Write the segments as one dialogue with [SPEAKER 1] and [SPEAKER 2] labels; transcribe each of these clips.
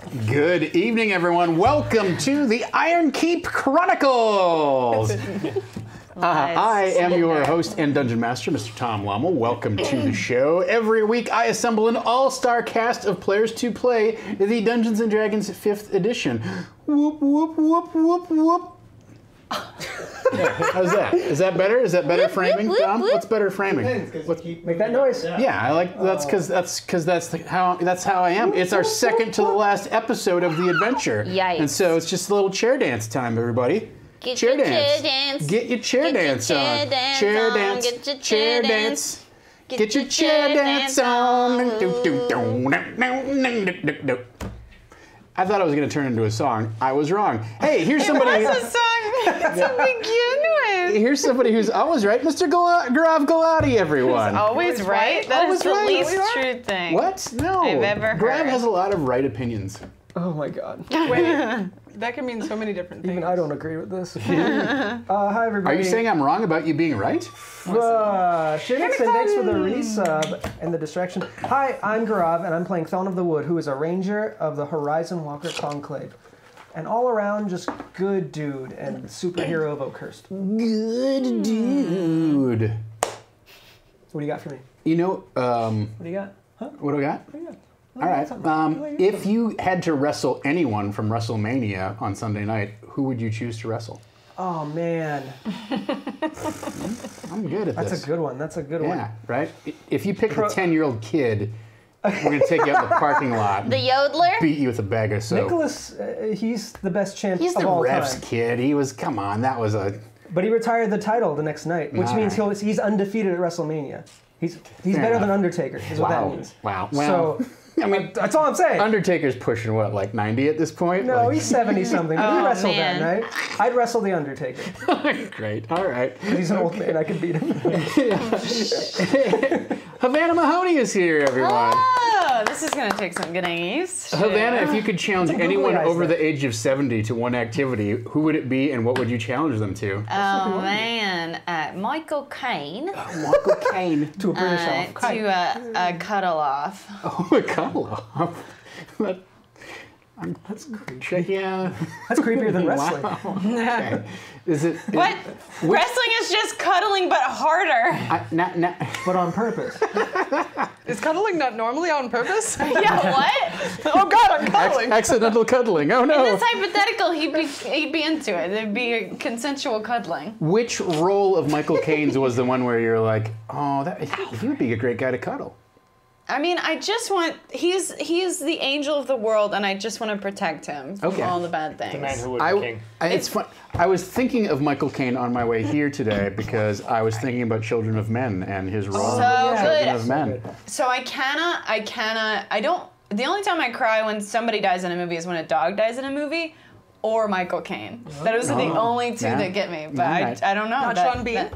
[SPEAKER 1] Good evening, everyone. Welcome to the Ironkeep Chronicles. I am your host and Dungeon Master, Mr. Tom Lommel. Welcome to the show. Every week, I assemble an all-star cast of players to play the Dungeons & Dragons 5th edition. Whoop, whoop, whoop, whoop, whoop. How's that? Is that better? Is that better framing, Tom? What's better framing?
[SPEAKER 2] Make that noise.
[SPEAKER 1] Yeah, I like that's because that's how I am. It's our second to the last episode of the adventure.
[SPEAKER 3] Yikes.
[SPEAKER 1] And so it's just a little chair dance time, everybody.
[SPEAKER 3] Get
[SPEAKER 1] chair
[SPEAKER 3] your
[SPEAKER 1] dance.
[SPEAKER 3] chair dance.
[SPEAKER 1] Get your chair dance on. Chair dance.
[SPEAKER 3] Get your chair dance.
[SPEAKER 1] Get your chair dance on. I thought I was going to turn into a song. I was wrong. Hey, here's somebody.
[SPEAKER 3] It was a song to begin with.
[SPEAKER 1] Here's somebody who's always right, Mr. Grav Galati, everyone.
[SPEAKER 3] Always right? That is the least true thing.
[SPEAKER 1] What? No.
[SPEAKER 3] I've ever heard.
[SPEAKER 1] Grav has a lot of right opinions.
[SPEAKER 2] Oh my god.
[SPEAKER 4] Wait, that can mean so many different things.
[SPEAKER 2] Even I don't agree with this. Hi everybody.
[SPEAKER 1] Are you saying I'm wrong about you being right?
[SPEAKER 2] Shinix, and thanks for the resub and the distraction. Hi, I'm Grav, and I'm playing Thon of the Wood, who is a ranger of the Horizon Walker Conclave. And all around, just good dude and superhero of Oakhurst.
[SPEAKER 1] Good dude.
[SPEAKER 2] What do you got for me?
[SPEAKER 1] You know,
[SPEAKER 2] What do you got? Huh?
[SPEAKER 1] what do we got?
[SPEAKER 2] What do you got?
[SPEAKER 1] All right. If you had to wrestle anyone from WrestleMania on Sunday night, who would you choose to wrestle?
[SPEAKER 2] Oh man,
[SPEAKER 1] I'm good at this.
[SPEAKER 2] that's a good one. That's a good one.
[SPEAKER 1] Yeah, right? If you pick a 10-year-old kid, we're going to take you out in the parking lot.
[SPEAKER 3] The yodeler?
[SPEAKER 1] Beat you with a bag of soap.
[SPEAKER 2] Nicholas, he's the best champ
[SPEAKER 1] He's
[SPEAKER 2] of
[SPEAKER 1] the
[SPEAKER 2] all
[SPEAKER 1] ref's
[SPEAKER 2] time.
[SPEAKER 1] kid. He was, come on, that was a...
[SPEAKER 2] But he retired the title the next night, which means he's undefeated at WrestleMania. He's better
[SPEAKER 1] enough.
[SPEAKER 2] than Undertaker, is what that means.
[SPEAKER 1] Wow. Well,
[SPEAKER 2] So,
[SPEAKER 1] I mean,
[SPEAKER 2] that's all I'm saying.
[SPEAKER 1] Undertaker's pushing, what, like 90 at this point?
[SPEAKER 2] No,
[SPEAKER 1] Like-
[SPEAKER 2] he's 70-something, but he
[SPEAKER 3] Oh,
[SPEAKER 2] wrestled
[SPEAKER 3] man.
[SPEAKER 2] that night. I'd wrestle the Undertaker.
[SPEAKER 1] Great, all right.
[SPEAKER 2] He's an old man, I could beat him.
[SPEAKER 1] Havana Mahoney is here, everyone.
[SPEAKER 3] Oh, this is going to take some getting used to.
[SPEAKER 1] Havana, if you could challenge
[SPEAKER 2] Googly
[SPEAKER 1] anyone
[SPEAKER 2] eyes
[SPEAKER 1] over
[SPEAKER 2] there.
[SPEAKER 1] the age of 70 to one activity, who would it be and what would you challenge them to?
[SPEAKER 3] Oh, man. Michael Caine.
[SPEAKER 1] Michael Caine.
[SPEAKER 2] To a British elf.
[SPEAKER 3] To a cuddle off.
[SPEAKER 1] Oh, a cuddle off.
[SPEAKER 2] That's creepy.
[SPEAKER 1] Yeah.
[SPEAKER 2] That's creepier than wrestling.
[SPEAKER 1] Wow. Okay. Is it?
[SPEAKER 3] What? Wrestling is just cuddling, but harder.
[SPEAKER 2] But on purpose.
[SPEAKER 4] Is cuddling not normally on purpose?
[SPEAKER 3] Yeah, what?
[SPEAKER 4] Oh God, I'm cuddling.
[SPEAKER 1] Accidental cuddling. Oh
[SPEAKER 3] In
[SPEAKER 1] no.
[SPEAKER 3] this hypothetical, he'd be into it. It'd be a consensual cuddling.
[SPEAKER 1] Which role of Michael Caine's was the one where you're like, oh, he would be a great guy to cuddle?
[SPEAKER 3] I mean, I just want, he's the angel of the world, and I just want to protect him from
[SPEAKER 1] Okay.
[SPEAKER 3] all the bad things.
[SPEAKER 5] The man who would be king.
[SPEAKER 1] It's fun. I was thinking of Michael Caine on my way here today because I was thinking about Children of Men and his role
[SPEAKER 3] So
[SPEAKER 1] in Children
[SPEAKER 3] good.
[SPEAKER 1] of Men.
[SPEAKER 3] So I don't, the only time I cry when somebody dies in a movie is when a dog dies in a movie, or Michael Caine. Those are the only two
[SPEAKER 1] Yeah.
[SPEAKER 3] that get me, but
[SPEAKER 1] Alright.
[SPEAKER 3] I don't know.
[SPEAKER 4] Not Sean Bean?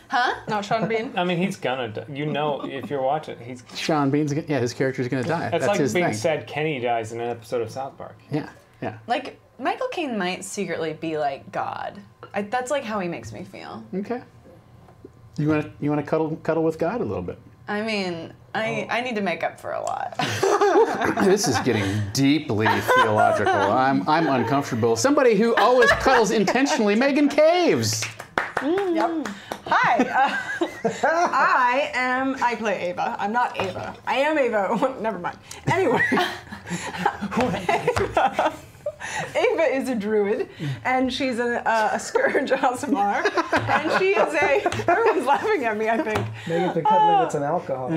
[SPEAKER 3] Huh?
[SPEAKER 4] Not Sean Bean.
[SPEAKER 5] I mean, he's gonna. You know, if you're watching, he's.
[SPEAKER 1] Sean Bean's, his character's gonna die.
[SPEAKER 5] That's
[SPEAKER 1] That's
[SPEAKER 5] like
[SPEAKER 1] his
[SPEAKER 5] being
[SPEAKER 1] thing.
[SPEAKER 5] said Kenny dies in an episode of South Park.
[SPEAKER 1] Yeah, yeah.
[SPEAKER 3] Like, Michael Caine might secretly be like God. That's like how he makes me feel.
[SPEAKER 1] Okay. You wanna cuddle with God a little bit?
[SPEAKER 3] I mean, I need to make up for a lot.
[SPEAKER 1] This is getting deeply theological. I'm uncomfortable. Somebody who always cuddles intentionally, Megan Caves.
[SPEAKER 4] Yep. Hi. I play Ava. I'm not Ava. I am Ava. Never mind. Anyway. Ava is a druid, and she's a scourge Aasimar, and she is everyone's laughing at me, I think.
[SPEAKER 2] Megan's been cuddling with some alcohol.
[SPEAKER 4] And,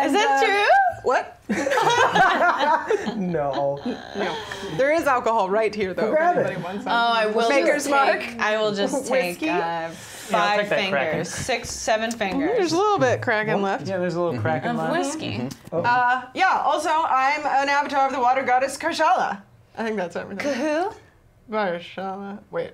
[SPEAKER 3] Is that true?
[SPEAKER 4] What?
[SPEAKER 2] No.
[SPEAKER 4] No. There is alcohol right here, though.
[SPEAKER 2] Grab
[SPEAKER 4] if
[SPEAKER 2] it.
[SPEAKER 4] anybody wants
[SPEAKER 3] Oh,
[SPEAKER 4] some.
[SPEAKER 3] I will
[SPEAKER 4] Maker's
[SPEAKER 3] just
[SPEAKER 4] Mark.
[SPEAKER 3] take, I will just take
[SPEAKER 4] Whiskey?
[SPEAKER 3] 5
[SPEAKER 5] take that Kraken.
[SPEAKER 3] fingers, 6, 7 fingers
[SPEAKER 4] There's a little bit Kraken left.
[SPEAKER 5] Yeah, there's a little crack in
[SPEAKER 3] of
[SPEAKER 5] line.
[SPEAKER 3] whiskey.
[SPEAKER 4] Yeah, also, I'm an avatar of the water goddess Karshala. I think that's everything.
[SPEAKER 3] Who?
[SPEAKER 4] Karshala. Wait.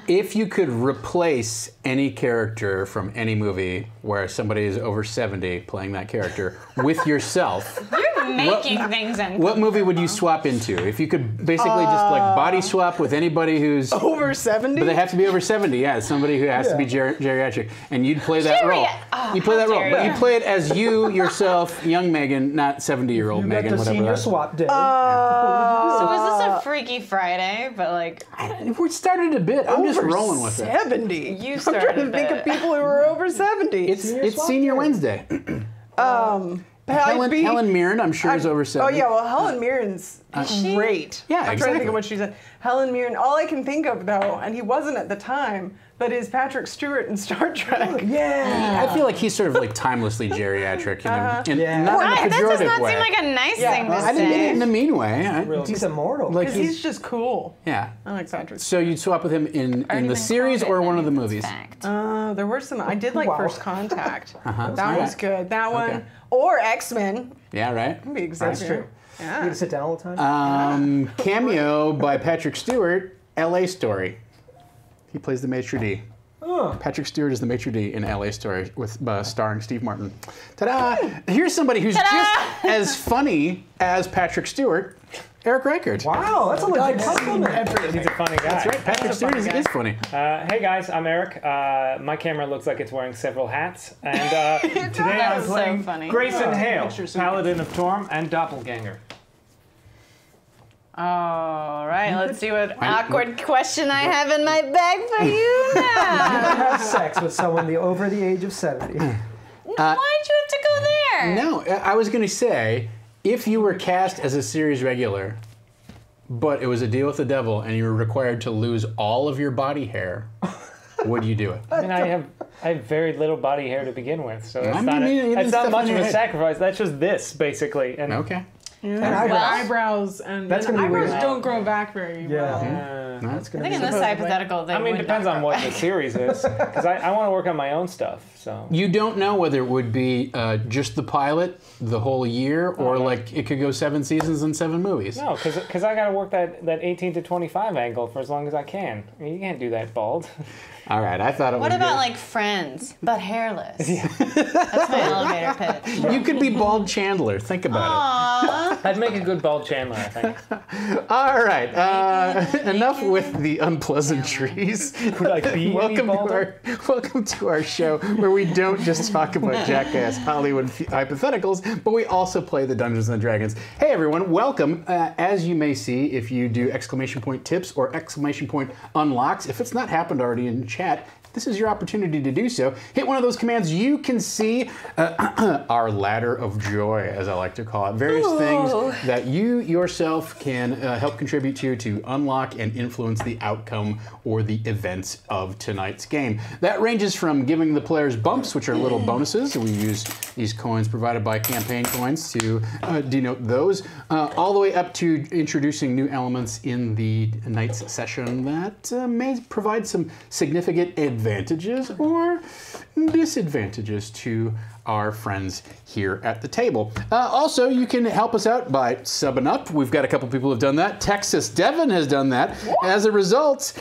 [SPEAKER 1] If you could replace any character from any movie where somebody is over 70 playing that character with yourself,
[SPEAKER 3] You're making things in.
[SPEAKER 1] What movie would you swap into if you could basically just like body swap with anybody who's
[SPEAKER 4] Over 70?
[SPEAKER 1] But they have to be over 70. Yeah, somebody who has to be geriatric, and you'd play that role.
[SPEAKER 3] Oh,
[SPEAKER 1] You play that role,
[SPEAKER 3] dare
[SPEAKER 1] but
[SPEAKER 3] you.
[SPEAKER 1] you play it as you yourself, young Megan, not 70-year-old
[SPEAKER 2] You got
[SPEAKER 1] Megan,
[SPEAKER 2] the
[SPEAKER 1] whatever.
[SPEAKER 2] senior
[SPEAKER 1] That.
[SPEAKER 2] swap day.
[SPEAKER 3] So is this a Freaky Friday? But like,
[SPEAKER 1] We started a bit. I'm just
[SPEAKER 4] Over
[SPEAKER 1] rolling with it.
[SPEAKER 4] 70.
[SPEAKER 3] You
[SPEAKER 4] I'm
[SPEAKER 3] started
[SPEAKER 4] trying to
[SPEAKER 3] a
[SPEAKER 4] think
[SPEAKER 3] bit.
[SPEAKER 4] of people who are over 70.
[SPEAKER 1] It's
[SPEAKER 2] swap
[SPEAKER 1] Senior
[SPEAKER 2] day.
[SPEAKER 1] Wednesday.
[SPEAKER 4] I'd be-
[SPEAKER 1] Helen Mirren, I'm sure, is over 70.
[SPEAKER 4] Oh yeah, well Helen Mirren's great.
[SPEAKER 1] Yeah,
[SPEAKER 4] I'm trying to
[SPEAKER 1] exactly.
[SPEAKER 4] think of what she said. Helen Mirren. All I can think of though, and he wasn't at the time, but is Patrick Stewart in Star Trek.
[SPEAKER 2] Yeah.
[SPEAKER 1] I feel like he's sort of like timelessly geriatric, not
[SPEAKER 2] Yeah.
[SPEAKER 1] in a
[SPEAKER 3] that does
[SPEAKER 1] pejorative
[SPEAKER 3] not
[SPEAKER 1] way.
[SPEAKER 3] seem like a nice
[SPEAKER 4] Yeah.
[SPEAKER 3] thing to
[SPEAKER 1] I didn't mean it in
[SPEAKER 3] say.
[SPEAKER 1] a mean way.
[SPEAKER 2] He's immortal.
[SPEAKER 1] Like
[SPEAKER 4] Because he's just cool.
[SPEAKER 1] yeah.
[SPEAKER 4] I like Patrick.
[SPEAKER 1] So you'd swap with him in the series or one of the movies?
[SPEAKER 4] There were some. I did like
[SPEAKER 2] Wow.
[SPEAKER 4] First Contact. That
[SPEAKER 1] Alright.
[SPEAKER 4] was good. That one.
[SPEAKER 1] Okay.
[SPEAKER 4] Or X-Men.
[SPEAKER 1] Yeah, right.
[SPEAKER 4] Be exactly.
[SPEAKER 2] That's true. You
[SPEAKER 4] Yeah.
[SPEAKER 2] get to sit down all the time.
[SPEAKER 1] Cameo by Patrick Stewart, L.A. Story. He plays the maitre d'.
[SPEAKER 2] Oh.
[SPEAKER 1] Patrick Stewart is the maitre d' in L.A. Story, with starring Steve Martin. Ta-da! Here's somebody who's just as funny as Patrick Stewart, Eric Reichert.
[SPEAKER 2] Wow, that's a legit compliment.
[SPEAKER 5] He's a funny guy.
[SPEAKER 1] That's right. Patrick Stewart is funny.
[SPEAKER 5] Hey guys, I'm Eric. My camera looks like it's wearing several hats, and today I'm
[SPEAKER 3] That's so
[SPEAKER 5] playing
[SPEAKER 3] funny.
[SPEAKER 5] Grayson Hale,
[SPEAKER 4] picture so
[SPEAKER 5] Paladin of Torm and Doppelganger.
[SPEAKER 3] All right, let's see what awkward question I have in my bag for you now.
[SPEAKER 2] Have sex with someone over the age of 70.
[SPEAKER 3] Why'd you have to go there?
[SPEAKER 1] No, I was going to say, if you were cast as a series regular, but it was a deal with the devil and you were required to lose all of your body hair, would you do it?
[SPEAKER 5] I mean, I have very little body hair to begin with, so that's
[SPEAKER 1] I
[SPEAKER 5] not,
[SPEAKER 1] mean, you
[SPEAKER 5] that's
[SPEAKER 1] didn't
[SPEAKER 5] not
[SPEAKER 1] stuff
[SPEAKER 5] much
[SPEAKER 1] in
[SPEAKER 5] of
[SPEAKER 1] your
[SPEAKER 5] a
[SPEAKER 1] head.
[SPEAKER 5] sacrifice. That's just this, basically. And
[SPEAKER 1] Okay.
[SPEAKER 2] And
[SPEAKER 4] Eyebrows and
[SPEAKER 2] That's gonna be
[SPEAKER 4] eyebrows
[SPEAKER 2] weird.
[SPEAKER 4] don't grow back very well.
[SPEAKER 2] That's
[SPEAKER 3] I
[SPEAKER 2] gonna
[SPEAKER 3] think
[SPEAKER 2] be
[SPEAKER 3] in this hypothetical, they
[SPEAKER 5] I mean,
[SPEAKER 3] would
[SPEAKER 5] it depends
[SPEAKER 3] not
[SPEAKER 5] on
[SPEAKER 3] grow
[SPEAKER 5] what
[SPEAKER 3] back.
[SPEAKER 5] the series is, because I want to work on my own stuff. So
[SPEAKER 1] You don't know whether it would be just the pilot, the whole year, or like it could go 7 seasons and 7 movies.
[SPEAKER 5] no, because I got to work that 18 to 25 angle for as long as I can. I mean, you can't do that bald.
[SPEAKER 1] All right, I thought it
[SPEAKER 3] What
[SPEAKER 1] would
[SPEAKER 3] about like Friends, but hairless? That's my elevator pitch.
[SPEAKER 1] You could be Bald Chandler. Think about
[SPEAKER 3] Aww.
[SPEAKER 5] I'd make a good bald Chandler, I think.
[SPEAKER 1] it. All right, enough with the unpleasantries.
[SPEAKER 5] Like be
[SPEAKER 1] Welcome to our show where we don't just talk about jackass Hollywood hypotheticals, but we also play the Dungeons and Dragons. Hey everyone, welcome. As you may see, if you do exclamation point tips or exclamation point unlocks, if it's not happened already in chat, this is your opportunity to do so. Hit one of those commands. You can see our ladder of joy, as I like to call it. Various things that you yourself can help contribute to unlock and influence the outcome or the events of tonight's game. That ranges from giving the players bumps, which are little bonuses. We use these coins provided by Campaign Coins to denote those, all the way up to introducing new elements in the night's session that may provide some significant advantages or disadvantages to our friends here at the table. Also, you can help us out by subbing up. We've got a couple people who have done that. Texas Devin has done that. As a result,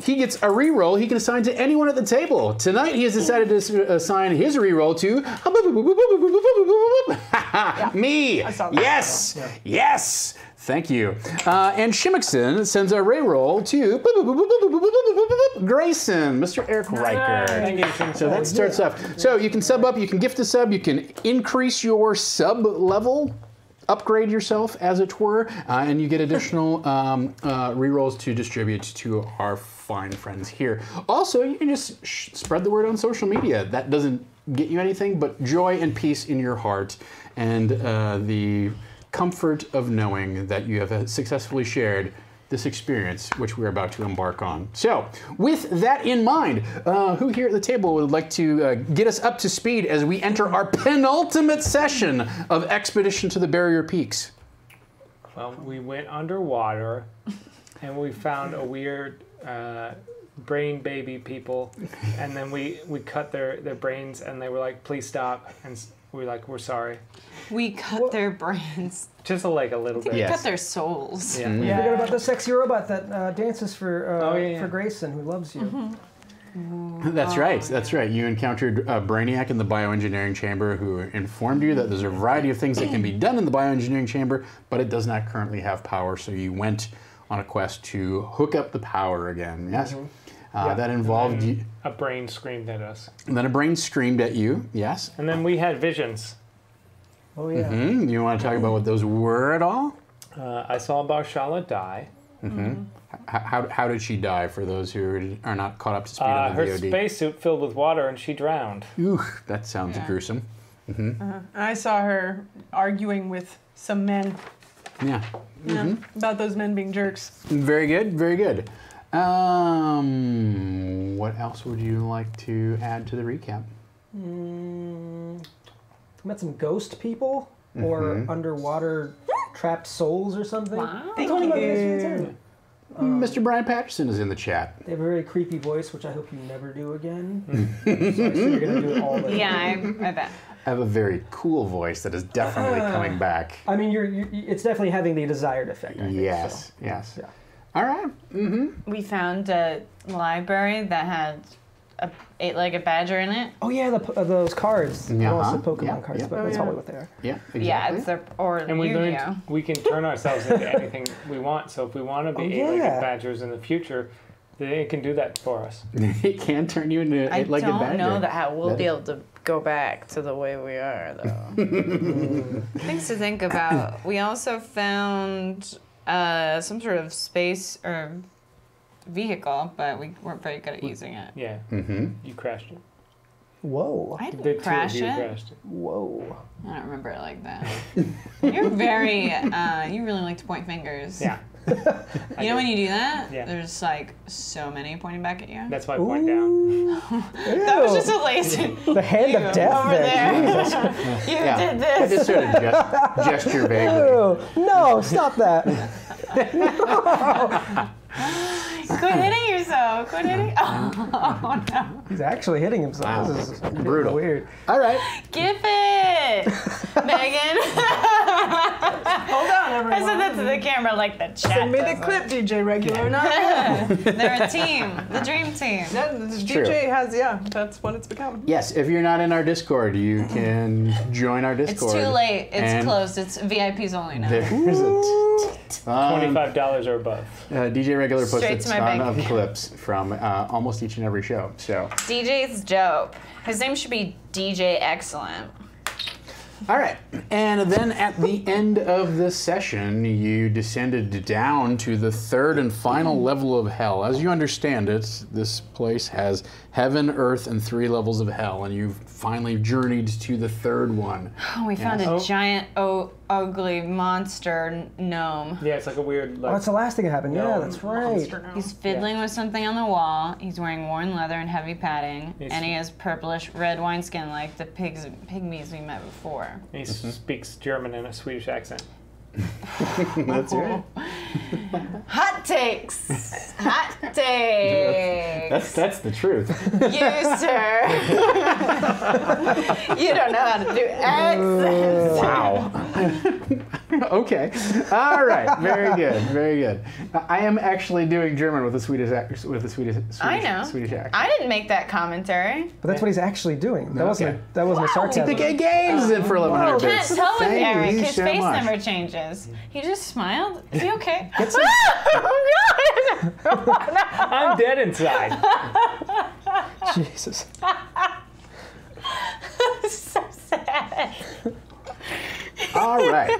[SPEAKER 1] he gets a reroll he can assign to anyone at the table. Tonight, he has decided to assign his reroll to me. Yes, yes. Thank you. And Shimmickson sends a reroll to Grayson, Mr. Eric Reichert.
[SPEAKER 5] Thank you, Shimmickson.
[SPEAKER 1] So that starts off. So you can sub up, you can gift a sub, you can increase your sub level, upgrade yourself, as it were, and you get additional rerolls to distribute to our fine friends here. Also, you can just spread the word on social media. That doesn't get you anything but joy and peace in your heart, and the comfort of knowing that you have successfully shared this experience which we're about to embark on. So, with that in mind, who here at the table would like to get us up to speed as we enter our penultimate session of Expedition to the Barrier Peaks?
[SPEAKER 5] Well, we went underwater, and we found a weird brain baby people, and then we cut their brains, and they were like, "Please stop," and we were like, "We're sorry."
[SPEAKER 3] We cut their brains.
[SPEAKER 5] Just like a little bit.
[SPEAKER 3] We
[SPEAKER 1] Yes.
[SPEAKER 3] cut their souls.
[SPEAKER 5] Yeah.
[SPEAKER 2] You forgot about the sexy robot that dances for
[SPEAKER 5] Oh, yeah.
[SPEAKER 2] for Grayson, who loves you.
[SPEAKER 1] That's right. That's right. You encountered Brainiac in the bioengineering chamber, who informed you that there's a variety of things that can be done in the bioengineering chamber, but it does not currently have power. So you went on a quest to hook up the power again. Yes. That involved you.
[SPEAKER 5] A brain screamed at us.
[SPEAKER 1] And then a brain screamed at you. Yes.
[SPEAKER 5] And then we had visions.
[SPEAKER 2] Oh yeah.
[SPEAKER 1] You want to talk about what those were at all?
[SPEAKER 5] I saw Barshala die.
[SPEAKER 1] How did she die? For those who are not caught up to speed on the
[SPEAKER 5] Her
[SPEAKER 1] VOD.
[SPEAKER 5] spacesuit filled with water and she drowned.
[SPEAKER 1] Ooh, that sounds gruesome.
[SPEAKER 4] I saw her arguing with some men
[SPEAKER 1] Yeah.
[SPEAKER 4] about those men being jerks.
[SPEAKER 1] Very good. Very good. What else would you like to add to the recap?
[SPEAKER 2] Met some ghost people or underwater trapped souls or something.
[SPEAKER 3] Wow.
[SPEAKER 2] I told him about this one.
[SPEAKER 1] Mr. Brian Patterson is in the chat.
[SPEAKER 2] They have a very creepy voice, which I hope you never do again. So I said you're gonna do it all the time.
[SPEAKER 3] Yeah, I bet.
[SPEAKER 1] I have a very cool voice that is definitely coming back.
[SPEAKER 2] I mean, it's definitely having the desired effect. I think,
[SPEAKER 1] Yes,
[SPEAKER 2] so.
[SPEAKER 1] yes.
[SPEAKER 2] Yeah.
[SPEAKER 1] All right.
[SPEAKER 3] We found a library that had a 8-legged badger in it.
[SPEAKER 2] Oh yeah, those cards.
[SPEAKER 1] Yeah,
[SPEAKER 2] Also
[SPEAKER 1] huh?
[SPEAKER 2] Pokemon
[SPEAKER 1] Yeah,
[SPEAKER 2] cards,
[SPEAKER 1] yeah.
[SPEAKER 2] but that's probably what they are.
[SPEAKER 1] Yeah, exactly.
[SPEAKER 3] Yeah, it's their or
[SPEAKER 5] And we
[SPEAKER 3] Yu-Gi-Oh.
[SPEAKER 5] learned we can turn ourselves into anything we want. So if we want to be
[SPEAKER 2] Oh,
[SPEAKER 5] 8-legged
[SPEAKER 2] yeah.
[SPEAKER 5] badgers in the future, then it can do that for us.
[SPEAKER 1] It can turn you into
[SPEAKER 3] I
[SPEAKER 1] like a
[SPEAKER 3] don't
[SPEAKER 1] badger.
[SPEAKER 3] know that how we'll
[SPEAKER 1] That
[SPEAKER 3] be
[SPEAKER 1] is-
[SPEAKER 3] able to go back to the way we are, though. Things to think about. We also found some sort of space or vehicle, but we weren't very good at using it.
[SPEAKER 5] Yeah. You crashed it.
[SPEAKER 2] Whoa.
[SPEAKER 3] I
[SPEAKER 5] The
[SPEAKER 3] didn't
[SPEAKER 5] two
[SPEAKER 3] crash
[SPEAKER 5] of you
[SPEAKER 3] it.
[SPEAKER 5] crashed it.
[SPEAKER 2] Whoa.
[SPEAKER 3] I don't remember it like that. You're very, you really like to point fingers.
[SPEAKER 5] Yeah.
[SPEAKER 3] You know when you do that?
[SPEAKER 5] Yeah.
[SPEAKER 3] There's like so many pointing back at you.
[SPEAKER 5] That's why I point down.
[SPEAKER 3] That was just a lazy.
[SPEAKER 2] The hand of death
[SPEAKER 3] over
[SPEAKER 2] there.
[SPEAKER 3] there.
[SPEAKER 2] Jesus.
[SPEAKER 3] You
[SPEAKER 1] Yeah.
[SPEAKER 3] did
[SPEAKER 1] I
[SPEAKER 3] this.
[SPEAKER 1] just sort of gesture vaguely.
[SPEAKER 2] Ew. No, stop that.
[SPEAKER 3] Quit hitting yourself. Quit hitting. Oh no.
[SPEAKER 2] He's actually hitting himself.
[SPEAKER 1] Wow.
[SPEAKER 2] This is
[SPEAKER 1] Brutal.
[SPEAKER 2] weird.
[SPEAKER 1] All right.
[SPEAKER 3] Gif it, Megan.
[SPEAKER 4] Hold on, everyone.
[SPEAKER 3] I said that to the camera like the chat.
[SPEAKER 4] Send me the
[SPEAKER 3] doesn't.
[SPEAKER 4] clip, DJ Regular. Not
[SPEAKER 3] They're a team, the dream team.
[SPEAKER 1] true.
[SPEAKER 4] DJ has, yeah, that's what it's become.
[SPEAKER 1] Yes, if you're not in our Discord, you can join our
[SPEAKER 3] It's
[SPEAKER 1] Discord.
[SPEAKER 3] too late. It's
[SPEAKER 1] And
[SPEAKER 3] closed. It's VIPs only now.
[SPEAKER 1] There's
[SPEAKER 5] $25 or above.
[SPEAKER 1] DJ Regular puts
[SPEAKER 3] Straight
[SPEAKER 1] a
[SPEAKER 3] to my
[SPEAKER 1] ton
[SPEAKER 3] bank
[SPEAKER 1] of
[SPEAKER 3] account.
[SPEAKER 1] clips from almost each and every show. So,
[SPEAKER 3] DJ's dope. His name should be DJ Excellent.
[SPEAKER 1] all right. And then at the end of the session, you descended down to the third and final level of hell. As you understand it, this place has heaven, earth, and 3 levels of hell, and you've finally journeyed to the third one.
[SPEAKER 3] Oh, we found
[SPEAKER 1] Yes.
[SPEAKER 3] a giant, ugly monster gnome.
[SPEAKER 5] Yeah, it's like a weird,
[SPEAKER 2] Oh,
[SPEAKER 5] like,
[SPEAKER 2] that's the last thing that happened. Yeah, that's right.
[SPEAKER 3] He's fiddling with something on the wall. He's wearing worn leather and heavy padding,
[SPEAKER 5] He's-
[SPEAKER 3] and he has purplish red wineskin like the pygmies we met before.
[SPEAKER 5] he speaks German in a Swedish accent.
[SPEAKER 1] That's right.
[SPEAKER 3] Hot takes. Hot takes.
[SPEAKER 1] That's the truth.
[SPEAKER 3] You, sir. You don't know how to do accents.
[SPEAKER 1] Wow. Okay. All right. Very good. Very good. I am actually doing German with a Swedish
[SPEAKER 3] I know.
[SPEAKER 1] Swedish accent.
[SPEAKER 3] I didn't make that commentary.
[SPEAKER 2] But that's what he's actually doing. That wasn't
[SPEAKER 1] Okay.
[SPEAKER 2] that wasn't a sarcasm.
[SPEAKER 1] The gay games in for 1100
[SPEAKER 3] I can't
[SPEAKER 1] bits.
[SPEAKER 3] tell with
[SPEAKER 1] Thank
[SPEAKER 3] Eric.
[SPEAKER 1] you
[SPEAKER 3] His
[SPEAKER 1] so
[SPEAKER 3] face
[SPEAKER 1] much.
[SPEAKER 3] never changes. He just smiled. Is he okay?
[SPEAKER 5] I'm dead inside.
[SPEAKER 2] Jesus.
[SPEAKER 3] So sad.
[SPEAKER 1] All right.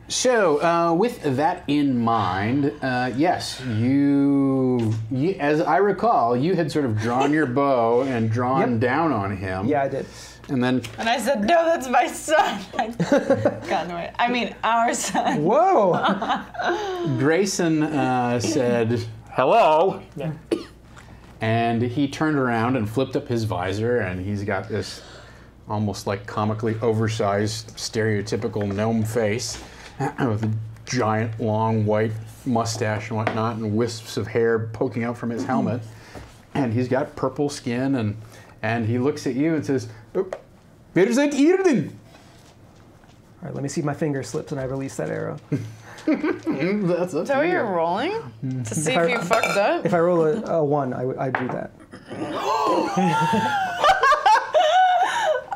[SPEAKER 1] So, with that in mind, yes, you, as I recall, you had sort of drawn your bow and drawn down on him.
[SPEAKER 2] Yeah, I did.
[SPEAKER 1] And then,
[SPEAKER 3] And I said, no, that's my son. I got away. I mean, our son.
[SPEAKER 2] Whoa!
[SPEAKER 1] Grayson said, hello.
[SPEAKER 5] Yeah.
[SPEAKER 1] And he turned around and flipped up his visor, and he's got this almost like comically oversized, stereotypical gnome face with a giant, long, white mustache and whatnot, and wisps of hair poking out from his helmet. And he's got purple skin, and he looks at you and says, oh, wer seid ihr denn?
[SPEAKER 2] All right, let me see if my finger slips and I release that arrow.
[SPEAKER 1] That's up
[SPEAKER 3] So
[SPEAKER 1] to you.
[SPEAKER 3] you're rolling to see if you fucked up?
[SPEAKER 2] If I roll a 1, I do that.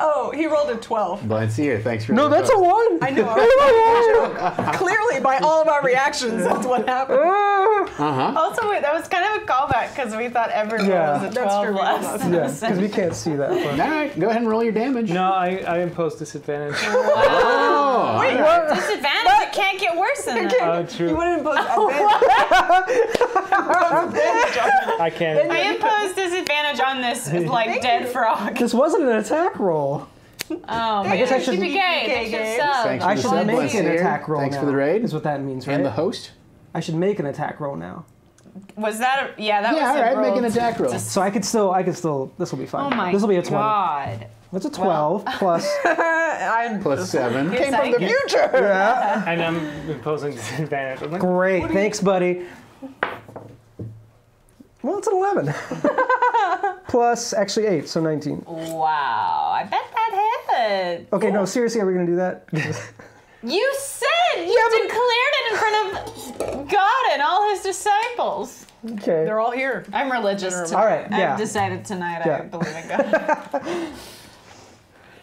[SPEAKER 4] Oh, he rolled a 12.
[SPEAKER 1] Blind seer, thanks for
[SPEAKER 2] No,
[SPEAKER 1] the
[SPEAKER 2] that's a
[SPEAKER 1] vote.
[SPEAKER 2] 1.
[SPEAKER 4] I know. Clearly, by all of our reactions, that's what happened.
[SPEAKER 3] Also, wait, that was kind of a callback because we thought everyone
[SPEAKER 2] Yeah.
[SPEAKER 3] was a
[SPEAKER 4] That's
[SPEAKER 3] 12
[SPEAKER 4] true.
[SPEAKER 3] less.
[SPEAKER 2] Yeah, because we can't see that.
[SPEAKER 1] All right, go ahead and roll your damage.
[SPEAKER 5] No, I impose disadvantage.
[SPEAKER 1] Oh,
[SPEAKER 3] Wait, disadvantage. It can't get worse than that.
[SPEAKER 5] Oh, true.
[SPEAKER 4] You wouldn't impose
[SPEAKER 5] I can't.
[SPEAKER 3] I impose disadvantage on this like dead frog.
[SPEAKER 2] This wasn't an attack roll.
[SPEAKER 3] I
[SPEAKER 2] guess I should-
[SPEAKER 3] Keep it gay. They should sub.
[SPEAKER 1] Thanks for
[SPEAKER 2] I
[SPEAKER 1] the
[SPEAKER 2] should
[SPEAKER 1] sub,
[SPEAKER 2] make
[SPEAKER 1] Blind
[SPEAKER 2] an
[SPEAKER 1] Seer.
[SPEAKER 2] attack roll
[SPEAKER 1] Thanks
[SPEAKER 2] now.
[SPEAKER 1] for the raid.
[SPEAKER 2] Is what that means, right?
[SPEAKER 1] And the host.
[SPEAKER 2] I should make an attack roll now.
[SPEAKER 3] Was that a, yeah, that
[SPEAKER 1] Yeah,
[SPEAKER 3] was
[SPEAKER 1] all
[SPEAKER 3] a
[SPEAKER 1] right,
[SPEAKER 3] roll.
[SPEAKER 1] make an attack roll.
[SPEAKER 2] So I could still, this will be fine.
[SPEAKER 3] Oh my
[SPEAKER 2] This will be a 20.
[SPEAKER 3] god.
[SPEAKER 2] That's a 12 plus.
[SPEAKER 1] Plus 7.
[SPEAKER 3] Came from the
[SPEAKER 4] future.
[SPEAKER 2] Yeah.
[SPEAKER 5] And I'm imposing disadvantage. I'm like,
[SPEAKER 2] Great. Thanks, buddy. Well, it's an 11. Plus, actually 8, so 19.
[SPEAKER 3] Wow, I bet that hit.
[SPEAKER 2] Okay, no, seriously, are we going to do that?
[SPEAKER 3] You said you declared it in front of God and all his disciples.
[SPEAKER 2] Okay.
[SPEAKER 4] They're all here.
[SPEAKER 3] I'm religious tonight.
[SPEAKER 2] All right, yeah.
[SPEAKER 3] I've decided tonight
[SPEAKER 2] Yeah.
[SPEAKER 3] I believe in God.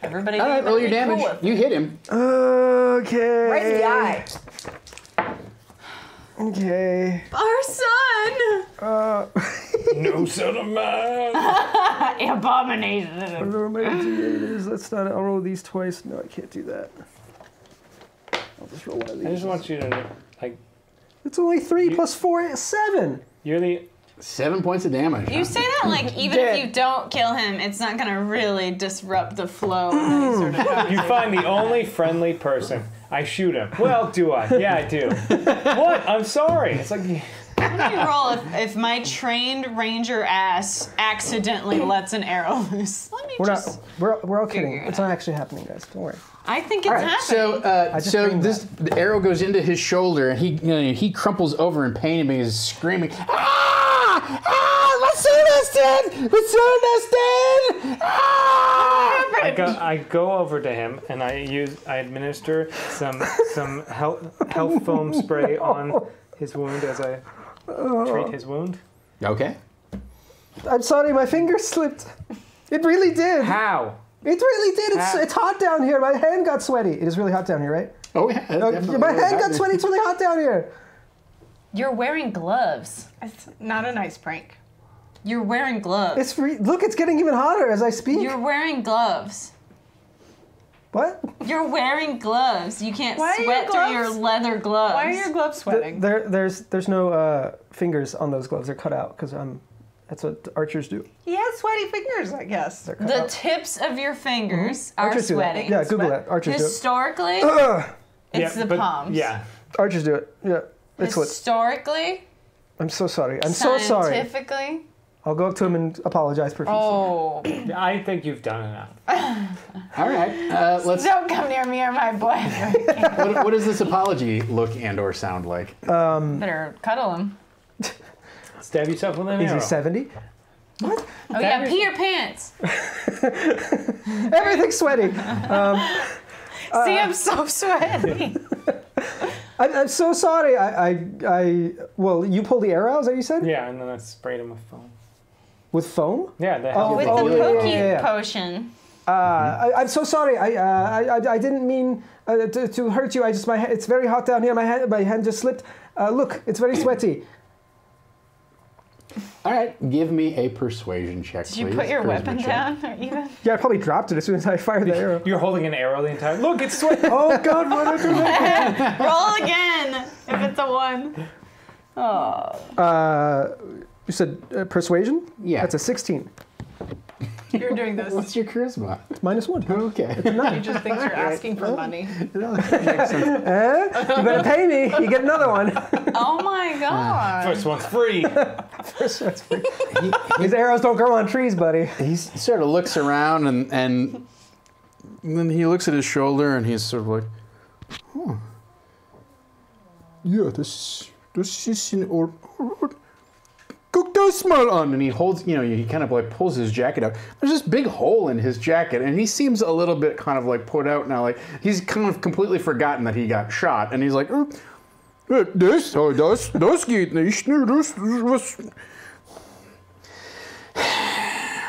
[SPEAKER 3] Everybody
[SPEAKER 1] All right, roll your
[SPEAKER 3] be cool
[SPEAKER 1] damage.
[SPEAKER 3] with it.
[SPEAKER 1] You hit him.
[SPEAKER 2] Okay.
[SPEAKER 4] Right in the eye.
[SPEAKER 2] Okay.
[SPEAKER 3] Our son!
[SPEAKER 5] no son of mine.
[SPEAKER 3] Abomination.
[SPEAKER 2] Whatever my D8 is, let's not. I'll roll these twice. No, I can't do that. I'll just roll one of
[SPEAKER 5] I
[SPEAKER 2] these.
[SPEAKER 5] just want you to like.
[SPEAKER 2] It's only 3 plus 4, 7.
[SPEAKER 5] You're the.
[SPEAKER 1] 7 points of damage.
[SPEAKER 3] You say that like even
[SPEAKER 2] Dead.
[SPEAKER 3] if you don't kill him, it's not gonna really disrupt the flow of any sort of
[SPEAKER 5] You find the only friendly person. I shoot him. Well, do I? Yeah, I do. What? I'm sorry. It's like.
[SPEAKER 3] Let me roll if my trained ranger ass accidentally lets an arrow loose. Let me
[SPEAKER 2] We're
[SPEAKER 3] just.
[SPEAKER 2] not. We're all kidding.
[SPEAKER 3] figure it
[SPEAKER 2] It's not actually happening, guys. Don't worry.
[SPEAKER 3] I think it's happening.
[SPEAKER 1] So,
[SPEAKER 2] just
[SPEAKER 1] so
[SPEAKER 2] dreamed
[SPEAKER 1] the arrow goes into his shoulder, and he crumples over in pain, and he's screaming, "Ah! Ah! Let's do this, Dad! Let's do this, Dad! Ah!"
[SPEAKER 5] I go over to him and I administer some health foam spray on his wound as I treat his wound.
[SPEAKER 1] Okay.
[SPEAKER 2] I'm sorry, my finger slipped. It really did.
[SPEAKER 5] How?
[SPEAKER 2] It really did.
[SPEAKER 5] How?
[SPEAKER 2] It's hot down here. My hand got sweaty. It is really hot down here, right?
[SPEAKER 1] Oh yeah.
[SPEAKER 2] Oh, my hand got sweaty. It's really hot down here.
[SPEAKER 3] You're wearing gloves.
[SPEAKER 4] It's not a nice prank.
[SPEAKER 3] You're wearing gloves.
[SPEAKER 2] Look, it's getting even hotter as I speak.
[SPEAKER 3] You're wearing gloves.
[SPEAKER 2] What?
[SPEAKER 3] You're wearing gloves. You can't
[SPEAKER 4] Why are your
[SPEAKER 3] sweat through your
[SPEAKER 4] gloves-
[SPEAKER 3] leather gloves.
[SPEAKER 4] Why are your gloves sweating?
[SPEAKER 2] There's no fingers on those gloves. They're cut out because that's what archers do.
[SPEAKER 4] He has sweaty fingers, I guess.
[SPEAKER 2] They're cut
[SPEAKER 3] The
[SPEAKER 2] out.
[SPEAKER 3] tips of your fingers are
[SPEAKER 2] Archers do that.
[SPEAKER 3] sweating.
[SPEAKER 2] Yeah, Google that. Archers do it.
[SPEAKER 3] Historically,
[SPEAKER 2] Ugh.
[SPEAKER 3] it's the palms.
[SPEAKER 5] Yeah.
[SPEAKER 2] Archers do it. Yeah, it's what.
[SPEAKER 3] Historically,
[SPEAKER 2] I'm so sorry. I'm so sorry.
[SPEAKER 3] scientifically.
[SPEAKER 2] I'll go up to him and apologize profusely.
[SPEAKER 3] Oh,
[SPEAKER 5] I think you've done enough.
[SPEAKER 1] All right. Let's.
[SPEAKER 3] don't come near me or my boyfriend.
[SPEAKER 1] What does this apology look and/or sound like?
[SPEAKER 3] Better cuddle him.
[SPEAKER 5] Stab yourself with an
[SPEAKER 2] Is
[SPEAKER 5] arrow.
[SPEAKER 2] he 70?
[SPEAKER 3] Oh yeah, pee your pants.
[SPEAKER 2] Everything's sweaty.
[SPEAKER 3] See, I'm so sweaty.
[SPEAKER 2] I'm so sorry. Well, you pulled the arrow, is that what you said?
[SPEAKER 5] Yeah, and then I sprayed him with foam.
[SPEAKER 2] With foam?
[SPEAKER 5] Yeah, they
[SPEAKER 2] Oh,
[SPEAKER 5] have
[SPEAKER 3] With
[SPEAKER 2] oh,
[SPEAKER 3] the
[SPEAKER 2] yeah,
[SPEAKER 3] pokey
[SPEAKER 2] yeah.
[SPEAKER 3] potion.
[SPEAKER 2] I'm so sorry. I didn't mean to hurt you. It's very hot down here. My hand just slipped. Look, it's very sweaty.
[SPEAKER 1] All right. Give me a persuasion check,
[SPEAKER 3] Did
[SPEAKER 1] please.
[SPEAKER 3] you put your
[SPEAKER 1] Charisma
[SPEAKER 3] weapon
[SPEAKER 1] check.
[SPEAKER 3] down? Or even?
[SPEAKER 2] Yeah, I probably dropped it as soon as I fired the arrow.
[SPEAKER 5] You're holding an arrow the entire. Look, it's sweating.
[SPEAKER 2] Oh God, what are you?
[SPEAKER 3] Roll again if it's a 1. Oh.
[SPEAKER 2] You said persuasion?
[SPEAKER 1] Yeah.
[SPEAKER 2] That's a 16.
[SPEAKER 4] You're doing this.
[SPEAKER 1] What's your charisma?
[SPEAKER 2] Minus 1.
[SPEAKER 1] Okay.
[SPEAKER 4] He just thinks you're asking for money.
[SPEAKER 1] Makes sense.
[SPEAKER 2] You better pay me. You get another one.
[SPEAKER 3] Oh my god.
[SPEAKER 5] First one's free.
[SPEAKER 2] These arrows don't grow on trees, buddy.
[SPEAKER 1] He sort of looks around and then he looks at his shoulder and he's sort of like, "Oh, yeah, this is an or cook those small on." And he holds, he kind of like pulls his jacket out. There's this big hole in his jacket, and he seems a little bit kind of like put out now. Like he's kind of completely forgotten that he got shot, and he's like, das geht nicht. Das was.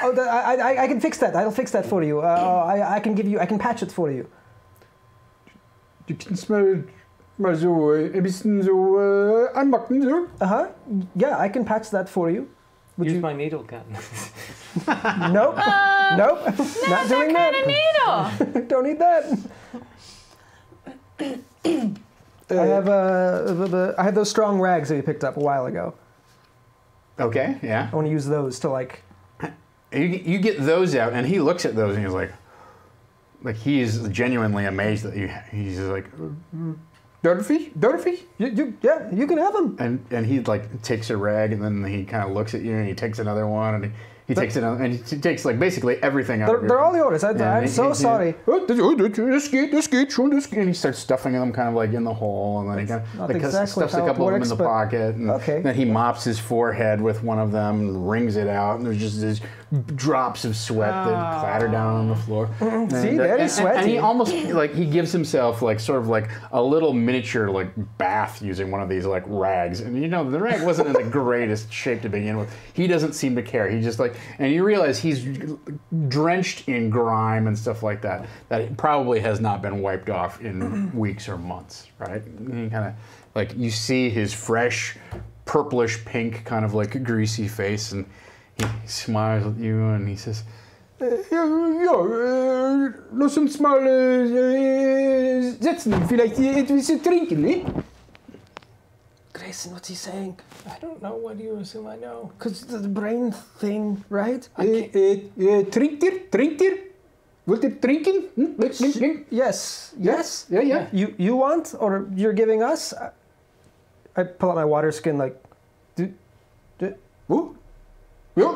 [SPEAKER 2] Oh, I can fix that. I'll fix that for you. I can patch it for you.
[SPEAKER 1] Du kan smell maar zo een beetje zo aanmaken zo.
[SPEAKER 2] Yeah, I can patch that for you. Would
[SPEAKER 5] Use
[SPEAKER 2] you?
[SPEAKER 5] my needle gun.
[SPEAKER 2] Nope. Nope. Not doing
[SPEAKER 3] Kind
[SPEAKER 2] that.
[SPEAKER 3] of needle.
[SPEAKER 2] Don't need that. I have those strong rags that you picked up a while ago.
[SPEAKER 1] Okay, yeah.
[SPEAKER 2] I want to use those to like.
[SPEAKER 1] You get those out, and he looks at those, and he's like he's genuinely amazed that he's like, Dorothy,
[SPEAKER 2] You can have them.
[SPEAKER 1] and he like takes a rag, and then he kind of looks at you, and he takes another one, and he takes another, and he takes like basically everything out.
[SPEAKER 2] They're all yours. I'm so sorry.
[SPEAKER 1] This gate, and he starts stuffing them kind of like in the hole, and then he kind of like stuffs a couple of them in the pocket, and then he mops his forehead with one of them, and wrings it out, and there's just these drops of sweat that clatter down on the floor.
[SPEAKER 2] See, very sweaty.
[SPEAKER 1] And he almost like he gives himself like sort of like a little miniature like bath using one of these like rags, and you know the rag wasn't in the greatest shape to begin with. He doesn't seem to care. He just like, and you realize he's drenched in grime and stuff like that it probably has not been wiped off in weeks or months, right? And he kind of like you see his fresh purplish pink kind of like greasy face, and he smiles at you and he says, lass uns mal setzen, vielleicht etwas zu trinken, eh?
[SPEAKER 2] Grayson, what's he saying?
[SPEAKER 5] I don't know. What do you assume I know?
[SPEAKER 2] Because the brain thing, right?
[SPEAKER 1] Trinkt ihr? Wollt ihr trinken?
[SPEAKER 2] Yes.
[SPEAKER 1] Yeah.
[SPEAKER 2] You want, or you're giving us? I pull out my water skin like.
[SPEAKER 1] Ooh. Yo.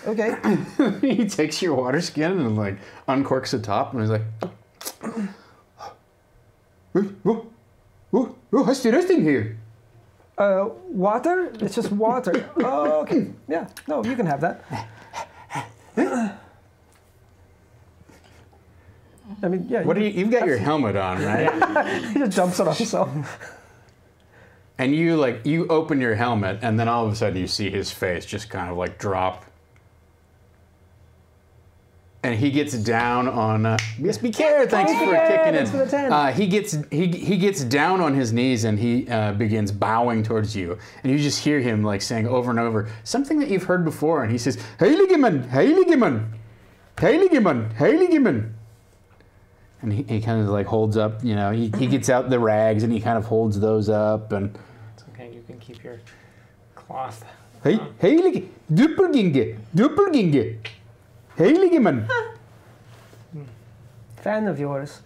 [SPEAKER 2] Okay.
[SPEAKER 1] He takes your water skin and like uncorks the top, and he's like, what's the rest in here?
[SPEAKER 2] Water? It's just water. Oh, okay. Yeah. No, you can have that. I mean, yeah.
[SPEAKER 1] What do you've got your helmet on, right?
[SPEAKER 2] He just jumps it on himself.
[SPEAKER 1] And you open your helmet, and then all of a sudden you see his face just kind of like drop. And he gets down on. Yes, be care. Thanks for kicking in.
[SPEAKER 2] Thanks for the 10.
[SPEAKER 1] He gets down on his knees and he begins bowing towards you. And you just hear him like saying over and over something that you've heard before. And he says, "Heiligeman, Heiligeman, Heiligeman, Heiligeman." And he kind of like holds up. You know, he gets out the rags and he kind of holds those up and.
[SPEAKER 5] It's okay. You can keep your cloth.
[SPEAKER 1] Heilige, Doppelgänger. Heiligeman.
[SPEAKER 2] Fan of yours.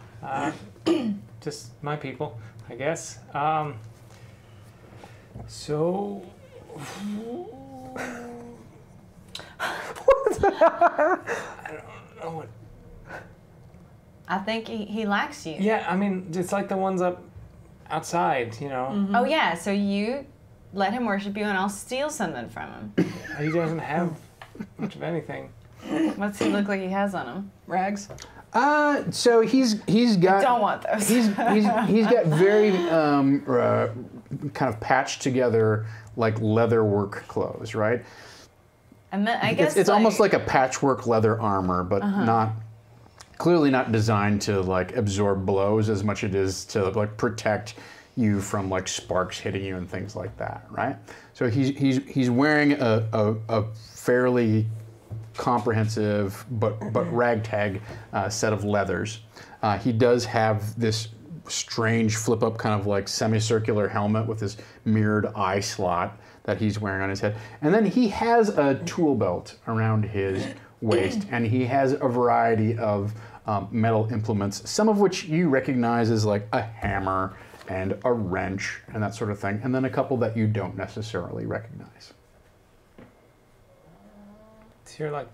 [SPEAKER 5] Just my people, I guess. So. I don't know what.
[SPEAKER 3] I think he likes you.
[SPEAKER 5] Yeah, I mean, it's like the ones up outside, you know.
[SPEAKER 3] Mm-hmm. Oh yeah, so you let him worship you, and I'll steal something from him.
[SPEAKER 5] He doesn't have much of anything.
[SPEAKER 3] What's he look like he has on him? Rags?
[SPEAKER 1] So he's got.
[SPEAKER 3] I don't want those.
[SPEAKER 1] He's got very kind of patched together like leather work clothes, right?
[SPEAKER 3] And then I guess
[SPEAKER 1] it's almost like a patchwork leather armor, but clearly not designed to like absorb blows as much as it is to like protect you from like sparks hitting you and things like that, right? So he's wearing a fairly comprehensive but ragtag set of leathers. He does have this strange flip up kind of like semicircular helmet with this mirrored eye slot that he's wearing on his head. And then he has a tool belt around his waist, and he has a variety of metal implements, some of which you recognize as like a hammer and a wrench and that sort of thing, and then a couple that you don't necessarily recognize.
[SPEAKER 5] Does your like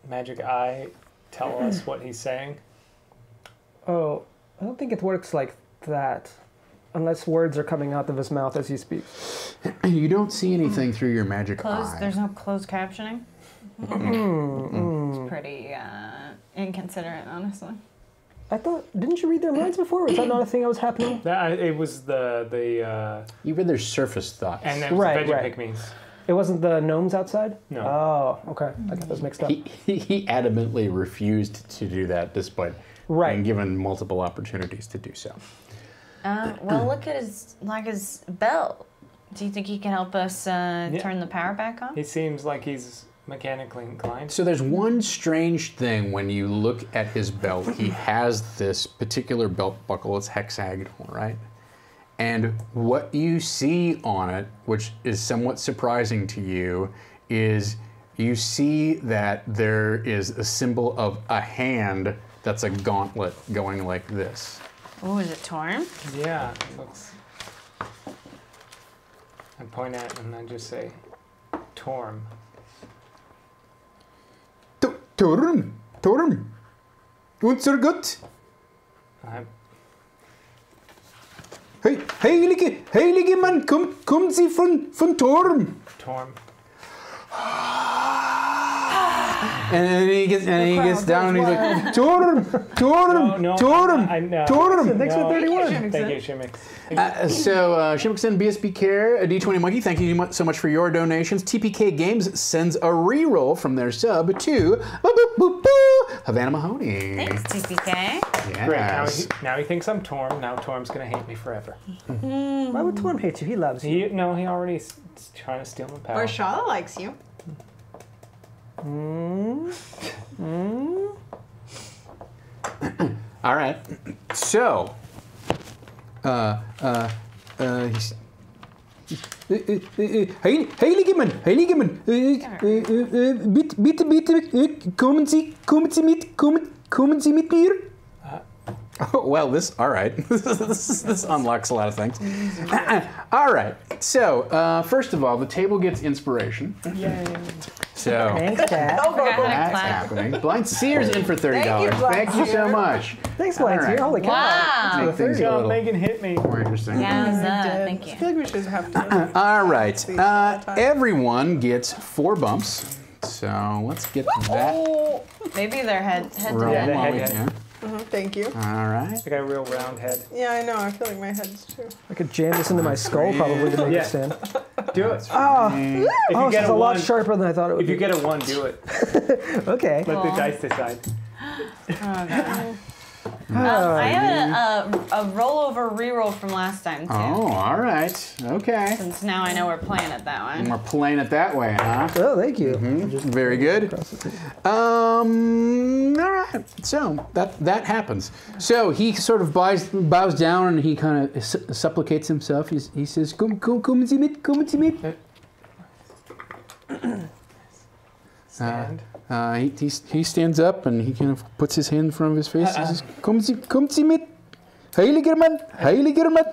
[SPEAKER 5] magic eye tell us what he's saying?
[SPEAKER 2] Oh, I don't think it works like that. Unless words are coming out of his mouth as he speaks.
[SPEAKER 1] You don't see anything through your magic eye.
[SPEAKER 3] There's no closed captioning? It's pretty inconsiderate, honestly.
[SPEAKER 2] I thought, didn't you read their minds before? Was that not a thing that was happening?
[SPEAKER 5] It was the
[SPEAKER 1] You read their surface thoughts.
[SPEAKER 5] and then
[SPEAKER 2] Right,
[SPEAKER 5] veggie
[SPEAKER 2] right.
[SPEAKER 5] pygmies.
[SPEAKER 2] It wasn't the gnomes outside?
[SPEAKER 5] No.
[SPEAKER 2] Oh, okay. I got those mixed up.
[SPEAKER 1] He adamantly refused to do that despite being given multiple opportunities to do so.
[SPEAKER 3] Well, look at his belt. Do you think he can help us turn the power back on?
[SPEAKER 5] He seems like he's mechanically inclined.
[SPEAKER 1] So there's one strange thing when you look at his belt. He has this particular belt buckle. It's hexagonal, right? And what you see on it, which is somewhat surprising to you, is you see that there is a symbol of a hand that's a gauntlet going like this.
[SPEAKER 3] Oh, is it torn?
[SPEAKER 5] Yeah, it looks. I point at it and I just say, Torm.
[SPEAKER 1] Torm, unser Gott. Heilige Mann, kommen Sie von Torm.
[SPEAKER 5] Torm.
[SPEAKER 1] And then he gets down and he's like, Torm.
[SPEAKER 2] Thanks for 31.
[SPEAKER 5] Thank you, Shimmix.
[SPEAKER 1] So, Shimmickson, BSB Care, a D20 Monkey, thank you so much for your donations. TPK Games sends a reroll from their sub to Havana Mahoney.
[SPEAKER 3] Thanks, TPK.
[SPEAKER 1] Yes.
[SPEAKER 5] Great. Now he thinks I'm Torm. Now Torm's going to hate me forever.
[SPEAKER 2] Why would Torm hate you? He loves you.
[SPEAKER 5] He already trying to steal my power.
[SPEAKER 4] Or Shala likes you.
[SPEAKER 1] All right. So, Heilige Mann, bitte, kommen Sie mit mir? Oh, well, all right. this unlocks a lot of things. All right. So, first of all, the table gets inspiration.
[SPEAKER 5] Yay.
[SPEAKER 1] So,
[SPEAKER 2] Thanks, Cat.
[SPEAKER 1] that's happening. Blind Seer's in for $30. Thank you so much.
[SPEAKER 2] Thanks, Blind Seer. Holy cow.
[SPEAKER 3] Wow.
[SPEAKER 1] Make things a
[SPEAKER 5] John,
[SPEAKER 1] little
[SPEAKER 5] Megan hit me.
[SPEAKER 1] more interesting.
[SPEAKER 3] Thank
[SPEAKER 4] I
[SPEAKER 3] you.
[SPEAKER 4] feel like we should have to.
[SPEAKER 1] All right. Everyone gets 4 bumps. So let's get that
[SPEAKER 3] Oh, maybe their head to
[SPEAKER 1] rolling
[SPEAKER 5] Yeah, the
[SPEAKER 1] while we
[SPEAKER 5] head.
[SPEAKER 1] can.
[SPEAKER 4] Thank you.
[SPEAKER 1] All right.
[SPEAKER 5] I got a real round head.
[SPEAKER 4] Yeah, I know. I feel like my head's too.
[SPEAKER 2] I could jam this into my skull probably to make
[SPEAKER 5] Yeah.
[SPEAKER 2] it stand.
[SPEAKER 5] Do it.
[SPEAKER 2] Oh,
[SPEAKER 5] If you
[SPEAKER 2] oh,
[SPEAKER 5] get
[SPEAKER 2] it's
[SPEAKER 5] a
[SPEAKER 2] a lot
[SPEAKER 5] one,
[SPEAKER 2] sharper than I thought it would
[SPEAKER 5] if you
[SPEAKER 2] be.
[SPEAKER 5] get a 1, do it.
[SPEAKER 2] Okay.
[SPEAKER 5] Let the dice decide.
[SPEAKER 3] I had a rollover reroll from last time, too.
[SPEAKER 1] Oh, all right. Okay.
[SPEAKER 3] Since now I know we're playing it that way.
[SPEAKER 1] We're playing it that way, huh?
[SPEAKER 2] Oh, thank you.
[SPEAKER 1] Very good. All right. So that happens. So he sort of bows down and he kind of supplicates himself. He says, "Kommen Sie mit."
[SPEAKER 5] Stand.
[SPEAKER 1] He stands up and he kind of puts his hand in front of his face. He says, "Kommen Sie mit, Heiliger Mann."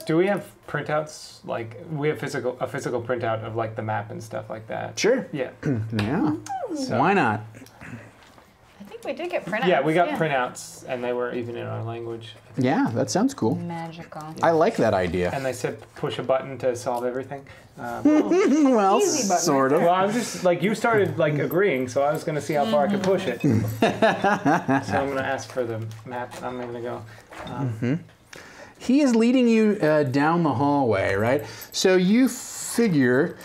[SPEAKER 5] Do we have printouts? Like we have a physical printout of like the map and stuff like that.
[SPEAKER 1] Sure.
[SPEAKER 5] Yeah.
[SPEAKER 1] Yeah.
[SPEAKER 5] So-
[SPEAKER 1] Why not?
[SPEAKER 3] I think we did get printouts.
[SPEAKER 5] Yeah, we got printouts, and they were even in our language.
[SPEAKER 1] Yeah, that sounds cool.
[SPEAKER 3] Magical.
[SPEAKER 1] I like that idea.
[SPEAKER 5] And they said push a button to solve everything.
[SPEAKER 1] Well,
[SPEAKER 4] Easy button
[SPEAKER 1] sort
[SPEAKER 4] right
[SPEAKER 1] of.
[SPEAKER 5] Well, I was just like you started like agreeing, so I was going to see how far I could push it. So I'm going to ask for the map. I'm going to go.
[SPEAKER 1] He is leading you down the hallway, right? So you figure,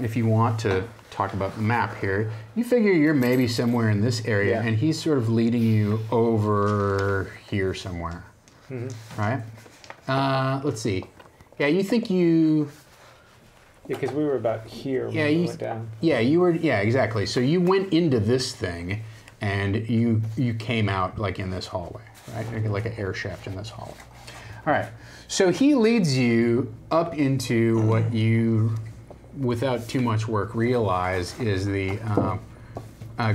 [SPEAKER 1] if you want to talk about the map here, you figure you're maybe somewhere in this area,
[SPEAKER 5] Yeah.
[SPEAKER 1] and he's sort of leading you over here somewhere, right? Let's see. Yeah, you think you.
[SPEAKER 5] Yeah, because we were about here when
[SPEAKER 1] Yeah,
[SPEAKER 5] we
[SPEAKER 1] you.
[SPEAKER 5] went down.
[SPEAKER 1] Yeah, you were. Yeah, exactly. So you went into this thing, and you came out like in this hallway, right? Like an air shaft in this hallway. All right. So he leads you up into what you, without too much work, realize is the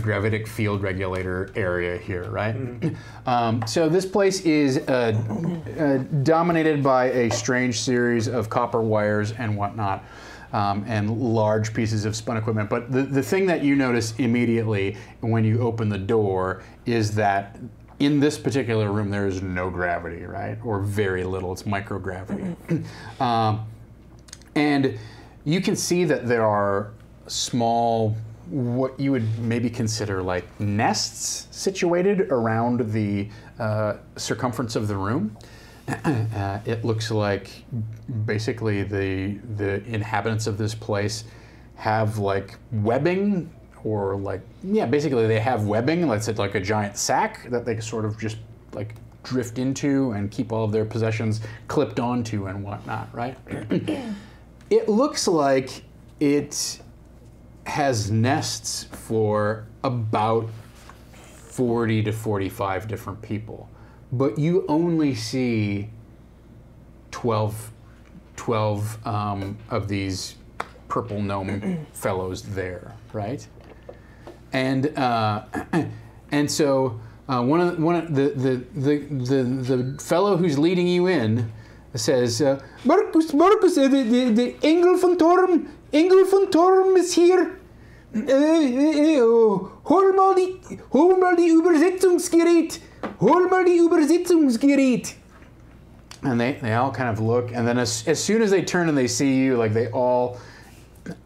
[SPEAKER 1] gravitic field regulator area here, right? So this place is dominated by a strange series of copper wires and whatnot, and large pieces of spun equipment. But the thing that you notice immediately when you open the door is that in this particular room there is no gravity, right? Or very little, it's microgravity. And you can see that there are small, what you would maybe consider like nests situated around the circumference of the room. it looks like basically the inhabitants of this place have like webbing, or like, yeah, basically they have webbing. Let's say like a giant sack that they sort of just like drift into and keep all of their possessions clipped onto and whatnot, right? It looks like it has nests for about 40 to 45 different people, but you only see 12 of these purple gnome fellows there, right? And so one of the fellow who's leading you in says, Marcus, the Engel von Torm is here. Hol mal die Übersetzungsgerät. Hol mal die Übersetzungsgerät. And they all kind of look, and then as soon as they turn and they see you, like they all,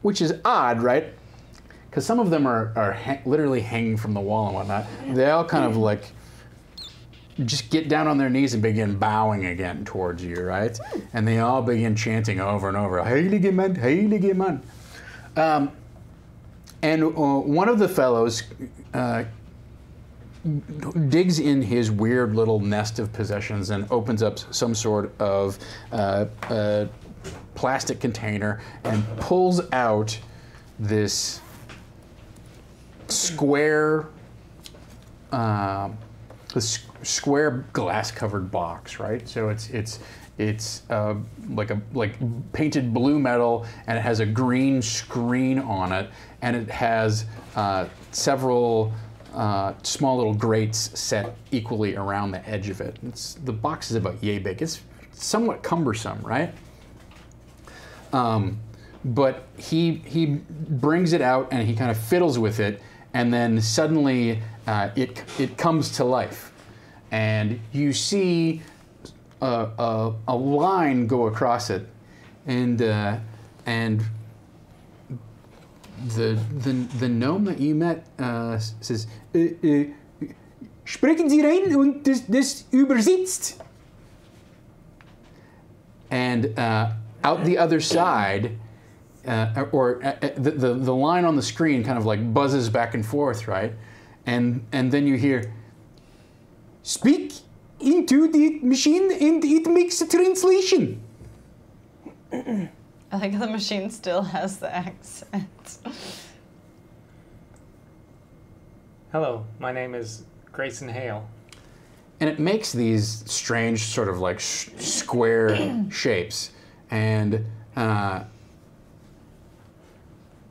[SPEAKER 1] which is odd, right? Because some of them are literally hanging from the wall and whatnot. They all kind of like just get down on their knees and begin bowing again towards you, right? And they all begin chanting over and over, Heilige Mann, Heilige Mann. And one of the fellows digs in his weird little nest of possessions and opens up some sort of plastic container and pulls out this square glass-covered box, right? So it's like painted blue metal, and it has a green screen on it, and it has several small little grates set equally around the edge of it. The box is about yay big. It's somewhat cumbersome, right? But he brings it out and he kind of fiddles with it, and then suddenly it comes to life, and you see a line go across it, and the gnome that you met says, sprechen Sie rein und das übersetzt. And out the other side, the line on the screen kind of like buzzes back and forth, right? And then you hear, speak into the machine and it makes a translation.
[SPEAKER 3] I think the machine still has the accent.
[SPEAKER 5] Hello, my name is Grayson Hale.
[SPEAKER 1] And it makes these strange sort of like square shapes, and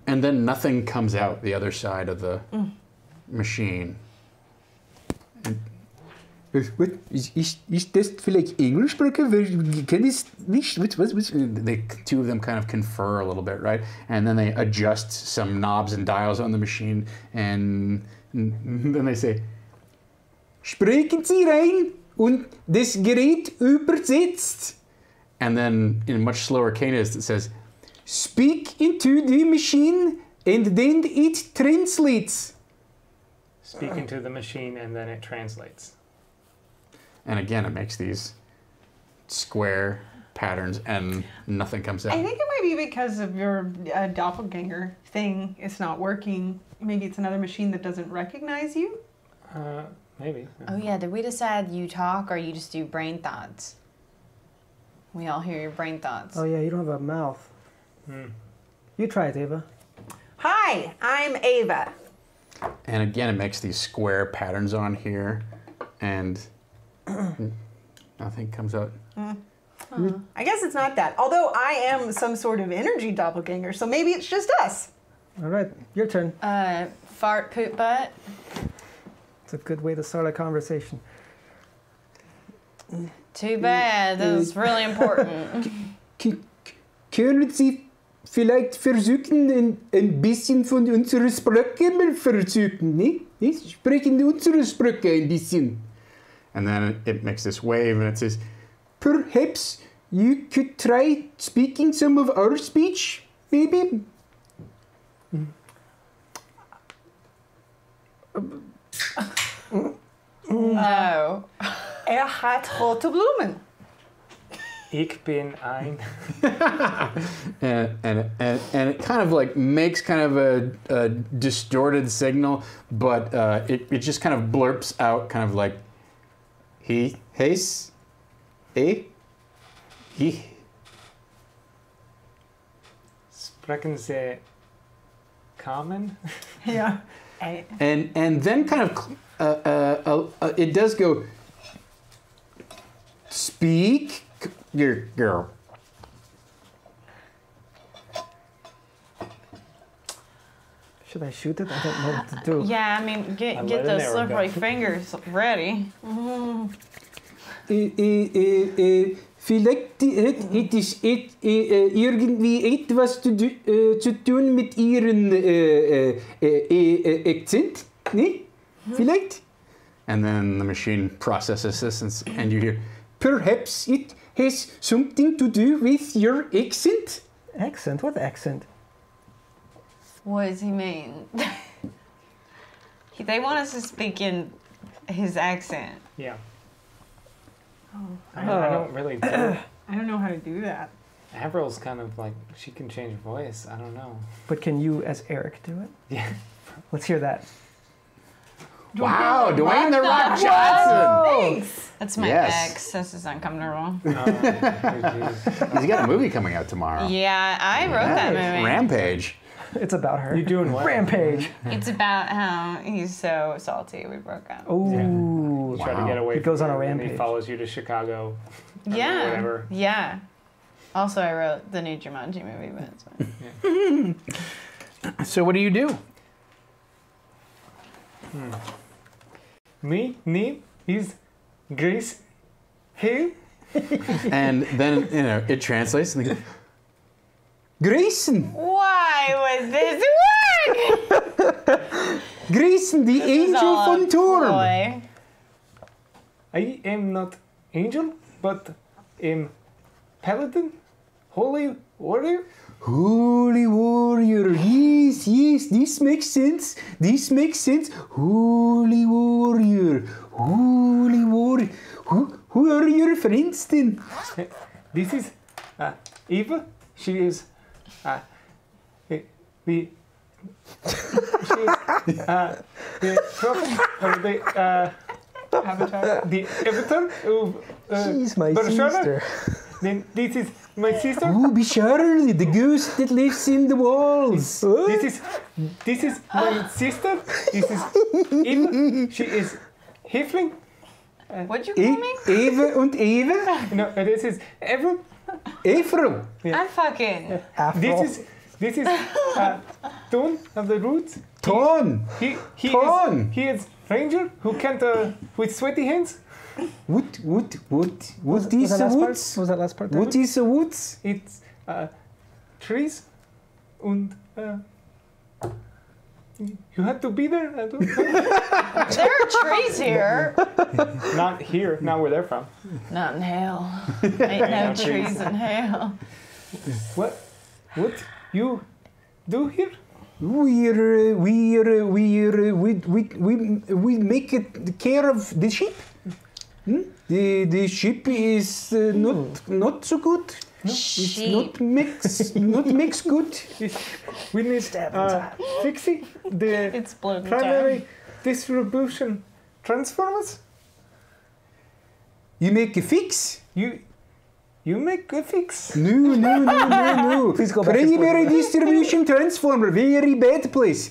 [SPEAKER 1] then nothing comes out the other side of the machine. What is das vielleicht Englisch sprechen? Can this nicht? They two of them kind of confer a little bit, right? And then they adjust some knobs and dials on the machine, and then they say, sprechen Sie rein und das Gerät übersetzt. And then in much slower cadence it says, speak into the machine and then it translates.
[SPEAKER 5] Speak into the machine and then it translates.
[SPEAKER 1] And again, it makes these square patterns and nothing comes out.
[SPEAKER 4] I think it might be because of your doppelganger thing. It's not working. Maybe it's another machine that doesn't recognize you.
[SPEAKER 5] Maybe.
[SPEAKER 3] Oh yeah, did we decide you talk or you just do brain thoughts? We all hear your brain thoughts.
[SPEAKER 2] Oh yeah, you don't have a mouth. You try it, Ava.
[SPEAKER 4] Hi, I'm Ava.
[SPEAKER 1] And again, it makes these square patterns on here, and nothing comes out.
[SPEAKER 4] I guess it's not that. Although I am some sort of energy doppelganger, so maybe it's just us.
[SPEAKER 2] All right, your turn.
[SPEAKER 3] Fart, poop, butt.
[SPEAKER 2] It's a good way to start a conversation.
[SPEAKER 3] Too bad. That was really important.
[SPEAKER 1] Können Sie vielleicht versuchen, ein bisschen von unserer Sprache mal versuchen, ne? Sprechen unsere Sprache ein bisschen. And then it makes this wave and it says, perhaps you could try speaking some of our speech, maybe?
[SPEAKER 3] No.
[SPEAKER 4] Hat rote Blumen.
[SPEAKER 5] Ich bin ein.
[SPEAKER 1] and it kind of like makes kind of a distorted signal, but it just kind of blurps out kind of like he, he's, he.
[SPEAKER 5] Sprechen Sie Carmen?
[SPEAKER 4] Yeah.
[SPEAKER 1] And then kind of it does go speak your girl.
[SPEAKER 2] Should I shoot it? I don't know what to do.
[SPEAKER 3] Yeah, I mean, get
[SPEAKER 5] let
[SPEAKER 3] those
[SPEAKER 5] an arrow
[SPEAKER 3] slippery
[SPEAKER 5] go.
[SPEAKER 3] fingers ready.
[SPEAKER 6] Vielleicht hätte ich irgendwie etwas zu tun mit Ihren Akzent, ne? Vielleicht?
[SPEAKER 1] And then the machine processes this, and you hear,
[SPEAKER 6] Perhaps it has something to do with your accent?
[SPEAKER 2] Accent? What accent?
[SPEAKER 3] What does he mean? They want us to speak in his accent.
[SPEAKER 5] Yeah. I don't really do it.
[SPEAKER 4] I don't know how to do that.
[SPEAKER 5] Avril's kind of like, she can change her voice. I don't know.
[SPEAKER 2] But can you, as Eric, do it?
[SPEAKER 5] Yeah.
[SPEAKER 2] Let's hear that.
[SPEAKER 1] wow, Dwayne the Rock Johnson!
[SPEAKER 4] Thanks.
[SPEAKER 3] That's my
[SPEAKER 1] Yes.
[SPEAKER 3] ex. This is uncomfortable.
[SPEAKER 1] He's got a movie coming out tomorrow.
[SPEAKER 3] Yeah, I wrote that movie.
[SPEAKER 1] Rampage.
[SPEAKER 2] It's about her.
[SPEAKER 5] You're doing well.
[SPEAKER 2] Rampage.
[SPEAKER 3] It's about how he's so salty we broke up.
[SPEAKER 2] Ooh.
[SPEAKER 5] Try to
[SPEAKER 1] Wow.
[SPEAKER 5] get away
[SPEAKER 2] He goes
[SPEAKER 5] from
[SPEAKER 2] on a
[SPEAKER 5] you, and
[SPEAKER 2] rampage.
[SPEAKER 5] he follows you to Chicago.
[SPEAKER 3] Yeah.
[SPEAKER 5] whatever.
[SPEAKER 3] Yeah. Also, I wrote the new Jumanji movie, but it's fine.
[SPEAKER 1] So what do you do?
[SPEAKER 5] Me name is Grace Hale.
[SPEAKER 1] And then, it translates, and they go,
[SPEAKER 6] Grayson!
[SPEAKER 3] Why was this work?
[SPEAKER 6] Grayson, the
[SPEAKER 3] This is
[SPEAKER 6] angel
[SPEAKER 3] all a
[SPEAKER 6] von Torm!
[SPEAKER 3] ploy.
[SPEAKER 5] I am not angel, but am paladin, holy warrior.
[SPEAKER 6] Holy warrior, yes, this makes sense. Holy warrior. Who are your friends then?
[SPEAKER 5] This is Eva. She is the prophet or the
[SPEAKER 4] Avatar.
[SPEAKER 5] the avatar of
[SPEAKER 2] She's my
[SPEAKER 5] Barcelona.
[SPEAKER 2] sister.
[SPEAKER 5] Then this is my sister.
[SPEAKER 6] Oh, be Charlie, the ghost that lives in the walls.
[SPEAKER 5] This is my sister. This is Eva. She is Hefling.
[SPEAKER 3] What'd you call me?
[SPEAKER 6] Eva und Eva?
[SPEAKER 5] No, this is Eva.
[SPEAKER 6] Ephraim.
[SPEAKER 3] I'm fucking.
[SPEAKER 2] Afro.
[SPEAKER 5] This is Ton of the Roots.
[SPEAKER 6] Ton. Ton.
[SPEAKER 5] He is ranger who can't with sweaty hands.
[SPEAKER 6] What
[SPEAKER 2] Was
[SPEAKER 6] is
[SPEAKER 2] that
[SPEAKER 6] the
[SPEAKER 2] last part?
[SPEAKER 6] woods?
[SPEAKER 2] Was that last part?
[SPEAKER 6] What is the woods?
[SPEAKER 5] It's trees and you had to be there. I don't know.
[SPEAKER 3] There are trees here.
[SPEAKER 5] Not here. Not where they're from.
[SPEAKER 3] Not in hell. Ain't no trees in hell.
[SPEAKER 5] What you do here?
[SPEAKER 6] We make it care of the sheep. The sheep is not so good. It's not mix good.
[SPEAKER 5] We need fixing the
[SPEAKER 3] It's blue.
[SPEAKER 5] primary distribution transformers.
[SPEAKER 6] You make a fix?
[SPEAKER 5] You make a fix.
[SPEAKER 6] No.
[SPEAKER 2] Please go back to
[SPEAKER 6] Primary distribution transformer, very bad place.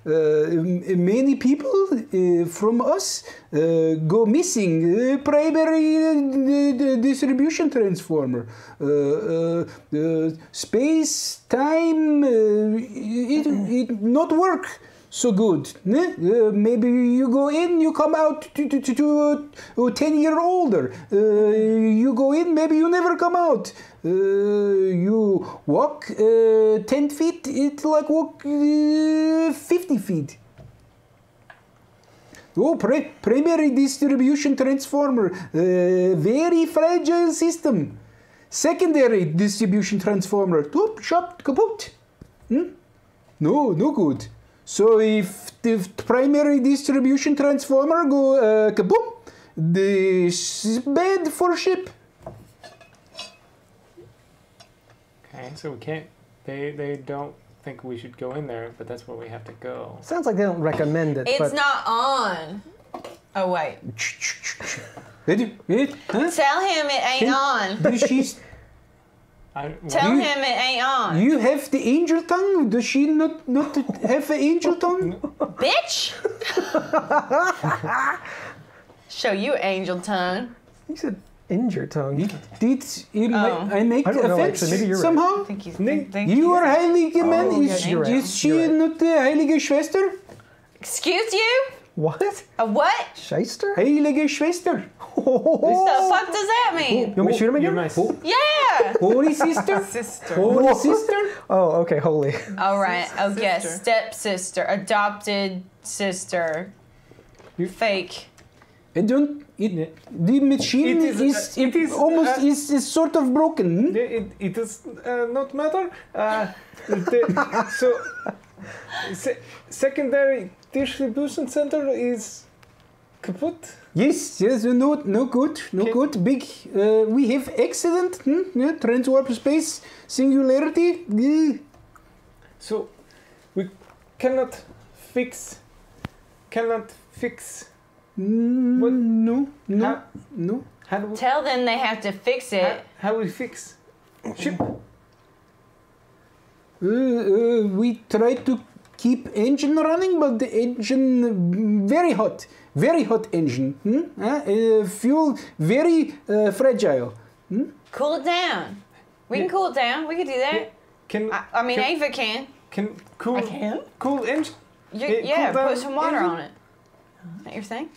[SPEAKER 6] Many people from us go missing. Primary distribution transformer. Space, time, it not work so good. Maybe you go in, you come out to 10 years older. You go in, maybe you never come out. You walk 10 feet, it's like walk 50 feet. Oh, primary distribution transformer, very fragile system. Secondary distribution transformer, top, shop, kaput. No good. So if the primary distribution transformer go kaboom, This bad for ship.
[SPEAKER 5] Okay, so we can't. They don't think we should go in there, but that's where we have to go.
[SPEAKER 2] Sounds like they don't recommend it.
[SPEAKER 3] It's
[SPEAKER 2] but
[SPEAKER 3] not on. Oh wait.
[SPEAKER 6] Huh?
[SPEAKER 3] Tell him it ain't on.
[SPEAKER 6] Does she?
[SPEAKER 3] Tell
[SPEAKER 6] You-
[SPEAKER 3] him it ain't on.
[SPEAKER 6] You have the angel tongue. Does she not have an angel tongue?
[SPEAKER 3] Bitch! Show you angel tongue.
[SPEAKER 2] you said injure tongue.
[SPEAKER 6] Did I make
[SPEAKER 2] I don't know,
[SPEAKER 6] offense
[SPEAKER 2] actually. Maybe you're right.
[SPEAKER 6] somehow?
[SPEAKER 3] I think he's.
[SPEAKER 6] You are heilige man.
[SPEAKER 2] Oh,
[SPEAKER 6] Is,
[SPEAKER 2] yeah, you're right.
[SPEAKER 6] is she
[SPEAKER 2] You're right.
[SPEAKER 6] not the heilige Schwester?
[SPEAKER 3] Excuse you?
[SPEAKER 2] What?
[SPEAKER 3] A what?
[SPEAKER 2] Shyster?
[SPEAKER 6] Heilige Schwester.
[SPEAKER 3] The fuck does that mean?
[SPEAKER 2] You want me to shoot him
[SPEAKER 5] You're
[SPEAKER 2] again?
[SPEAKER 5] my
[SPEAKER 3] Yeah!
[SPEAKER 6] Holy sister.
[SPEAKER 3] Sister.
[SPEAKER 6] Holy sister.
[SPEAKER 2] Oh, okay, holy.
[SPEAKER 3] Alright, oh yes, stepsister, adopted sister. Fake.
[SPEAKER 6] I don't. The machine
[SPEAKER 5] It is, it is,
[SPEAKER 6] almost is sort of broken.
[SPEAKER 5] It does not matter. Secondary distribution center is kaput.
[SPEAKER 6] Yes, no good,
[SPEAKER 5] Okay.
[SPEAKER 6] good. Big, we have excellent transwarp space singularity.
[SPEAKER 5] So we cannot fix. What?
[SPEAKER 6] No,
[SPEAKER 5] How-
[SPEAKER 6] no.
[SPEAKER 5] How do we,
[SPEAKER 3] Tell them they have to fix it.
[SPEAKER 5] how we fix ship?
[SPEAKER 6] We try to keep engine running, but the engine very hot engine. Fuel very fragile.
[SPEAKER 3] Cool it down. We can cool it down. We can do that.
[SPEAKER 5] Can
[SPEAKER 3] I mean,
[SPEAKER 5] can,
[SPEAKER 3] Ava can.
[SPEAKER 5] can cool
[SPEAKER 4] I can?
[SPEAKER 5] cool engine?
[SPEAKER 3] Yeah,
[SPEAKER 5] cool
[SPEAKER 3] put
[SPEAKER 5] down
[SPEAKER 3] some water
[SPEAKER 5] engine?
[SPEAKER 3] on it. Is that your thing?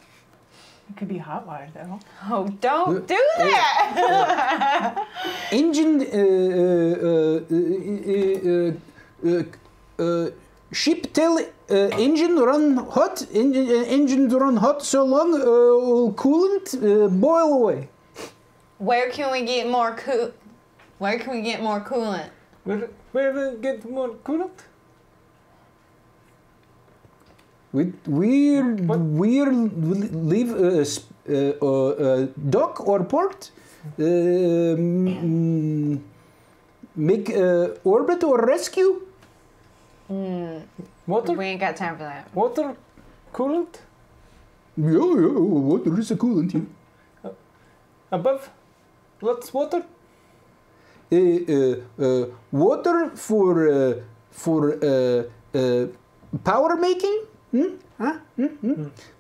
[SPEAKER 4] It could be hot water though.
[SPEAKER 3] Oh, don't do that!
[SPEAKER 6] Engine ship tell engine run hot. Engine run hot so long coolant boil away.
[SPEAKER 3] Where can we get more Where can we get more coolant?
[SPEAKER 5] Where we get more coolant?
[SPEAKER 6] We're leave dock or port. Make orbit or rescue.
[SPEAKER 5] Water?
[SPEAKER 3] We ain't got time for that.
[SPEAKER 5] Water coolant?
[SPEAKER 6] Yeah, water is a coolant. Yeah.
[SPEAKER 5] Above? Lots water?
[SPEAKER 6] Water for power making.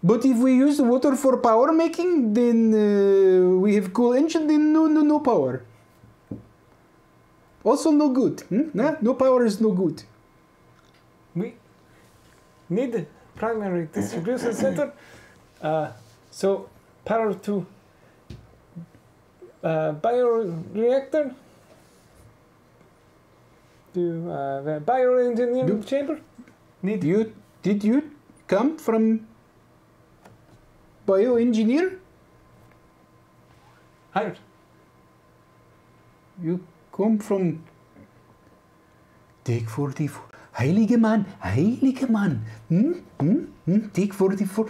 [SPEAKER 6] But if we use the water for power making, then we have cool engine. Then no power. Also no good. No power is no good.
[SPEAKER 5] We need primary distribution center. So power to bioreactor. To the bioengineering chamber.
[SPEAKER 6] Did you come from bioengineer?
[SPEAKER 5] Higher.
[SPEAKER 6] You come from Take 44. Heilige man. Take 44.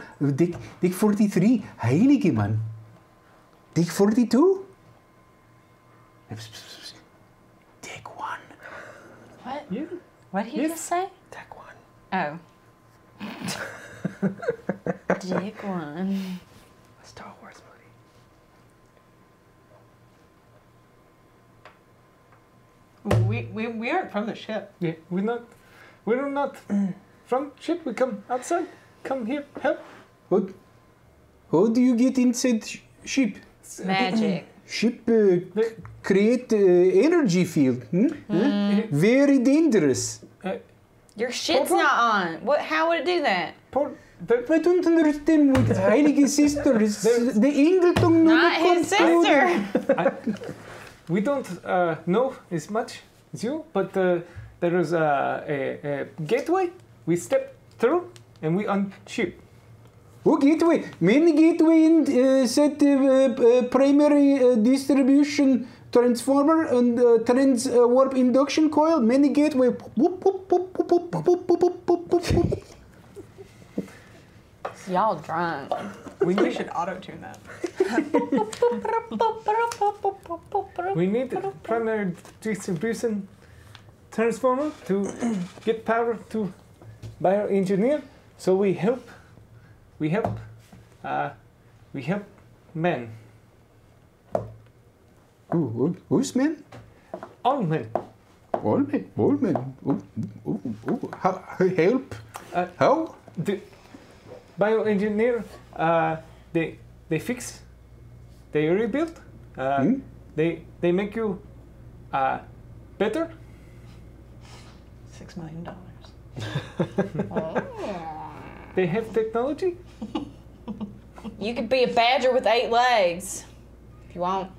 [SPEAKER 6] Take 43. Heilige man. Take 42. Take 1.
[SPEAKER 3] What?
[SPEAKER 5] Yeah.
[SPEAKER 3] What did he
[SPEAKER 5] Yes.
[SPEAKER 3] just say?
[SPEAKER 2] Tech one.
[SPEAKER 3] Oh. Dick one.
[SPEAKER 2] A Star Wars movie.
[SPEAKER 4] We aren't from the ship.
[SPEAKER 5] Yeah. We're not from ship. We come outside. Come here. Help.
[SPEAKER 6] How do you get inside ship?
[SPEAKER 3] Magic.
[SPEAKER 6] Ship create energy field. Very dangerous.
[SPEAKER 3] Your shit's not on. What? How would it do that?
[SPEAKER 6] I don't understand what Heilige Sister is. The English tongue
[SPEAKER 3] Not his sister.
[SPEAKER 5] We don't know as much as you, but there is a gateway. We step through and we unship.
[SPEAKER 6] Oh, gateway. Main gateway in set primary distribution transformer and trans warp induction coil. Many gateway. Whoop, whoop, whoop, whoop, whoop, whoop, whoop, whoop, whoop, whoop.
[SPEAKER 3] Y'all drunk.
[SPEAKER 4] We should auto-tune that.
[SPEAKER 5] We need the primary distribution transformer to get power to bioengineer. So we help men.
[SPEAKER 6] Who's men?
[SPEAKER 5] All men.
[SPEAKER 6] All men. How help? How?
[SPEAKER 5] The bioengineer, they fix, they rebuild, they make you better.
[SPEAKER 4] $6 million.
[SPEAKER 5] They have technology.
[SPEAKER 3] You could be a badger with 8 legs. If you want.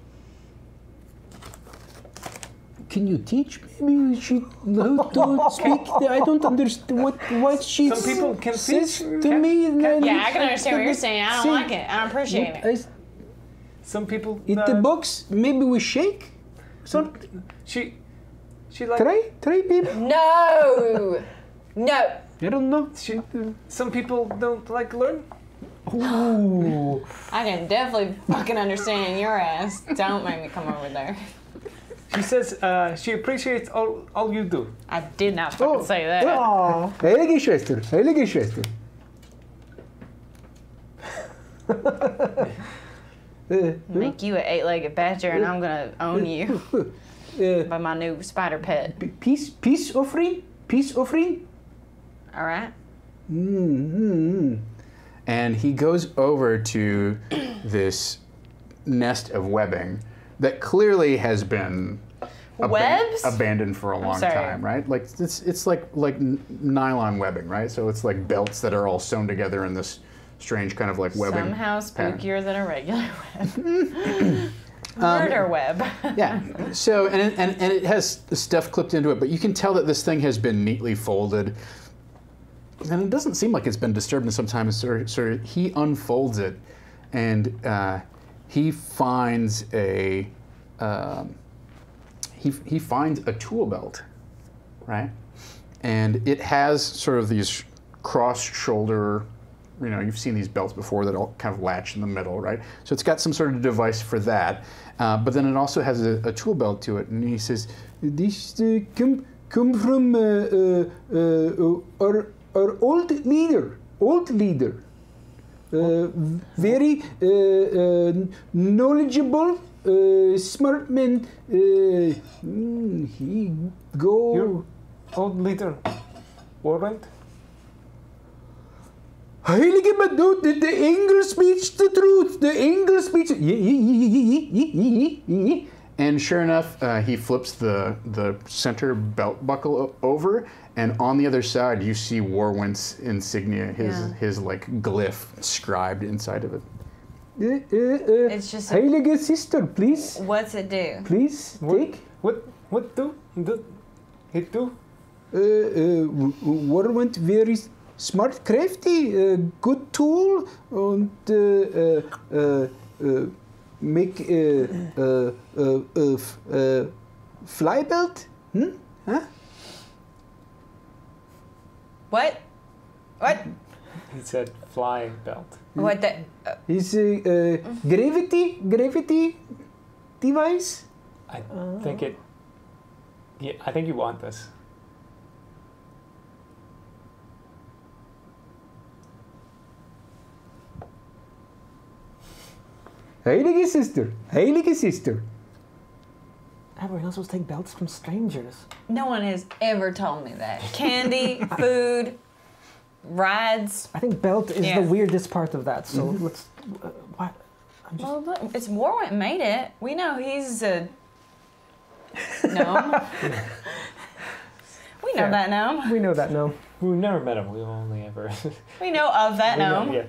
[SPEAKER 6] Can you teach me she how to speak? I don't understand what she
[SPEAKER 5] Some people can
[SPEAKER 6] says
[SPEAKER 5] teach.
[SPEAKER 6] to me.
[SPEAKER 3] Yeah, I can understand what you're saying. I don't like it. I don't appreciate it.
[SPEAKER 5] Some people.
[SPEAKER 6] In the box, maybe we shake. Some
[SPEAKER 5] She like.
[SPEAKER 6] try, baby.
[SPEAKER 3] No! No!
[SPEAKER 6] I don't know.
[SPEAKER 5] Some people don't like learn.
[SPEAKER 6] Ooh.
[SPEAKER 3] I can definitely fucking understand your ass. Don't make me come over there.
[SPEAKER 5] She says she appreciates all you do.
[SPEAKER 3] I did not fucking say that.
[SPEAKER 6] Heilige Schwester. Heilige Schwester.
[SPEAKER 3] Make you an 8-legged badger and I'm gonna own you by my new spider pet.
[SPEAKER 6] Peace offering. Peace offering.
[SPEAKER 3] All right?
[SPEAKER 1] And he goes over to this nest of webbing that clearly has been
[SPEAKER 3] Webs?
[SPEAKER 1] abandoned for a long
[SPEAKER 3] sorry.
[SPEAKER 1] time, right? Like it's like nylon webbing, right? So it's like belts that are all sewn together in this strange kind of like webbing.
[SPEAKER 3] Somehow
[SPEAKER 1] pattern.
[SPEAKER 3] spookier than a regular web. Murder web.
[SPEAKER 1] Yeah. So and it has stuff clipped into it, but you can tell that this thing has been neatly folded, and it doesn't seem like it's been disturbed in some time. So he unfolds it, and he finds a he finds a tool belt, right? And it has sort of these cross shoulder. You know, you've seen these belts before that all kind of latch in the middle, right? So it's got some sort of device for that, but then it also has a tool belt to it. And he says, "This come from our old leader, very knowledgeable, smart man. He go."
[SPEAKER 5] Your old leader, Warrant.
[SPEAKER 6] Heilige Madonna, the English speaks the truth. The English speaks.
[SPEAKER 1] And sure enough, he flips the center belt buckle over, and on the other side, you see Warwent's insignia, his like glyph scribed inside of it.
[SPEAKER 3] It's just a-
[SPEAKER 6] Heilige Sister, please,
[SPEAKER 3] What's it do?
[SPEAKER 6] please take.
[SPEAKER 5] What do it do?
[SPEAKER 6] Warwent very smart, crafty, good tool, and make fly belt. Huh?
[SPEAKER 3] What? What?
[SPEAKER 5] He said fly belt.
[SPEAKER 3] What the?
[SPEAKER 6] Is gravity device?
[SPEAKER 5] I think it. Yeah, I think you want this.
[SPEAKER 6] Heilige Sister, Heilige Sister.
[SPEAKER 2] We're not supposed to take belts from strangers.
[SPEAKER 3] No one has ever told me that. Candy, food, rides.
[SPEAKER 2] I think belt is
[SPEAKER 3] Yeah.
[SPEAKER 2] the weirdest part of that. So let's. What? I'm just.
[SPEAKER 3] Well, look, it's Warwent made it. We know he's a gnome. We know
[SPEAKER 2] Fair.
[SPEAKER 3] that gnome.
[SPEAKER 2] We know that no.
[SPEAKER 5] We've never met him. We've only ever.
[SPEAKER 3] We know of that
[SPEAKER 5] we know-
[SPEAKER 3] gnome.
[SPEAKER 5] yeah.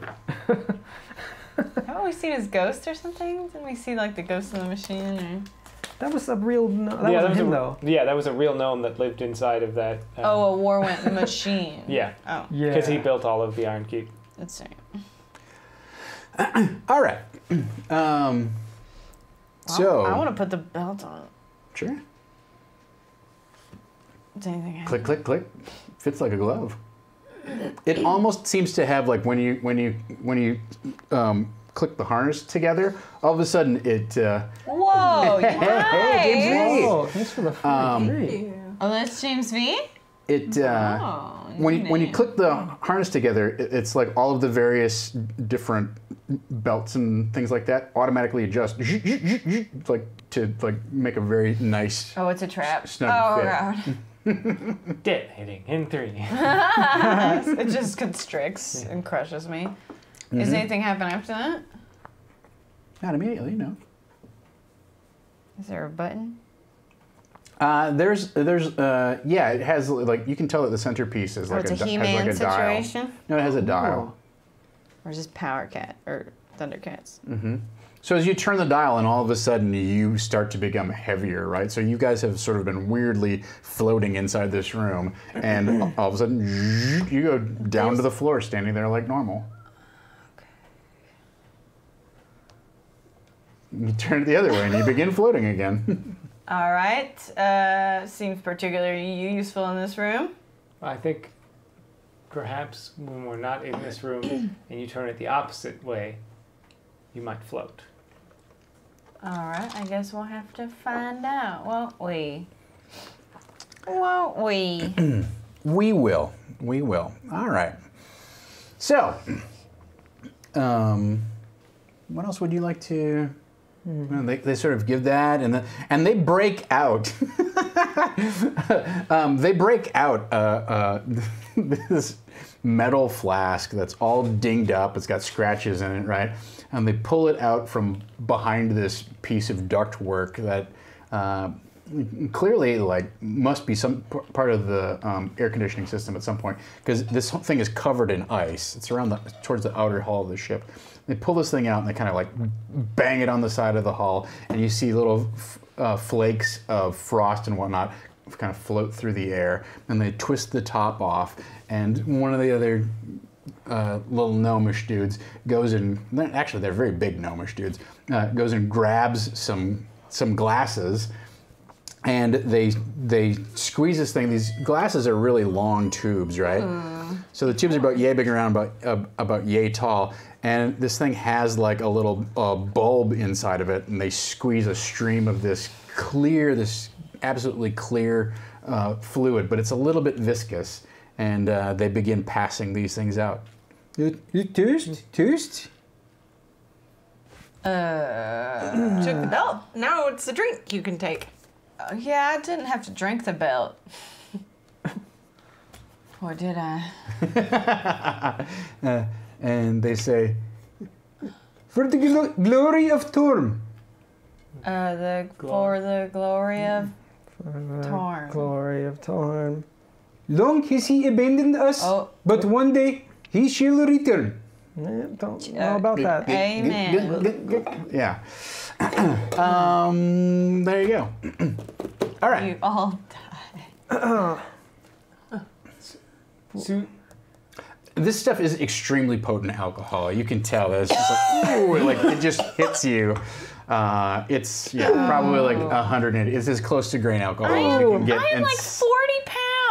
[SPEAKER 3] Haven't we seen his ghost or something? Didn't we see like the ghost of the machine? Or...
[SPEAKER 2] That was a real. No, that
[SPEAKER 5] Yeah,
[SPEAKER 2] wasn't him
[SPEAKER 5] a,
[SPEAKER 2] though.
[SPEAKER 5] Yeah, that was a real gnome that lived inside of that.
[SPEAKER 3] Oh, a Warwent machine.
[SPEAKER 5] Yeah,
[SPEAKER 3] Oh,
[SPEAKER 2] Yeah.
[SPEAKER 5] because he built all of the Ironkeep.
[SPEAKER 3] that's right.
[SPEAKER 1] All right. So
[SPEAKER 3] I want to put the belt on.
[SPEAKER 1] sure.
[SPEAKER 3] Does anything happen?
[SPEAKER 1] Click, click, click. Fits like a glove. it almost seems to have like when you click the harness together, all of a sudden it.
[SPEAKER 3] Whoa!
[SPEAKER 1] Hey,
[SPEAKER 3] Nice.
[SPEAKER 1] James
[SPEAKER 2] Oh, thanks for the free.
[SPEAKER 3] Oh, that's James V.
[SPEAKER 1] It
[SPEAKER 3] Oh,
[SPEAKER 1] when you click the harness together, it's like all of the various different belts and things like that automatically adjust, like to like make a very nice.
[SPEAKER 3] Oh, it's a trap.
[SPEAKER 1] Snug
[SPEAKER 3] Oh
[SPEAKER 1] fit.
[SPEAKER 3] god.
[SPEAKER 5] Detonating in 3.
[SPEAKER 3] It just constricts and crushes me. Does anything happen after that?
[SPEAKER 1] Not immediately, no.
[SPEAKER 3] Is there a button?
[SPEAKER 1] There's yeah, it has like you can tell that the centerpiece is
[SPEAKER 3] Or
[SPEAKER 1] like
[SPEAKER 3] it's a
[SPEAKER 1] has
[SPEAKER 3] He-Man
[SPEAKER 1] like a dial.
[SPEAKER 3] situation?
[SPEAKER 1] No, it has a dial.
[SPEAKER 3] Or is this Power Cat or Thundercats?
[SPEAKER 1] So as you turn the dial, and all of a sudden you start to become heavier, right? So you guys have sort of been weirdly floating inside this room, and all of a sudden you go down to the floor, standing there like normal. You turn it the other way, and you begin floating again.
[SPEAKER 3] All right. Seems particularly useful in this room.
[SPEAKER 5] I think perhaps when we're not in this room and you turn it the opposite way, you might float.
[SPEAKER 3] All right. I guess we'll have to find out, won't we? Won't we?
[SPEAKER 1] We will. We will. All right. So, what else would you like to? They sort of give that, and they break out. They break out this metal flask that's all dinged up. It's got scratches in it, right? And they pull it out from behind this piece of ductwork that clearly, like, must be some part of the air conditioning system at some point, because this whole thing is covered in ice. It's around towards the outer hull of the ship. They pull this thing out and they kind of like bang it on the side of the hull, and you see little flakes of frost and whatnot kind of float through the air, and they twist the top off, and one of the other little gnomish dudes goes and, actually they're very big gnomish dudes, goes and grabs some glasses, and they squeeze this thing. These glasses are really long tubes, right? So the tubes are about yay big around, about yay tall, and this thing has like a little bulb inside of it, and they squeeze a stream of this absolutely clear fluid, but it's a little bit viscous, and they begin passing these things out.
[SPEAKER 6] You toast?
[SPEAKER 4] Took the belt. Now it's a drink you can take.
[SPEAKER 3] Yeah, I didn't have to drink the belt. Or did I?
[SPEAKER 6] And they say, for the glory of Torm.
[SPEAKER 3] For the glory of Torm.
[SPEAKER 2] Glory of Torm.
[SPEAKER 6] Long has he abandoned us, but one day he shall return.
[SPEAKER 2] Don't know about that.
[SPEAKER 3] Amen.
[SPEAKER 1] Yeah. There you go. All right.
[SPEAKER 3] You all die.
[SPEAKER 5] So,
[SPEAKER 1] This stuff is extremely potent alcohol. You can tell. It's just like, ooh, like it just hits you. It's probably like 180. It's as close to grain alcohol as you can get.
[SPEAKER 3] I'm like 40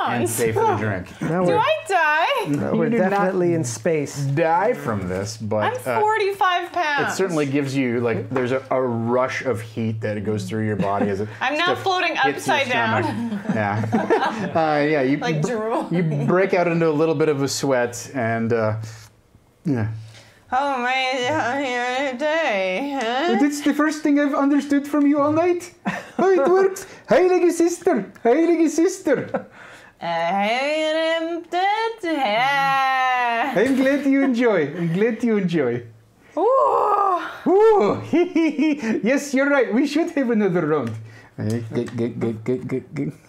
[SPEAKER 1] and
[SPEAKER 3] pounds.
[SPEAKER 1] safe to drink.
[SPEAKER 2] Now
[SPEAKER 3] Do
[SPEAKER 2] we're,
[SPEAKER 3] I die?
[SPEAKER 2] now we're
[SPEAKER 1] do not
[SPEAKER 2] definitely in space.
[SPEAKER 1] Die from this, but
[SPEAKER 3] I'm 45 pounds.
[SPEAKER 1] it certainly gives you like there's a rush of heat that goes through your body as it.
[SPEAKER 3] I'm now
[SPEAKER 1] stuff
[SPEAKER 3] floating
[SPEAKER 1] hits your
[SPEAKER 3] upside down.
[SPEAKER 1] stomach. Yeah. You
[SPEAKER 3] Like drool.
[SPEAKER 1] you break out into a little bit of a sweat, and yeah.
[SPEAKER 3] Oh man, down here today, huh?
[SPEAKER 6] That's the first thing I've understood from you all night. How it works. Heilige sister, heilige sister. I'm glad you enjoy. I'm glad you enjoy. Ooh. Yes, you're right. We should have another round.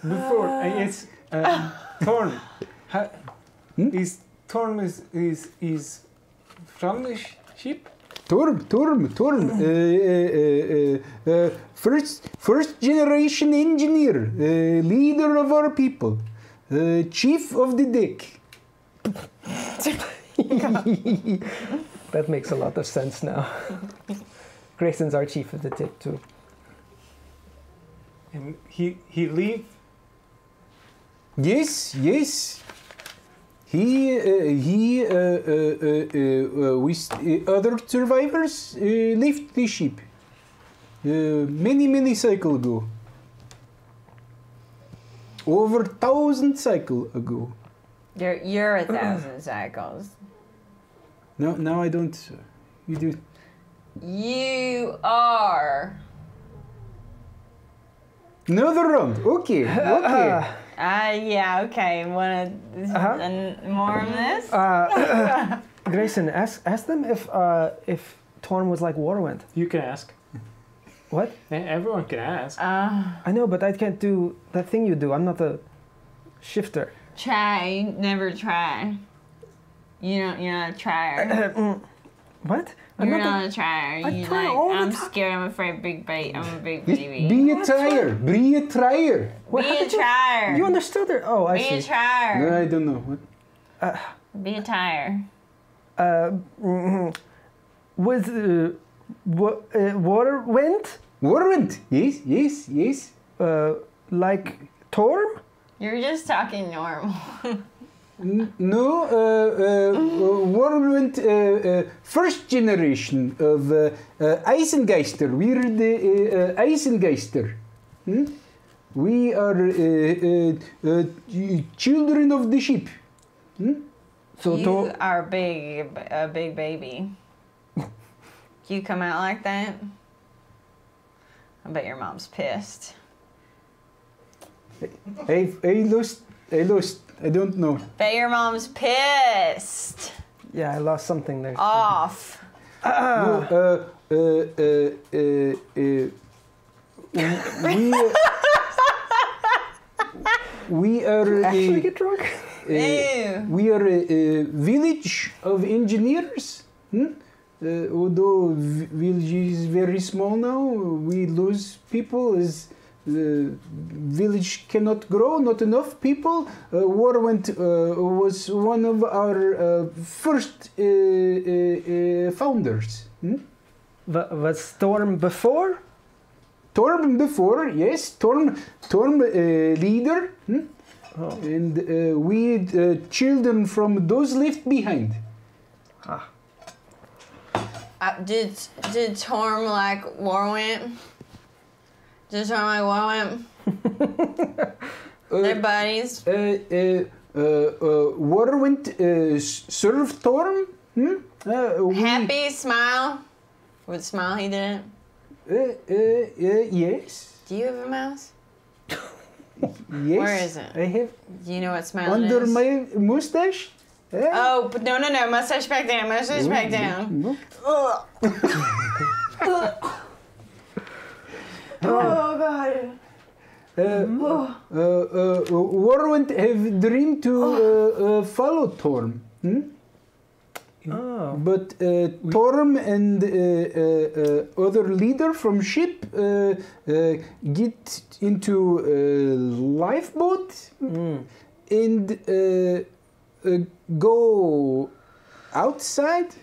[SPEAKER 5] before it's Torm. Is Torm is from the ship?
[SPEAKER 6] Torm. First generation engineer, leader of our people, chief of the deck.
[SPEAKER 2] That makes a lot of sense now. Grayson's our chief of the tip too.
[SPEAKER 5] And he leave.
[SPEAKER 6] Yes. with other survivors left the ship many cycles ago. Over 1,000 cycles ago.
[SPEAKER 3] You're 1,000 cycles.
[SPEAKER 6] No, I don't. You do.
[SPEAKER 3] You are.
[SPEAKER 6] Another round. Okay.
[SPEAKER 3] Yeah, okay. Wanna more of this?
[SPEAKER 2] Grayson, ask them if Torm was like Warwind.
[SPEAKER 5] You can ask.
[SPEAKER 2] What?
[SPEAKER 5] Everyone can ask.
[SPEAKER 2] I know, but I can't do that thing you do. I'm not a shifter.
[SPEAKER 3] Try. Never try. You're not a trier.
[SPEAKER 2] What?
[SPEAKER 3] You're not a trier.
[SPEAKER 2] I
[SPEAKER 3] You
[SPEAKER 2] try
[SPEAKER 3] like,
[SPEAKER 2] all the
[SPEAKER 3] I'm
[SPEAKER 2] time.
[SPEAKER 3] scared. I'm afraid. I'm a big baby.
[SPEAKER 6] Be a trier. Be a trier.
[SPEAKER 2] What,
[SPEAKER 3] Be
[SPEAKER 2] how
[SPEAKER 3] a
[SPEAKER 2] did
[SPEAKER 3] trier.
[SPEAKER 2] You understood it? Oh, I
[SPEAKER 3] Be a
[SPEAKER 2] see.
[SPEAKER 3] trier.
[SPEAKER 6] No, I don't know. What?
[SPEAKER 3] Be a tire.
[SPEAKER 2] Was Warwind
[SPEAKER 6] Warrant. Yes.
[SPEAKER 2] like Torm?
[SPEAKER 3] You're just talking normal.
[SPEAKER 6] No, Warrant, first generation of Eisengeister. We're the Eisengeister. We are children of the ship.
[SPEAKER 2] So
[SPEAKER 3] You are a big baby. You come out like that? I bet your mom's pissed.
[SPEAKER 6] I lost. I don't know.
[SPEAKER 3] Bet your mom's pissed.
[SPEAKER 2] yeah, I lost something there.
[SPEAKER 3] Off.
[SPEAKER 6] No, we are
[SPEAKER 2] Actually get drunk?
[SPEAKER 3] Ew.
[SPEAKER 6] we are a village of engineers. Although village is very small now, we lose people as the village cannot grow, not enough people. Warwind was one of our first founders.
[SPEAKER 2] Was Storm before?
[SPEAKER 6] Torm before, yes, Torm leader, and we children from those left behind.
[SPEAKER 3] Did Torm like Warwind? Did Torm like Warwind? They're buddies.
[SPEAKER 6] Warwind served Torm.
[SPEAKER 3] Happy smile. With smile he did it.
[SPEAKER 6] Yes.
[SPEAKER 3] Do you have a mouse?
[SPEAKER 6] Yes.
[SPEAKER 3] Where is it?
[SPEAKER 6] I have
[SPEAKER 3] Do you know what smile
[SPEAKER 6] under
[SPEAKER 3] it is?
[SPEAKER 6] my mustache.
[SPEAKER 3] Oh, but no. Mustache back down. Mustache back down.
[SPEAKER 6] No.
[SPEAKER 3] Ugh. Oh, God.
[SPEAKER 6] Warwind have dreamed to follow Torm.
[SPEAKER 2] Oh.
[SPEAKER 6] But Torm and other leader from ship get into a lifeboat and go outside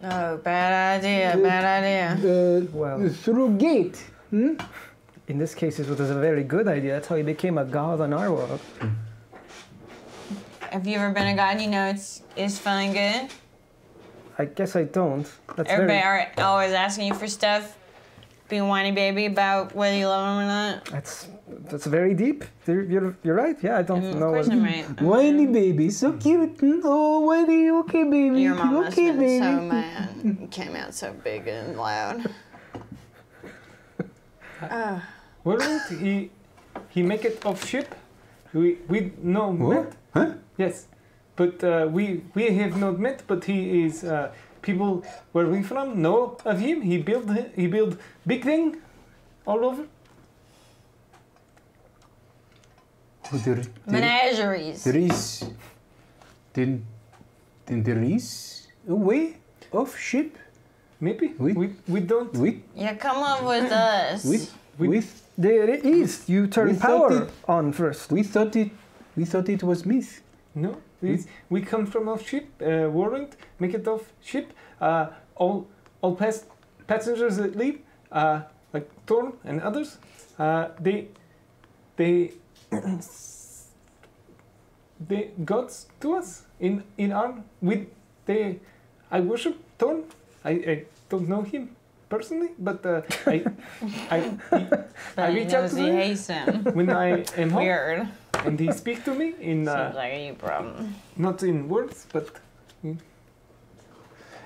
[SPEAKER 3] Oh, bad idea.
[SPEAKER 2] Well.
[SPEAKER 6] Through gate.
[SPEAKER 2] In this case, it was a very good idea. That's how he became a god on our world.
[SPEAKER 3] Have you ever been a god? You know it's fun and good.
[SPEAKER 2] I guess I don't. That's
[SPEAKER 3] Everybody
[SPEAKER 2] very.
[SPEAKER 3] are always asking you for stuff, being whiny baby about whether you love them or not.
[SPEAKER 2] That's very deep. You're right. Yeah, I don't
[SPEAKER 3] Of
[SPEAKER 2] know.
[SPEAKER 3] course I'm right.
[SPEAKER 6] Whiny baby, so cute. Oh, whiny, okay, baby.
[SPEAKER 3] Your mom must
[SPEAKER 6] okay,
[SPEAKER 3] have been
[SPEAKER 6] baby.
[SPEAKER 3] so mad. It came out so big and loud.
[SPEAKER 5] Wouldn't he make it off ship? We know
[SPEAKER 6] What?
[SPEAKER 5] met.
[SPEAKER 6] Huh?
[SPEAKER 5] Yes, but we have not met. But he is people where we from know of him. He build big thing all over.
[SPEAKER 6] Oh,
[SPEAKER 3] Menageries.
[SPEAKER 6] there is. Then there is a way off ship.
[SPEAKER 5] Maybe
[SPEAKER 6] We-
[SPEAKER 5] we don't.
[SPEAKER 3] Yeah, come up with us.
[SPEAKER 6] With
[SPEAKER 2] There it is. You turn
[SPEAKER 6] We thought
[SPEAKER 2] power
[SPEAKER 6] it-
[SPEAKER 2] on first.
[SPEAKER 6] we thought it was myth.
[SPEAKER 5] No, we come from off ship. Warrant make it off ship. All passengers that leave, like Thorn and others, they the gods to us in our with the I worship Thorn. I don't know him personally, but I reach out to
[SPEAKER 3] he
[SPEAKER 5] him
[SPEAKER 3] hates him.
[SPEAKER 5] when I am home,
[SPEAKER 3] Weird.
[SPEAKER 5] and he speaks to me in
[SPEAKER 3] Seems like a you problem.
[SPEAKER 5] not in words, but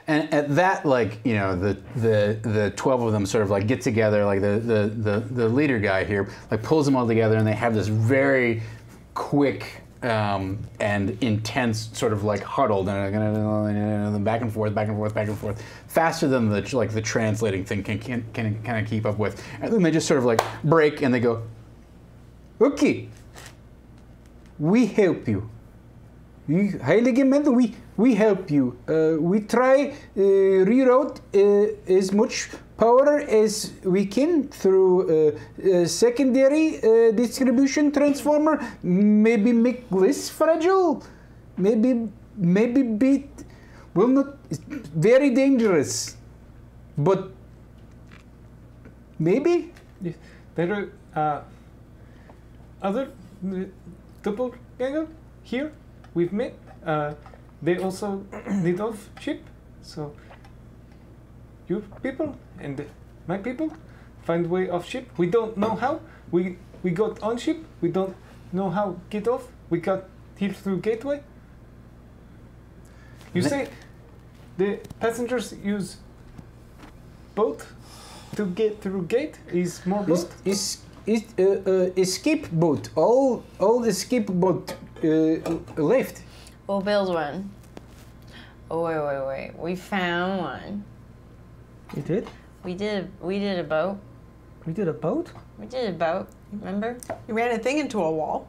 [SPEAKER 1] And at that, like, you know, the 12 of them sort of like get together, like the leader guy here, like pulls them all together, and they have this very quick and intense sort of like huddled and back and forth, back and forth, back and forth, faster than the translating thing can kind of keep up with. And then they just sort of like break and they go, okay, we help you. Heilige Mother, we help you. We try reroute as much power as we can through secondary distribution transformer. Maybe make less fragile. Maybe beat. Well, not. It's very dangerous. But maybe.
[SPEAKER 5] yes, there are other doppelganger here. We've met. They also need off ship, so your people and my people find way off ship. We don't know how. We got on ship. We don't know how get off. We got here through gateway. You say the passengers use boat to get through gate? Is more boat?
[SPEAKER 6] Escape boat. All escape boat left.
[SPEAKER 3] We'll build one. Oh wait. We found one.
[SPEAKER 2] You did?
[SPEAKER 3] We did a boat.
[SPEAKER 2] We did a boat?
[SPEAKER 3] We did a boat. Remember?
[SPEAKER 4] You ran a thing into a wall.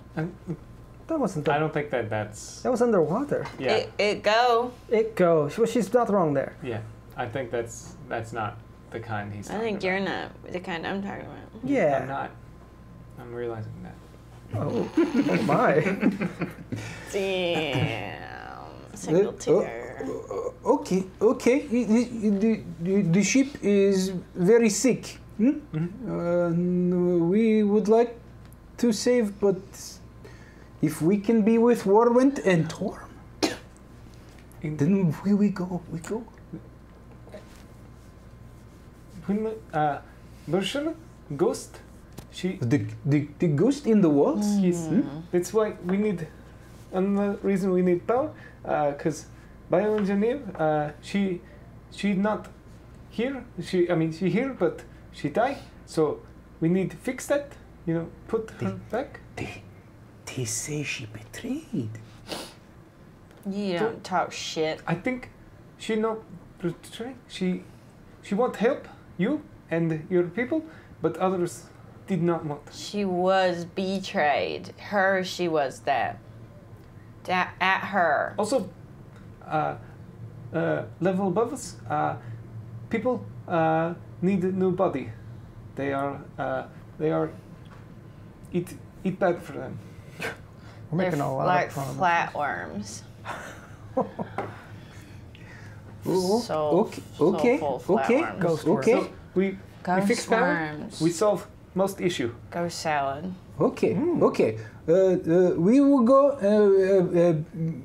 [SPEAKER 2] That wasn't.
[SPEAKER 5] I don't think that's.
[SPEAKER 2] That was underwater.
[SPEAKER 5] Yeah,
[SPEAKER 3] It go.
[SPEAKER 2] It goes. Well, she's not wrong there.
[SPEAKER 5] yeah. I think that's not the kind he's.
[SPEAKER 3] I
[SPEAKER 5] talking
[SPEAKER 3] think
[SPEAKER 5] about.
[SPEAKER 3] you're not the kind I'm talking about.
[SPEAKER 2] Yeah.
[SPEAKER 5] I'm not. I'm realizing that.
[SPEAKER 2] Oh, oh my.
[SPEAKER 3] Damn. Single tier.
[SPEAKER 6] Okay. The ship is very sick. We would like to save, but if we can be with Warwind and Torm, then we go.
[SPEAKER 5] When Bershel, Ghost, she.
[SPEAKER 6] The ghost in the walls.
[SPEAKER 5] Yes. That's why we need. Another reason we need power, because bioengineer, she not here. She here, but she died. So we need to fix that. You know, put her back.
[SPEAKER 6] They say she betrayed.
[SPEAKER 3] You don't talk shit.
[SPEAKER 5] I think she not betray. She want help you and your people, but others did not want.
[SPEAKER 3] She was betrayed. She was that. At her.
[SPEAKER 5] Also, level above us, people need a new body. They are eat bad for them.
[SPEAKER 2] We're making
[SPEAKER 3] They're
[SPEAKER 2] a lot
[SPEAKER 3] like
[SPEAKER 2] of promises.
[SPEAKER 3] flatworms.
[SPEAKER 6] Okay.
[SPEAKER 3] Soulful flatworms.
[SPEAKER 2] Ghost
[SPEAKER 6] Okay.
[SPEAKER 5] So we
[SPEAKER 3] Ghost
[SPEAKER 5] fix power.
[SPEAKER 3] worms.
[SPEAKER 5] We solve most issue.
[SPEAKER 3] Ghost salad.
[SPEAKER 6] Okay. We will go.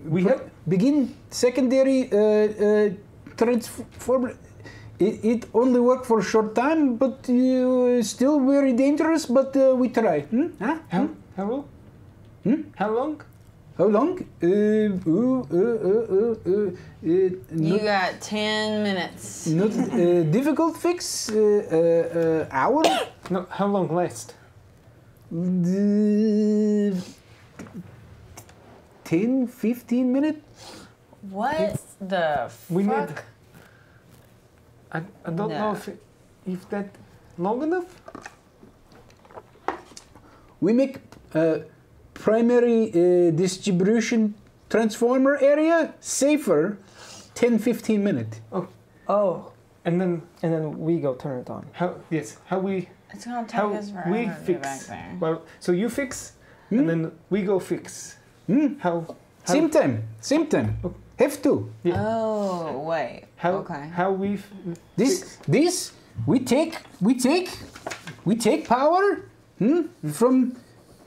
[SPEAKER 5] We have
[SPEAKER 6] begin secondary transform. It only worked for a short time, but still very dangerous. But we try. Huh?
[SPEAKER 5] how long? How long?
[SPEAKER 6] How long?
[SPEAKER 3] You got 10 minutes.
[SPEAKER 6] Not difficult fix. Hour.
[SPEAKER 5] No, how long last?
[SPEAKER 6] 10, 15 minutes.
[SPEAKER 3] What the
[SPEAKER 5] We
[SPEAKER 3] fuck?
[SPEAKER 5] need. I don't know if that long enough.
[SPEAKER 6] We make primary distribution transformer area safer 10-15 minutes.
[SPEAKER 2] Oh,
[SPEAKER 5] And then
[SPEAKER 2] and then we go turn it on.
[SPEAKER 5] how we
[SPEAKER 3] It's gonna take
[SPEAKER 5] how
[SPEAKER 3] us forever
[SPEAKER 5] we
[SPEAKER 3] to get
[SPEAKER 5] fix.
[SPEAKER 3] back there.
[SPEAKER 5] Well, so you fix, and then we go fix. How
[SPEAKER 6] Same time. Have to.
[SPEAKER 3] Oh, wait. Okay.
[SPEAKER 5] how we
[SPEAKER 6] This we take power from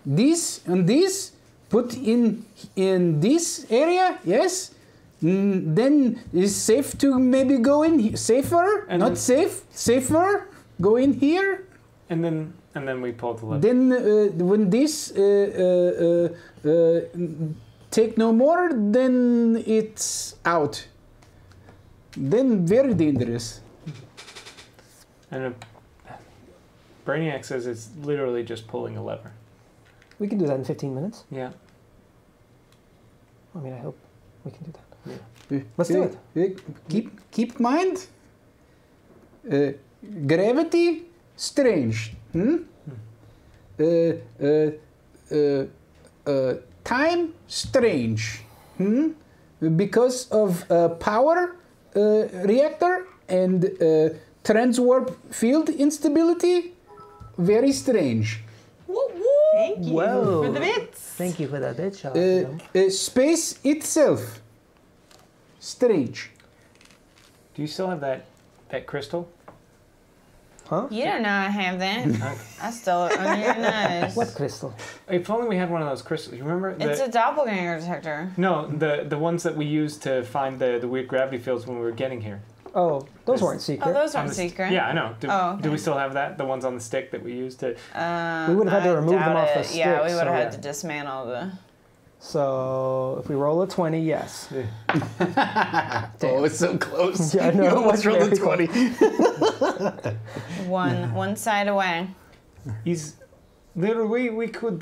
[SPEAKER 6] this and this put in this area, yes. Then it's safe to maybe go in safer,
[SPEAKER 5] And
[SPEAKER 6] not
[SPEAKER 5] then-
[SPEAKER 6] safe, safer. Go in here.
[SPEAKER 5] And then we pull the lever.
[SPEAKER 6] Then when this take no more, then it's out. Then very dangerous.
[SPEAKER 5] And Brainiac says it's literally just pulling a lever.
[SPEAKER 2] We can do that in 15 minutes.
[SPEAKER 5] Yeah.
[SPEAKER 2] I mean, I hope we can do that.
[SPEAKER 6] Uh,
[SPEAKER 2] Let's do it.
[SPEAKER 6] Keep mind. Gravity, strange. Time, strange. Because of power reactor and transwarp field instability, very strange.
[SPEAKER 4] Thank you
[SPEAKER 2] Whoa.
[SPEAKER 4] for the bits.
[SPEAKER 2] Thank you for that bit, Sherlock.
[SPEAKER 6] Space itself, strange.
[SPEAKER 5] Do you still have that crystal?
[SPEAKER 2] Huh?
[SPEAKER 3] You don't know I have that. I stole it on your nose.
[SPEAKER 2] What crystal?
[SPEAKER 5] If only we had one of those crystals. You remember?
[SPEAKER 3] It's a doppelganger detector.
[SPEAKER 5] No, the ones that we used to find the weird gravity fields when we were getting here.
[SPEAKER 2] Oh, those weren't secret.
[SPEAKER 3] Oh, those
[SPEAKER 5] On
[SPEAKER 3] aren't
[SPEAKER 5] the
[SPEAKER 3] secret.
[SPEAKER 5] Yeah, I know. Do,
[SPEAKER 3] Oh, okay.
[SPEAKER 5] do we still have that? The ones on the stick that we used to...
[SPEAKER 2] We would have had to remove them
[SPEAKER 3] doubt
[SPEAKER 2] off the
[SPEAKER 3] it.
[SPEAKER 2] stick.
[SPEAKER 3] Yeah, we would have
[SPEAKER 2] so,
[SPEAKER 3] had to dismantle the.
[SPEAKER 2] So if we roll a 20, yes.
[SPEAKER 1] Oh, it's so close.
[SPEAKER 2] Yeah, I know.
[SPEAKER 1] You almost rolled a
[SPEAKER 2] Very
[SPEAKER 1] 20.
[SPEAKER 3] One side away.
[SPEAKER 5] Is there a way we could...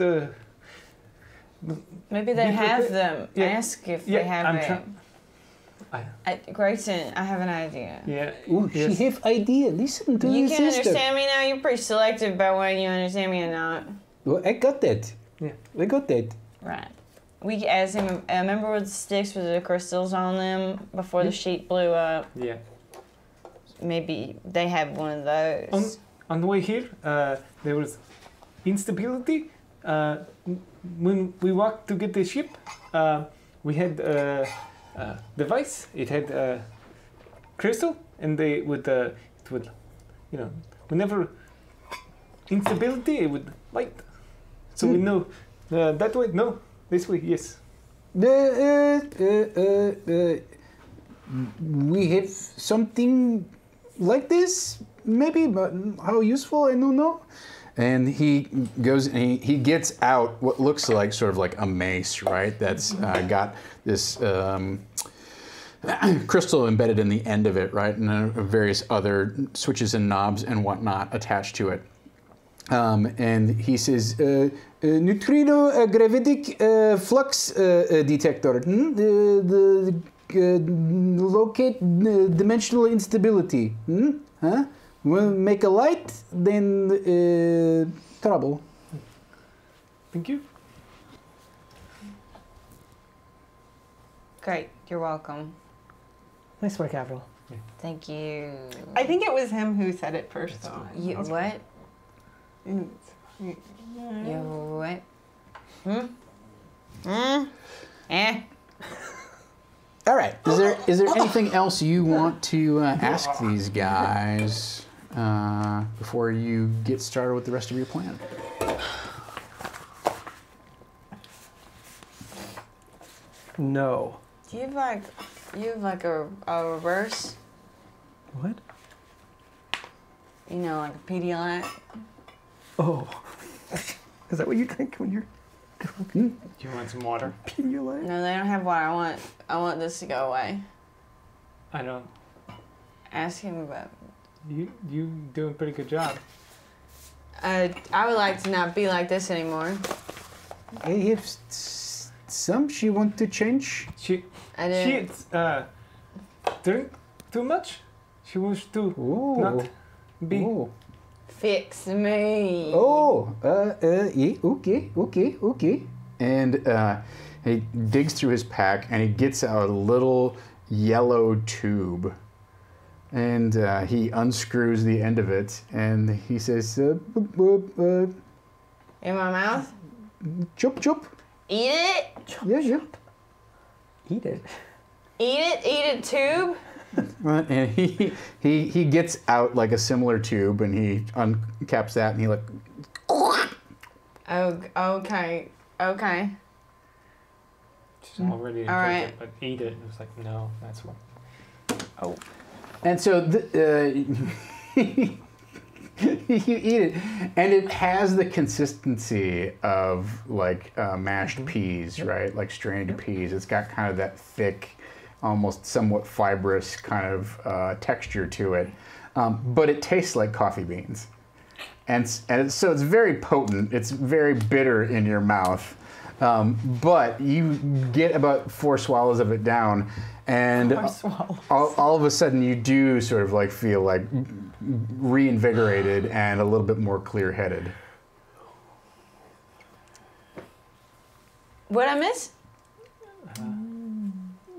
[SPEAKER 3] Maybe they
[SPEAKER 5] Be
[SPEAKER 3] have
[SPEAKER 5] prepared.
[SPEAKER 3] them.
[SPEAKER 5] Yeah.
[SPEAKER 3] Ask if
[SPEAKER 5] Yeah,
[SPEAKER 3] they have
[SPEAKER 5] I'm
[SPEAKER 3] it.
[SPEAKER 5] trying...
[SPEAKER 3] Grayson, I have an idea.
[SPEAKER 5] Yeah.
[SPEAKER 6] Oh,
[SPEAKER 5] yes.
[SPEAKER 6] she have idea. Listen to
[SPEAKER 3] You
[SPEAKER 6] your
[SPEAKER 3] can
[SPEAKER 6] sister.
[SPEAKER 3] understand me now. You're pretty selective about when you understand me or not.
[SPEAKER 6] Well, I got that.
[SPEAKER 5] Yeah.
[SPEAKER 6] I got that.
[SPEAKER 3] Right. We could ask him. Remember with the sticks with the crystals on them before the sheet blew up?
[SPEAKER 5] Yeah.
[SPEAKER 3] Maybe they have one of those.
[SPEAKER 5] On the way here, there was instability. When we walked to get the ship, we had a device. It had crystal, and it would, you know, whenever instability, it would light. So we know that way. No, this way. Yes.
[SPEAKER 6] We have something like this, maybe, but how useful, I don't know.
[SPEAKER 1] And he goes and he gets out what looks like sort of like a mace, right? That's got this crystal embedded in the end of it, right? And various other switches and knobs and whatnot attached to it. And he says, neutrino gravitic flux detector. Locate dimensional instability. Huh? We'll make a light, then trouble.
[SPEAKER 5] Thank you.
[SPEAKER 3] Great. You're welcome.
[SPEAKER 2] Nice work, Avril.
[SPEAKER 3] Thank you.
[SPEAKER 4] I think it was him who said it first, though.
[SPEAKER 3] You what?
[SPEAKER 4] Mm.
[SPEAKER 3] You what? Eh?
[SPEAKER 1] All right. Is there anything else you want to ask these guys before you get started with the rest of your plan?
[SPEAKER 2] No.
[SPEAKER 3] Do you have like a reverse?
[SPEAKER 2] What?
[SPEAKER 3] You know, like a Pedialyte?
[SPEAKER 2] Oh. Is that what you think when you're
[SPEAKER 5] Do you want some water?
[SPEAKER 2] Pedialyte?
[SPEAKER 3] No, they don't have water. I want this to go away.
[SPEAKER 5] I don't.
[SPEAKER 3] Ask him about.
[SPEAKER 5] You doing a pretty good job.
[SPEAKER 3] I would like to not be like this anymore.
[SPEAKER 6] I have some she want to change.
[SPEAKER 5] She
[SPEAKER 3] I did.
[SPEAKER 5] drink too much. She wants to
[SPEAKER 6] Oh.
[SPEAKER 5] not be.
[SPEAKER 6] Oh.
[SPEAKER 3] Fix me.
[SPEAKER 6] Oh. Yeah, okay.
[SPEAKER 1] And he digs through his pack and he gets out a little yellow tube. And he unscrews the end of it and he says,
[SPEAKER 3] In my mouth.
[SPEAKER 6] chop, chop.
[SPEAKER 3] Eat it.
[SPEAKER 6] Yeah.
[SPEAKER 2] Eat it.
[SPEAKER 3] Eat it. Eat it. Tube.
[SPEAKER 1] and he gets out like a similar tube and he uncaps that and he like,
[SPEAKER 3] Oh. Okay. Okay.
[SPEAKER 5] She's all ready to
[SPEAKER 3] All
[SPEAKER 5] drink
[SPEAKER 3] right.
[SPEAKER 5] it, but eat it. And it was like, no, that's what.
[SPEAKER 3] Oh.
[SPEAKER 1] And so you eat it, and it has the consistency of like mashed peas, right? Like strained peas. It's got kind of that thick, almost somewhat fibrous kind of texture to it, but it tastes like coffee beans, and so it's very potent. It's very bitter in your mouth, but you get about 4 swallows of it down, and all of a sudden you do sort of like feel like reinvigorated and a little bit more clear-headed.
[SPEAKER 3] What'd I miss?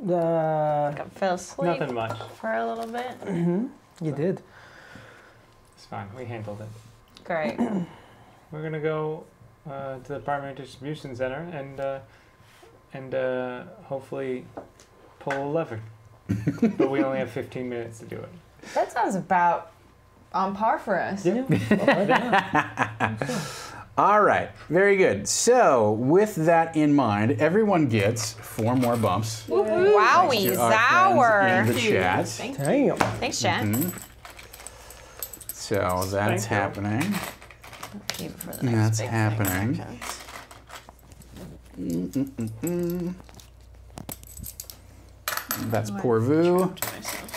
[SPEAKER 3] I fell asleep
[SPEAKER 5] Nothing much.
[SPEAKER 3] for a little bit.
[SPEAKER 2] You did.
[SPEAKER 5] It's fine. We handled it.
[SPEAKER 3] Great.
[SPEAKER 5] We're gonna go to the primary distribution center and hopefully pull a lever. But we only have 15 minutes to do it.
[SPEAKER 3] That sounds about on par for us.
[SPEAKER 1] All right, very good. So with that in mind, everyone gets 4 more bumps.
[SPEAKER 3] Wowie,
[SPEAKER 1] Our friends in
[SPEAKER 3] sour.
[SPEAKER 1] the chat.
[SPEAKER 2] Damn.
[SPEAKER 3] Thanks, chat.
[SPEAKER 1] So that's
[SPEAKER 5] Thank you.
[SPEAKER 1] happening.
[SPEAKER 3] Keep it for the next
[SPEAKER 1] That's
[SPEAKER 3] big
[SPEAKER 1] happening.
[SPEAKER 3] thing.
[SPEAKER 1] That's Pourvu.
[SPEAKER 3] To myself.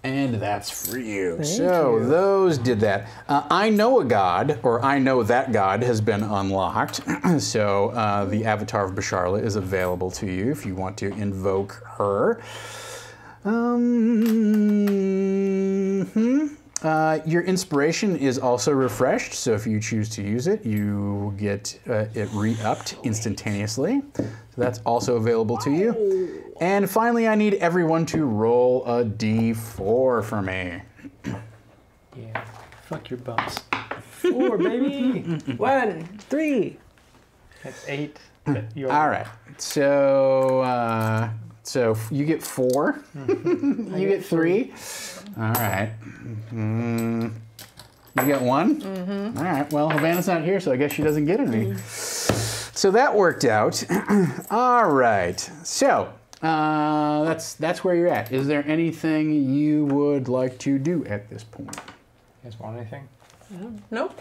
[SPEAKER 1] And that's for you.
[SPEAKER 2] Thank
[SPEAKER 1] So
[SPEAKER 2] you.
[SPEAKER 1] those did that. I know a god, or I know that god has been unlocked. So the avatar of Basharla is available to you if you want to invoke her. Your inspiration is also refreshed, so if you choose to use it, you get it re-upped instantaneously. So that's also available to you. And finally, I need everyone to roll a d4 for me.
[SPEAKER 5] Yeah. Fuck your bumps.
[SPEAKER 2] 4, baby.
[SPEAKER 4] 1.
[SPEAKER 2] 3.
[SPEAKER 5] That's 8.
[SPEAKER 1] All right. So you get 4. You get 3. All right. You get 1? All right. Well, Havana's not here, so I guess she doesn't get any. So that worked out. All right. So that's where you're at. Is there anything you would like to do at this point?
[SPEAKER 5] You guys want anything?
[SPEAKER 4] Nope.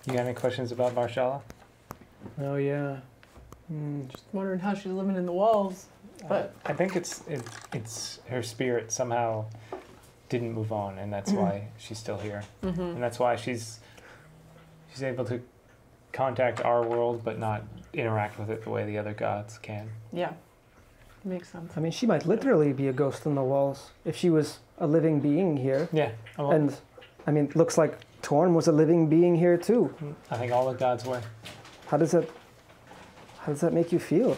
[SPEAKER 5] You got any questions about Barshala?
[SPEAKER 2] Oh, yeah.
[SPEAKER 4] Just wondering how she's living in the walls. But
[SPEAKER 5] I think it's her spirit somehow didn't move on, and that's why she's still here, and that's why she's able to contact our world but not interact with it the way the other gods can.
[SPEAKER 4] yeah, makes sense.
[SPEAKER 2] I mean, she might literally be a ghost in the walls if she was a living being here.
[SPEAKER 5] Yeah, well,
[SPEAKER 2] And, I mean, it looks like Torn was a living being here too.
[SPEAKER 5] I think all the gods were.
[SPEAKER 2] How does that make you feel?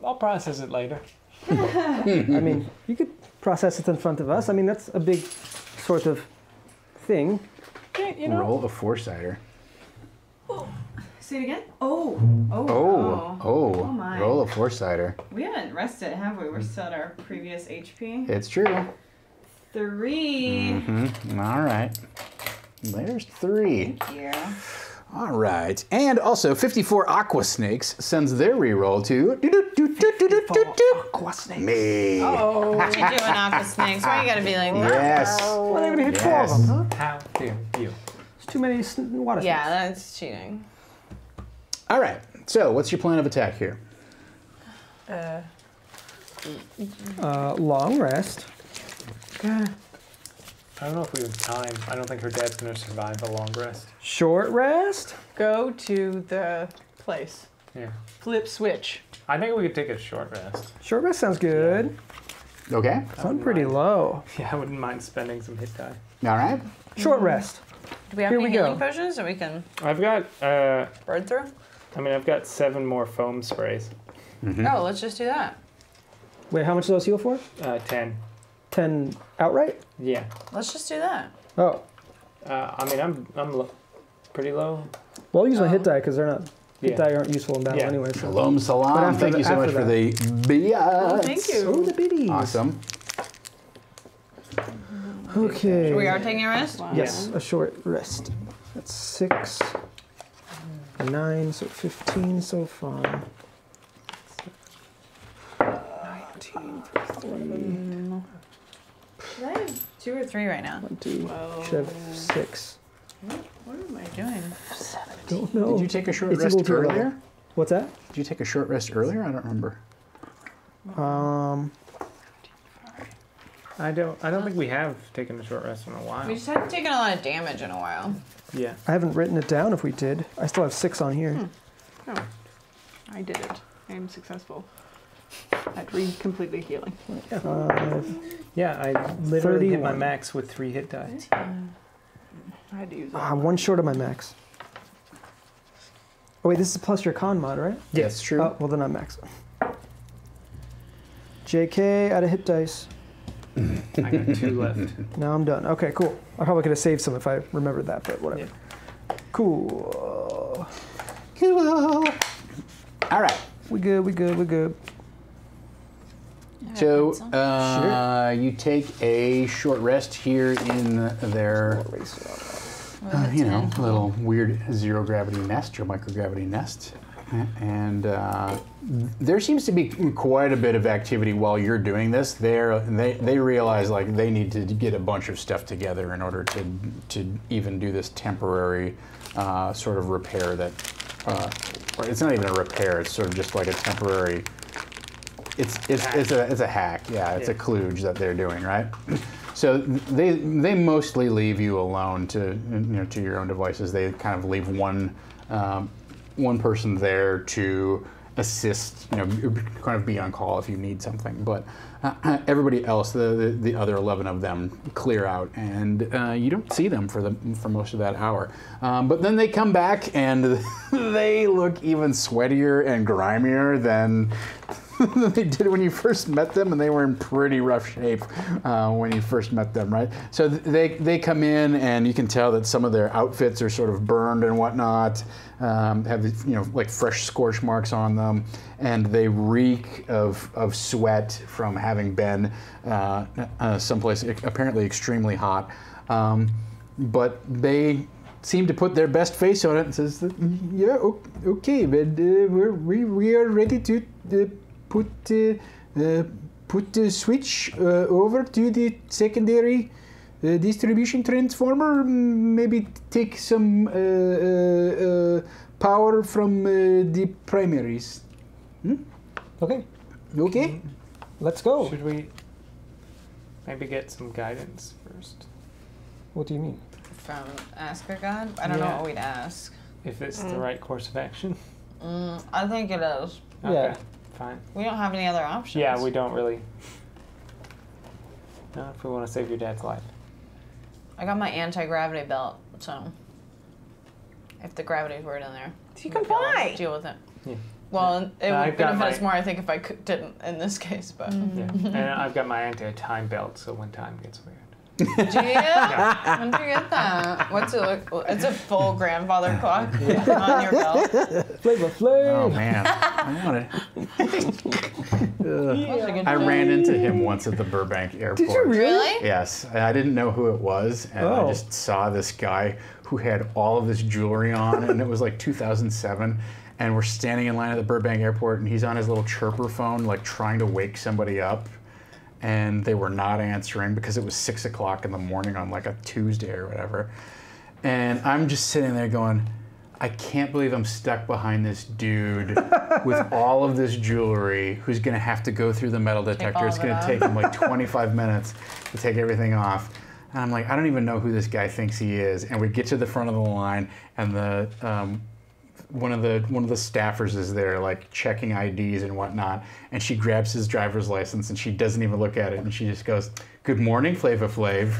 [SPEAKER 5] I'll process it later.
[SPEAKER 2] I mean, you could process it in front of us. I mean, that's a big sort of thing.
[SPEAKER 4] Yeah, you know.
[SPEAKER 1] Roll a foresighter.
[SPEAKER 7] Say it again? Oh.
[SPEAKER 1] Oh,
[SPEAKER 7] my.
[SPEAKER 1] roll a foresighter.
[SPEAKER 7] We haven't rested, have we? We're still at our previous HP.
[SPEAKER 1] It's true.
[SPEAKER 7] 3.
[SPEAKER 1] All right. There's 3.
[SPEAKER 7] Thank you.
[SPEAKER 1] All right. And also, 54 Aqua Snakes sends their reroll to
[SPEAKER 2] Aqua snakes.
[SPEAKER 1] me.
[SPEAKER 4] Oh.
[SPEAKER 3] What you doing, Aqua Snakes? Why you gotta be like that?
[SPEAKER 1] Yes.
[SPEAKER 2] Well, they're gonna hit 4 of
[SPEAKER 1] Yes.
[SPEAKER 2] them, huh?
[SPEAKER 5] How dare you?
[SPEAKER 2] It's too many water snakes.
[SPEAKER 3] Yeah, that's cheating.
[SPEAKER 1] All right. So, what's your plan of attack here?
[SPEAKER 2] Long rest.
[SPEAKER 5] I don't know if we have time. I don't think her dad's gonna survive a long rest.
[SPEAKER 2] Short rest.
[SPEAKER 4] Go to the place.
[SPEAKER 5] Yeah.
[SPEAKER 4] Flip switch.
[SPEAKER 5] I think we could take a short rest.
[SPEAKER 2] Short rest sounds good.
[SPEAKER 1] Okay.
[SPEAKER 2] Sound pretty low.
[SPEAKER 5] Yeah, I wouldn't mind spending some hit die.
[SPEAKER 1] All right.
[SPEAKER 2] Short rest.
[SPEAKER 3] Do we have
[SPEAKER 2] Here
[SPEAKER 3] any
[SPEAKER 2] we go.
[SPEAKER 3] healing potions that we can
[SPEAKER 5] I've got
[SPEAKER 3] burn through?
[SPEAKER 5] I've got 7 more foam sprays.
[SPEAKER 3] Oh, let's just do that.
[SPEAKER 2] Wait, how much do those heal for?
[SPEAKER 5] 10.
[SPEAKER 2] 10 outright?
[SPEAKER 5] Yeah.
[SPEAKER 3] Let's just do that.
[SPEAKER 2] Oh.
[SPEAKER 5] I'm pretty low.
[SPEAKER 2] Well, I'll use my hit die because they're not. Hit
[SPEAKER 5] Yeah.
[SPEAKER 2] die aren't useful in battle
[SPEAKER 5] Yeah.
[SPEAKER 2] anyway. So.
[SPEAKER 1] Shalom
[SPEAKER 2] But
[SPEAKER 1] salam.
[SPEAKER 2] after
[SPEAKER 1] Thank
[SPEAKER 2] the-
[SPEAKER 1] you so much
[SPEAKER 2] after
[SPEAKER 1] for the bits.
[SPEAKER 4] Oh, thank you.
[SPEAKER 2] Oh, the biddies.
[SPEAKER 1] Awesome.
[SPEAKER 2] Okay.
[SPEAKER 3] We are taking a rest?
[SPEAKER 2] Yes, a short rest. That's 6. 9, so 15 so far. 19, 3,
[SPEAKER 3] Should I have 2 or 3 right now?
[SPEAKER 2] 20, should have 6.
[SPEAKER 3] What am I doing?
[SPEAKER 2] Don't know.
[SPEAKER 1] Did you take a short
[SPEAKER 2] It's
[SPEAKER 1] rest
[SPEAKER 2] equal to your
[SPEAKER 1] earlier?
[SPEAKER 2] level. What's that?
[SPEAKER 1] Did you take a short rest earlier? I don't remember.
[SPEAKER 5] I don't think we have taken a short rest in a while.
[SPEAKER 3] We just haven't taken a lot of damage in a while.
[SPEAKER 5] Yeah.
[SPEAKER 2] I haven't written it down if we did. I still have 6 on here.
[SPEAKER 4] Oh, I did it. I am successful at completely healing.
[SPEAKER 5] Yeah, I literally hit my
[SPEAKER 2] 31.
[SPEAKER 5] max with 3 hit die.
[SPEAKER 4] I had to use it.
[SPEAKER 2] I'm 1 short of my max. Oh wait, this is plus your con mod, right?
[SPEAKER 1] Yes, true.
[SPEAKER 2] Oh, well then I'm max. JK out of hit dice.
[SPEAKER 5] I got 2 left.
[SPEAKER 2] Now I'm done. Okay, cool. I probably could have saved some if I remembered that, but whatever.
[SPEAKER 5] Yeah.
[SPEAKER 2] Cool.
[SPEAKER 1] Cool. All right.
[SPEAKER 2] We good, we good, we good.
[SPEAKER 1] So you take a short rest here in their, little weird zero gravity nest or microgravity nest, and there seems to be quite a bit of activity while you're doing this. They realize like they need to get a bunch of stuff together in order to even do this temporary sort of repair that. Or it's not even a repair. It's sort of just like a temporary. It's a hack. Yeah, it's a kludge that they're doing, right? So they mostly leave you alone to your own devices. They kind of leave one person there to assist, kind of be on call if you need something. But everybody else, the other 11 of them, clear out, and you don't see them for most of that hour. But then they come back, and they look even sweatier and grimier than they did when you first met them, and they were in pretty rough shape when you first met them, right? So they come in, and you can tell that some of their outfits are sort of burned and whatnot, have like fresh scorch marks on them, and they reek of sweat from having been someplace apparently extremely hot. But they seem to put their best face on it and says, "Yeah, okay, but we are ready to put the switch over to the secondary distribution transformer. Maybe take some power from the primaries."
[SPEAKER 2] Okay,
[SPEAKER 1] Okay.
[SPEAKER 2] let's go.
[SPEAKER 5] Should we maybe get some guidance first?
[SPEAKER 2] What do you mean?
[SPEAKER 3] From Ask Our God? I don't know what we'd ask.
[SPEAKER 5] If it's the right course of action?
[SPEAKER 3] I think it is.
[SPEAKER 5] Okay,
[SPEAKER 2] Yeah.
[SPEAKER 5] fine.
[SPEAKER 3] We don't have any other options.
[SPEAKER 5] Yeah, we don't really. No, if we want to save your dad's life.
[SPEAKER 3] I got my anti-gravity belt, so if the gravity's weird in there,
[SPEAKER 4] You can
[SPEAKER 3] might be able to
[SPEAKER 4] fly.
[SPEAKER 3] Deal with it.
[SPEAKER 5] Yeah.
[SPEAKER 3] Well, it
[SPEAKER 5] I've
[SPEAKER 3] would
[SPEAKER 5] got
[SPEAKER 3] benefit us
[SPEAKER 5] my-
[SPEAKER 3] more, I think, if I didn't in this case. But
[SPEAKER 5] Yeah. And I've got my anti-time belt, so when time gets weird.
[SPEAKER 3] do you? When did you get that? What's it look? It's a full grandfather clock on your belt.
[SPEAKER 2] Flavor Flav.
[SPEAKER 1] Oh man, I
[SPEAKER 3] I
[SPEAKER 1] ran into him once at the Burbank airport.
[SPEAKER 2] Did you really?
[SPEAKER 3] Really?
[SPEAKER 1] Yes, I didn't know who it was, and I just saw this guy who had all of this jewelry on, and it was like 2007, and we're standing in line at the Burbank airport, and he's on his little chirper phone, like trying to wake somebody up, and they were not answering because it was 6 o'clock in the morning on like a Tuesday or whatever, and I'm just sitting there going, I can't believe I'm stuck behind this dude with all of this jewelry who's going to have to go through the metal detector. It's going to take him like 25 minutes to take everything off. And I'm like, I don't even know who this guy thinks he is. And we get to the front of the line, and the one of the staffers is there, like checking IDs and whatnot. And she grabs his driver's license, and she doesn't even look at it, and she just goes, "Good morning, Flava Flav."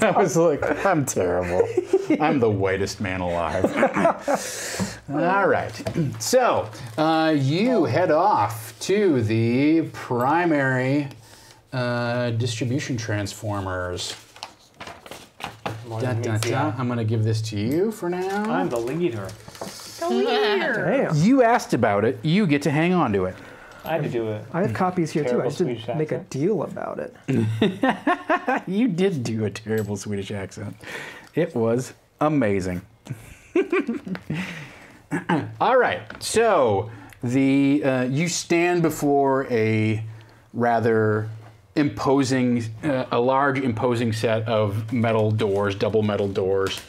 [SPEAKER 1] I was like, I'm terrible. I'm the whitest man alive. All right. So you head off to the primary distribution transformers. I'm going to give this to you for now.
[SPEAKER 5] I'm the leader.
[SPEAKER 2] Damn.
[SPEAKER 1] You asked about it. You get to hang on to it.
[SPEAKER 5] I had to do it.
[SPEAKER 2] I have copies here too. I
[SPEAKER 5] Terrible
[SPEAKER 2] just didn't
[SPEAKER 5] Swedish
[SPEAKER 2] make a
[SPEAKER 5] accent.
[SPEAKER 2] deal about it.
[SPEAKER 1] You did do a terrible Swedish accent. It was amazing. All right, so you stand before a rather imposing, a large imposing set of metal doors, double metal doors,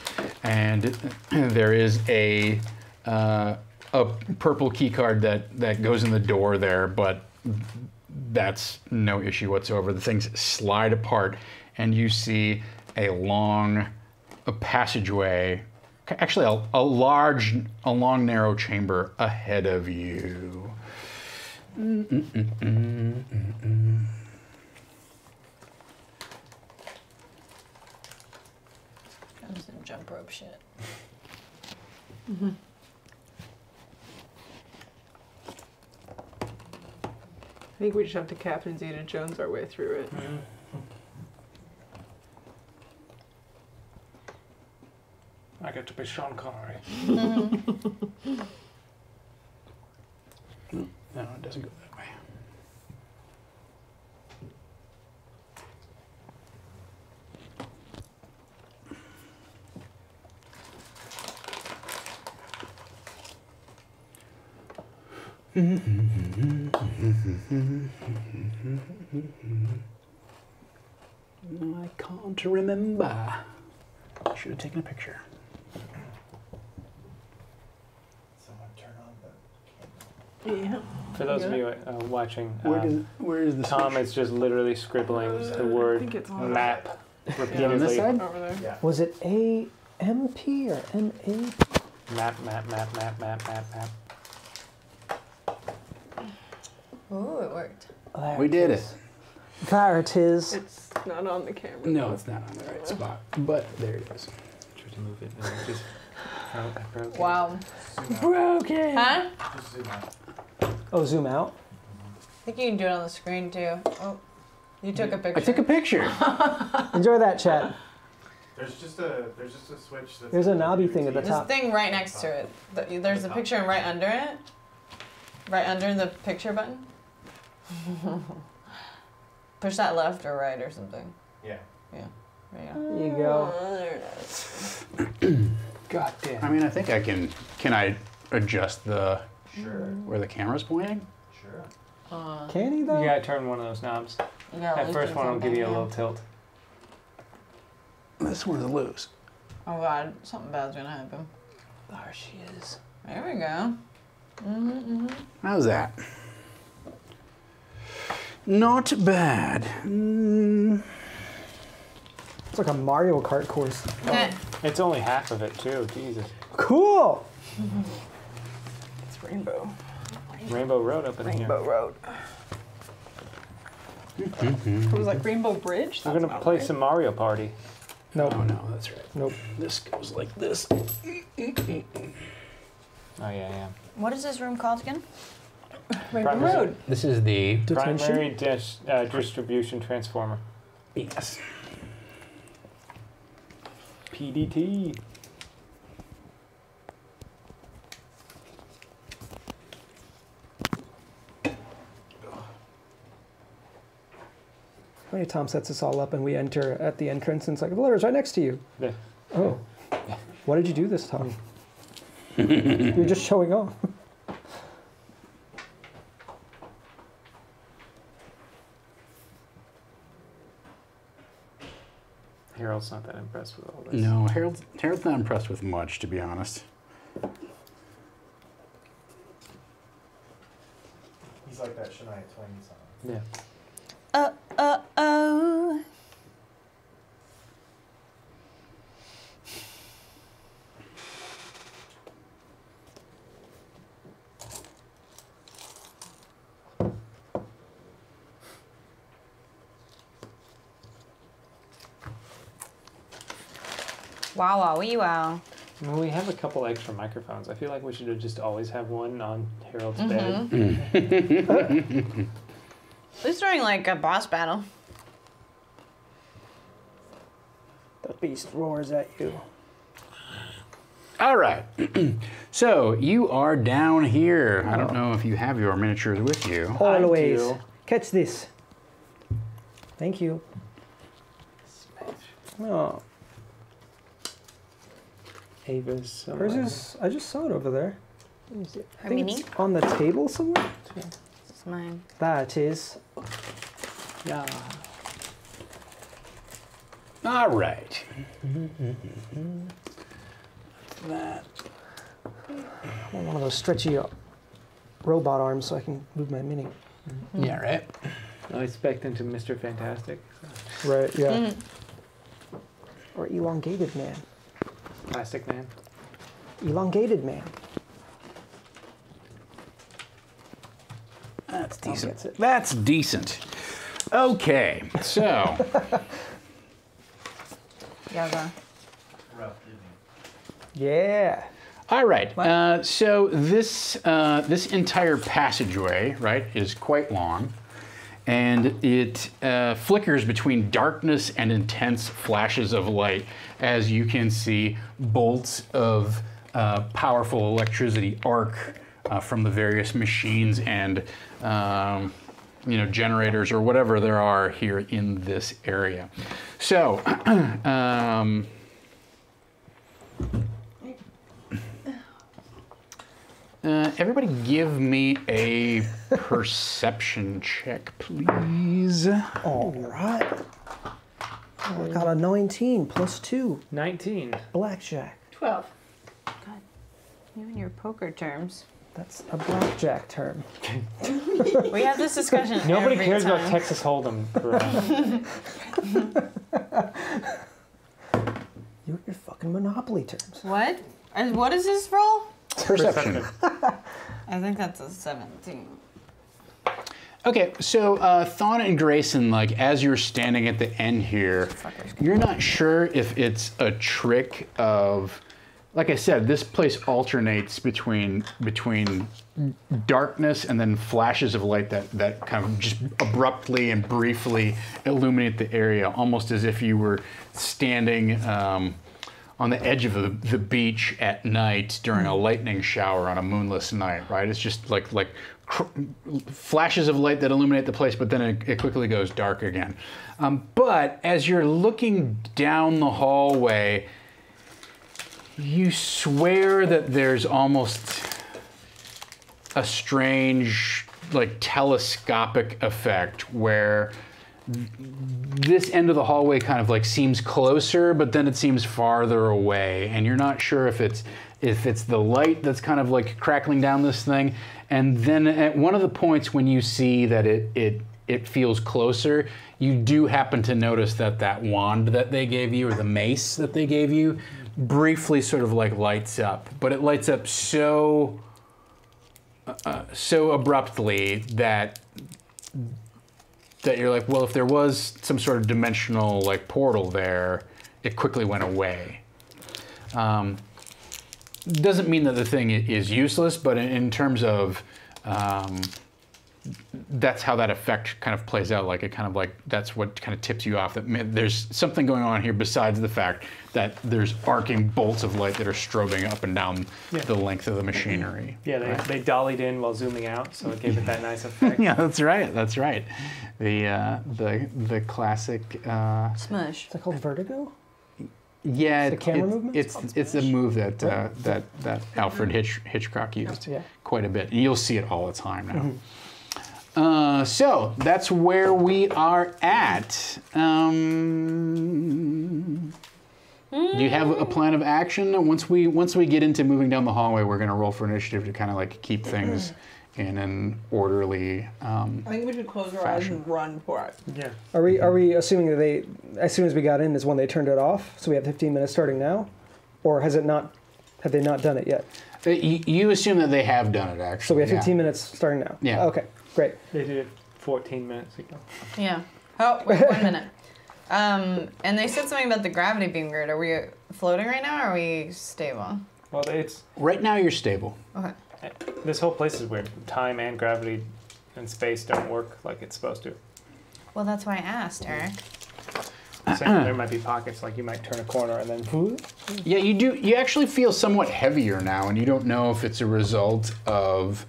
[SPEAKER 1] and there is a purple key card that goes in the door there, but that's no issue whatsoever. The things slide apart, and you see a long passageway, actually a long narrow chamber ahead of you.
[SPEAKER 3] That was some jump rope shit.
[SPEAKER 4] I think we just have to Captain Zeta Jones our way through it.
[SPEAKER 5] I get to be Sean Connery.
[SPEAKER 1] No, it doesn't go that way. I can't remember. I should have taken a picture.
[SPEAKER 8] Someone turn on the camera.
[SPEAKER 4] Yeah.
[SPEAKER 5] For those of you watching,
[SPEAKER 1] Where is the
[SPEAKER 5] Tom
[SPEAKER 1] switch?
[SPEAKER 5] is just literally scribbling the
[SPEAKER 4] I
[SPEAKER 5] word
[SPEAKER 4] think it's on
[SPEAKER 5] map
[SPEAKER 1] On this
[SPEAKER 5] repeatedly.
[SPEAKER 1] side?
[SPEAKER 4] over there.
[SPEAKER 8] Yeah.
[SPEAKER 2] Was it AMP or MA?
[SPEAKER 5] Map, map, map, map, map, map, map.
[SPEAKER 3] Ooh, it worked.
[SPEAKER 2] There
[SPEAKER 1] We did it.
[SPEAKER 2] is. There it is.
[SPEAKER 4] It's not on the camera.
[SPEAKER 1] No, it's not on the right spot, but there it is.
[SPEAKER 5] Tried to move it and it just I broke it.
[SPEAKER 3] Wow.
[SPEAKER 2] Broken.
[SPEAKER 3] Huh?
[SPEAKER 8] Just zoom out.
[SPEAKER 2] Oh, zoom out.
[SPEAKER 3] I think you can do it on the screen too. Oh, you took a picture.
[SPEAKER 1] I took a picture.
[SPEAKER 2] Enjoy that, chat.
[SPEAKER 8] There's just a switch. That's
[SPEAKER 2] There's a knobby thing at the
[SPEAKER 3] There's
[SPEAKER 2] top.
[SPEAKER 3] a thing right next to it. There's a picture right under it. Right under the picture button. Push that left or right or something.
[SPEAKER 8] Yeah.
[SPEAKER 3] There
[SPEAKER 2] There you go.
[SPEAKER 3] There it is.
[SPEAKER 5] God damn.
[SPEAKER 1] I mean, I think I can. Can I adjust the
[SPEAKER 8] Sure.
[SPEAKER 1] where the camera's pointing?
[SPEAKER 8] Sure.
[SPEAKER 2] Can he though?
[SPEAKER 5] You gotta turn one of those knobs. That first one will give you a little tilt.
[SPEAKER 1] This one's loose.
[SPEAKER 3] Oh god, something bad's gonna happen.
[SPEAKER 2] There she is.
[SPEAKER 3] There we go.
[SPEAKER 1] How's that? Not bad.
[SPEAKER 2] It's like a Mario Kart course.
[SPEAKER 5] It's only half of it too. Jesus.
[SPEAKER 2] Cool.
[SPEAKER 4] It's Rainbow.
[SPEAKER 5] Rainbow Road up in here.
[SPEAKER 4] Rainbow Road. It was like Rainbow Bridge?
[SPEAKER 5] We're
[SPEAKER 4] That's
[SPEAKER 5] gonna
[SPEAKER 4] not
[SPEAKER 5] play
[SPEAKER 4] right.
[SPEAKER 5] some Mario Party.
[SPEAKER 2] Nope.
[SPEAKER 1] Oh no, that's right.
[SPEAKER 2] Nope.
[SPEAKER 1] This goes like this.
[SPEAKER 5] Oh yeah.
[SPEAKER 3] What is this room called again?
[SPEAKER 4] Rainbow
[SPEAKER 5] Primary-
[SPEAKER 4] Road.
[SPEAKER 1] This is the
[SPEAKER 2] Detention?
[SPEAKER 5] Primary distribution transformer.
[SPEAKER 1] yes.
[SPEAKER 5] PDT.
[SPEAKER 2] Funny, Tom sets us all up and we enter at the entrance and it's like, the letter's right next to you.
[SPEAKER 5] Yeah.
[SPEAKER 2] Oh. What did you do this time? You're just showing off.
[SPEAKER 5] Harold's not that impressed with all this.
[SPEAKER 1] No, Harold's not impressed with much, to be honest.
[SPEAKER 8] He's like that Shania Twain song.
[SPEAKER 5] Yeah.
[SPEAKER 3] Oh. Wow, wow, wee, wow.
[SPEAKER 5] Well, we have a couple extra microphones. I feel like we should just always have one on Harold's bed.
[SPEAKER 3] At least during like a boss battle.
[SPEAKER 2] The beast roars at you.
[SPEAKER 1] All right. So you are down here. I don't know if you have your miniatures with you.
[SPEAKER 2] Always.
[SPEAKER 5] you.
[SPEAKER 2] Catch this. Thank you. Oh.
[SPEAKER 5] Ava's.
[SPEAKER 2] Hers is. I just saw it over there. I think
[SPEAKER 3] mini?
[SPEAKER 2] it's on the table somewhere.
[SPEAKER 3] This is mine.
[SPEAKER 2] That is.
[SPEAKER 5] Yeah.
[SPEAKER 1] All right. That.
[SPEAKER 2] I want one of those stretchy robot arms so I can move my mini.
[SPEAKER 1] Yeah, right.
[SPEAKER 5] I expect into Mr. Fantastic.
[SPEAKER 2] Right. Yeah. Or elongated man.
[SPEAKER 5] Plastic Man.
[SPEAKER 2] Elongated man.
[SPEAKER 1] That's decent.
[SPEAKER 2] That's it.
[SPEAKER 1] That's decent. Okay, so
[SPEAKER 3] Yaga.
[SPEAKER 8] Rough, isn't
[SPEAKER 2] Yeah.
[SPEAKER 1] all right. So this entire passageway, right, is quite long, and it flickers between darkness and intense flashes of light, as you can see bolts of powerful electricity arc from the various machines and generators or whatever there are here in this area. So. Everybody give me a perception check, please.
[SPEAKER 2] All right. Oh, I got a 19 plus 2.
[SPEAKER 5] 19.
[SPEAKER 2] Blackjack.
[SPEAKER 7] 12.
[SPEAKER 3] You and your poker terms.
[SPEAKER 2] That's a blackjack term.
[SPEAKER 3] We have this discussion
[SPEAKER 5] Nobody
[SPEAKER 3] every
[SPEAKER 5] cares
[SPEAKER 3] time.
[SPEAKER 5] about Texas Hold'em.
[SPEAKER 2] Your fucking Monopoly terms.
[SPEAKER 3] What? And what is this roll?
[SPEAKER 1] Perception.
[SPEAKER 3] I think that's a 17.
[SPEAKER 1] Okay, so Thawne and Grayson, like as you're standing at the end here, you're not sure if it's a trick of, like I said, this place alternates between darkness and then flashes of light that kind of just abruptly and briefly illuminate the area, almost as if you were standing on the edge of the beach at night during a lightning shower on a moonless night, right? It's just like flashes of light that illuminate the place, but then it quickly goes dark again. But as you're looking down the hallway, you swear that there's almost a strange, like, telescopic effect where this end of the hallway kind of like seems closer, but then it seems farther away, and you're not sure if it's the light that's kind of like crackling down this thing. And then at one of the points when you see that it feels closer, you do happen to notice that wand that they gave you, or the mace that they gave you, briefly sort of like lights up, but it lights up so abruptly that you're like, well, if there was some sort of dimensional like portal there, it quickly went away. Doesn't mean that the thing is useless, but in terms of that's how that effect kind of plays out. Like it kind of like that's what kind of tips you off that there's something going on here besides the fact that there's arcing bolts of light that are strobing up and down the length of the machinery.
[SPEAKER 5] Yeah, they dollied in while zooming out, so it gave it that nice effect.
[SPEAKER 1] Yeah, that's right. That's right. The classic.
[SPEAKER 3] Smush.
[SPEAKER 2] Is that called vertigo?
[SPEAKER 1] Yeah,
[SPEAKER 2] The camera movements?
[SPEAKER 1] it's a move that Alfred Hitchcock used quite a bit, and you'll see it all the time now. So that's where we are at. Do you have a plan of action? Once we get into moving down the hallway, we're going to roll for initiative to kind of like keep things in an orderly.
[SPEAKER 4] I think we should close our eyes and run for it.
[SPEAKER 5] Yeah.
[SPEAKER 2] Are we assuming that they, as soon as we got in, is when they turned it off? So we have 15 minutes starting now, or have they not done it yet?
[SPEAKER 1] You assume that they have done it actually.
[SPEAKER 2] So we have 15 minutes starting now.
[SPEAKER 1] Yeah.
[SPEAKER 2] Okay. Great.
[SPEAKER 5] They did it 14 minutes ago.
[SPEAKER 3] Yeah. Oh, wait, 1 minute. And they said something about the gravity being weird. Are we floating right now, or are we stable?
[SPEAKER 5] Well, it's
[SPEAKER 1] Right now you're stable.
[SPEAKER 3] Okay.
[SPEAKER 5] this whole place is weird. Time and gravity and space don't work like it's supposed to.
[SPEAKER 3] Well, that's why I asked, Eric.
[SPEAKER 5] So there might be pockets, like you might turn a corner and then.
[SPEAKER 1] Yeah, you do. You actually feel somewhat heavier now, and you don't know if it's a result of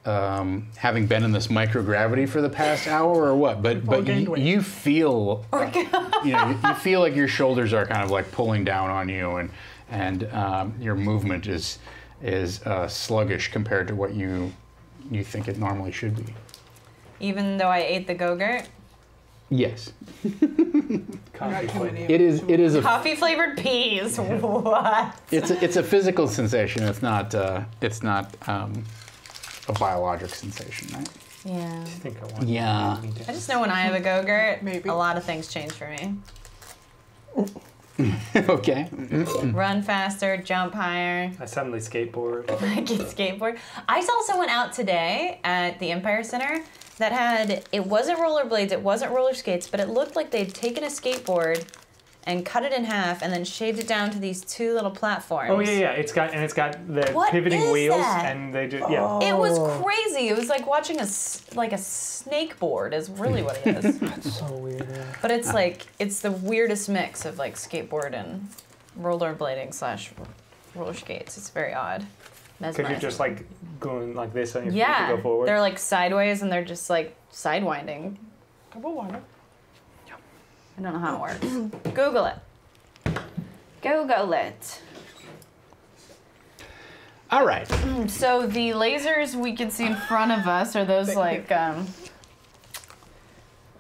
[SPEAKER 1] having been in this microgravity for the past hour or what. But you feel, you feel like your shoulders are kind of like pulling down on you, and your movement is sluggish compared to what you think it normally should be.
[SPEAKER 3] Even though I ate the Go-Gurt?
[SPEAKER 1] Yes.
[SPEAKER 5] Coffee.
[SPEAKER 1] It is a
[SPEAKER 3] Coffee flavored peas. What?
[SPEAKER 1] it's a physical sensation. It's not a biologic sensation, right?
[SPEAKER 3] Yeah.
[SPEAKER 5] I think I want
[SPEAKER 1] Yeah.
[SPEAKER 3] I just know when I have a Go-Gurt,
[SPEAKER 4] Maybe.
[SPEAKER 3] a lot of things change for me.
[SPEAKER 1] Okay.
[SPEAKER 3] Run faster, jump higher.
[SPEAKER 5] I suddenly skateboard.
[SPEAKER 3] I can skateboard. I saw someone out today at the Empire Center that had, it wasn't rollerblades, it wasn't roller skates, but it looked like they'd taken a skateboard and cut it in half and then shaved it down to these two little platforms.
[SPEAKER 5] Oh yeah. It's got the
[SPEAKER 3] What
[SPEAKER 5] pivoting
[SPEAKER 3] is
[SPEAKER 5] wheels,
[SPEAKER 3] that?
[SPEAKER 5] and they just yeah.
[SPEAKER 3] It was crazy. It was like watching a snake board is really what it is.
[SPEAKER 2] That's so weird. Yeah.
[SPEAKER 3] But it's like, it's the weirdest mix of like skateboard and rollerblading / roller skates. It's very odd.
[SPEAKER 5] Because you're just like going like this on your feet
[SPEAKER 3] Yeah,
[SPEAKER 5] to go forward.
[SPEAKER 3] they're like sideways and they're just like sidewinding.
[SPEAKER 4] Cup of water.
[SPEAKER 3] I don't know how it works. Google it. Google it.
[SPEAKER 1] All right.
[SPEAKER 3] So the lasers we can see in front of us, are those like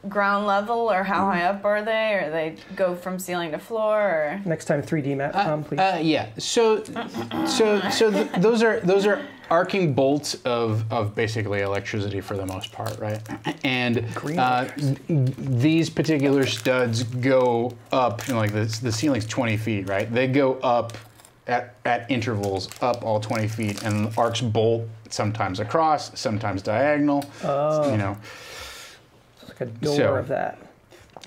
[SPEAKER 3] ground level, or how high up are they? Or they go from ceiling to floor, or?
[SPEAKER 2] Next time 3D map, please.
[SPEAKER 1] Yeah. So those are arcing bolts of basically electricity for the most part, right? And these particular studs go up, you know, like the ceiling's 20 feet, right? They go up at intervals, up all 20 feet, and arcs bolt sometimes across, sometimes diagonal.
[SPEAKER 2] Oh.
[SPEAKER 1] You know.
[SPEAKER 2] Like a door of that.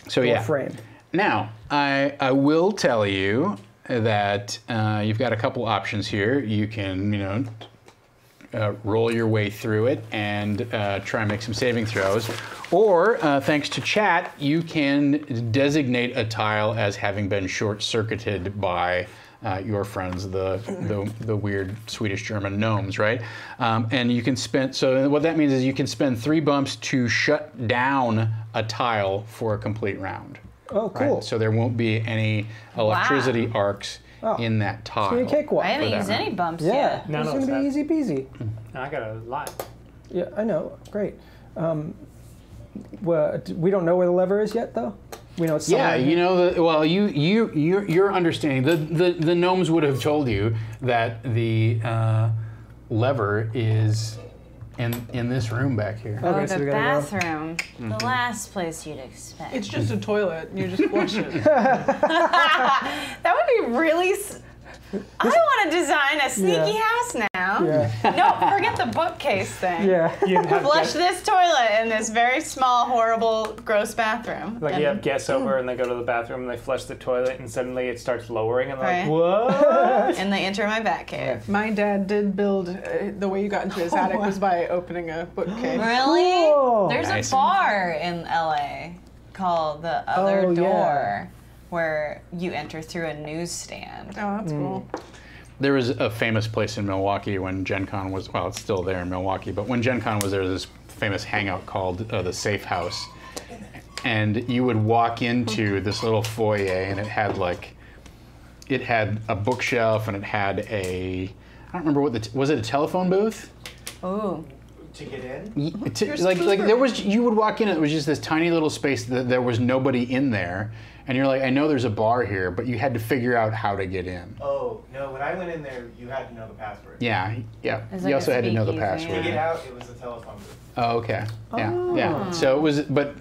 [SPEAKER 1] So
[SPEAKER 2] Door
[SPEAKER 1] yeah.
[SPEAKER 2] frame.
[SPEAKER 1] Now, I will tell you that you've got a couple options here. You can, you know, roll your way through it and try and make some saving throws. Or, thanks to chat, you can designate a tile as having been short-circuited by your friends, the weird Swedish-German gnomes, right? And you can spend, so what that means is you can spend 3 bumps to shut down a tile for a complete round.
[SPEAKER 2] Oh, cool.
[SPEAKER 1] Right? So there won't be any electricity arcs in that tile.
[SPEAKER 2] It's gonna be a cakewalk.
[SPEAKER 3] I haven't
[SPEAKER 1] that
[SPEAKER 3] used any bumps
[SPEAKER 2] Yeah,
[SPEAKER 3] yet.
[SPEAKER 5] No,
[SPEAKER 2] it's
[SPEAKER 5] no,
[SPEAKER 2] gonna be
[SPEAKER 5] it's
[SPEAKER 2] easy peasy.
[SPEAKER 5] I got a lot.
[SPEAKER 2] Yeah, I know. Great. Well, we don't know where the lever is yet, though. We know it's somewhere
[SPEAKER 1] Yeah,
[SPEAKER 2] in
[SPEAKER 1] you
[SPEAKER 2] here.
[SPEAKER 1] know, you're understanding. The gnomes would have told you that the lever is in this room back here.
[SPEAKER 2] Okay,
[SPEAKER 3] Oh,
[SPEAKER 2] so
[SPEAKER 3] the
[SPEAKER 2] we gotta go.
[SPEAKER 3] bathroom. The last place you'd expect.
[SPEAKER 4] It's just a toilet. You just flush it.
[SPEAKER 3] That would be really... I want to design a sneaky house now.
[SPEAKER 2] Yeah.
[SPEAKER 3] No, forget the bookcase thing.
[SPEAKER 2] Yeah.
[SPEAKER 5] You have
[SPEAKER 3] Flush this toilet in this very small, horrible, gross bathroom.
[SPEAKER 5] Like you have guests over and they go to the bathroom and they flush the toilet and suddenly it starts lowering and they're
[SPEAKER 3] Right.
[SPEAKER 5] like, what?
[SPEAKER 3] And they enter my bat cave.
[SPEAKER 4] My dad did build, the way you got into his attic was by opening a bookcase.
[SPEAKER 3] Really?
[SPEAKER 2] Cool.
[SPEAKER 3] There's
[SPEAKER 1] Nice.
[SPEAKER 3] a bar in LA called The Other
[SPEAKER 2] Oh, yeah.
[SPEAKER 3] Door where you enter through a newsstand.
[SPEAKER 4] Oh, that's cool.
[SPEAKER 1] There was a famous place in Milwaukee when Gen Con was, well, it's still there in Milwaukee, but when Gen Con was there, this famous hangout called the Safe House. And you would walk into this little foyer and it had a bookshelf and it had I don't remember was it a telephone booth?
[SPEAKER 3] Ooh.
[SPEAKER 8] To get in?
[SPEAKER 1] Like there was, you would walk in and it was just this tiny little space that there was nobody in there. And you're like, I know there's a bar here, but you had to figure out how to get in.
[SPEAKER 8] Oh, no, when I went in there, you had to know the password.
[SPEAKER 1] Yeah.
[SPEAKER 3] It's
[SPEAKER 1] You
[SPEAKER 3] like
[SPEAKER 1] also
[SPEAKER 3] a
[SPEAKER 1] had to know the
[SPEAKER 3] speakeasy,
[SPEAKER 1] password.
[SPEAKER 8] To get
[SPEAKER 3] yeah.
[SPEAKER 8] out, it was a telephone booth.
[SPEAKER 1] Oh, okay. Yeah. So it was, but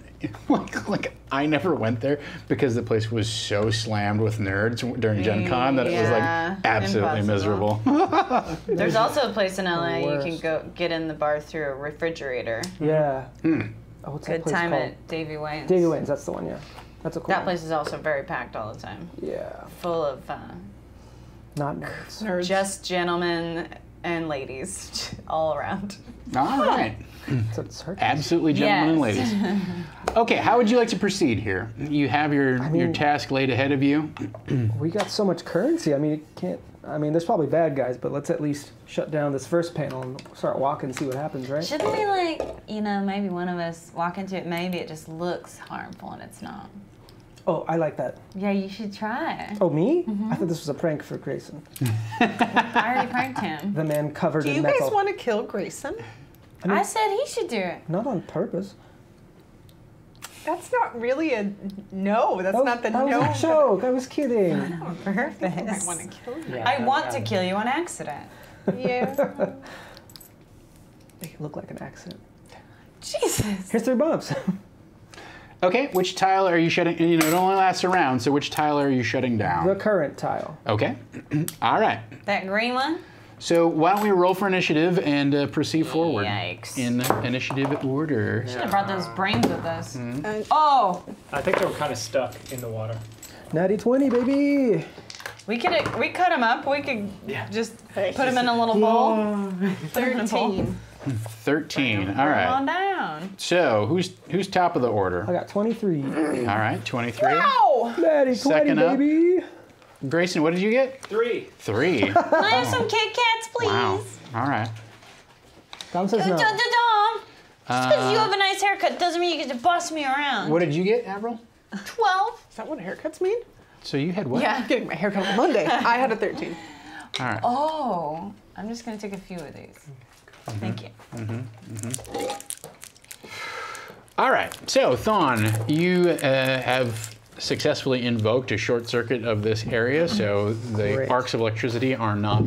[SPEAKER 1] like I never went there because the place was so slammed with nerds during Gen Con that it was
[SPEAKER 3] Yeah,
[SPEAKER 1] like absolutely
[SPEAKER 3] impossible.
[SPEAKER 1] miserable.
[SPEAKER 3] There's also a place in LA you can
[SPEAKER 2] worst.
[SPEAKER 3] go get in the bar through a refrigerator.
[SPEAKER 2] Yeah. Oh, what's that
[SPEAKER 3] Good
[SPEAKER 2] place
[SPEAKER 3] time
[SPEAKER 2] called?
[SPEAKER 3] at Davy Wayne's.
[SPEAKER 2] Davy Wayne's, that's the one, yeah. That's a cool
[SPEAKER 3] That
[SPEAKER 2] one.
[SPEAKER 3] place is also very packed all the time.
[SPEAKER 2] Yeah.
[SPEAKER 3] Full of
[SPEAKER 2] Not nerds.
[SPEAKER 4] Nerds.
[SPEAKER 3] just gentlemen and ladies all around.
[SPEAKER 1] All right.
[SPEAKER 2] It's a circus.
[SPEAKER 1] Absolutely, gentlemen and
[SPEAKER 3] Yes.
[SPEAKER 1] ladies. Okay, how would you like to proceed here? You have your task laid ahead of you.
[SPEAKER 2] We got so much currency. I mean, you can't. I mean, there's probably bad guys, but let's at least shut down this first panel and start walking and see what happens, right?
[SPEAKER 3] Shouldn't we maybe one of us walk into it, maybe it just looks harmful and it's not.
[SPEAKER 2] Oh, I like that.
[SPEAKER 3] Yeah, you should try.
[SPEAKER 2] Oh, me? I thought this was a prank for Grayson.
[SPEAKER 3] I already pranked him.
[SPEAKER 2] The man covered
[SPEAKER 4] Do
[SPEAKER 2] in
[SPEAKER 4] you
[SPEAKER 2] metal.
[SPEAKER 4] guys want to kill Grayson?
[SPEAKER 3] I said he should do it.
[SPEAKER 2] Not on purpose.
[SPEAKER 4] That's not really a no. That's not the
[SPEAKER 2] that
[SPEAKER 4] no.
[SPEAKER 2] was a joke. I was kidding.
[SPEAKER 4] I
[SPEAKER 3] Purpose.
[SPEAKER 4] want to kill you.
[SPEAKER 5] Yeah,
[SPEAKER 3] I want to kill you on accident.
[SPEAKER 4] Yeah.
[SPEAKER 2] Make it look like an accident.
[SPEAKER 3] Jesus.
[SPEAKER 2] Here's 3 bumps.
[SPEAKER 1] Okay, which tile are you shutting? You know, it only lasts a round, so which tile are you shutting down?
[SPEAKER 2] The current tile.
[SPEAKER 1] Okay. All right.
[SPEAKER 3] That green one?
[SPEAKER 1] So why don't we roll for initiative and proceed forward
[SPEAKER 3] Yikes.
[SPEAKER 1] in initiative order?
[SPEAKER 3] Should have brought those brains with us. Oh,
[SPEAKER 5] I think they were kind of stuck in the water.
[SPEAKER 2] Natty 20, baby.
[SPEAKER 3] we cut them up. We could just put them in a little bowl.
[SPEAKER 4] 13.
[SPEAKER 1] 13. All
[SPEAKER 3] Roll
[SPEAKER 1] right.
[SPEAKER 3] on down.
[SPEAKER 1] So who's top of the order?
[SPEAKER 2] I got 23.
[SPEAKER 1] All right, 23.
[SPEAKER 4] Ow!
[SPEAKER 2] Natty 20,
[SPEAKER 1] Second up.
[SPEAKER 2] baby.
[SPEAKER 1] Grayson, what did you get?
[SPEAKER 5] 3.
[SPEAKER 1] 3.
[SPEAKER 3] Can I have some Kit Kats, please?
[SPEAKER 1] Wow. All right.
[SPEAKER 2] Dom says no.
[SPEAKER 3] Dom, just because you have a nice haircut doesn't mean you get to boss me around.
[SPEAKER 1] What did you get, Avril?
[SPEAKER 3] 12.
[SPEAKER 4] Is that what haircuts mean?
[SPEAKER 1] So you had what?
[SPEAKER 3] Yeah.
[SPEAKER 4] I'm getting my haircut on Monday. I had a 13.
[SPEAKER 1] All right.
[SPEAKER 3] Oh, I'm just going to take a few of these. Thank you.
[SPEAKER 1] All right. So, Thon, you have successfully invoked a short circuit of this area, so the
[SPEAKER 2] Great.
[SPEAKER 1] arcs of electricity are not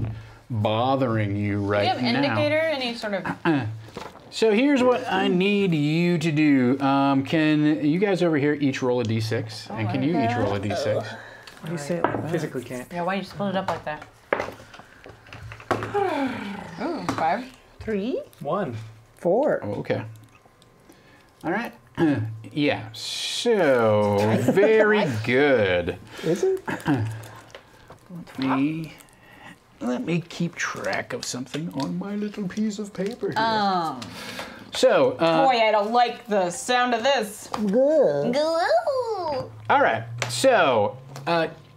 [SPEAKER 1] bothering you right
[SPEAKER 3] Do you have
[SPEAKER 1] now.
[SPEAKER 3] indicator? Any sort of...
[SPEAKER 1] So here's what I need you to do. Can you guys over here each roll a d6? And can you each roll a d6?
[SPEAKER 2] Why do you say it like that?
[SPEAKER 5] Physically can't.
[SPEAKER 3] Yeah, why you split it up like that? Ooh, 5.
[SPEAKER 4] 3?
[SPEAKER 5] 1.
[SPEAKER 2] 4.
[SPEAKER 1] Oh, okay. All right. Yeah. So very good.
[SPEAKER 2] Is it?
[SPEAKER 1] Let me keep track of something on my little piece of paper here.
[SPEAKER 3] Um,
[SPEAKER 1] So,
[SPEAKER 3] boy, I don't like the sound of this.
[SPEAKER 2] Good.
[SPEAKER 3] Glue.
[SPEAKER 1] all right. So,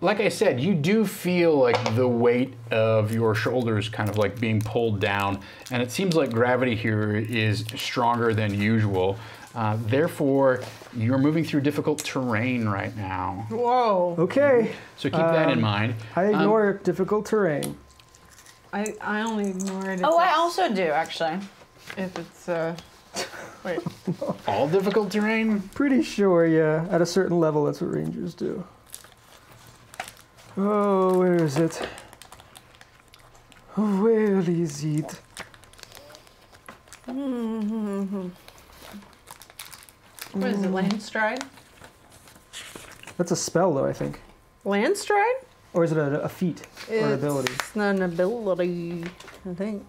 [SPEAKER 1] like I said, you do feel like the weight of your shoulders kind of like being pulled down, and it seems like gravity here is stronger than usual. Therefore, you're moving through difficult terrain right now.
[SPEAKER 4] Whoa.
[SPEAKER 2] Okay.
[SPEAKER 1] So keep that in mind.
[SPEAKER 2] I ignore difficult terrain.
[SPEAKER 4] I only ignore it
[SPEAKER 3] Oh, I also do, actually.
[SPEAKER 4] if it's wait.
[SPEAKER 1] All difficult terrain?
[SPEAKER 2] Pretty sure, yeah. At a certain level, that's what rangers do. Oh, where is it? Oh, where is it?
[SPEAKER 4] What is it, Landstride?
[SPEAKER 2] That's a spell, though, I think.
[SPEAKER 4] Landstride?
[SPEAKER 2] Or is it a feat or an ability?
[SPEAKER 4] It's not an ability, I think.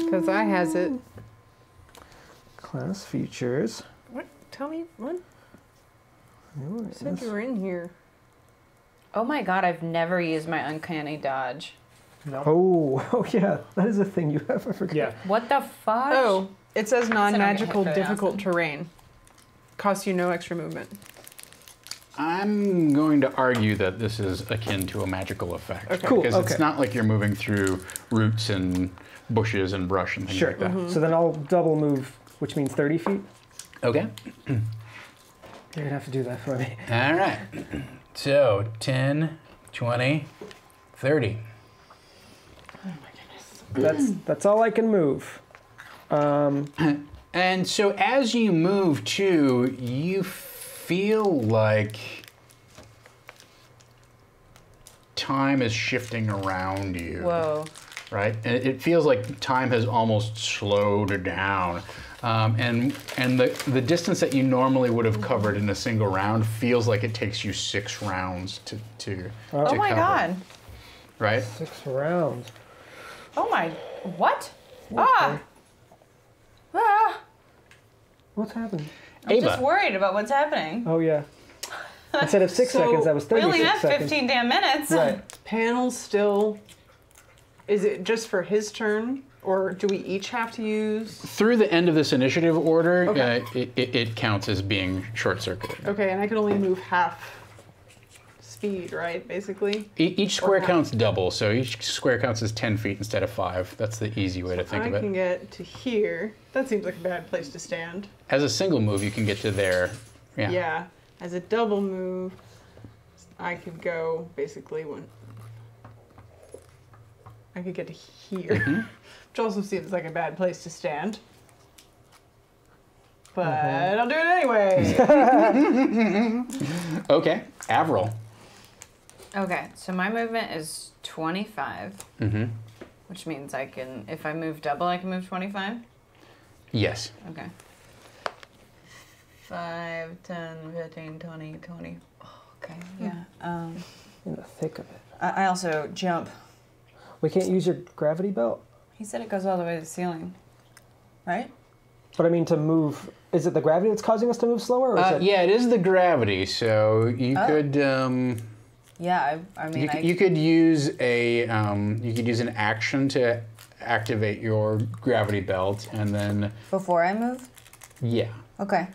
[SPEAKER 4] Because I has it.
[SPEAKER 2] Class features.
[SPEAKER 4] What? Tell me what?
[SPEAKER 2] Oh,
[SPEAKER 4] You said
[SPEAKER 2] yes.
[SPEAKER 4] you were in here.
[SPEAKER 3] Oh my god, I've never used my uncanny dodge.
[SPEAKER 5] No.
[SPEAKER 2] Oh, yeah. That is a thing you have. I forgot.
[SPEAKER 5] Yeah.
[SPEAKER 3] What the fuck?
[SPEAKER 4] Oh, it says non-magical
[SPEAKER 3] hit for the
[SPEAKER 4] difficult
[SPEAKER 3] announcement.
[SPEAKER 4] terrain. Costs you no extra movement.
[SPEAKER 1] I'm going to argue that this is akin to a magical effect.
[SPEAKER 4] Okay.
[SPEAKER 2] Cool,
[SPEAKER 1] Because
[SPEAKER 2] okay.
[SPEAKER 1] it's not like you're moving through roots and bushes and brush and things
[SPEAKER 2] Sure.
[SPEAKER 1] like that.
[SPEAKER 2] So then I'll double move, which means 30 feet.
[SPEAKER 1] Okay.
[SPEAKER 2] You're going to have to do that for me.
[SPEAKER 1] All right. So 10, 20, 30.
[SPEAKER 2] That's all I can move.
[SPEAKER 1] And so as you move too, you feel like time is shifting around you.
[SPEAKER 3] Whoa.
[SPEAKER 1] Right? And it feels like time has almost slowed down. And the distance that you normally would have covered in a single round feels like it takes you 6 rounds to
[SPEAKER 3] Oh my
[SPEAKER 1] cover.
[SPEAKER 3] god.
[SPEAKER 1] Right?
[SPEAKER 2] 6 rounds.
[SPEAKER 3] Oh my. What? Ah! Ah!
[SPEAKER 2] What's happened?
[SPEAKER 3] I'm just
[SPEAKER 1] Ava.
[SPEAKER 3] worried about what's happening.
[SPEAKER 2] Oh, yeah. Instead of 6
[SPEAKER 4] So,
[SPEAKER 2] seconds, that was
[SPEAKER 3] We
[SPEAKER 2] 36
[SPEAKER 3] only have
[SPEAKER 2] seconds.
[SPEAKER 3] 15 damn minutes.
[SPEAKER 2] Right.
[SPEAKER 4] Panel still. Is it just for his turn, or do we each have to use?
[SPEAKER 1] Through the end of this initiative order,
[SPEAKER 4] Okay.
[SPEAKER 1] it counts as being short-circuited.
[SPEAKER 4] Okay, and I can only move half speed, right? Basically.
[SPEAKER 1] Each square
[SPEAKER 4] half.
[SPEAKER 1] counts double, so each square counts as 10 feet instead of 5. That's the easy way to think
[SPEAKER 4] I
[SPEAKER 1] of it.
[SPEAKER 4] can get to here. That seems like a bad place to stand.
[SPEAKER 1] As a single move, you can get to there. Yeah.
[SPEAKER 4] Yeah. as a double move, I could go basically I could get to here, which also seems like a bad place to stand. But I'll do it anyway.
[SPEAKER 1] Okay, Avril.
[SPEAKER 3] Okay, so my movement is 25, which means I can, if I move double, I can move 25?
[SPEAKER 1] Yes.
[SPEAKER 3] Okay. 5, 10, 15, 20, 20. Oh, okay, yeah.
[SPEAKER 2] In the thick of it.
[SPEAKER 3] I also jump.
[SPEAKER 2] We can't use your gravity belt?
[SPEAKER 3] He said it goes all the way to the ceiling, right?
[SPEAKER 2] But I mean to move, is it the gravity that's causing us to move slower? Or is it...
[SPEAKER 1] Yeah, it is the gravity, so you could...
[SPEAKER 3] Yeah, I mean,
[SPEAKER 1] you could use an action to activate your gravity belt, and then...
[SPEAKER 3] Before I move?
[SPEAKER 1] Yeah.
[SPEAKER 3] Okay.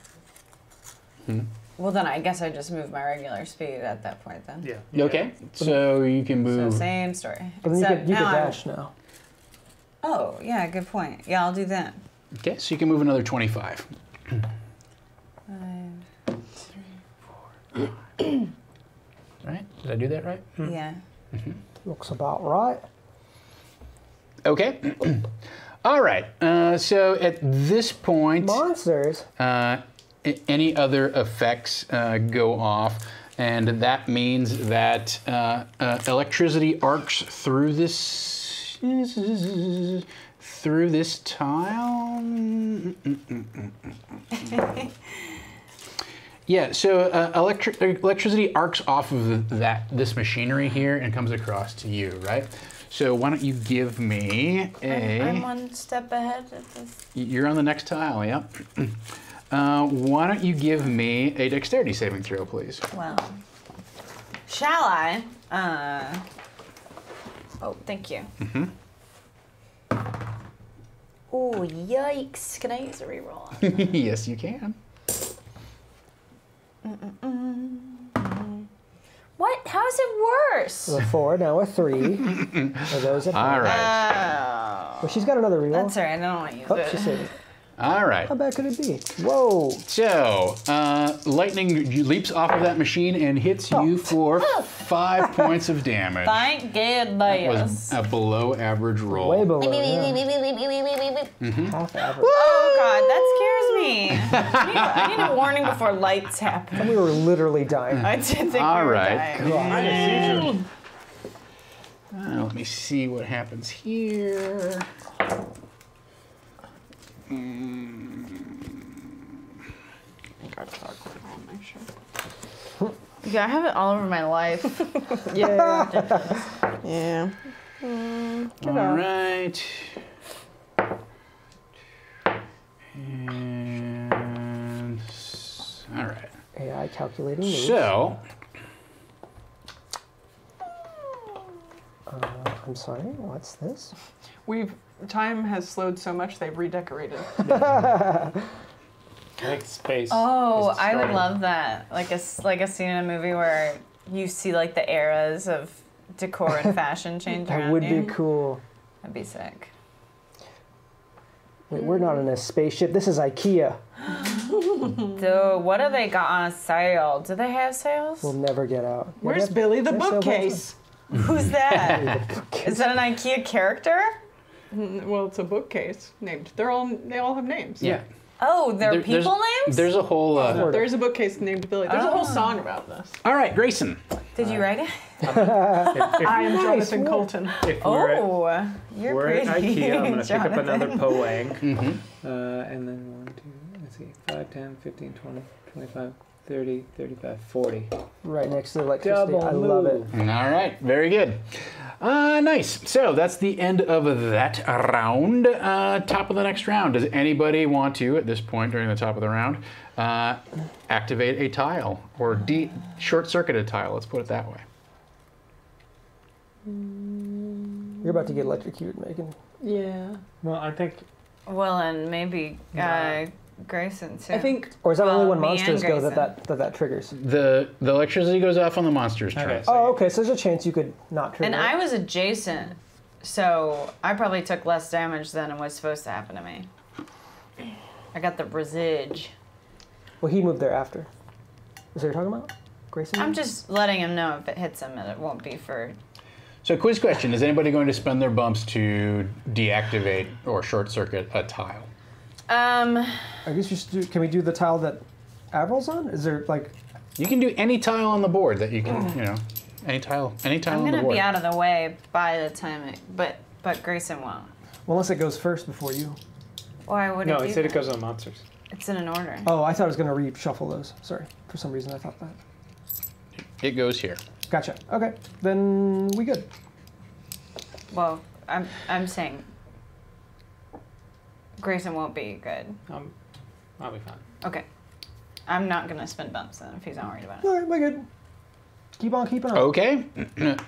[SPEAKER 3] Well, then I guess I just move my regular speed at that point then.
[SPEAKER 5] Yeah.
[SPEAKER 1] Okay, so you can move...
[SPEAKER 3] So same story.
[SPEAKER 2] But then you could dash now.
[SPEAKER 3] Oh, yeah, good point. Yeah, I'll do that.
[SPEAKER 1] Okay, so you can move another 25.
[SPEAKER 3] 5, 3, 4.
[SPEAKER 1] Right? Did I do that right?
[SPEAKER 3] Yeah.
[SPEAKER 2] Looks about right.
[SPEAKER 1] Okay. All right. So at this point,
[SPEAKER 2] Monsters.
[SPEAKER 1] any other effects go off, and that means that electricity arcs through this tile. Yeah, so electricity arcs off of this machinery here and comes across to you, right? So why don't you give me
[SPEAKER 3] I'm one step ahead of this.
[SPEAKER 1] You're on the next tile, yep. Why don't you give me a dexterity saving throw, please?
[SPEAKER 3] Well, shall I? Oh, thank you. Oh, yikes. Can I use a reroll?
[SPEAKER 1] Yes, you can.
[SPEAKER 3] What? How is it worse?
[SPEAKER 2] A 4, now a 3. Are those at
[SPEAKER 1] All right.
[SPEAKER 2] Well, she's got another reroll.
[SPEAKER 3] That's all right. I don't want to use
[SPEAKER 2] Oh,
[SPEAKER 3] it.
[SPEAKER 2] she saved it.
[SPEAKER 1] All right.
[SPEAKER 2] How bad could it be? Whoa.
[SPEAKER 1] So, lightning leaps off of that machine and hits you for 5 points of damage.
[SPEAKER 3] Thank
[SPEAKER 1] That
[SPEAKER 3] goodness.
[SPEAKER 1] was a below average roll.
[SPEAKER 2] Way below. Half average.
[SPEAKER 3] Oh God, that scares me. I need a warning before lights happen.
[SPEAKER 2] We were literally dying.
[SPEAKER 3] I did think
[SPEAKER 1] All
[SPEAKER 3] we were
[SPEAKER 1] right.
[SPEAKER 3] dying.
[SPEAKER 1] Let me see what happens here.
[SPEAKER 3] Yeah, I have it all over my life.
[SPEAKER 4] Yeah. Yeah.
[SPEAKER 1] All right. And all right.
[SPEAKER 2] AI calculating moves.
[SPEAKER 1] So,
[SPEAKER 2] I'm sorry, what's this?
[SPEAKER 4] Time has slowed so much they've redecorated.
[SPEAKER 5] I think space.
[SPEAKER 3] Oh,
[SPEAKER 5] is
[SPEAKER 3] I would
[SPEAKER 5] starting.
[SPEAKER 3] love that. Like a scene in a movie where you see like the eras of decor and fashion change
[SPEAKER 2] That
[SPEAKER 3] around
[SPEAKER 2] would
[SPEAKER 3] you.
[SPEAKER 2] be cool.
[SPEAKER 3] That'd be sick.
[SPEAKER 2] Wait, we're not in a spaceship. This is IKEA.
[SPEAKER 3] So what do they got on sale? Do they have sales?
[SPEAKER 2] We'll never get out.
[SPEAKER 4] Where's Billy the
[SPEAKER 2] They're so
[SPEAKER 4] bookcase?
[SPEAKER 3] Who's that? Is that an IKEA character?
[SPEAKER 4] Well, it's a bookcase named. They all have names.
[SPEAKER 1] yeah.
[SPEAKER 3] Oh, they're people names?
[SPEAKER 1] There's a whole.
[SPEAKER 4] There's a bookcase named Billy. There's a whole song about this.
[SPEAKER 1] All right, Grayson.
[SPEAKER 3] Did you write it?
[SPEAKER 4] I am Jonathan Colton.
[SPEAKER 5] If we're at,
[SPEAKER 3] Oh, you're
[SPEAKER 5] we're
[SPEAKER 3] pretty.
[SPEAKER 5] at IKEA, I'm going to pick up
[SPEAKER 3] Jonathan.
[SPEAKER 5] another Poang.
[SPEAKER 1] Mm-hmm.
[SPEAKER 5] And then 1, 2, let's see, 5, 10, 15, 20, 25, 30, 35, 40.
[SPEAKER 2] Right next to the electricity.
[SPEAKER 5] Double
[SPEAKER 2] I love it.
[SPEAKER 5] move.
[SPEAKER 1] All right, very good. Nice. So that's the end of that round. Top of the next round. Does anybody want to, at this point during the top of the round, activate a tile or short-circuit a tile? Let's put it that way.
[SPEAKER 2] You're about to get electrocuted, Megan.
[SPEAKER 4] Yeah.
[SPEAKER 5] Well, I think
[SPEAKER 3] Well, and maybe Grayson too.
[SPEAKER 4] I think
[SPEAKER 2] Or is that only when
[SPEAKER 3] me and
[SPEAKER 2] monsters go
[SPEAKER 3] Grayson.
[SPEAKER 2] that triggers?
[SPEAKER 1] The electricity goes off on the monster's turn.
[SPEAKER 5] Okay, so
[SPEAKER 2] Oh, okay. So there's a chance you could not trigger.
[SPEAKER 3] And
[SPEAKER 2] it.
[SPEAKER 3] I was adjacent, so I probably took less damage than was supposed to happen to me. I got the residge.
[SPEAKER 2] Well, he moved there after. Is that what you're talking about? Grayson?
[SPEAKER 3] I'm just letting him know if it hits him, and it won't be for.
[SPEAKER 1] So, quiz question: is anybody going to spend their bumps to deactivate or short circuit a tile?
[SPEAKER 2] I guess you should do. Can we do the tile that Avril's on? Is there like?
[SPEAKER 1] You can do any tile on the board that you can, any tile
[SPEAKER 3] I'm
[SPEAKER 1] on the
[SPEAKER 3] gonna
[SPEAKER 1] board.
[SPEAKER 3] be out of the way by the time but Grayson won't.
[SPEAKER 2] Well, unless it goes first before you.
[SPEAKER 3] Why would
[SPEAKER 5] No,
[SPEAKER 3] it
[SPEAKER 5] he
[SPEAKER 3] do
[SPEAKER 5] said it
[SPEAKER 3] that?
[SPEAKER 5] goes on monsters.
[SPEAKER 3] It's in an order.
[SPEAKER 2] Oh, I thought I was going to reshuffle those. Sorry. For some reason, I thought that.
[SPEAKER 1] It goes here.
[SPEAKER 2] Gotcha. Okay. Then we good.
[SPEAKER 3] Well, I'm saying Grayson won't be good.
[SPEAKER 5] I'll be fine.
[SPEAKER 3] Okay. I'm not gonna spend bumps then if he's not worried about it.
[SPEAKER 2] All right, we're good. Keep on keeping on.
[SPEAKER 1] Okay.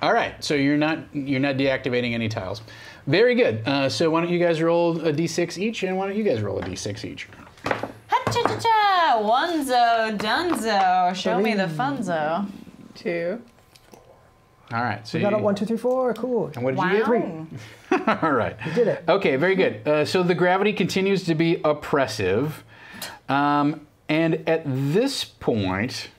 [SPEAKER 1] All right. So you're not deactivating any tiles. Very good. So why don't you guys roll a d6 each, and why don't you guys roll a d6 each?
[SPEAKER 3] Ha-cha-cha-cha! Onezo, dunzo. Show me the funzo.
[SPEAKER 4] 2.
[SPEAKER 1] All right. So
[SPEAKER 2] We got it 1, 2, 3, 4. Cool.
[SPEAKER 1] And what did you get?
[SPEAKER 2] 3.
[SPEAKER 1] All right.
[SPEAKER 2] We did it.
[SPEAKER 1] Okay, very good. So the gravity continues to be oppressive. And at this point,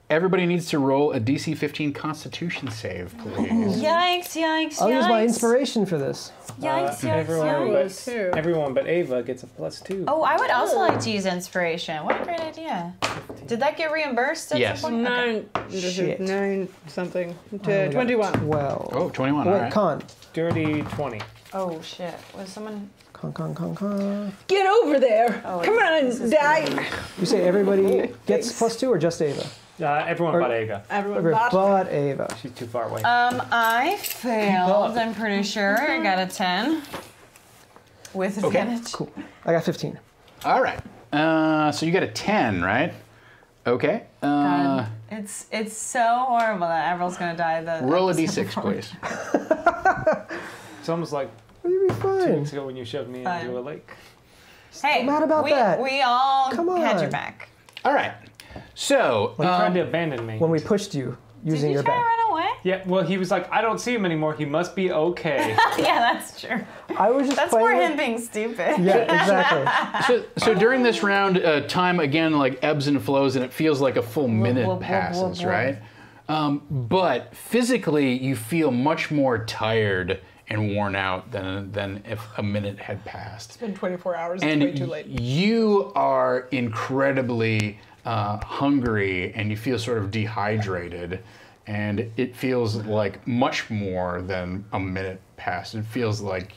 [SPEAKER 1] everybody needs to roll a DC 15 Constitution save, please.
[SPEAKER 3] Yikes, yikes,
[SPEAKER 2] I'll
[SPEAKER 3] yikes.
[SPEAKER 2] use my inspiration for this.
[SPEAKER 3] Yikes, yikes,
[SPEAKER 5] Everyone
[SPEAKER 3] yikes.
[SPEAKER 5] but, everyone but Ava gets a +2.
[SPEAKER 3] Oh, I would also like to use inspiration. What a great idea. Did that get reimbursed at
[SPEAKER 1] Yes.
[SPEAKER 3] some point? Okay.
[SPEAKER 4] 9 something.
[SPEAKER 2] I only got
[SPEAKER 4] 21.
[SPEAKER 2] 12.
[SPEAKER 1] Oh, 21, all
[SPEAKER 2] Wait,
[SPEAKER 1] right.
[SPEAKER 2] con.
[SPEAKER 5] Dirty 20.
[SPEAKER 3] Oh, shit. Was someone...
[SPEAKER 2] Con.
[SPEAKER 4] Get over there!
[SPEAKER 3] Oh,
[SPEAKER 4] Come
[SPEAKER 3] this
[SPEAKER 4] on,
[SPEAKER 3] is
[SPEAKER 4] die!
[SPEAKER 2] You say everybody gets +2 or just Ava?
[SPEAKER 5] Everyone
[SPEAKER 2] Or-
[SPEAKER 5] but Ava.
[SPEAKER 4] Everyone
[SPEAKER 2] Everybody
[SPEAKER 4] bot.
[SPEAKER 2] but Ava.
[SPEAKER 5] She's too far away.
[SPEAKER 3] I failed, I'm pretty sure. I got a 10. With
[SPEAKER 1] Okay.
[SPEAKER 3] advantage.
[SPEAKER 2] Cool. I got 15.
[SPEAKER 1] All right. So you got a 10, right? Okay.
[SPEAKER 3] God, it's so horrible that Avril's gonna die.
[SPEAKER 1] Roll a d6, please.
[SPEAKER 5] It's almost like
[SPEAKER 2] You'll be
[SPEAKER 5] 2
[SPEAKER 2] fine.
[SPEAKER 5] weeks ago when you shoved me
[SPEAKER 3] Fine.
[SPEAKER 5] into a lake.
[SPEAKER 3] Hey,
[SPEAKER 2] mad about that.
[SPEAKER 3] We all
[SPEAKER 2] Come
[SPEAKER 3] had
[SPEAKER 2] on.
[SPEAKER 3] your back.
[SPEAKER 1] All right. So,
[SPEAKER 5] He tried to abandon me.
[SPEAKER 2] When we pushed you using
[SPEAKER 3] Did you
[SPEAKER 2] your
[SPEAKER 3] try
[SPEAKER 2] back.
[SPEAKER 3] to run away?
[SPEAKER 5] Yeah, well, he was like, I don't see him anymore. He must be okay.
[SPEAKER 3] Yeah, that's true.
[SPEAKER 2] I was just
[SPEAKER 3] That's
[SPEAKER 2] playing
[SPEAKER 3] for
[SPEAKER 2] with-
[SPEAKER 3] him being stupid.
[SPEAKER 2] Yeah, exactly.
[SPEAKER 1] so during this round, time again like ebbs and flows, and it feels like a full minute
[SPEAKER 3] whoop, whoop,
[SPEAKER 1] passes,
[SPEAKER 3] whoop.
[SPEAKER 1] right? But physically, you feel much more tired and worn out than if a minute had passed.
[SPEAKER 4] It's been 24 hours.
[SPEAKER 1] And
[SPEAKER 4] It's way too late.
[SPEAKER 1] you are incredibly hungry, and you feel sort of dehydrated, and it feels like much more than a minute passed. It feels like,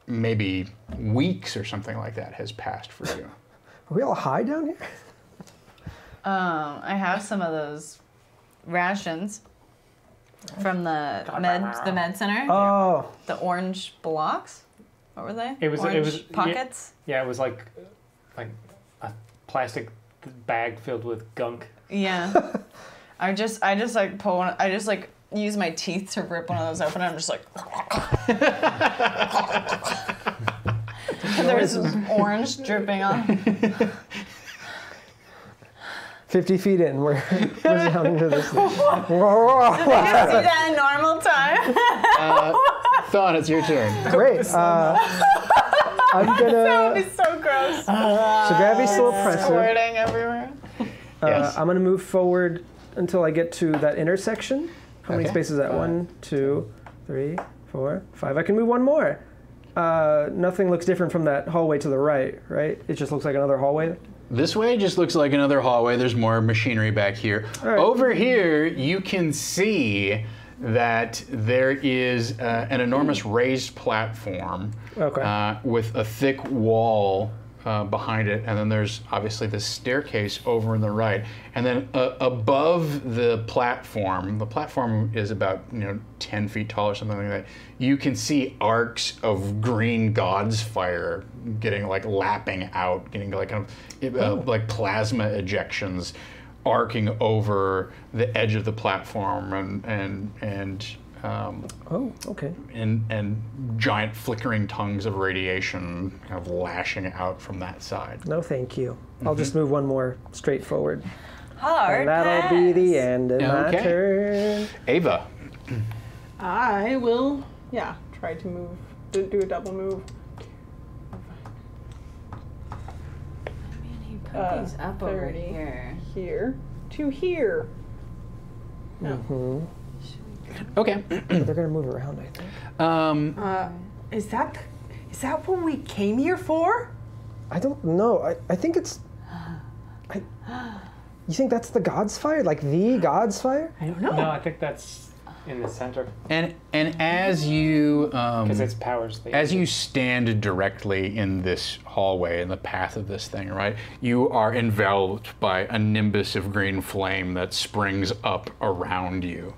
[SPEAKER 1] maybe weeks or something like that has passed for you.
[SPEAKER 2] Are we all high down here?
[SPEAKER 3] I have some of those rations from the med center.
[SPEAKER 2] Oh,
[SPEAKER 3] The orange blocks. What were they?
[SPEAKER 5] It was
[SPEAKER 3] orange pockets.
[SPEAKER 5] Yeah, it was like a plastic bag filled with gunk.
[SPEAKER 3] Yeah. I just like pull one. I just like use my teeth to rip one of those open. And I'm just like. There's orange dripping on.
[SPEAKER 2] 50 feet in, we're down into this thing.
[SPEAKER 3] Did they just see that in normal time?
[SPEAKER 1] Thon, it's your turn.
[SPEAKER 2] Great. I'm
[SPEAKER 3] That would
[SPEAKER 2] gonna.
[SPEAKER 3] be so gross.
[SPEAKER 2] So gravity's still oppressive.
[SPEAKER 3] Squirting everywhere.
[SPEAKER 1] Yes.
[SPEAKER 2] I'm gonna move forward until I get to that intersection. How many
[SPEAKER 1] Okay.
[SPEAKER 2] spaces is that? 1, 2, 3, 4, 5. I can move one more. Nothing looks different from that hallway to the right, right? It just looks like another hallway.
[SPEAKER 1] This way just looks like another hallway. There's more machinery back here.
[SPEAKER 2] All right.
[SPEAKER 1] Over here, you can see that there is an enormous raised platform
[SPEAKER 2] Okay.
[SPEAKER 1] with a thick wall behind it, and then there's obviously this staircase over on the right, and then above the platform is about 10 feet tall or something like that. You can see arcs of green god's fire getting lapping out, getting like plasma ejections arcing over the edge of the platform, and
[SPEAKER 2] Oh, okay.
[SPEAKER 1] and giant flickering tongues of radiation kind of lashing out from that side.
[SPEAKER 2] No, thank you. I'll just move one more straight forward.
[SPEAKER 3] Hard
[SPEAKER 2] And that'll be the end of my
[SPEAKER 1] Okay.
[SPEAKER 2] turn.
[SPEAKER 1] Ava.
[SPEAKER 4] I will, try to move, do a double move.
[SPEAKER 3] He's up over
[SPEAKER 4] 30
[SPEAKER 3] here.
[SPEAKER 4] here to here.
[SPEAKER 1] Okay.
[SPEAKER 2] But they're gonna move around, I think.
[SPEAKER 4] Is that what we came here for?
[SPEAKER 2] I don't know. I think it's. You think that's the God's Fire? Like the God's Fire?
[SPEAKER 4] I don't know.
[SPEAKER 5] No, I think that's in the center
[SPEAKER 1] And as you
[SPEAKER 5] because it's powers.
[SPEAKER 1] as you stand directly in this hallway in the path of this thing, right? You are enveloped by a nimbus of green flame that springs up around you.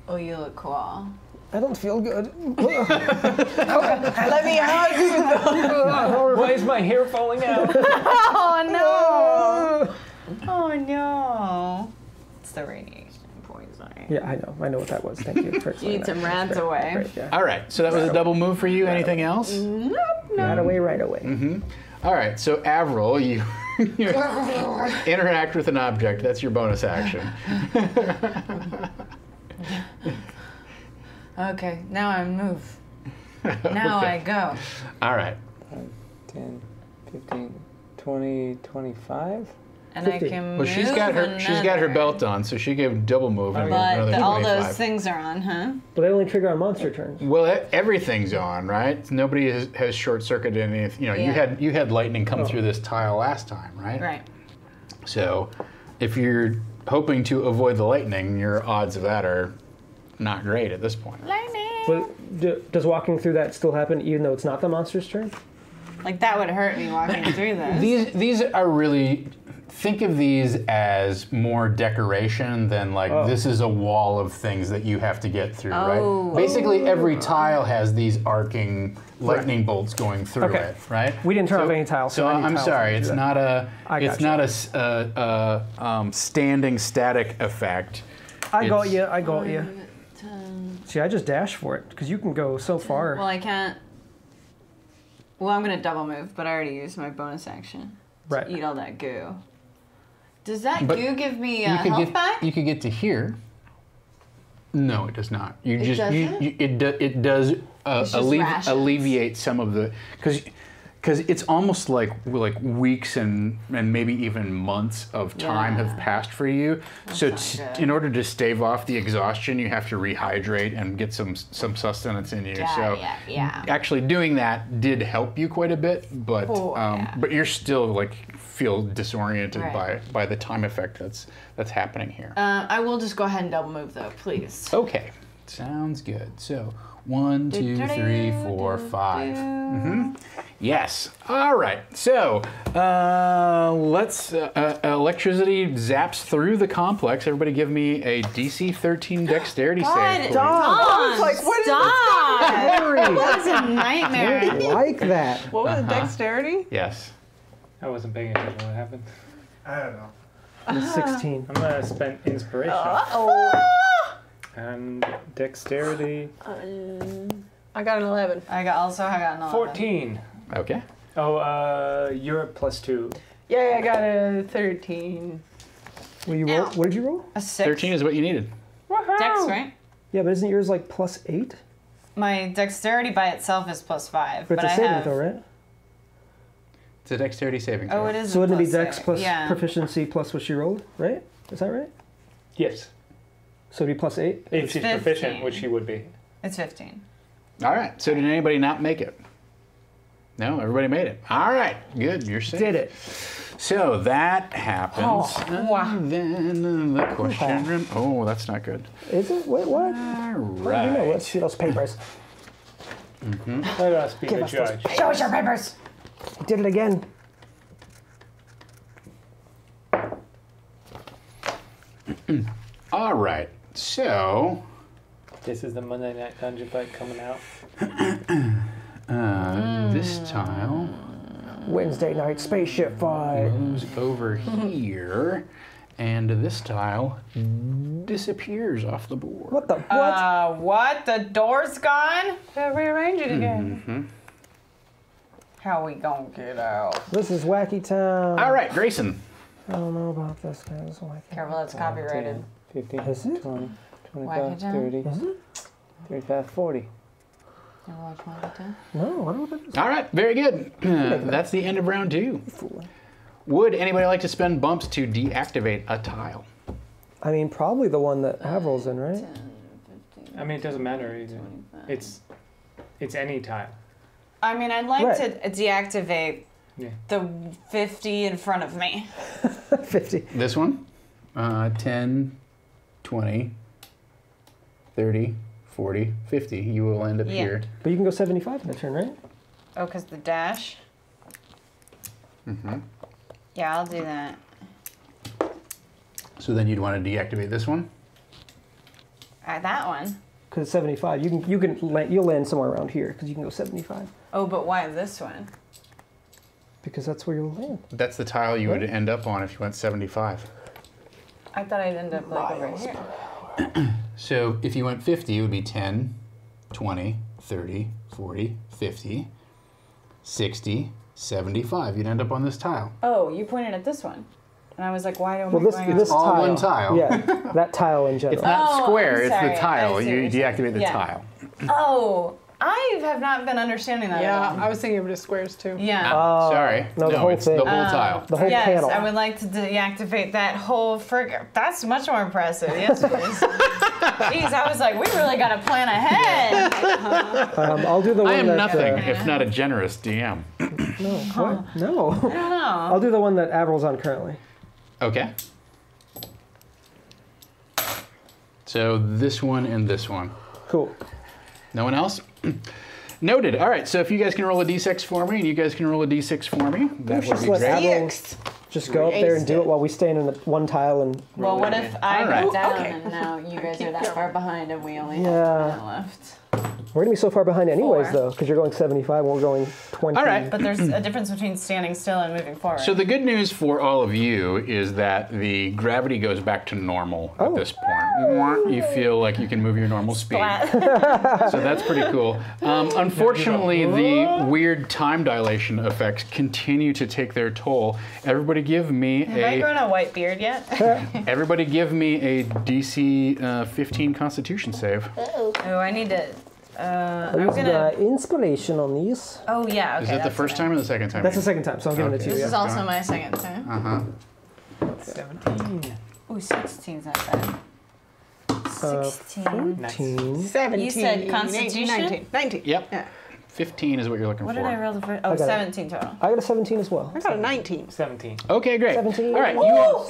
[SPEAKER 3] Oh, you look cool.
[SPEAKER 2] I don't feel good.
[SPEAKER 4] Let me hug you.
[SPEAKER 5] Why is my hair falling out?
[SPEAKER 3] Oh no! Oh no! It's the radiation poisoning.
[SPEAKER 2] Yeah, I know. I know what that was. Thank you for explaining
[SPEAKER 3] Eat
[SPEAKER 2] that.
[SPEAKER 3] some rats away.
[SPEAKER 2] Great, yeah.
[SPEAKER 1] All right, so that was a double move for you. Anything else?
[SPEAKER 2] Right away, right away.
[SPEAKER 1] All right, so Avril, you interact with an object. That's your bonus action.
[SPEAKER 3] Okay, now I move. Now
[SPEAKER 1] Okay.
[SPEAKER 3] I go.
[SPEAKER 1] All right.
[SPEAKER 5] 10, 15, 20, 25.
[SPEAKER 3] And I
[SPEAKER 2] 50.
[SPEAKER 3] can move
[SPEAKER 1] Well, she's got her belt on, so she gave double move and another
[SPEAKER 3] But all
[SPEAKER 1] 25.
[SPEAKER 3] those things are on, huh?
[SPEAKER 2] But they only trigger on monster turns.
[SPEAKER 1] Well, everything's on, right? Nobody has short-circuited anything. You know,
[SPEAKER 3] Yeah.
[SPEAKER 1] you had lightning come through this tile last time, right?
[SPEAKER 3] Right.
[SPEAKER 1] So, if you're hoping to avoid the lightning, your odds of that are not great at this point.
[SPEAKER 3] Lightning!
[SPEAKER 2] But does walking through that still happen even though it's not the monster's turn?
[SPEAKER 3] Like, that would hurt me walking through this.
[SPEAKER 1] These are really. Think of these as more decoration than like this is a wall of things that you have to get through,
[SPEAKER 3] Oh.
[SPEAKER 1] right? Basically, every tile has these arcing lightning bolts going through
[SPEAKER 2] Okay.
[SPEAKER 1] it, right?
[SPEAKER 2] We didn't turn off any tiles.
[SPEAKER 1] So
[SPEAKER 2] I need
[SPEAKER 1] I'm
[SPEAKER 2] tiles
[SPEAKER 1] sorry,
[SPEAKER 2] to do
[SPEAKER 1] it's
[SPEAKER 2] that.
[SPEAKER 1] not a
[SPEAKER 2] I gotcha.
[SPEAKER 1] standing static effect.
[SPEAKER 2] I got
[SPEAKER 1] It's-
[SPEAKER 2] you. I got you. See, I just dash for it because you can go so far.
[SPEAKER 3] Well, I can't. Well, I'm gonna double move, but I already used my bonus action. To
[SPEAKER 2] Right.
[SPEAKER 3] eat all that goo. Does that
[SPEAKER 1] But
[SPEAKER 3] goo give me
[SPEAKER 1] You could
[SPEAKER 3] health
[SPEAKER 1] get
[SPEAKER 3] back?
[SPEAKER 1] you could get to here. No, it does not. You
[SPEAKER 3] It
[SPEAKER 1] just
[SPEAKER 3] doesn't?
[SPEAKER 1] it does
[SPEAKER 3] It's just rations.
[SPEAKER 1] alleviate some of the because it's almost like weeks and maybe even months of time
[SPEAKER 3] Yeah.
[SPEAKER 1] have passed for you. So
[SPEAKER 3] not good.
[SPEAKER 1] in order to stave off the exhaustion, you have to rehydrate and get some sustenance in you. So
[SPEAKER 3] yeah.
[SPEAKER 1] actually doing that did help you quite a bit, but
[SPEAKER 3] Oh, yeah.
[SPEAKER 1] but you're still like feel disoriented
[SPEAKER 3] Right.
[SPEAKER 1] by the time effect that's happening here.
[SPEAKER 3] I will just go ahead and double move though, please.
[SPEAKER 1] Okay, sounds good. So 1, 2, 3, 4, 5. Yes. All right. So let's. Electricity zaps through the complex. Everybody, give me a DC 13 Dexterity save. please.
[SPEAKER 2] Stop!
[SPEAKER 4] Like, what is
[SPEAKER 3] Stop!
[SPEAKER 2] Harry,
[SPEAKER 3] That is a nightmare.
[SPEAKER 2] like that.
[SPEAKER 4] What was it, dexterity?
[SPEAKER 1] Yes.
[SPEAKER 5] I wasn't paying attention to what happened.
[SPEAKER 8] I don't know.
[SPEAKER 2] It's 16.
[SPEAKER 5] I'm gonna spend inspiration
[SPEAKER 4] Uh-oh.
[SPEAKER 5] and dexterity.
[SPEAKER 4] I got an 11.
[SPEAKER 3] I got an 11.
[SPEAKER 5] 14.
[SPEAKER 1] Okay.
[SPEAKER 5] Oh, you're at +2.
[SPEAKER 4] Yeah, I got a 13.
[SPEAKER 2] Will you roll? What did you roll?
[SPEAKER 3] A 6.
[SPEAKER 1] 13 is what you needed.
[SPEAKER 4] Woohoo!
[SPEAKER 3] Dex, right?
[SPEAKER 2] Yeah, but isn't yours like +8?
[SPEAKER 3] My dexterity by itself is +5.
[SPEAKER 2] But it's a
[SPEAKER 3] I
[SPEAKER 2] saving
[SPEAKER 3] have.
[SPEAKER 2] throw, right?
[SPEAKER 1] It's a Dexterity saving throw.
[SPEAKER 3] Oh, it is.
[SPEAKER 2] So
[SPEAKER 3] a
[SPEAKER 2] wouldn't it be
[SPEAKER 3] +6.
[SPEAKER 2] Dex plus
[SPEAKER 3] Yeah.
[SPEAKER 2] proficiency plus what she rolled, right? Is that right?
[SPEAKER 5] Yes.
[SPEAKER 2] So it'd be +8?
[SPEAKER 5] If she's
[SPEAKER 3] 15.
[SPEAKER 5] proficient, which she would be.
[SPEAKER 3] It's 15.
[SPEAKER 1] All right. So did anybody not make it? No, everybody made it. All right. Good. You're safe.
[SPEAKER 2] Did it.
[SPEAKER 1] So that happens.
[SPEAKER 4] wow.
[SPEAKER 1] Then the question. Oh, that's not good.
[SPEAKER 2] Is it? Wait, what?
[SPEAKER 1] All
[SPEAKER 2] I don't know.
[SPEAKER 1] right.
[SPEAKER 2] Let's see those papers.
[SPEAKER 5] Let us be the
[SPEAKER 2] us those
[SPEAKER 5] judge.
[SPEAKER 2] Show us your papers. I did it again.
[SPEAKER 1] All right. So
[SPEAKER 5] This is the Monday Night Dungeon fight coming out.
[SPEAKER 1] this tile
[SPEAKER 2] Wednesday night spaceship fight.
[SPEAKER 1] moves over here, and this tile disappears off the board.
[SPEAKER 2] What the? What?
[SPEAKER 3] What? The door's gone?
[SPEAKER 4] Gotta rearrange it again.
[SPEAKER 3] How we gonna get out?
[SPEAKER 2] This is Wacky Town.
[SPEAKER 1] All right, Grayson.
[SPEAKER 2] I don't know about this, guys. Wacky.
[SPEAKER 3] Careful, that's copyrighted.
[SPEAKER 5] 15,
[SPEAKER 2] Is it?
[SPEAKER 5] 20,
[SPEAKER 3] Whack
[SPEAKER 5] 25,
[SPEAKER 3] it down.
[SPEAKER 5] 30,
[SPEAKER 2] Is it?
[SPEAKER 5] 35, 40.
[SPEAKER 3] You watch Wacky Town?
[SPEAKER 2] No, I don't know what that is.
[SPEAKER 1] All right, very good. That's the end of round 2. Would anybody like to spend bumps to deactivate a tile?
[SPEAKER 2] I mean, probably the one that Avril's in, right?
[SPEAKER 3] 10, 15,
[SPEAKER 5] I mean, it doesn't matter either.
[SPEAKER 3] 25.
[SPEAKER 5] It's any tile.
[SPEAKER 3] I mean, I'd like
[SPEAKER 2] Right.
[SPEAKER 3] to deactivate
[SPEAKER 5] Yeah.
[SPEAKER 3] the 50 in front of me.
[SPEAKER 2] 50.
[SPEAKER 1] This one? 10, 20, 30, 40, 50. You will end up
[SPEAKER 3] Yeah.
[SPEAKER 1] here.
[SPEAKER 2] But you can go 75 in a turn, right?
[SPEAKER 3] Oh, because the dash?
[SPEAKER 1] Mm-hmm.
[SPEAKER 3] Yeah, I'll do that.
[SPEAKER 1] So then you'd want to deactivate this one?
[SPEAKER 3] That one.
[SPEAKER 2] Because it's 75. You'll land somewhere around here because you can go 75.
[SPEAKER 3] Oh, but why this one?
[SPEAKER 2] Because that's where you'll land.
[SPEAKER 1] That's the tile you would end up on if you went 75.
[SPEAKER 3] I thought I'd end up like over here.
[SPEAKER 1] So if you went 50, it would be 10, 20, 30, 40, 50, 60, 75. You'd end up on this tile.
[SPEAKER 3] Oh, you pointed at this one. And I was like, why don't
[SPEAKER 2] Well,
[SPEAKER 3] we going
[SPEAKER 2] this
[SPEAKER 1] all
[SPEAKER 2] tile.
[SPEAKER 1] one tile.
[SPEAKER 2] Yeah, that tile in general.
[SPEAKER 1] It's not
[SPEAKER 3] Oh,
[SPEAKER 1] square,
[SPEAKER 3] I'm
[SPEAKER 1] it's
[SPEAKER 3] sorry.
[SPEAKER 1] the tile.
[SPEAKER 3] I see
[SPEAKER 1] You
[SPEAKER 3] what you're
[SPEAKER 1] deactivate the
[SPEAKER 3] Yeah.
[SPEAKER 1] tile.
[SPEAKER 3] Oh, I have not been understanding that
[SPEAKER 4] Yeah,
[SPEAKER 3] at all.
[SPEAKER 4] I was thinking of it as squares too.
[SPEAKER 3] Yeah.
[SPEAKER 1] Sorry.
[SPEAKER 2] no, the whole
[SPEAKER 1] it's
[SPEAKER 2] thing.
[SPEAKER 1] the whole tile.
[SPEAKER 2] The whole
[SPEAKER 3] Yes,
[SPEAKER 2] panel.
[SPEAKER 3] I would like to deactivate that whole That's much more impressive. Yes, please. Jeez, I was like, we really got to plan ahead.
[SPEAKER 2] I'll do the one
[SPEAKER 1] I am
[SPEAKER 2] that,
[SPEAKER 1] nothing if not a generous DM.
[SPEAKER 2] No, what? No.
[SPEAKER 3] I don't know.
[SPEAKER 2] I'll do the one that Avril's on currently.
[SPEAKER 1] Okay. So this one and this one.
[SPEAKER 2] Cool.
[SPEAKER 1] No one else? Noted. All right, so if you guys can roll a d6 for me, and you guys can roll a d6 for me, that would
[SPEAKER 2] Just
[SPEAKER 1] be
[SPEAKER 2] let
[SPEAKER 1] great.
[SPEAKER 2] Avril just go up there and do it while we stand in the one tile and.
[SPEAKER 3] Well, what if I
[SPEAKER 1] All right.
[SPEAKER 3] go down
[SPEAKER 4] Okay.
[SPEAKER 3] and now you guys are that far behind and we only
[SPEAKER 2] Yeah.
[SPEAKER 3] have 1 left?
[SPEAKER 2] We're gonna be so far behind anyways,
[SPEAKER 3] 4.
[SPEAKER 2] though, because you're going 75, we're going 20.
[SPEAKER 1] All right.
[SPEAKER 3] But there's a difference between standing still and moving forward.
[SPEAKER 1] So the good news for all of you is that the gravity goes back to normal at this point. You feel like you can move your normal speed. So that's pretty cool. Unfortunately, the weird time dilation effects continue to take their toll. Everybody give me
[SPEAKER 3] Have I grown a white beard yet?
[SPEAKER 1] Everybody give me a DC 15 Constitution save.
[SPEAKER 3] Oh, I need to.
[SPEAKER 2] I'll
[SPEAKER 3] I'm
[SPEAKER 2] use
[SPEAKER 3] gonna.
[SPEAKER 2] the inspiration on these.
[SPEAKER 3] Oh yeah. Okay.
[SPEAKER 1] Is that the
[SPEAKER 3] that's
[SPEAKER 1] first
[SPEAKER 3] okay.
[SPEAKER 1] time or the second time?
[SPEAKER 2] That's the second time, so I'm giving it to
[SPEAKER 1] Okay.
[SPEAKER 2] you.
[SPEAKER 3] This
[SPEAKER 2] Yeah.
[SPEAKER 3] is also my second time.
[SPEAKER 5] 17.
[SPEAKER 3] Ooh, 16's not bad. 16.
[SPEAKER 2] 14.
[SPEAKER 4] 17.
[SPEAKER 3] You said
[SPEAKER 4] 18,
[SPEAKER 3] Constitution?
[SPEAKER 4] 19. 19.
[SPEAKER 1] Yep.
[SPEAKER 4] Yeah.
[SPEAKER 1] 15 is what you're looking
[SPEAKER 3] What
[SPEAKER 1] for.
[SPEAKER 3] did I roll the first? Oh,
[SPEAKER 2] got it.
[SPEAKER 3] 17 total.
[SPEAKER 2] I got a 17 as well.
[SPEAKER 4] I got a 19.
[SPEAKER 5] 17.
[SPEAKER 1] Okay, great.
[SPEAKER 2] 17.
[SPEAKER 1] All right,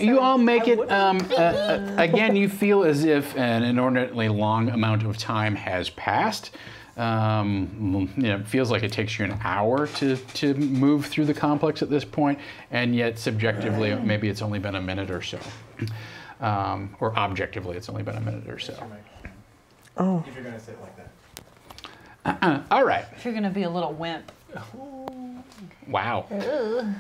[SPEAKER 1] you all make it. Again, you feel as if an inordinately long amount of time has passed. It feels like it takes you an hour to move through the complex at this point, and yet subjectively, maybe it's only been a minute or so. Or objectively, it's only been a minute or so.
[SPEAKER 2] Oh.
[SPEAKER 8] If you're gonna sit like that.
[SPEAKER 1] All right.
[SPEAKER 3] If you're gonna be a little wimp.
[SPEAKER 1] Wow.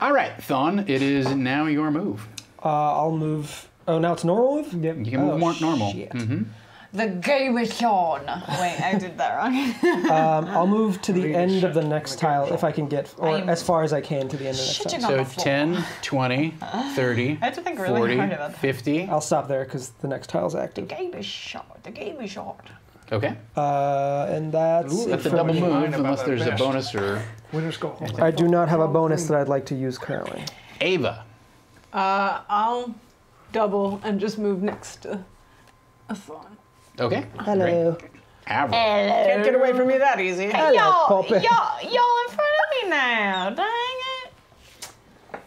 [SPEAKER 1] All right, Thon, it is now your move.
[SPEAKER 2] I'll move. Oh, now it's normal move?
[SPEAKER 5] Yep.
[SPEAKER 1] You can move more normal.
[SPEAKER 2] shit.
[SPEAKER 1] Mhm.
[SPEAKER 3] The game is on. Wait, I did that wrong.
[SPEAKER 2] I'll move to the end of the next tile if I can get, or
[SPEAKER 3] I'm
[SPEAKER 2] as far as I can to the end of the next
[SPEAKER 3] shitting
[SPEAKER 2] tile.
[SPEAKER 3] on
[SPEAKER 1] So
[SPEAKER 3] the floor.
[SPEAKER 1] 10, 20, 30,
[SPEAKER 3] I have to think really
[SPEAKER 1] 40,
[SPEAKER 3] hard about that.
[SPEAKER 1] 50.
[SPEAKER 2] I'll stop there because the next tile's active.
[SPEAKER 3] The game is short. The game is short.
[SPEAKER 1] Okay.
[SPEAKER 2] And that's
[SPEAKER 1] Ooh,
[SPEAKER 2] it
[SPEAKER 1] that's a
[SPEAKER 2] for
[SPEAKER 1] double
[SPEAKER 2] me.
[SPEAKER 1] move unless there's a
[SPEAKER 8] best.
[SPEAKER 1] bonus or
[SPEAKER 5] Winners go home.
[SPEAKER 2] I do not have a bonus that I'd like to use currently.
[SPEAKER 1] Ava.
[SPEAKER 4] I'll double and just move next to a fawn.
[SPEAKER 1] Okay.
[SPEAKER 2] Hello.
[SPEAKER 1] Great. Avril.
[SPEAKER 4] Can't get away from me that easy.
[SPEAKER 2] Hello, Poppy.
[SPEAKER 3] y'all in front of me now. Dang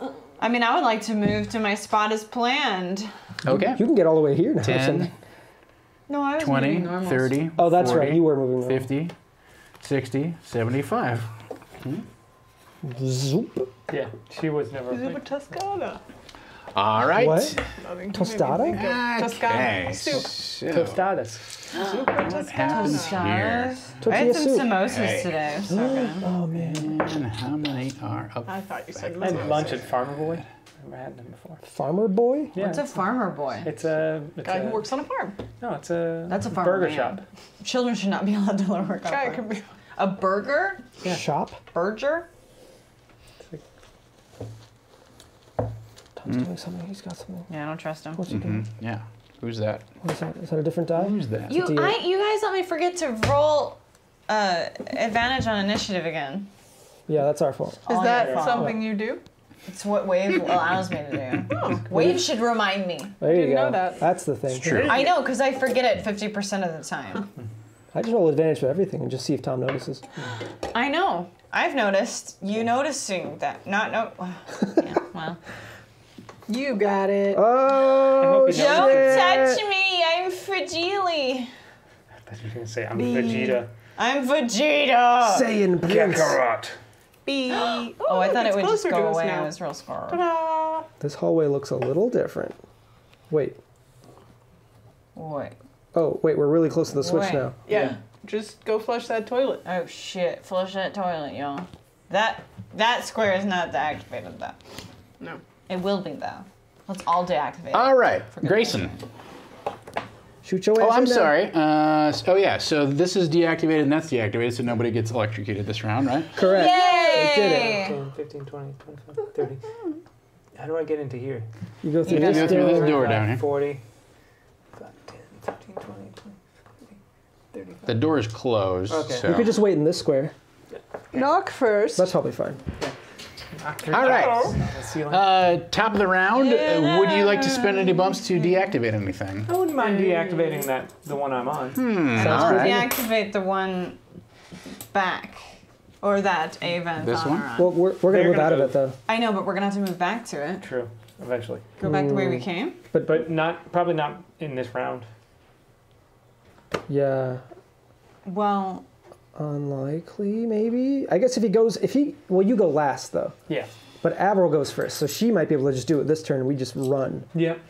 [SPEAKER 3] it. I mean, I would like to move to my spot as planned.
[SPEAKER 1] Okay.
[SPEAKER 2] You can get all the way here now.
[SPEAKER 1] 10,
[SPEAKER 3] No, I was
[SPEAKER 1] 20,
[SPEAKER 3] moving normal.
[SPEAKER 1] 30,
[SPEAKER 2] Oh, that's
[SPEAKER 1] 40,
[SPEAKER 2] right. You were moving.
[SPEAKER 1] 50, 60, 75.
[SPEAKER 2] Zoop.
[SPEAKER 5] Yeah, she was never.
[SPEAKER 4] Super Toscana.
[SPEAKER 1] All right.
[SPEAKER 2] What?
[SPEAKER 4] Nothing to
[SPEAKER 2] Tostada?
[SPEAKER 4] make me think of Toscana
[SPEAKER 1] Okay.
[SPEAKER 4] soup.
[SPEAKER 1] So,
[SPEAKER 5] Tostadas.
[SPEAKER 4] Super
[SPEAKER 1] what
[SPEAKER 4] Toscana.
[SPEAKER 1] happens here?
[SPEAKER 3] I had
[SPEAKER 2] Tortilla
[SPEAKER 3] some
[SPEAKER 2] soup.
[SPEAKER 3] samosas
[SPEAKER 1] Hey.
[SPEAKER 3] today. So good.
[SPEAKER 2] Oh man.
[SPEAKER 1] And how many are up?
[SPEAKER 4] I thought you said
[SPEAKER 5] I had lunch at Farmer Boy. Never had them before.
[SPEAKER 2] Farmer boy?
[SPEAKER 5] Yeah.
[SPEAKER 3] What's a farmer boy?
[SPEAKER 5] It's a.
[SPEAKER 4] guy who works on a farm.
[SPEAKER 5] No, it's a.
[SPEAKER 3] That's a farmer
[SPEAKER 5] burger
[SPEAKER 3] man.
[SPEAKER 5] shop.
[SPEAKER 3] Children should not be allowed to work on
[SPEAKER 4] Guy
[SPEAKER 3] farm.
[SPEAKER 4] could be.
[SPEAKER 3] A burger?
[SPEAKER 2] Shop?
[SPEAKER 3] Burger?
[SPEAKER 2] Tom's doing something. He's got something.
[SPEAKER 3] Yeah, I don't trust him.
[SPEAKER 2] What's he doing?
[SPEAKER 1] Yeah. Who's that?
[SPEAKER 2] What is that? Is that a different die?
[SPEAKER 1] Who's that?
[SPEAKER 3] You
[SPEAKER 2] Deal.
[SPEAKER 3] you guys let me forget to roll advantage on initiative again.
[SPEAKER 2] Yeah, that's our fault.
[SPEAKER 4] Is
[SPEAKER 3] All
[SPEAKER 4] that
[SPEAKER 3] your fault.
[SPEAKER 4] something you do?
[SPEAKER 3] It's what Wave allows me to do. Wave should remind me.
[SPEAKER 2] There you
[SPEAKER 4] Didn't
[SPEAKER 2] go.
[SPEAKER 4] know that.
[SPEAKER 2] That's the thing.
[SPEAKER 1] true.
[SPEAKER 3] I know, because I forget it 50% of the time.
[SPEAKER 2] I just roll advantage for everything and just see if Tom notices.
[SPEAKER 3] I know. I've noticed. You noticing that. Not no. Yeah, well.
[SPEAKER 4] You got it.
[SPEAKER 2] Oh,
[SPEAKER 5] you know
[SPEAKER 3] Don't
[SPEAKER 2] shit.
[SPEAKER 3] touch me. I'm fragile.
[SPEAKER 5] I thought you were gonna say I'm Vegeta.
[SPEAKER 3] I'm Vegeta.
[SPEAKER 2] Saiyan Prince.
[SPEAKER 5] Kakarot.
[SPEAKER 4] B.
[SPEAKER 3] Oh, I thought it
[SPEAKER 4] it's
[SPEAKER 3] would just
[SPEAKER 4] closer
[SPEAKER 3] go
[SPEAKER 4] to us
[SPEAKER 3] away.
[SPEAKER 4] now.
[SPEAKER 3] I was real scared.
[SPEAKER 4] Ta-da.
[SPEAKER 2] This hallway looks a little different. Wait.
[SPEAKER 3] Wait.
[SPEAKER 2] Oh, wait, we're really close to the switch
[SPEAKER 3] Wait.
[SPEAKER 2] now.
[SPEAKER 4] Yeah. Just go flush that toilet.
[SPEAKER 3] Oh shit! Flush that toilet, y'all. That square is not deactivated though.
[SPEAKER 4] No.
[SPEAKER 3] It will be though. Let's all deactivate.
[SPEAKER 1] All right,
[SPEAKER 3] goodness
[SPEAKER 1] Grayson.
[SPEAKER 2] Shoot your
[SPEAKER 1] Oh,
[SPEAKER 2] ass
[SPEAKER 1] I'm
[SPEAKER 2] in there.
[SPEAKER 1] sorry. Oh, yeah. So this is deactivated and that's deactivated, so nobody gets electrocuted this round, right?
[SPEAKER 2] Correct.
[SPEAKER 3] Yay!
[SPEAKER 2] It did it.
[SPEAKER 5] 10, 15, 20, 25, 30. How do I get into here?
[SPEAKER 2] You go through
[SPEAKER 1] You
[SPEAKER 2] this
[SPEAKER 1] go through this
[SPEAKER 2] door.
[SPEAKER 1] door down here.
[SPEAKER 5] 40, 5, 10, 15, 20, 35.
[SPEAKER 1] The door is closed.
[SPEAKER 5] Okay.
[SPEAKER 1] So.
[SPEAKER 2] You could just wait in this square.
[SPEAKER 4] Knock first.
[SPEAKER 2] That's probably fine.
[SPEAKER 1] All right.
[SPEAKER 5] The ceiling.
[SPEAKER 1] Top of the round. Would you like to spend any bumps to deactivate anything?
[SPEAKER 5] I wouldn't mind deactivating the one I'm on.
[SPEAKER 1] All right.
[SPEAKER 3] Deactivate the one back, or that Ava and
[SPEAKER 1] This
[SPEAKER 3] Thon
[SPEAKER 1] one?
[SPEAKER 3] are on.
[SPEAKER 2] Well, we're going to
[SPEAKER 5] They're
[SPEAKER 2] move
[SPEAKER 5] gonna
[SPEAKER 2] out of
[SPEAKER 5] move.
[SPEAKER 2] it, though.
[SPEAKER 3] I know, but we're gonna have to move back to it.
[SPEAKER 5] True. Eventually.
[SPEAKER 3] Go back the way we came.
[SPEAKER 5] But probably not in this round.
[SPEAKER 2] Yeah.
[SPEAKER 3] Well,
[SPEAKER 2] Unlikely, maybe. I guess well, you go last, though.
[SPEAKER 5] Yeah.
[SPEAKER 2] But Avril goes first, so she might be able to just do it this turn and we just run.
[SPEAKER 5] Yep.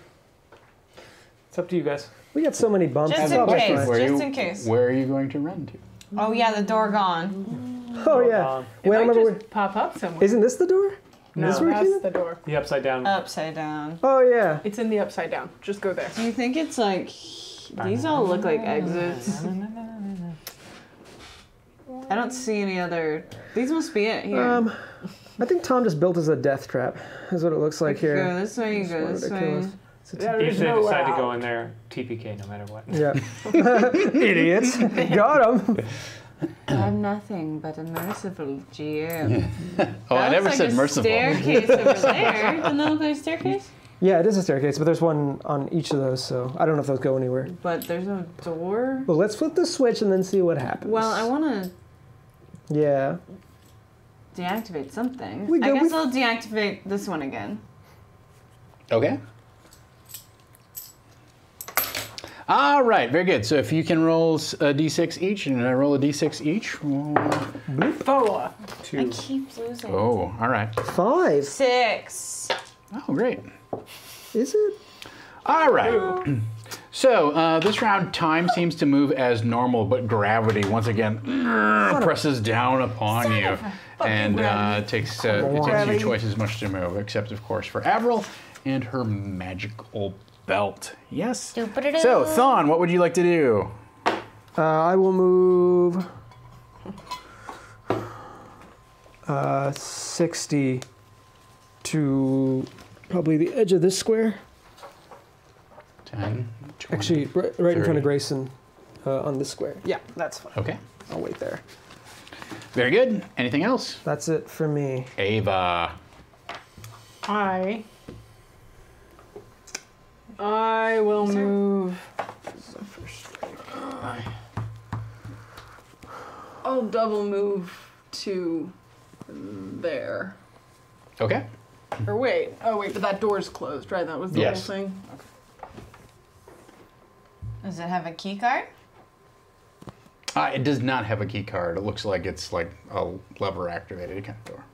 [SPEAKER 5] It's up to you guys.
[SPEAKER 2] We got so many bumps.
[SPEAKER 3] Just
[SPEAKER 2] It's
[SPEAKER 3] in
[SPEAKER 2] all
[SPEAKER 3] case.
[SPEAKER 2] fine.
[SPEAKER 3] Just in case.
[SPEAKER 1] Where are you going to run to?
[SPEAKER 3] oh yeah, the door gone.
[SPEAKER 2] Oh, yeah.
[SPEAKER 4] It
[SPEAKER 2] Wait, I
[SPEAKER 4] might
[SPEAKER 2] remember.
[SPEAKER 4] just pop up somewhere.
[SPEAKER 2] Isn't this the door?
[SPEAKER 4] No,
[SPEAKER 2] This where it came
[SPEAKER 4] that's
[SPEAKER 2] in?
[SPEAKER 4] the door.
[SPEAKER 5] The upside down.
[SPEAKER 3] Upside down.
[SPEAKER 2] Oh, yeah.
[SPEAKER 4] It's in the upside down. Just go there.
[SPEAKER 3] Do you think it's like these all look like exits? I don't see any other. These must be it here.
[SPEAKER 2] I think Tom just built us a death trap, is what it looks like
[SPEAKER 3] Go
[SPEAKER 2] here.
[SPEAKER 3] this way. You go this way.
[SPEAKER 2] Ridiculous.
[SPEAKER 4] There
[SPEAKER 5] If
[SPEAKER 4] is
[SPEAKER 5] they
[SPEAKER 4] nowhere
[SPEAKER 5] decide to
[SPEAKER 4] out.
[SPEAKER 5] go in there, TPK no matter what.
[SPEAKER 2] Yeah. Idiots. Got him.
[SPEAKER 3] I'm nothing but a merciful GM.
[SPEAKER 1] Oh, I never said merciful.
[SPEAKER 3] Staircase over there. Doesn't that look like a staircase?
[SPEAKER 2] Yeah, it is a staircase, but there's one on each of those, so I don't know if those go anywhere.
[SPEAKER 3] But there's no door.
[SPEAKER 2] Well, let's flip the switch and then see what happens.
[SPEAKER 3] Well, I want to
[SPEAKER 2] Yeah.
[SPEAKER 3] deactivate something.
[SPEAKER 2] We
[SPEAKER 3] I
[SPEAKER 2] go
[SPEAKER 3] guess
[SPEAKER 2] with-
[SPEAKER 3] I'll deactivate this one again.
[SPEAKER 1] Okay. All right, very good. So if you can roll a d6 each, and I roll a d6 each.
[SPEAKER 4] 4.
[SPEAKER 5] 2.
[SPEAKER 3] I keep losing.
[SPEAKER 1] Oh, all right.
[SPEAKER 2] 5.
[SPEAKER 3] 6.
[SPEAKER 1] Oh, great.
[SPEAKER 2] Is it?
[SPEAKER 1] All right. So this round, time seems to move as normal, but gravity once again presses down upon you, and it takes you twice as much to move, except of course for Avril and her magical belt. Yes. So Thon, what would you like to do?
[SPEAKER 2] I will move 60 to probably the edge of this square.
[SPEAKER 1] 10, 20.
[SPEAKER 2] Actually, right in front
[SPEAKER 1] 30.
[SPEAKER 2] of Grayson on this square.
[SPEAKER 4] Yeah, that's fine.
[SPEAKER 1] Okay.
[SPEAKER 2] I'll wait there.
[SPEAKER 1] Very good. Anything else?
[SPEAKER 2] That's it for me.
[SPEAKER 1] Ava.
[SPEAKER 4] I will move. I'll double move to there.
[SPEAKER 1] Okay.
[SPEAKER 4] Or wait. Oh, wait, but that door's closed, right? That was the
[SPEAKER 1] Yes.
[SPEAKER 4] whole thing?
[SPEAKER 3] Does it have a key card?
[SPEAKER 1] It does not have a key card. It looks like it's like a lever activated kind of door.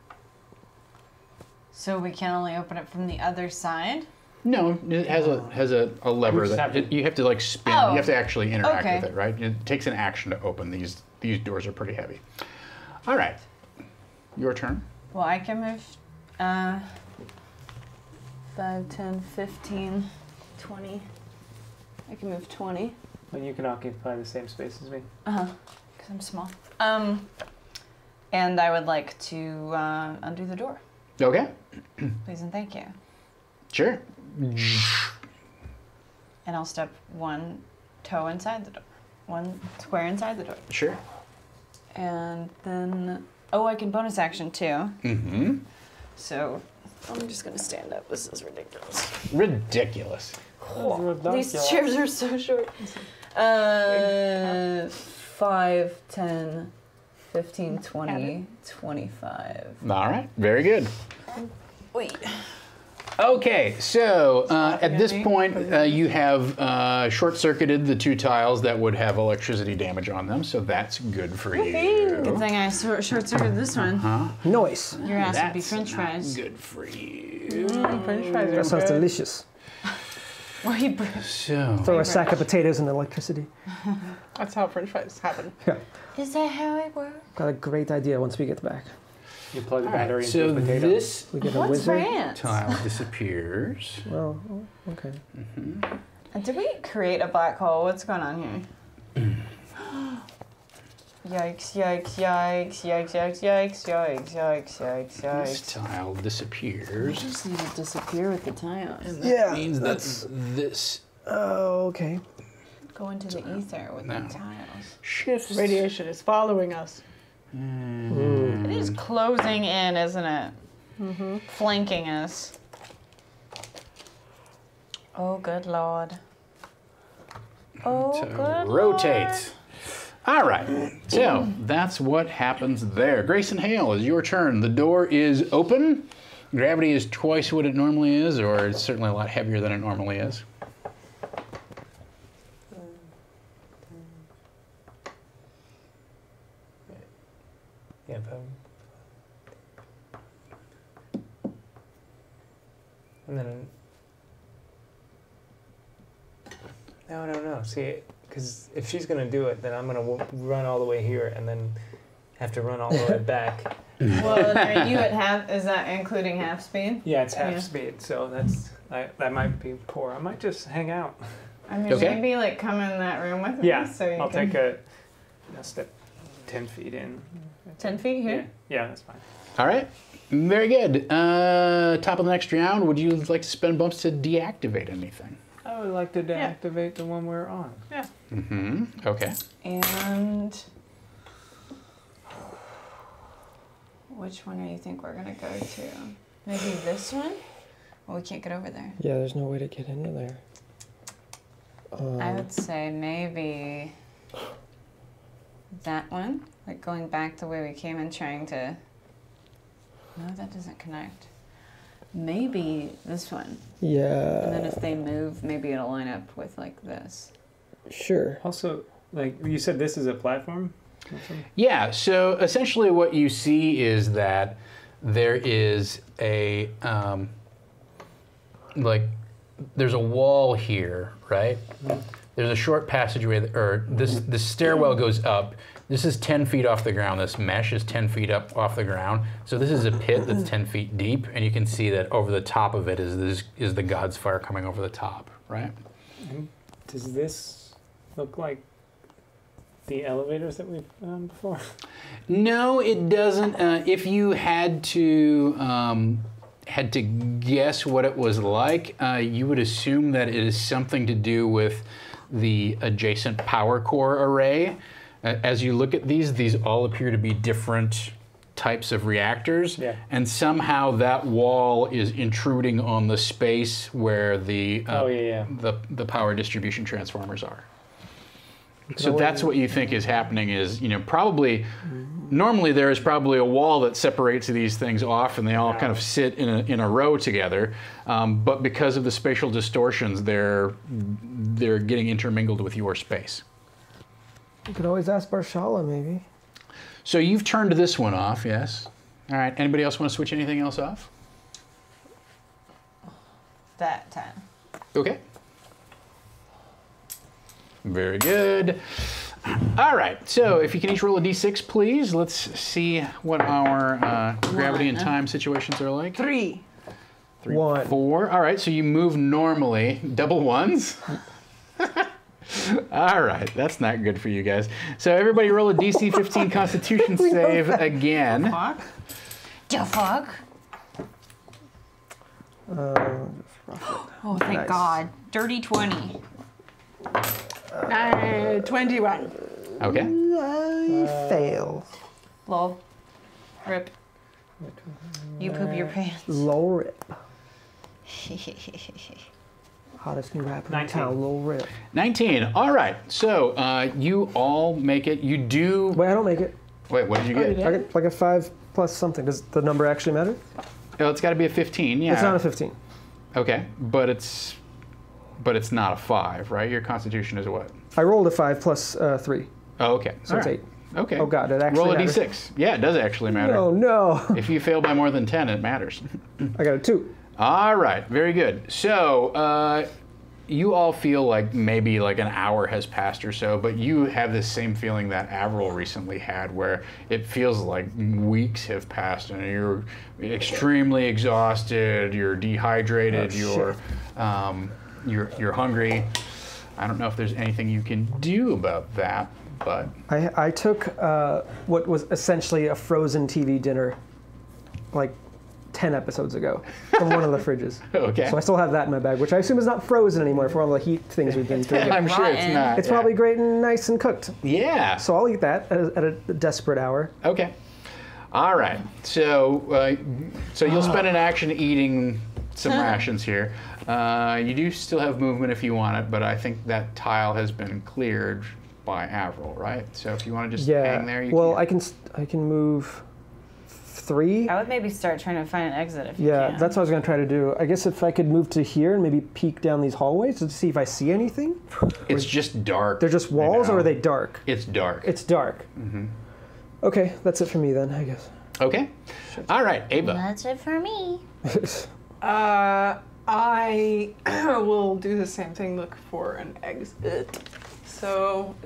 [SPEAKER 3] So we can only open it from the other side?
[SPEAKER 1] No, it has a lever
[SPEAKER 5] We just
[SPEAKER 1] that
[SPEAKER 5] have to-
[SPEAKER 1] you have to like spin.
[SPEAKER 3] Oh.
[SPEAKER 1] You have to actually interact
[SPEAKER 3] Okay.
[SPEAKER 1] with it, right? It takes an action to open these. These doors are pretty heavy. All right, your turn.
[SPEAKER 3] Well, I can move 5, 10, 15, 20. I can move 20.
[SPEAKER 5] But you can occupy the same space as me.
[SPEAKER 3] Because I'm small. And I would like to undo the door.
[SPEAKER 1] Okay,
[SPEAKER 3] Please and thank you.
[SPEAKER 1] sure.
[SPEAKER 3] And I'll step one toe inside the door. One square inside the door.
[SPEAKER 1] Sure.
[SPEAKER 3] And then, I can bonus action too.
[SPEAKER 1] Mm-hmm.
[SPEAKER 3] So I'm just gonna stand up. This is ridiculous.
[SPEAKER 1] Ridiculous.
[SPEAKER 3] These chairs are so short. 5, 10, 15, 20, 25.
[SPEAKER 1] All right, very good.
[SPEAKER 3] Wait.
[SPEAKER 1] Okay, so at this point, you have short-circuited the 2 tiles that would have electricity damage on them, so that's good for you.
[SPEAKER 3] Good thing I short-circuited this one.
[SPEAKER 2] Nice.
[SPEAKER 3] Your ass would be
[SPEAKER 1] That's
[SPEAKER 3] French fries.
[SPEAKER 1] good for you.
[SPEAKER 4] French fries
[SPEAKER 2] That sounds delicious.
[SPEAKER 3] Wait,
[SPEAKER 1] So,
[SPEAKER 2] Throw a sack of potatoes in electricity.
[SPEAKER 4] That's how French fries happen.
[SPEAKER 2] Yeah.
[SPEAKER 3] is that how it works?
[SPEAKER 2] Got a great idea once we get back.
[SPEAKER 5] You plug the
[SPEAKER 1] all right,
[SPEAKER 5] battery
[SPEAKER 1] so
[SPEAKER 5] into the potato.
[SPEAKER 1] this
[SPEAKER 2] We get a
[SPEAKER 3] What's
[SPEAKER 2] wizard.
[SPEAKER 3] France?
[SPEAKER 1] tile disappears.
[SPEAKER 2] Well, okay.
[SPEAKER 3] Did we create a black hole? What's going on here? Yikes, yikes, yikes, yikes, yikes, yikes, yikes, yikes, yikes,
[SPEAKER 1] This
[SPEAKER 3] yikes.
[SPEAKER 1] tile disappears.
[SPEAKER 3] Just need to disappear with the tiles.
[SPEAKER 1] And that
[SPEAKER 2] Yeah,
[SPEAKER 1] means that this
[SPEAKER 2] Oh, okay.
[SPEAKER 3] Go into the ether with
[SPEAKER 1] No.
[SPEAKER 3] the tiles.
[SPEAKER 1] shifts.
[SPEAKER 4] Radiation is following us.
[SPEAKER 3] It is closing in, isn't it? Flanking us. Oh, good lord. Oh,
[SPEAKER 1] to
[SPEAKER 3] good
[SPEAKER 1] rotate.
[SPEAKER 3] lord.
[SPEAKER 1] All right, so that's what happens there. Grayson Hale, it's your turn. The door is open. Gravity is twice what it normally is, or it's certainly a lot heavier than it normally is.
[SPEAKER 5] Yeah, and then no. See, because if she's gonna do it, then I'm gonna run all the way here and then have to run all the way back.
[SPEAKER 3] Well, are you at half? Is that including half speed?
[SPEAKER 5] Yeah, it's half
[SPEAKER 3] Yeah.
[SPEAKER 5] speed, so that might be poor. I might just hang out.
[SPEAKER 3] I mean,
[SPEAKER 1] Okay.
[SPEAKER 3] maybe like come in that room with me.
[SPEAKER 5] Yeah,
[SPEAKER 3] So you
[SPEAKER 5] I'll
[SPEAKER 3] can
[SPEAKER 5] take a step 10 feet in.
[SPEAKER 3] 10 feet here.
[SPEAKER 5] Yeah, that's fine.
[SPEAKER 1] All right, very good. Top of the next round, would you like to spend bumps to deactivate anything?
[SPEAKER 5] I would like to deactivate the one we're on.
[SPEAKER 4] Yeah.
[SPEAKER 1] Mm-hmm, okay.
[SPEAKER 3] And which one do you think we're gonna go to? Maybe this one? Well, we can't get over there.
[SPEAKER 2] Yeah, there's no way to get into there.
[SPEAKER 3] I would say maybe that one, like going back the way we came and trying to. No, that doesn't connect. Maybe this one.
[SPEAKER 2] Yeah.
[SPEAKER 3] And then if they move, maybe it'll line up with like this.
[SPEAKER 2] Sure.
[SPEAKER 5] Also, like you said, this is a platform?
[SPEAKER 1] Yeah, so essentially what you see is that there is a, there's a wall here, right? There's a short passageway, or this stairwell goes up. This is 10 feet off the ground. This mesh is 10 feet up off the ground. So this is a pit that's 10 feet deep, and you can see that over the top of it is the God's Fire coming over the top, right?
[SPEAKER 5] Does this look like the elevators that we've done before?
[SPEAKER 1] No, it doesn't. If you had to guess what it was like, you would assume that it is something to do with the adjacent power core array. As you look at these all appear to be different types of reactors, and somehow that wall is intruding on the space where the the power distribution transformers are. So that's what you think is happening is, probably, normally there is probably a wall that separates these things off and they all kind of sit in a row together. But because of the spatial distortions, they're getting intermingled with your space.
[SPEAKER 2] You could always ask Barshala, maybe.
[SPEAKER 1] So you've turned this one off, yes? All right, anybody else want to switch anything else off?
[SPEAKER 3] That 10.
[SPEAKER 1] Okay. Very good. All right, so if you can each roll a d6, please. Let's see what our gravity and time situations are like.
[SPEAKER 4] 3.
[SPEAKER 1] 3,
[SPEAKER 2] One.
[SPEAKER 1] 4. All right, so you move normally. Double ones. All right, that's not good for you guys. So everybody roll a DC 15 Constitution save again.
[SPEAKER 3] Fuck? The fuck? Oh, thank
[SPEAKER 2] Nice.
[SPEAKER 3] God. Dirty 20.
[SPEAKER 4] 21.
[SPEAKER 1] Okay.
[SPEAKER 2] I fail.
[SPEAKER 3] Lol. Rip. You poop your pants.
[SPEAKER 2] Lil Rip. Hottest new rapper in
[SPEAKER 5] 19.
[SPEAKER 2] town, Lil Rip.
[SPEAKER 1] 19. All right. So you all make it. You do.
[SPEAKER 2] Wait, I don't make it.
[SPEAKER 1] Wait, what did you get?
[SPEAKER 2] I get like a 5 plus something. Does the number actually matter?
[SPEAKER 1] Oh, it's got to be a 15. Yeah.
[SPEAKER 2] It's not a 15.
[SPEAKER 1] Okay, but it's not a 5, right? Your Constitution is what?
[SPEAKER 2] I rolled a 5 plus 3.
[SPEAKER 1] Oh, okay.
[SPEAKER 2] So
[SPEAKER 1] All
[SPEAKER 2] it's
[SPEAKER 1] right.
[SPEAKER 2] 8.
[SPEAKER 1] Okay.
[SPEAKER 2] Oh god, it actually
[SPEAKER 1] Roll a
[SPEAKER 2] matters.
[SPEAKER 1] d6. Yeah, it does actually matter.
[SPEAKER 2] Oh no.
[SPEAKER 1] If you fail by more than 10, it matters.
[SPEAKER 2] I got a 2.
[SPEAKER 1] All right, very good. So you all feel like maybe like an hour has passed or so, but you have this same feeling that Avril recently had, where it feels like weeks have passed and you're extremely exhausted, you're dehydrated, you're hungry. I don't know if there's anything you can do about that, but
[SPEAKER 2] I took what was essentially a frozen TV dinner, like 10 episodes ago, from one of the fridges.
[SPEAKER 1] Okay.
[SPEAKER 2] So I still have that in my bag, which I assume is not frozen anymore for all the heat things we've been through.
[SPEAKER 1] I'm sure it's
[SPEAKER 3] rotten.
[SPEAKER 1] not.
[SPEAKER 2] It's probably great and nice and cooked.
[SPEAKER 1] Yeah.
[SPEAKER 2] So I'll eat that at a desperate hour.
[SPEAKER 1] Okay. All right. So you'll spend an action eating some rations here. You do still have movement if you want it, but I think that tile has been cleared by Avril, right? So if you want to just hang there, you
[SPEAKER 2] well,
[SPEAKER 1] can.
[SPEAKER 2] I can move 3.
[SPEAKER 3] I would maybe start trying to find an exit if you
[SPEAKER 2] Yeah,
[SPEAKER 3] can.
[SPEAKER 2] that's what I was going to try to do. I guess if I could move to here and maybe peek down these hallways to see if I see anything.
[SPEAKER 1] It's just dark.
[SPEAKER 2] They're just walls, or are they dark?
[SPEAKER 1] It's dark.
[SPEAKER 2] It's dark. Mm-hmm. Okay, that's it for me then, I guess.
[SPEAKER 1] Okay. All right, Ava.
[SPEAKER 3] That's it for me.
[SPEAKER 4] I will do the same thing, look for an exit. So,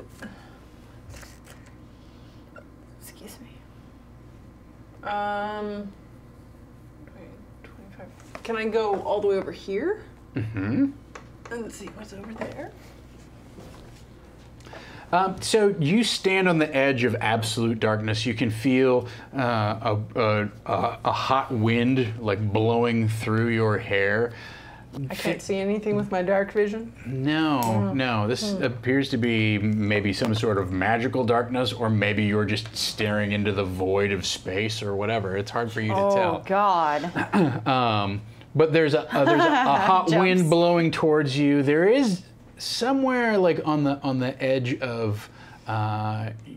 [SPEAKER 4] excuse me. Wait, 25. Can I go all the way over here?
[SPEAKER 1] Mm-hmm.
[SPEAKER 4] And see what's over there?
[SPEAKER 1] So you stand on the edge of absolute darkness. You can feel a hot wind like blowing through your hair.
[SPEAKER 4] I can't see anything with my dark vision.
[SPEAKER 1] No. This appears to be maybe some sort of magical darkness, or maybe you're just staring into the void of space or whatever. It's hard for you to tell.
[SPEAKER 3] Oh God.
[SPEAKER 1] But there's a hot wind blowing towards you. There is somewhere like on the edge of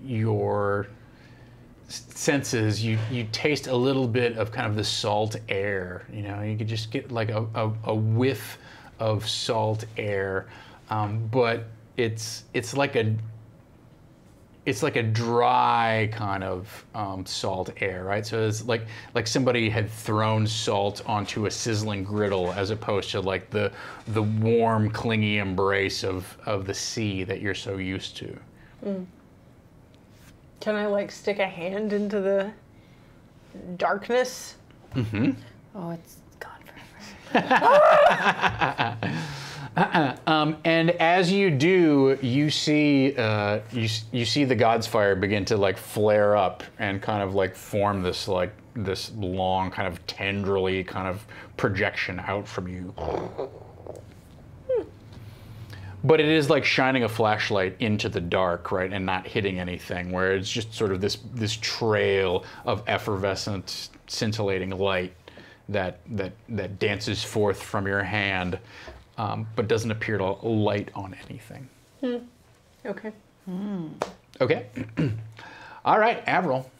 [SPEAKER 1] your senses, you taste a little bit of kind of the salt air. You know, you could just get like a whiff of salt air, but it's like a dry kind of salt air, right? So it's like somebody had thrown salt onto a sizzling griddle, as opposed to like the warm, clingy embrace of the sea that you're so used to.
[SPEAKER 4] Mm. Can I like stick a hand into the darkness?
[SPEAKER 1] Mm-hmm.
[SPEAKER 3] Oh, it's gone forever.
[SPEAKER 1] And as you do, you see you see the God's fire begin to like flare up and kind of like form this long kind of tendrily kind of projection out from you. But it is like shining a flashlight into the dark, right, and not hitting anything, where it's just sort of this trail of effervescent, scintillating light that dances forth from your hand, but doesn't appear to light on anything.
[SPEAKER 4] Okay.
[SPEAKER 1] Okay. All right, Avril.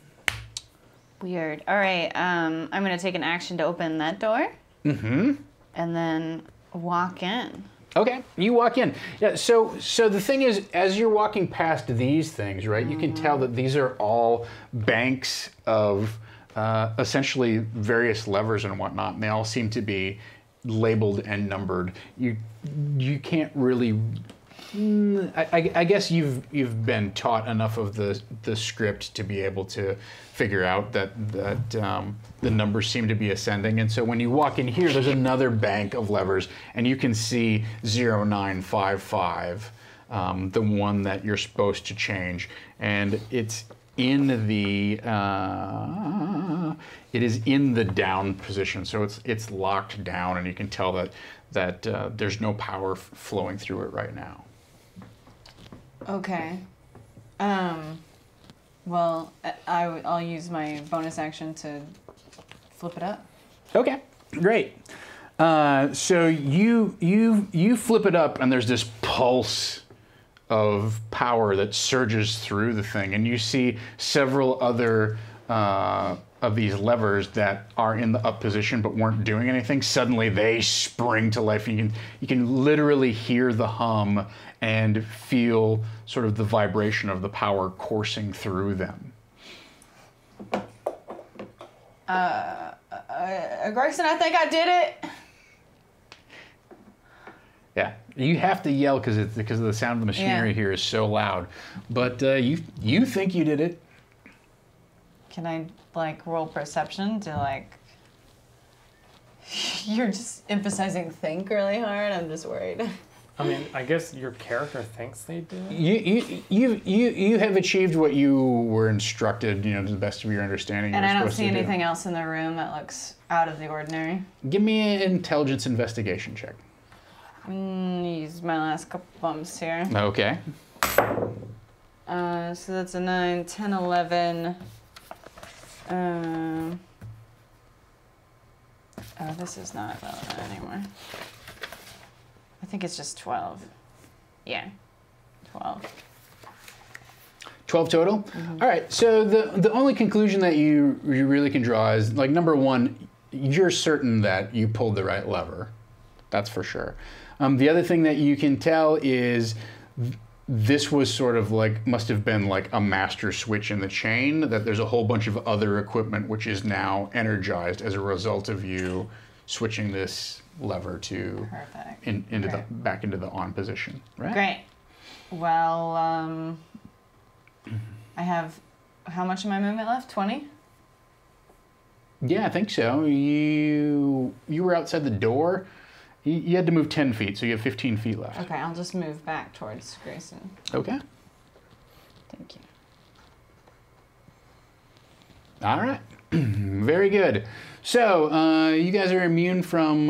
[SPEAKER 3] Weird. All right. I'm gonna take an action to open that door.
[SPEAKER 1] Mm-hmm.
[SPEAKER 3] And then walk in.
[SPEAKER 1] Okay, you walk in. Yeah. So the thing is, as you're walking past these things, right, you can tell that these are all banks of essentially various levers and whatnot, and they all seem to be labeled and numbered. You can't really. I guess you've been taught enough of the script to be able to figure out that the numbers seem to be ascending, and so when you walk in here, there's another bank of levers, and you can see 0955, the one that you're supposed to change, and it's in the it is in the down position, so it's locked down, and you can tell that there's no power flowing through it right now.
[SPEAKER 3] Okay. Well, I'll use my bonus action to flip it up.
[SPEAKER 1] Okay, great. So you flip it up, and there's this pulse of power that surges through the thing, and you see several other of these levers that are in the up position but weren't doing anything. Suddenly they spring to life, and you can literally hear the hum and feel sort of the vibration of the power coursing through them.
[SPEAKER 3] Grayson, I think I did it.
[SPEAKER 1] Yeah, you have to yell because of the sound of the machinery here is so loud. But you think you did it.
[SPEAKER 3] Can I like roll perception to like? You're just emphasizing think really hard. I'm just worried.
[SPEAKER 5] I mean, I guess your character thinks they did.
[SPEAKER 1] You have achieved what you were instructed, to the best of your understanding.
[SPEAKER 3] And I don't see anything else in the room that looks out of the ordinary.
[SPEAKER 1] Give me an intelligence investigation check.
[SPEAKER 3] Use my last couple bumps here.
[SPEAKER 1] Okay.
[SPEAKER 3] So that's a 9, 10, 11. Oh, this is not relevant anymore. I think it's just 12. Yeah, 12.
[SPEAKER 1] 12 total? All right, so the only conclusion that you really can draw is, like, number one, you're certain that you pulled the right lever. That's for sure. The other thing that you can tell is this was sort of like, must have been like a master switch in the chain, that there's a whole bunch of other equipment which is now energized as a result of you switching this lever to back into the on position, right?
[SPEAKER 3] Great. Well, I have, how much of my movement left? 20?
[SPEAKER 1] Yeah, I think so. You were outside the door. You had to move 10 feet, so you have 15 feet left.
[SPEAKER 3] Okay, I'll just move back towards Grayson.
[SPEAKER 1] Okay.
[SPEAKER 3] Thank you.
[SPEAKER 1] All right. Very good. So you guys are immune from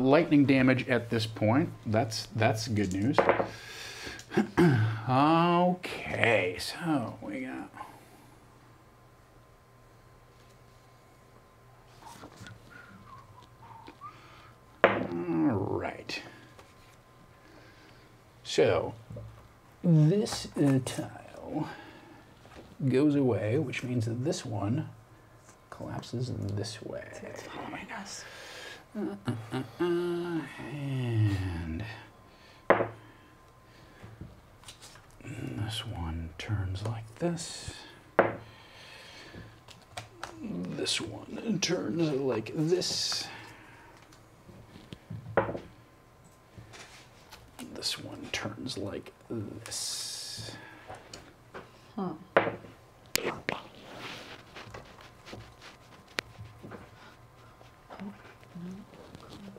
[SPEAKER 1] lightning damage at this point. That's good news. Okay, so we got... All right. So this tile goes away, which means that this one collapses this way.
[SPEAKER 3] Oh my gosh.
[SPEAKER 1] And this one turns like this. This one turns like this. This one turns like this.
[SPEAKER 3] Huh.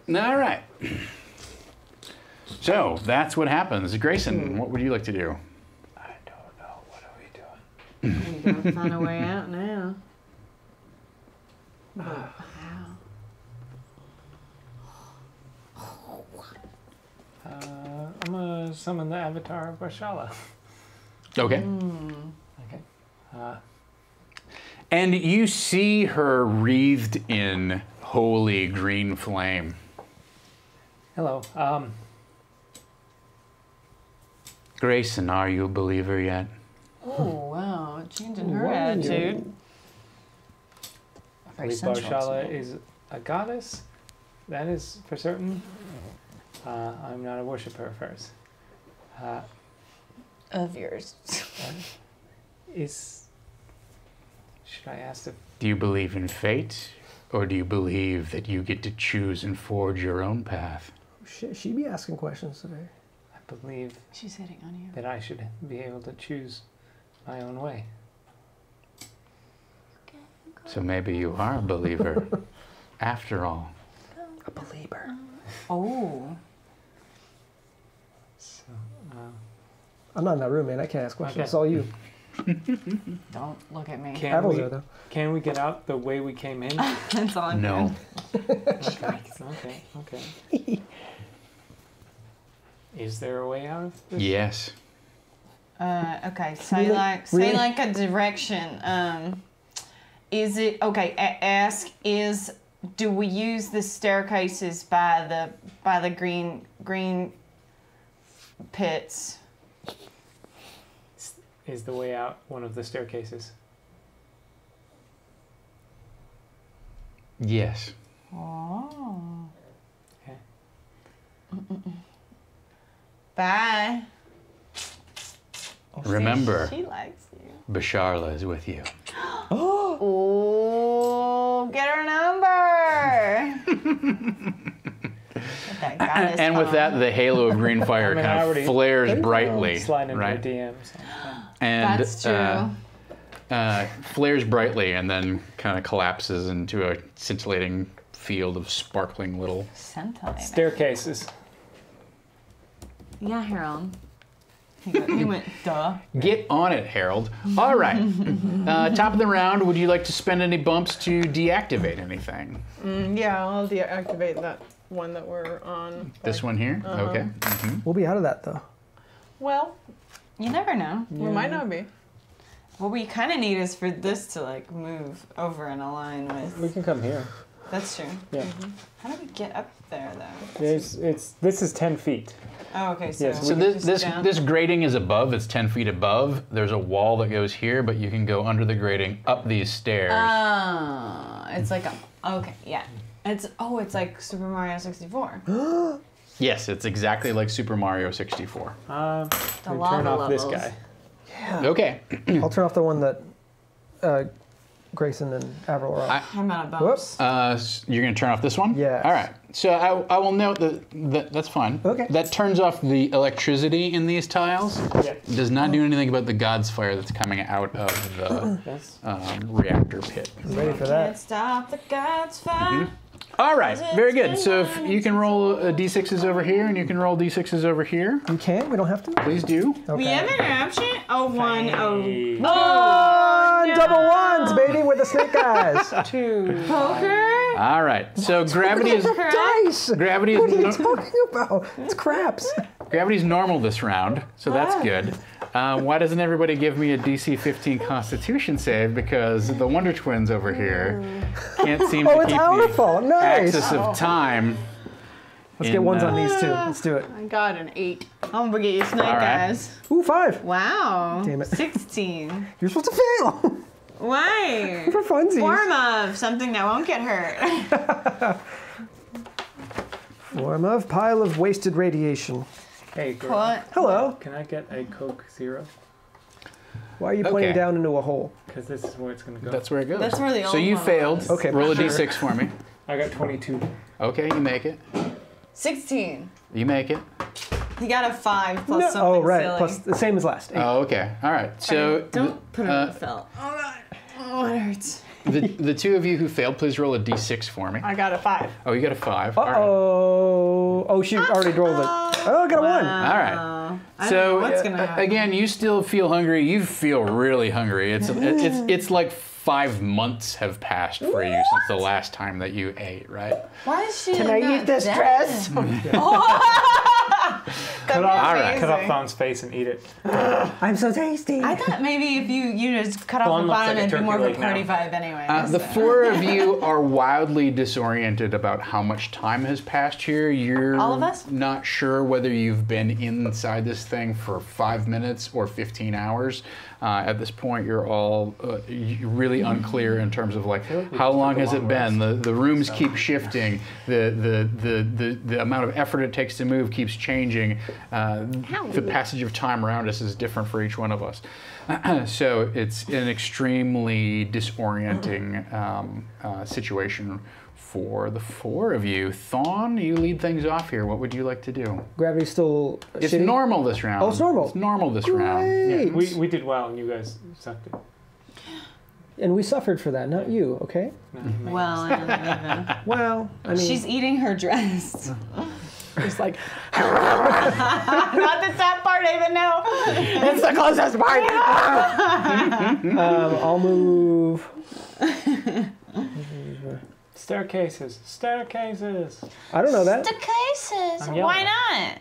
[SPEAKER 1] All right. So that's what happens. Grayson, what would you like to do?
[SPEAKER 5] I don't know. What are we doing?
[SPEAKER 3] We gotta find a way out now. How?
[SPEAKER 5] I'm gonna summon the avatar of Barshala.
[SPEAKER 1] Okay.
[SPEAKER 5] Okay.
[SPEAKER 1] And you see her wreathed in holy green flame.
[SPEAKER 5] Hello.
[SPEAKER 1] Grayson, are you a believer yet?
[SPEAKER 3] Oh, wow. Changing her attitude.
[SPEAKER 5] I believe Barshala is a goddess. That is for certain. I'm not a worshiper first.
[SPEAKER 3] Of yours.
[SPEAKER 5] Should I ask if...
[SPEAKER 1] Do you believe in fate, or do you believe that you get to choose and forge your own path?
[SPEAKER 2] She be asking questions today.
[SPEAKER 5] I believe
[SPEAKER 3] She's hitting on you.
[SPEAKER 5] that I should be able to choose my own way.
[SPEAKER 1] So maybe you are a believer, after all.
[SPEAKER 2] A believer.
[SPEAKER 3] Oh.
[SPEAKER 5] So,
[SPEAKER 2] I'm not in that room, man. I can't ask questions.
[SPEAKER 5] Okay.
[SPEAKER 2] It's all you.
[SPEAKER 3] Don't look at me.
[SPEAKER 5] Can we get out the way we came in?
[SPEAKER 3] That's on
[SPEAKER 1] No.
[SPEAKER 5] Okay. Is there a way out of this?
[SPEAKER 1] Yes.
[SPEAKER 3] Okay, say like a direction. Is it okay? Ask is. Do we use the staircases by the green pits?
[SPEAKER 5] Is the way out one of the staircases?
[SPEAKER 1] Yes.
[SPEAKER 3] Oh.
[SPEAKER 5] Okay.
[SPEAKER 3] Bye.
[SPEAKER 1] Remember,
[SPEAKER 3] She likes you.
[SPEAKER 1] Basharla is with you.
[SPEAKER 3] Oh, get her number. Get that goddess
[SPEAKER 1] And with that,
[SPEAKER 3] phone.
[SPEAKER 1] the halo of green fire
[SPEAKER 5] I mean, I
[SPEAKER 1] kind of
[SPEAKER 5] already-
[SPEAKER 1] flares brightly,
[SPEAKER 5] Slide into
[SPEAKER 1] right?
[SPEAKER 5] DMs.
[SPEAKER 1] And
[SPEAKER 3] That's true.
[SPEAKER 1] flares brightly and then kind of collapses into a scintillating field of sparkling little.
[SPEAKER 3] Scintillating.
[SPEAKER 5] Staircases.
[SPEAKER 3] Yeah, Harold. He went, duh.
[SPEAKER 1] Get on it, Harold. All right. Top of the round, would you like to spend any bumps to deactivate anything?
[SPEAKER 4] Yeah, I'll deactivate that one that we're on.
[SPEAKER 1] This one here? Okay. Mhm.
[SPEAKER 2] We'll be out of that though.
[SPEAKER 4] Well,
[SPEAKER 3] You never know.
[SPEAKER 4] we might not be.
[SPEAKER 3] What we kind of need is for this to like move over and align with.
[SPEAKER 5] We can come here.
[SPEAKER 3] That's true.
[SPEAKER 5] Yeah.
[SPEAKER 3] How do we get up there though?
[SPEAKER 5] It's this is 10 feet.
[SPEAKER 3] Oh, okay. So,
[SPEAKER 5] Yes,
[SPEAKER 1] So
[SPEAKER 3] we
[SPEAKER 1] this
[SPEAKER 3] just down.
[SPEAKER 1] this grating is above. It's 10 feet above. There's a wall that goes here, but you can go under the grating up these stairs.
[SPEAKER 3] It's like a. Okay, yeah. It's like Super Mario 64.
[SPEAKER 1] Yes, it's exactly like Super Mario 64.
[SPEAKER 5] We
[SPEAKER 3] lava
[SPEAKER 5] turn off this
[SPEAKER 3] levels.
[SPEAKER 5] guy.
[SPEAKER 1] Okay.
[SPEAKER 2] I'll turn off the one that Grayson and Avril are on.
[SPEAKER 3] I'm out of
[SPEAKER 2] Whoops.
[SPEAKER 3] bumps.
[SPEAKER 1] You're going to turn off this one?
[SPEAKER 2] Yes.
[SPEAKER 1] All right. So I will note that that's fine.
[SPEAKER 2] Okay.
[SPEAKER 1] That turns off the electricity in these tiles.
[SPEAKER 5] Yeah.
[SPEAKER 1] Does not do anything about the God's fire that's coming out of the
[SPEAKER 5] Yes.
[SPEAKER 1] reactor pit.
[SPEAKER 2] I'm ready for
[SPEAKER 3] Can't
[SPEAKER 2] that.
[SPEAKER 3] stop the God's fire.
[SPEAKER 1] All right. Very good. So if you can roll d6s over here and you can roll d6s over here,
[SPEAKER 2] You can? We don't have to?
[SPEAKER 1] please do.
[SPEAKER 2] Okay.
[SPEAKER 3] We have an option. Oh, one. Oh,
[SPEAKER 5] Hey.
[SPEAKER 2] One! Double ones, baby, with the snake eyes.
[SPEAKER 3] poker.
[SPEAKER 1] All right. So gravity is
[SPEAKER 2] Dice!
[SPEAKER 1] gravity
[SPEAKER 2] What are you
[SPEAKER 1] is
[SPEAKER 2] talking about? It's craps.
[SPEAKER 1] gravity's normal this round, so that's good. Why doesn't everybody give me a DC 15 Constitution save? Because the Wonder Twins over here can't seem
[SPEAKER 2] Oh,
[SPEAKER 1] to
[SPEAKER 2] it's
[SPEAKER 1] keep
[SPEAKER 2] our
[SPEAKER 1] the
[SPEAKER 2] fault. Nice.
[SPEAKER 1] axis of time.
[SPEAKER 2] Let's get ones on these two. Let's do it.
[SPEAKER 4] I got an 8.
[SPEAKER 3] I'm gonna get you snake
[SPEAKER 1] All right.
[SPEAKER 3] eyes.
[SPEAKER 2] Ooh, 5.
[SPEAKER 3] Wow.
[SPEAKER 2] Damn it.
[SPEAKER 3] 16.
[SPEAKER 2] You're supposed to fail.
[SPEAKER 3] Why?
[SPEAKER 2] For funsies.
[SPEAKER 3] Form of something that won't get hurt.
[SPEAKER 2] Form of pile of wasted radiation.
[SPEAKER 5] Hey, girl.
[SPEAKER 3] What?
[SPEAKER 2] Hello.
[SPEAKER 5] Can I get a Coke Zero?
[SPEAKER 2] Why are you pointing
[SPEAKER 1] Okay.
[SPEAKER 2] down into a hole?
[SPEAKER 5] Because this is where it's going to go.
[SPEAKER 1] That's where it goes.
[SPEAKER 3] That's where the
[SPEAKER 1] So
[SPEAKER 3] old
[SPEAKER 1] you
[SPEAKER 3] one
[SPEAKER 1] failed.
[SPEAKER 3] was.
[SPEAKER 2] Okay,
[SPEAKER 1] Roll a
[SPEAKER 2] sure.
[SPEAKER 1] d6 for me.
[SPEAKER 5] I got 22.
[SPEAKER 1] Okay, you make it.
[SPEAKER 3] 16.
[SPEAKER 1] You make it.
[SPEAKER 3] He got a 5 plus
[SPEAKER 2] No.
[SPEAKER 3] something
[SPEAKER 2] Oh, right.
[SPEAKER 3] silly.
[SPEAKER 2] Plus the same as last. 8.
[SPEAKER 1] Oh, okay. All right. So
[SPEAKER 3] Don't put it on the felt. Oh, God. Oh, it hurts.
[SPEAKER 1] the two of you who failed, please roll a d6 for me.
[SPEAKER 4] I got a 5.
[SPEAKER 1] Oh, you got a 5. All right.
[SPEAKER 2] Uh-oh. Oh, she already rolled it. Oh, I got a 1.
[SPEAKER 1] All right.
[SPEAKER 3] I
[SPEAKER 1] So
[SPEAKER 3] don't know what's gonna happen.
[SPEAKER 1] again, you still feel hungry. You feel really hungry. It's like 5 months have passed for you since the last time that you ate, right?
[SPEAKER 3] Why is she
[SPEAKER 2] Can I
[SPEAKER 3] not
[SPEAKER 2] eat this
[SPEAKER 3] dead?
[SPEAKER 2] dress?
[SPEAKER 1] All right.
[SPEAKER 5] Cut off Thon's face and eat it.
[SPEAKER 2] I'm so tasty.
[SPEAKER 3] I thought maybe if you just cut off
[SPEAKER 5] Fawn
[SPEAKER 3] the
[SPEAKER 5] looks
[SPEAKER 3] bottom,
[SPEAKER 5] like a
[SPEAKER 3] it'd be more of a
[SPEAKER 5] turkey leg
[SPEAKER 3] party
[SPEAKER 5] now.
[SPEAKER 3] vibe anyway.
[SPEAKER 1] The four of you are wildly disoriented about how much time has passed here. You're
[SPEAKER 3] All of us?
[SPEAKER 1] not sure whether you've been inside this thing for 5 minutes or 15 hours. At this point, you're all really unclear in terms of like how long has it been. The rooms keep shifting. The amount of effort it takes to move keeps changing. The passage of time around us is different for each one of us. So it's an extremely disorienting situation for the four of you. Thon, you lead things off here. What would you like to do?
[SPEAKER 2] Gravity's still
[SPEAKER 1] It's
[SPEAKER 2] shitty?
[SPEAKER 1] normal this round.
[SPEAKER 2] Oh, it's normal.
[SPEAKER 1] It's normal this round.
[SPEAKER 2] Great.
[SPEAKER 5] We did well, and you guys sucked it.
[SPEAKER 2] And we suffered for that, not you, okay?
[SPEAKER 3] Well, and
[SPEAKER 2] Well, I mean,
[SPEAKER 3] she's eating her dress.
[SPEAKER 2] it's like,
[SPEAKER 3] Not the top part, I even know.
[SPEAKER 2] it's the closest part! I'll move.
[SPEAKER 5] Staircases. Staircases.
[SPEAKER 2] I don't know that.
[SPEAKER 3] The cases.
[SPEAKER 5] I'm yelling.
[SPEAKER 3] Why not?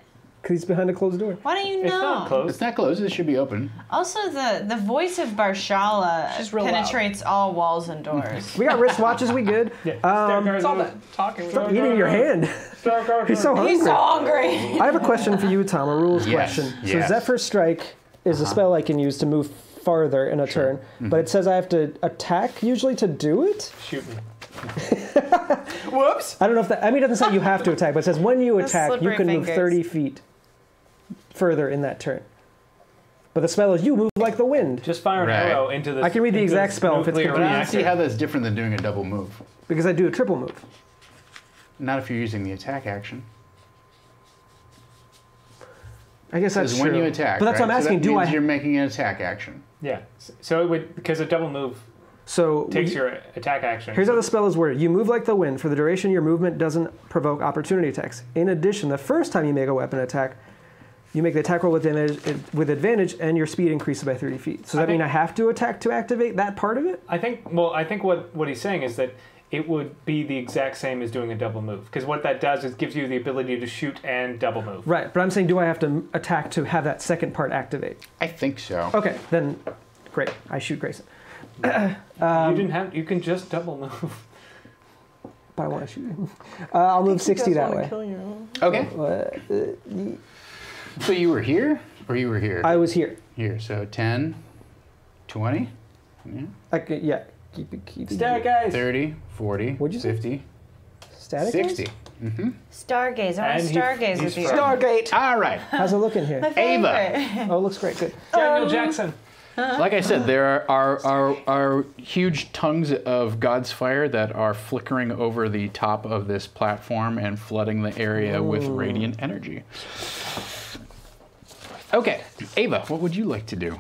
[SPEAKER 2] Because he's behind a closed door.
[SPEAKER 3] Why don't you
[SPEAKER 5] It's not
[SPEAKER 3] know?
[SPEAKER 5] closed.
[SPEAKER 1] It's not closed. It should be open.
[SPEAKER 3] Also, the voice of Barshala
[SPEAKER 4] She's real loud.
[SPEAKER 3] penetrates all walls and doors.
[SPEAKER 2] We got wristwatches. We good?
[SPEAKER 5] It's
[SPEAKER 4] all that talking.
[SPEAKER 2] Stop eating your hand. He's so hungry.
[SPEAKER 3] He's so hungry.
[SPEAKER 2] I have a question for you, Tom. A rules
[SPEAKER 1] Yes,
[SPEAKER 2] question.
[SPEAKER 1] yes.
[SPEAKER 2] So Zephyr Strike is a spell I can use to move farther in a turn, but it says I have to attack usually to do it.
[SPEAKER 5] Shoot me.
[SPEAKER 4] Whoops.
[SPEAKER 2] I don't know if that. I mean, it doesn't say you have to attack, but it says when you attack, you
[SPEAKER 3] slippery
[SPEAKER 2] can move
[SPEAKER 3] fingers.
[SPEAKER 2] 30 feet further in that turn. But the spell is you move like the wind.
[SPEAKER 5] Just fire an
[SPEAKER 1] Right.
[SPEAKER 5] arrow into the.
[SPEAKER 2] I can read the
[SPEAKER 5] into
[SPEAKER 2] exact
[SPEAKER 5] this
[SPEAKER 2] spell if it's
[SPEAKER 5] nuclear
[SPEAKER 1] But I don't
[SPEAKER 2] confusing.
[SPEAKER 1] see how that's different than doing a double move.
[SPEAKER 2] Because I do a triple move.
[SPEAKER 1] Not if you're using the attack action.
[SPEAKER 2] I guess that's
[SPEAKER 1] Because
[SPEAKER 2] true.
[SPEAKER 1] when you attack,
[SPEAKER 2] but that's what
[SPEAKER 1] right?
[SPEAKER 2] I'm asking.
[SPEAKER 1] So that
[SPEAKER 2] Do
[SPEAKER 1] means
[SPEAKER 2] I?
[SPEAKER 1] you're making an attack action.
[SPEAKER 5] Yeah. So it would, because a double move
[SPEAKER 2] So
[SPEAKER 5] takes your attack action.
[SPEAKER 2] here's how the spell is worded. You move like the wind. For the duration, your movement doesn't provoke opportunity attacks. In addition, the first time you make a weapon attack, you make the attack roll with advantage, and your speed increases by 30 feet. So does that mean I have to attack to activate that part of it?
[SPEAKER 5] I think. Well, I think what he's saying is that it would be the exact same as doing a double move, because what that does is gives you the ability to shoot and double move.
[SPEAKER 2] Right, but I'm saying, do I have to attack to have that second part activate?
[SPEAKER 1] I think so.
[SPEAKER 2] Okay, then great. I shoot Grayson.
[SPEAKER 5] You didn't have. You can just double move.
[SPEAKER 2] But I want to shoot him. I'll move 60 that way.
[SPEAKER 1] Okay. So you were here, or you were here?
[SPEAKER 2] I was here.
[SPEAKER 1] Here. So 10, 20,
[SPEAKER 2] Yeah. Keep it.
[SPEAKER 5] Stack guys.
[SPEAKER 1] 30, 40,
[SPEAKER 2] What'd you say?
[SPEAKER 1] 50,
[SPEAKER 2] Static.
[SPEAKER 1] 60.
[SPEAKER 3] Stargaze. I want
[SPEAKER 5] And
[SPEAKER 3] to stargaze
[SPEAKER 5] he's
[SPEAKER 3] with you.
[SPEAKER 5] from-
[SPEAKER 4] Stargate.
[SPEAKER 1] All right.
[SPEAKER 2] How's it looking here?
[SPEAKER 1] Ava.
[SPEAKER 2] Oh, it looks great. Good.
[SPEAKER 5] Daniel Jackson.
[SPEAKER 1] Like I said, there are huge tongues of God's fire that are flickering over the top of this platform and flooding the area with radiant energy. Okay, Ava, what would you like to do?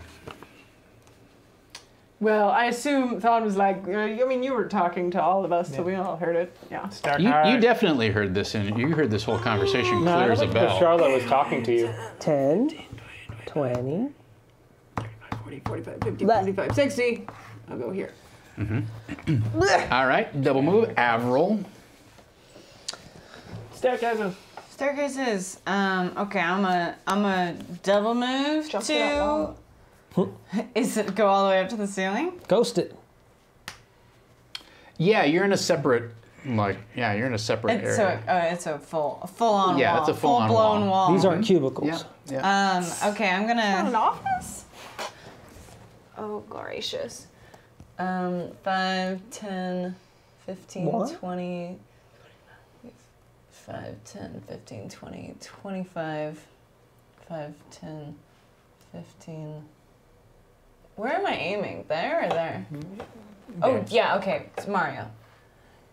[SPEAKER 4] Well, I assume Thon was like, I mean, you were talking to all of us, so we all heard it. Yeah.
[SPEAKER 5] Stark.
[SPEAKER 1] You definitely heard this, and you heard this whole conversation
[SPEAKER 5] No, I
[SPEAKER 1] clear
[SPEAKER 5] don't
[SPEAKER 1] as a
[SPEAKER 5] think
[SPEAKER 1] bell.
[SPEAKER 5] Charlotte was talking to you.
[SPEAKER 2] 10, 20.
[SPEAKER 4] 40, 45, 50, 55, 60. I'll go here.
[SPEAKER 1] All right, double move, Avril.
[SPEAKER 5] Stack guys.
[SPEAKER 3] Stargaze is okay. I'm a double move
[SPEAKER 4] Jump it out
[SPEAKER 3] to. Is it go all the way up to the ceiling?
[SPEAKER 2] Ghost it.
[SPEAKER 1] Yeah, you're in a separate, you're in a separate
[SPEAKER 3] It's
[SPEAKER 1] area.
[SPEAKER 3] it's a full on
[SPEAKER 1] Yeah,
[SPEAKER 3] wall.
[SPEAKER 1] it's a full-on
[SPEAKER 3] blown wall.
[SPEAKER 2] These aren't cubicles.
[SPEAKER 1] Yeah.
[SPEAKER 3] Okay, I'm
[SPEAKER 4] Not an
[SPEAKER 3] gonna.
[SPEAKER 4] office?
[SPEAKER 3] Oh, gracious. 5, 10, 15,
[SPEAKER 2] What?
[SPEAKER 3] 20. 5, 10, 15, 20, 25. 5, 10, 15. Where am I aiming? There or there? Oh, yeah, okay. It's Mario.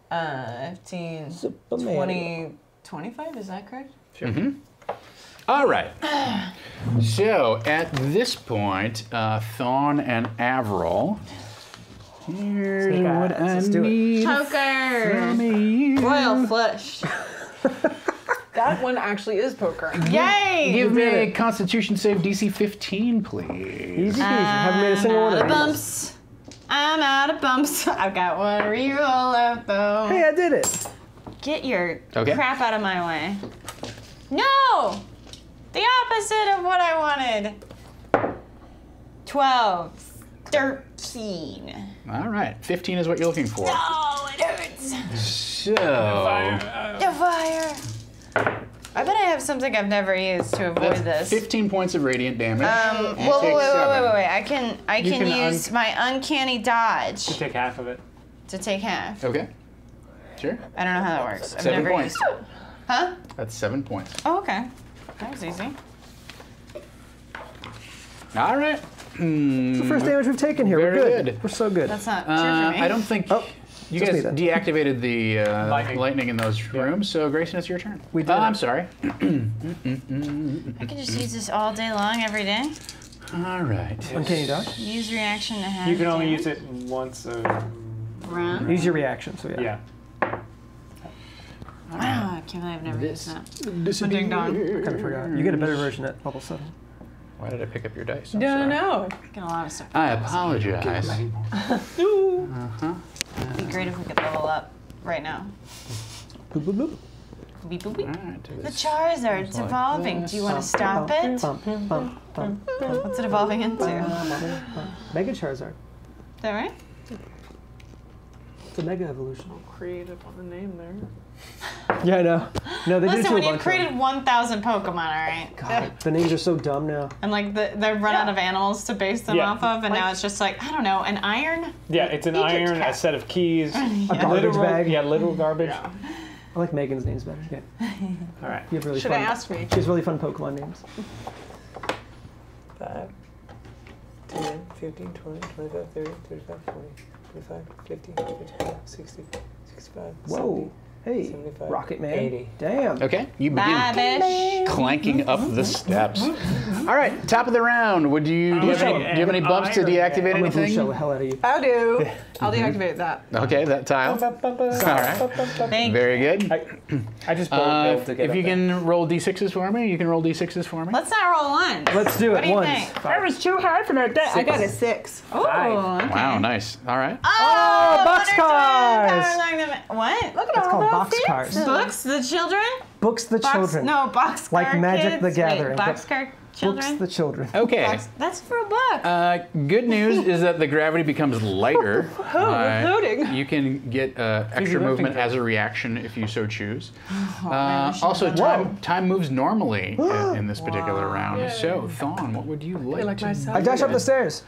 [SPEAKER 3] 15,
[SPEAKER 2] Superman.
[SPEAKER 3] 20, 25, is that correct?
[SPEAKER 1] All right. So at this point, Thon and Avril, here's what I
[SPEAKER 2] Let's do it.
[SPEAKER 1] need
[SPEAKER 3] Poker!
[SPEAKER 1] from you.
[SPEAKER 3] Royal flush.
[SPEAKER 4] That one actually is poker.
[SPEAKER 3] Yay!
[SPEAKER 1] Give me
[SPEAKER 2] did
[SPEAKER 1] a
[SPEAKER 2] it.
[SPEAKER 1] Constitution save DC 15, please.
[SPEAKER 2] Easy peasy. Haven't made a single one
[SPEAKER 3] out
[SPEAKER 2] of
[SPEAKER 3] of
[SPEAKER 2] these.
[SPEAKER 3] bumps. I'm out of bumps. I've got one reroll left though.
[SPEAKER 2] Hey, I did it.
[SPEAKER 3] Get your
[SPEAKER 1] Okay.
[SPEAKER 3] crap out of my way. No! The opposite of what I wanted. 12. 13.
[SPEAKER 1] All right, 15 is what you're looking for.
[SPEAKER 3] Oh, it hurts.
[SPEAKER 1] So,
[SPEAKER 3] The fire. I bet I have something I've never used to avoid
[SPEAKER 1] that's
[SPEAKER 3] this.
[SPEAKER 1] 15 points of radiant damage.
[SPEAKER 3] Wait.
[SPEAKER 1] You take 7.
[SPEAKER 3] I can
[SPEAKER 5] can
[SPEAKER 3] use my uncanny dodge
[SPEAKER 5] To take half of it.
[SPEAKER 3] to take half.
[SPEAKER 1] Okay. Sure.
[SPEAKER 3] I don't know how that works. I've
[SPEAKER 1] 7
[SPEAKER 3] never
[SPEAKER 1] points.
[SPEAKER 3] used it. Huh?
[SPEAKER 1] That's 7 points.
[SPEAKER 3] Oh, okay. That was easy.
[SPEAKER 1] All right.
[SPEAKER 2] It's the first damage we've taken here.
[SPEAKER 1] Very
[SPEAKER 2] We're good.
[SPEAKER 1] good.
[SPEAKER 2] We're so good.
[SPEAKER 3] That's not true for me.
[SPEAKER 1] I don't think you
[SPEAKER 2] just
[SPEAKER 1] guys
[SPEAKER 2] me then.
[SPEAKER 1] deactivated the lightning in those
[SPEAKER 5] Yeah.
[SPEAKER 1] rooms, so Grayson, it's your turn.
[SPEAKER 2] We did
[SPEAKER 1] I'm
[SPEAKER 2] it.
[SPEAKER 1] sorry.
[SPEAKER 3] I could just use this all day long, every day.
[SPEAKER 1] All right.
[SPEAKER 2] Uncanny dodge.
[SPEAKER 3] Use reaction to have.
[SPEAKER 5] You can only
[SPEAKER 3] damage.
[SPEAKER 5] use it once a.
[SPEAKER 3] Run.
[SPEAKER 2] Use your reaction. So yeah.
[SPEAKER 5] Yeah.
[SPEAKER 3] Wow, I can't believe I've never used that.
[SPEAKER 1] Ding
[SPEAKER 3] dong.
[SPEAKER 2] Kind of forgot. You get a better version at level 7.
[SPEAKER 1] Why did I pick up your dice? I'm
[SPEAKER 4] No,
[SPEAKER 1] sorry.
[SPEAKER 4] no.
[SPEAKER 3] Get a lot of stuff.
[SPEAKER 1] I apologize.
[SPEAKER 3] It'd be great if we could level up right now.
[SPEAKER 2] Boop, boop, boop.
[SPEAKER 3] Beep, boop, beep.
[SPEAKER 1] Alright,
[SPEAKER 3] The Charizard's evolving. Do you want to stop it? What's it evolving into?
[SPEAKER 2] Mega Charizard.
[SPEAKER 3] Is that right?
[SPEAKER 2] It's a mega evolution.
[SPEAKER 4] Creative on the name there.
[SPEAKER 2] Yeah, I know. No, they did
[SPEAKER 3] Listen,
[SPEAKER 2] do a
[SPEAKER 3] when you've
[SPEAKER 2] bunch of
[SPEAKER 3] created 1,000 Pokemon, all right?
[SPEAKER 2] God, the names are so dumb now.
[SPEAKER 3] And like they've run out of animals to base them
[SPEAKER 5] Yeah.
[SPEAKER 3] off of, and now it's just like, I don't know, an iron?
[SPEAKER 5] Yeah, it's an iron, a set of keys,
[SPEAKER 2] A garbage bag.
[SPEAKER 5] Yeah, literal garbage.
[SPEAKER 4] Yeah.
[SPEAKER 2] I like Megan's names better. Yeah.
[SPEAKER 5] All right.
[SPEAKER 2] You have really
[SPEAKER 4] Should
[SPEAKER 2] fun.
[SPEAKER 4] have asked me.
[SPEAKER 2] She has really fun Pokemon names.
[SPEAKER 5] 5, 10, 15, 20, 25, 30, 35, 40, 45, 50, 55, 60, 65,
[SPEAKER 2] Whoa. Hey,
[SPEAKER 5] 75,
[SPEAKER 2] Rocket Man.
[SPEAKER 5] 80.
[SPEAKER 2] Damn.
[SPEAKER 1] Okay, you begin
[SPEAKER 3] Babish.
[SPEAKER 1] clanking up the steps. All right, top of the round. Do you have any bumps to deactivate
[SPEAKER 2] I'm gonna show the
[SPEAKER 1] anything?
[SPEAKER 2] hell out of you.
[SPEAKER 4] I do. I'll deactivate that.
[SPEAKER 1] Okay, that tile. All right,
[SPEAKER 3] Thank
[SPEAKER 1] very good.
[SPEAKER 5] I just built to get
[SPEAKER 1] If
[SPEAKER 5] up
[SPEAKER 1] you
[SPEAKER 5] there.
[SPEAKER 1] can roll d6s for me, you can roll d6s for me.
[SPEAKER 3] Let's not roll one.
[SPEAKER 2] Let's do it
[SPEAKER 3] What do you
[SPEAKER 2] once.
[SPEAKER 3] think?
[SPEAKER 4] That was too hard for that. I got a 6.
[SPEAKER 3] Ooh, okay.
[SPEAKER 1] Wow, nice. All right.
[SPEAKER 3] Oh,
[SPEAKER 2] boxcars!
[SPEAKER 3] What?
[SPEAKER 4] Look at
[SPEAKER 2] It's
[SPEAKER 4] all
[SPEAKER 2] called
[SPEAKER 4] those
[SPEAKER 2] boxcars.
[SPEAKER 3] Books, the children?
[SPEAKER 2] Books the children.
[SPEAKER 3] No, boxcar
[SPEAKER 2] Like Magic the
[SPEAKER 3] kids?
[SPEAKER 2] Gathering,
[SPEAKER 3] Wait,
[SPEAKER 2] but
[SPEAKER 3] boxcar
[SPEAKER 2] Books
[SPEAKER 3] children?
[SPEAKER 2] the children.
[SPEAKER 1] Okay.
[SPEAKER 3] That's for a book.
[SPEAKER 1] Good news is that the gravity becomes lighter.
[SPEAKER 4] loading.
[SPEAKER 1] You can get extra movement as a reaction if you so choose.
[SPEAKER 3] man, we should
[SPEAKER 1] Also,
[SPEAKER 3] have done
[SPEAKER 1] time moves normally in this particular round. So, Thawne, what would you like to
[SPEAKER 4] myself.
[SPEAKER 2] I dash up the stairs.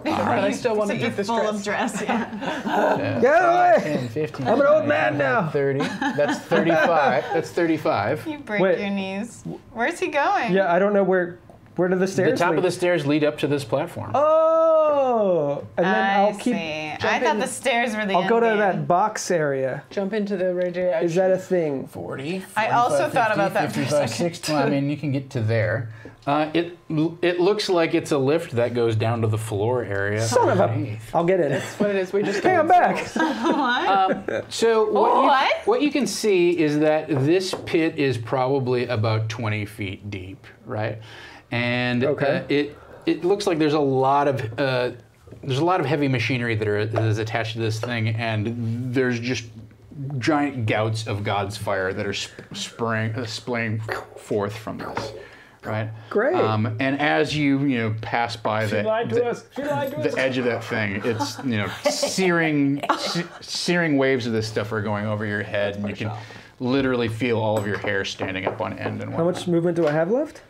[SPEAKER 4] But I still want to
[SPEAKER 3] You're
[SPEAKER 4] beat this
[SPEAKER 3] full
[SPEAKER 4] dress.
[SPEAKER 3] of dress, yeah.
[SPEAKER 2] Get away!
[SPEAKER 1] 10, 15,
[SPEAKER 2] I'm an old man now.
[SPEAKER 1] 30. That's 35. That's 35.
[SPEAKER 3] You break
[SPEAKER 2] Wait.
[SPEAKER 3] your knees. Where's he going?
[SPEAKER 2] Yeah, I don't know where do the
[SPEAKER 1] The
[SPEAKER 2] stairs
[SPEAKER 1] top
[SPEAKER 2] lead?
[SPEAKER 1] of the stairs lead up to this platform.
[SPEAKER 2] Oh! And then
[SPEAKER 3] I
[SPEAKER 2] I'll keep.
[SPEAKER 3] see. I thought the stairs were the
[SPEAKER 2] I'll go to
[SPEAKER 3] end game.
[SPEAKER 2] that box area.
[SPEAKER 4] Jump into the radiation.
[SPEAKER 2] Is that a thing?
[SPEAKER 1] 40,
[SPEAKER 3] I also thought about that for a
[SPEAKER 1] 55,
[SPEAKER 3] second.
[SPEAKER 1] 60. Well, I mean, you can get to there. It looks like it's a lift that goes down to the floor area.
[SPEAKER 2] Son of a.
[SPEAKER 1] underneath.
[SPEAKER 2] I'll get in.
[SPEAKER 4] What it is? We just.
[SPEAKER 2] Hey, I'm back.
[SPEAKER 1] So
[SPEAKER 3] What?
[SPEAKER 1] what you can see is that this pit is probably about 20 feet deep, right? And
[SPEAKER 2] Okay.
[SPEAKER 1] it looks like there's a lot of heavy machinery that is attached to this thing, and there's just giant gouts of God's fire that are splaying forth from this, right?
[SPEAKER 2] Great.
[SPEAKER 1] And as you pass by
[SPEAKER 5] She lied to us. She lied to us.
[SPEAKER 1] the edge of that thing, it's searing waves of this stuff are going over your head, and you can literally feel all of your hair standing up on end. And
[SPEAKER 2] How much movement do I have left?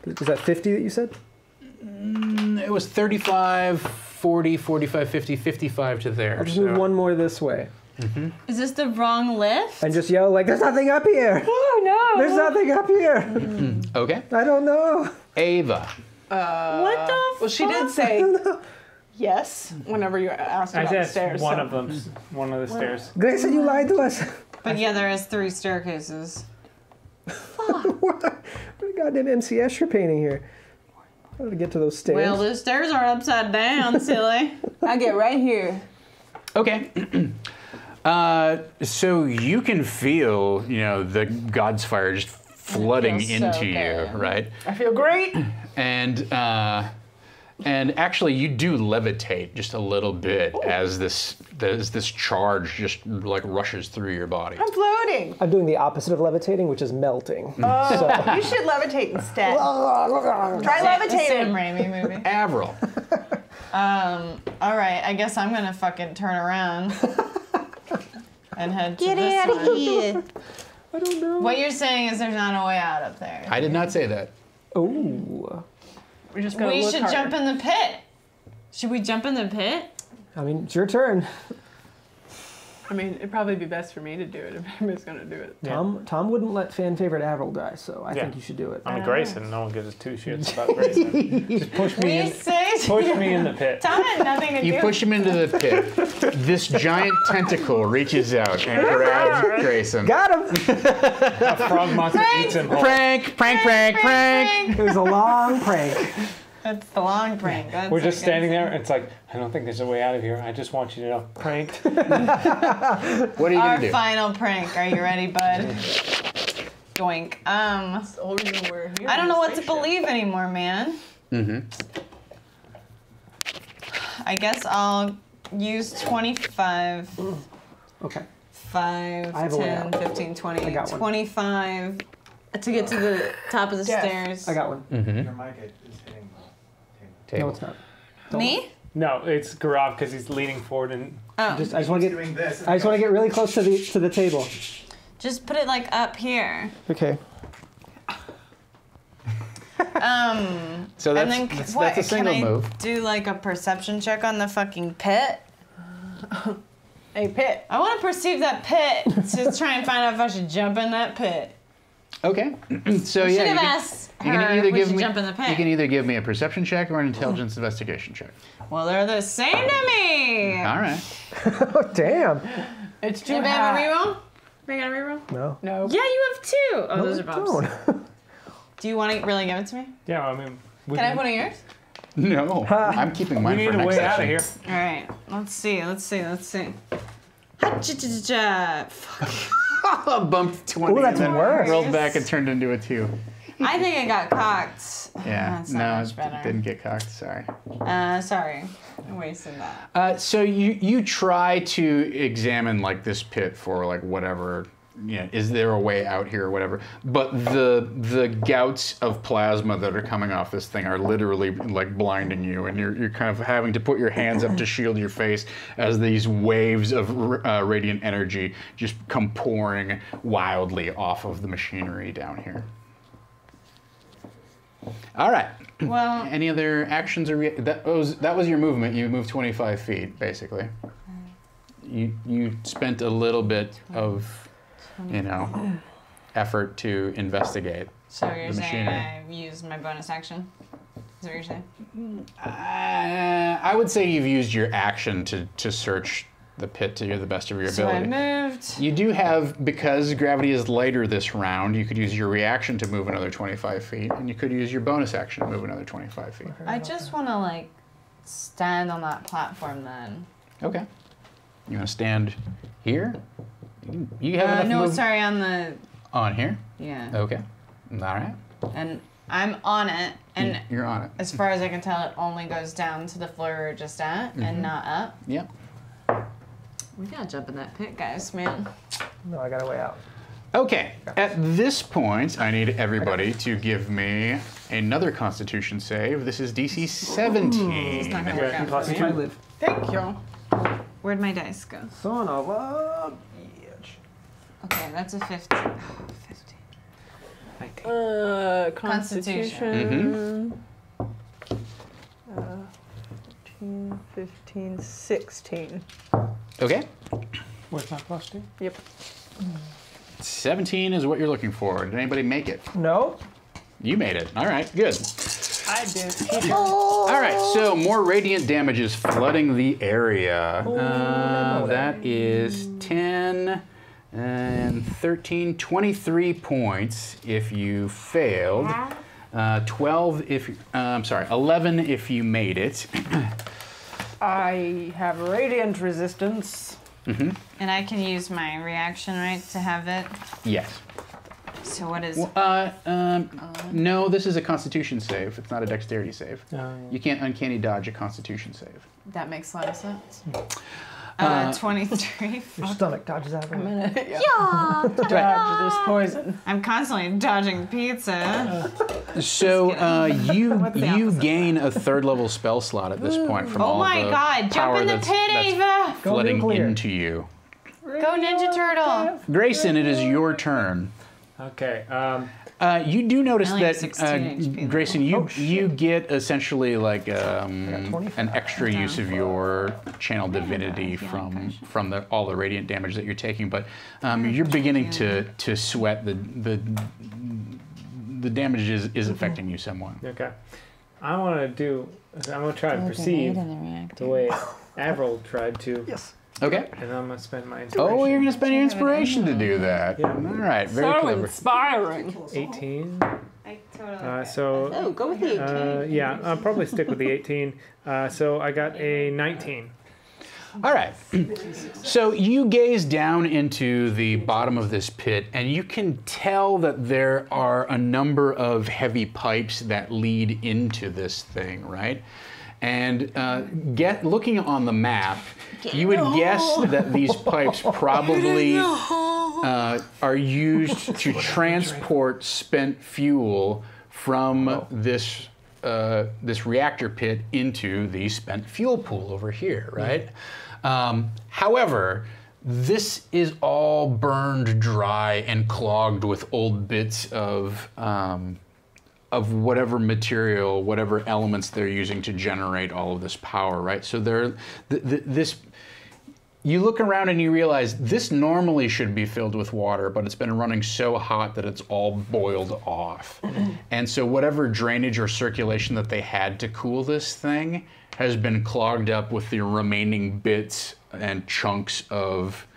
[SPEAKER 2] Was that 50 that you said?
[SPEAKER 1] It was 35, 40, 45, 50, 55 to there.
[SPEAKER 2] I'll just move one more this way.
[SPEAKER 3] Is this the wrong lift?
[SPEAKER 2] And just yell like, there's nothing up here!
[SPEAKER 4] Oh no!
[SPEAKER 2] There's nothing up here!
[SPEAKER 1] Okay.
[SPEAKER 2] I don't know.
[SPEAKER 1] Ava.
[SPEAKER 3] What the
[SPEAKER 4] Well, she did say yes whenever you asked
[SPEAKER 5] I
[SPEAKER 4] about the
[SPEAKER 5] guess
[SPEAKER 4] stairs.
[SPEAKER 5] one
[SPEAKER 4] so-
[SPEAKER 5] of them, one of the stairs.
[SPEAKER 2] Grayson, you lied to us.
[SPEAKER 3] But yeah, there is 3 staircases.
[SPEAKER 2] What a goddamn MC Escher painting here. How to get to those stairs?
[SPEAKER 3] Well, the stairs are upside down, silly.
[SPEAKER 4] I get right here.
[SPEAKER 1] Okay. So you can feel, the God's fire just flooding
[SPEAKER 3] feels so
[SPEAKER 1] into you,
[SPEAKER 3] good.
[SPEAKER 1] right?
[SPEAKER 4] I feel great.
[SPEAKER 1] And actually, you do levitate just a little bit as this charge just like rushes through your body.
[SPEAKER 4] I'm floating.
[SPEAKER 2] I'm doing the opposite of levitating, which is melting.
[SPEAKER 4] Oh, you should levitate instead. Try
[SPEAKER 3] Sam
[SPEAKER 4] levitating.
[SPEAKER 3] Raimi movie.
[SPEAKER 1] Avril.
[SPEAKER 3] All right, I guess I'm gonna fucking turn around and head to this one.
[SPEAKER 4] here.
[SPEAKER 2] I don't know.
[SPEAKER 3] What you're saying is there's not a way out up there.
[SPEAKER 1] I did not say that.
[SPEAKER 2] Oh.
[SPEAKER 4] We're just gonna
[SPEAKER 3] We
[SPEAKER 4] look
[SPEAKER 3] should
[SPEAKER 4] harder.
[SPEAKER 3] jump in the pit. Should we jump in the pit?
[SPEAKER 2] I mean, it's your turn.
[SPEAKER 4] I mean, it'd probably be best for me to do it if anybody's gonna do it.
[SPEAKER 2] Tom wouldn't let fan favorite Avril die, so I
[SPEAKER 5] Yeah.
[SPEAKER 2] think you should do it.
[SPEAKER 5] I'm a Grayson. No one gives 2 shits about Grayson. Just push me
[SPEAKER 3] We
[SPEAKER 5] in.
[SPEAKER 3] say
[SPEAKER 5] Push me in the pit.
[SPEAKER 3] Tom had nothing to
[SPEAKER 1] You
[SPEAKER 3] do.
[SPEAKER 1] push him into the pit. This giant tentacle reaches out and grabs Grayson.
[SPEAKER 2] Got him!
[SPEAKER 5] A frog monster eats him whole.
[SPEAKER 1] Prank, prank, prank, prank.
[SPEAKER 2] It was a long prank.
[SPEAKER 3] That's the long prank. That's
[SPEAKER 5] We're just
[SPEAKER 3] okay.
[SPEAKER 5] standing there. It's like, I don't think there's a way out of here. I just want you to know. Pranked.
[SPEAKER 1] What are you
[SPEAKER 3] Our
[SPEAKER 1] gonna do?
[SPEAKER 3] final prank. Are you ready, bud? Doink.
[SPEAKER 4] The older you were,
[SPEAKER 3] I don't know what to believe anymore, man. I guess I'll use 25
[SPEAKER 2] Okay. I
[SPEAKER 4] 5,
[SPEAKER 2] have a way
[SPEAKER 4] 10,
[SPEAKER 2] out.
[SPEAKER 4] 15, 20,
[SPEAKER 2] I got one.
[SPEAKER 4] 25 to get to the top of the stairs.
[SPEAKER 2] I got one.
[SPEAKER 8] Your mic is hitting the table.
[SPEAKER 2] No, it's not.
[SPEAKER 3] Me?
[SPEAKER 5] No, it's Gaurav because he's leaning forward and.
[SPEAKER 3] Oh.
[SPEAKER 2] I just want to get.
[SPEAKER 8] Doing this.
[SPEAKER 2] I just want to get really close to the table.
[SPEAKER 3] Just put it like up here.
[SPEAKER 2] Okay.
[SPEAKER 1] So
[SPEAKER 3] And
[SPEAKER 1] that's,
[SPEAKER 3] then
[SPEAKER 1] that's a single
[SPEAKER 3] can I
[SPEAKER 1] move.
[SPEAKER 3] do like a perception check on the fucking pit?
[SPEAKER 4] A pit.
[SPEAKER 3] I want to perceive that pit to try and find out if I should jump in that pit.
[SPEAKER 1] Okay. So
[SPEAKER 3] Should
[SPEAKER 1] yeah,
[SPEAKER 3] have
[SPEAKER 1] you
[SPEAKER 3] asked
[SPEAKER 1] can
[SPEAKER 3] her
[SPEAKER 1] either
[SPEAKER 3] if we
[SPEAKER 1] give
[SPEAKER 3] should
[SPEAKER 1] me
[SPEAKER 3] jump in the pit.
[SPEAKER 1] you can either give me a perception check or an intelligence investigation check.
[SPEAKER 3] Well, they're the same to me.
[SPEAKER 1] All right.
[SPEAKER 2] Oh damn.
[SPEAKER 4] It's too
[SPEAKER 3] Anybody have a
[SPEAKER 4] high.
[SPEAKER 3] reroll? Are you gonna reroll?
[SPEAKER 2] No.
[SPEAKER 4] No.
[SPEAKER 3] Yeah, you have two. Oh, those are Bob's.
[SPEAKER 2] Don't.
[SPEAKER 3] Do you want to really give it to me?
[SPEAKER 5] Yeah, I mean.
[SPEAKER 3] Can I have one of yours?
[SPEAKER 1] No, I'm keeping
[SPEAKER 5] We
[SPEAKER 1] mine
[SPEAKER 5] need
[SPEAKER 1] for
[SPEAKER 5] a
[SPEAKER 1] next
[SPEAKER 5] way
[SPEAKER 1] session.
[SPEAKER 5] out of here.
[SPEAKER 3] All right. Let's see. Ha-cha-cha-cha-cha. Fuck.
[SPEAKER 1] Bumped 20
[SPEAKER 2] Ooh, that's
[SPEAKER 1] and then
[SPEAKER 2] worse.
[SPEAKER 1] rolled back and turned into a 2.
[SPEAKER 3] I think I got cocked.
[SPEAKER 1] Yeah,
[SPEAKER 3] That's
[SPEAKER 1] no,
[SPEAKER 3] not much
[SPEAKER 1] it
[SPEAKER 3] better.
[SPEAKER 1] didn't get cocked. Sorry.
[SPEAKER 3] Sorry. I wasted that.
[SPEAKER 1] So you try to examine like this pit for like whatever, is there a way out here or whatever? But the gouts of plasma that are coming off this thing are literally like blinding you, and you're kind of having to put your hands up to shield your face as these waves of radiant energy just come pouring wildly off of the machinery down here. All right.
[SPEAKER 3] Well,
[SPEAKER 1] Any other actions or that was your movement? You moved 25 feet, basically. You spent a little bit of, effort to investigate
[SPEAKER 3] so you're
[SPEAKER 1] the
[SPEAKER 3] saying
[SPEAKER 1] machinery.
[SPEAKER 3] I used my bonus action? Is that what you're saying?
[SPEAKER 1] I would say you've used your action to search the pit to the best of your
[SPEAKER 3] So I
[SPEAKER 1] ability.
[SPEAKER 3] moved.
[SPEAKER 1] You do have, because gravity is lighter this round, you could use your reaction to move another 25 feet, and you could use your bonus action to move another 25 feet.
[SPEAKER 3] I just want to stand on that platform then.
[SPEAKER 1] Okay. You want to stand here? You have enough
[SPEAKER 3] No,
[SPEAKER 1] move
[SPEAKER 3] sorry, on the
[SPEAKER 1] on here?
[SPEAKER 3] yeah.
[SPEAKER 1] Okay. All right.
[SPEAKER 3] And I'm on it, and
[SPEAKER 1] You're on it.
[SPEAKER 3] as far as I can tell, it only goes down to the floor we're just at, and not up.
[SPEAKER 1] Yep.
[SPEAKER 3] We gotta jump in that pit, guys, man.
[SPEAKER 2] No, I got a way out.
[SPEAKER 1] Okay. At this point, I need everybody to give me another Constitution save. This is DC 17.
[SPEAKER 3] It's not gonna work out
[SPEAKER 5] plus
[SPEAKER 3] for me.
[SPEAKER 2] Try to live.
[SPEAKER 4] Thank you.
[SPEAKER 3] Where'd my dice go?
[SPEAKER 2] Son of a bitch.
[SPEAKER 3] Okay, that's a 15. Oh, 15.
[SPEAKER 4] Constitution. 14, 15, 16.
[SPEAKER 1] Okay.
[SPEAKER 5] Where's my plus 2?
[SPEAKER 4] Yep.
[SPEAKER 1] 17 is what you're looking for. Did anybody make it?
[SPEAKER 2] No.
[SPEAKER 1] You made it. All right, good.
[SPEAKER 4] I did.
[SPEAKER 1] All right, so more radiant damage is flooding the area. That is 10 and 13, 23 points if you failed. 12 if, I'm sorry, 11 if you made it.
[SPEAKER 4] I have radiant resistance.
[SPEAKER 3] And I can use my reaction, right, to have it.
[SPEAKER 1] Yes.
[SPEAKER 3] So what is?
[SPEAKER 1] No, this is a Constitution save. It's not a Dexterity save.
[SPEAKER 5] Oh,
[SPEAKER 1] You can't uncanny dodge a Constitution save.
[SPEAKER 3] That makes a lot of sense. 23.
[SPEAKER 2] Your
[SPEAKER 3] Fuck.
[SPEAKER 2] stomach dodges out of
[SPEAKER 4] I'm
[SPEAKER 2] it.
[SPEAKER 4] gonna dodge this poison.
[SPEAKER 3] I'm constantly dodging pizza.
[SPEAKER 1] So you
[SPEAKER 3] opposite?
[SPEAKER 1] gain a 3rd level spell slot at this point from
[SPEAKER 3] Oh
[SPEAKER 1] all
[SPEAKER 3] my
[SPEAKER 1] the
[SPEAKER 3] God! Jump
[SPEAKER 1] power
[SPEAKER 3] in the
[SPEAKER 1] that's
[SPEAKER 3] pit, Ava!
[SPEAKER 2] Go
[SPEAKER 1] flooding
[SPEAKER 2] nuclear.
[SPEAKER 1] into you.
[SPEAKER 3] Go Ninja Turtle!
[SPEAKER 1] Grayson, it is your turn.
[SPEAKER 5] Okay.
[SPEAKER 1] You do notice
[SPEAKER 3] I only have
[SPEAKER 1] that,
[SPEAKER 3] 16 HP though.
[SPEAKER 1] Grayson, you get essentially like
[SPEAKER 2] 25.
[SPEAKER 1] an extra use of your channel divinity
[SPEAKER 3] I feel like I
[SPEAKER 1] from all the radiant damage that you're taking, but you're beginning to sweat. The damage is affecting you somewhat.
[SPEAKER 5] Okay. I'm going to try to perceive the way Avril tried to.
[SPEAKER 2] Yes.
[SPEAKER 1] Okay.
[SPEAKER 5] And I'm going to spend my inspiration.
[SPEAKER 1] Oh, you're going to spend your inspiration to do that.
[SPEAKER 5] Yeah.
[SPEAKER 1] All right, very clever.
[SPEAKER 4] Inspiring.
[SPEAKER 5] 18.
[SPEAKER 3] I totally.
[SPEAKER 5] So,
[SPEAKER 3] Oh, go with the 18.
[SPEAKER 5] yeah, I'll probably stick with the 18. So I got a 19.
[SPEAKER 1] All right. So you gaze down into the bottom of this pit, and you can tell that there are a number of heavy pipes that lead into this thing, right? And looking on the map, you would guess that these pipes probably are used to transport spent fuel from this reactor pit into the spent fuel pool over here, right? However, this is all burned dry and clogged with old bits of whatever material, whatever elements they're using to generate all of this power, right? So you look around and you realize this normally should be filled with water, but it's been running so hot that it's all boiled off. And so whatever drainage or circulation that they had to cool this thing has been clogged up with the remaining bits and chunks of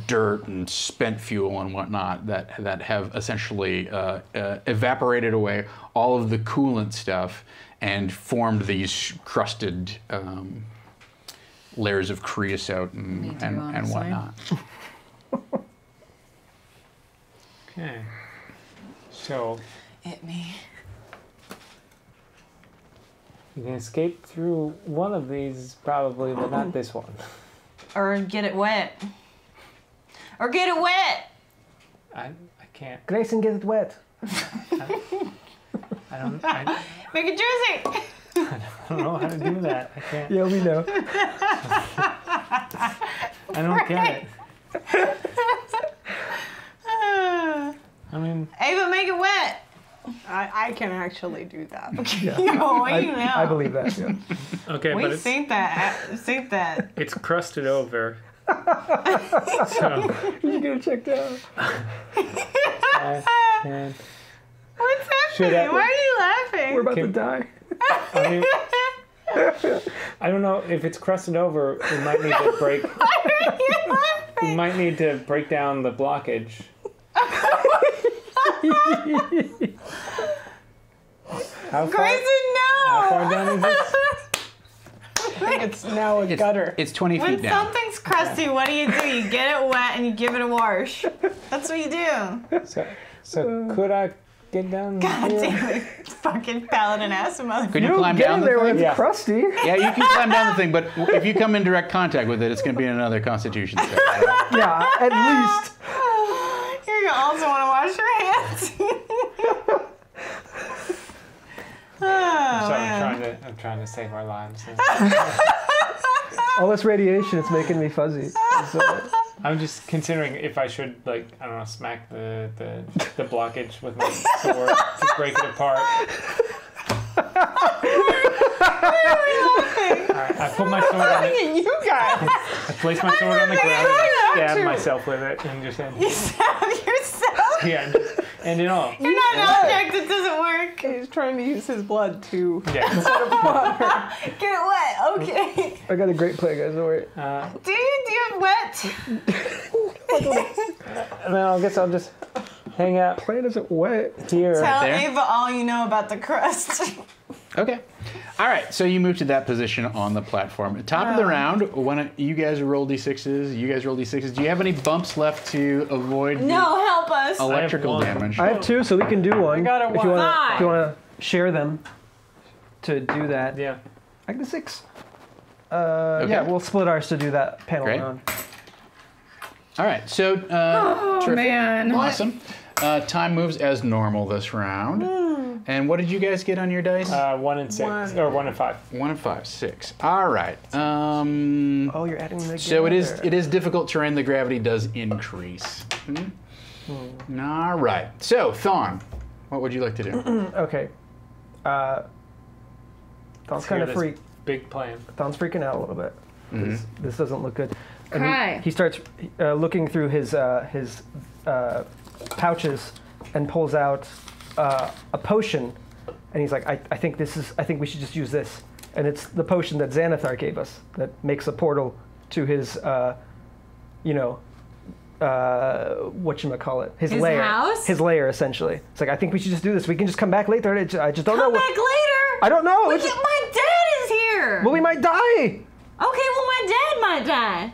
[SPEAKER 1] dirt and spent fuel and whatnot that have essentially evaporated away all of the coolant stuff and formed these crusted layers of creosote and whatnot.
[SPEAKER 5] Okay. So
[SPEAKER 3] Hit me.
[SPEAKER 5] you can escape through one of these probably, but not this one.
[SPEAKER 3] Or get it wet. Or get it wet!
[SPEAKER 5] I can't.
[SPEAKER 2] Grayson, get it wet.
[SPEAKER 5] I don't
[SPEAKER 3] Make it juicy!
[SPEAKER 5] know how to do that. I can't.
[SPEAKER 2] Yeah, we know.
[SPEAKER 5] I don't get it. I mean,
[SPEAKER 3] Ava, make it wet!
[SPEAKER 4] I can actually do that.
[SPEAKER 2] Yeah.
[SPEAKER 3] No, you know.
[SPEAKER 2] I believe that. Yeah.
[SPEAKER 5] okay,
[SPEAKER 3] We
[SPEAKER 5] but
[SPEAKER 3] think that.
[SPEAKER 5] it's crusted over. So
[SPEAKER 2] You get it checked out.
[SPEAKER 5] and
[SPEAKER 3] What's
[SPEAKER 5] Should
[SPEAKER 3] happening?
[SPEAKER 5] I-
[SPEAKER 3] Why are you laughing?
[SPEAKER 2] We're about to
[SPEAKER 5] Can-
[SPEAKER 2] die.
[SPEAKER 5] I mean, I don't know if it's crusted over. We might need to break.
[SPEAKER 3] Why are you laughing?
[SPEAKER 5] We might need to break down the blockage. How far?
[SPEAKER 3] Grayson, no!
[SPEAKER 5] How far down is this?
[SPEAKER 4] I think it's now a gutter.
[SPEAKER 1] It's 20
[SPEAKER 3] When
[SPEAKER 1] feet down.
[SPEAKER 3] something's crusty, what do? You get it wet and you give it a wash. That's what you do.
[SPEAKER 5] So could I get down
[SPEAKER 3] God
[SPEAKER 5] here?
[SPEAKER 3] damn it. Fucking paladin ass mother.
[SPEAKER 1] Could
[SPEAKER 2] You
[SPEAKER 1] you
[SPEAKER 2] don't
[SPEAKER 1] climb
[SPEAKER 2] get
[SPEAKER 1] down
[SPEAKER 2] in
[SPEAKER 1] the
[SPEAKER 2] there when
[SPEAKER 1] thing?
[SPEAKER 2] it's
[SPEAKER 5] Yeah.
[SPEAKER 2] crusty.
[SPEAKER 1] Yeah, you can climb down the thing, but if you come in direct contact with it, it's going to be another Constitution check. Right?
[SPEAKER 2] Yeah, at least.
[SPEAKER 3] You're gonna also want to wash your hands. Oh, man.
[SPEAKER 5] I'm trying to save our lives.
[SPEAKER 2] All this radiation, it's making me fuzzy. So,
[SPEAKER 5] I'm just considering if I should, like, I don't know, smack the blockage with my sword to break it apart. Alright, I put my sword on it.
[SPEAKER 3] You guys.
[SPEAKER 5] I place my sword on the ground and I stab myself with it and just end.
[SPEAKER 3] You stab yourself.
[SPEAKER 5] Yeah, just end it all.
[SPEAKER 3] You're not an object that doesn't work.
[SPEAKER 4] He's trying to use his blood to
[SPEAKER 5] Yeah.
[SPEAKER 3] Get it wet. Okay.
[SPEAKER 2] I got a great play, guys. Don't worry.
[SPEAKER 3] Do you have wet?
[SPEAKER 5] And then I guess I'll just hang out
[SPEAKER 2] Plan isn't wet.
[SPEAKER 5] here.
[SPEAKER 3] Tell
[SPEAKER 1] there?
[SPEAKER 3] Ava all you know about the crust.
[SPEAKER 1] Okay. All right, so you move to that position on the platform. Top of the round, why don't you guys roll d6s? You guys roll d6s. Do you have any bumps left to avoid
[SPEAKER 3] No, help us.
[SPEAKER 1] the electrical
[SPEAKER 5] I have one.
[SPEAKER 1] damage?
[SPEAKER 2] I have two, so we can do one.
[SPEAKER 4] got a
[SPEAKER 2] if you
[SPEAKER 4] one.
[SPEAKER 2] wanna, if you want to share them to do that.
[SPEAKER 5] Yeah.
[SPEAKER 2] I get a 6.
[SPEAKER 1] Okay.
[SPEAKER 2] Yeah, we'll split ours to do that panel
[SPEAKER 1] Great.
[SPEAKER 2] round.
[SPEAKER 1] All right, so terrific.
[SPEAKER 3] man.
[SPEAKER 1] Awesome. Time moves as normal this round. And what did you guys get on your dice?
[SPEAKER 5] 1 and 6. Or 1 and 5.
[SPEAKER 1] 1 and 5, 6. All right.
[SPEAKER 2] Oh, you're adding the
[SPEAKER 1] So it is difficult terrain. The gravity does increase. All right. So Thon, what would you like to do?
[SPEAKER 2] Okay. Thon's kind of
[SPEAKER 5] Hear this
[SPEAKER 2] freak.
[SPEAKER 5] Big plan.
[SPEAKER 2] Thon's freaking out a little bit. This doesn't look good. And
[SPEAKER 3] Cry.
[SPEAKER 2] he starts looking through his pouches and pulls out a potion, and he's like, I think we should just use this. And it's the potion that Xanathar gave us that makes a portal to his, whatchamacallit, his lair.
[SPEAKER 3] house?
[SPEAKER 2] His lair, essentially. It's like, I think we should just do this. We can just come back later. I just don't know.
[SPEAKER 3] Come back later.
[SPEAKER 2] I don't know.
[SPEAKER 3] My dad is here.
[SPEAKER 2] Well, we might die.
[SPEAKER 3] Okay, well, my dad might die.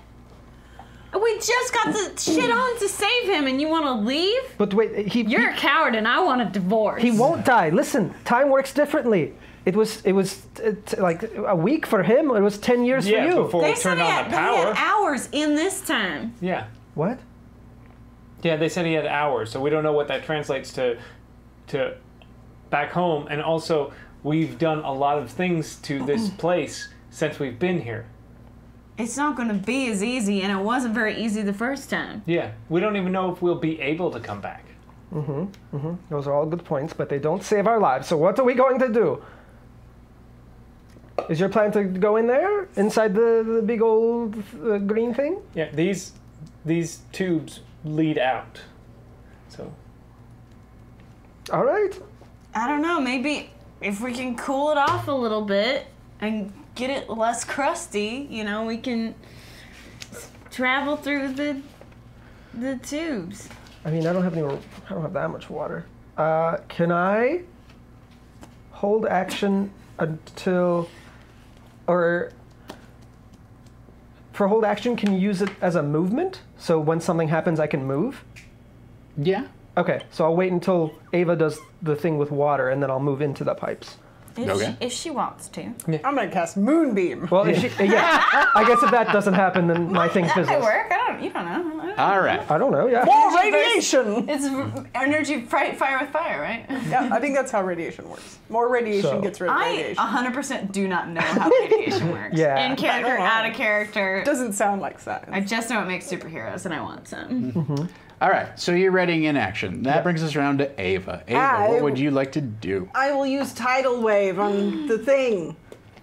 [SPEAKER 3] We just got the shit on to save him, and you want to leave?
[SPEAKER 2] But wait,
[SPEAKER 3] You're a coward, and I want a divorce.
[SPEAKER 2] he won't die. Listen, time works differently. It was like a week for him. It was 10 years for you.
[SPEAKER 5] Before we turned on the
[SPEAKER 3] They had
[SPEAKER 5] power.
[SPEAKER 3] hours in this time.
[SPEAKER 5] Yeah.
[SPEAKER 2] What?
[SPEAKER 5] Yeah, they said he had hours, so we don't know what that translates to back home. And also, we've done a lot of things to this place since we've been here.
[SPEAKER 3] It's not going to be as easy, and it wasn't very easy the first time.
[SPEAKER 5] Yeah, we don't even know if we'll be able to come back.
[SPEAKER 2] Those are all good points, but they don't save our lives. So what are we going to do? Is your plan to go in there, inside the big old green thing?
[SPEAKER 5] Yeah, these tubes lead out. So.
[SPEAKER 2] All right.
[SPEAKER 3] I don't know, maybe if we can cool it off a little bit and get it less crusty, you know, we can travel through the tubes.
[SPEAKER 2] I mean, I don't have that much water. Can I hold action until, or for hold action, can you use it as a movement? So when something happens, I can move?
[SPEAKER 1] Yeah.
[SPEAKER 2] Okay, so I'll wait until Ava does the thing with water, and then I'll move into the pipes.
[SPEAKER 3] If she wants to.
[SPEAKER 4] I'm gonna cast Moonbeam.
[SPEAKER 2] Well, if she, I guess if that doesn't happen, then my thing's
[SPEAKER 3] That
[SPEAKER 2] business.
[SPEAKER 3] might work. You don't know.
[SPEAKER 1] All right.
[SPEAKER 2] I don't know, yeah.
[SPEAKER 4] More radiation!
[SPEAKER 3] It's energy fight fire with fire, right?
[SPEAKER 4] Yeah, I think that's how radiation works. More radiation
[SPEAKER 2] So-
[SPEAKER 4] gets rid of
[SPEAKER 3] I
[SPEAKER 4] radiation.
[SPEAKER 3] 100% do not know how radiation works.
[SPEAKER 2] Yeah.
[SPEAKER 3] In character,
[SPEAKER 4] I don't know.
[SPEAKER 3] out of character.
[SPEAKER 4] Doesn't sound like science.
[SPEAKER 3] I just know it makes superheroes, and I want some.
[SPEAKER 1] All right, so you're readying in action. That brings us around to Ava. Ava, what would you like to do?
[SPEAKER 4] I will use tidal wave on the thing,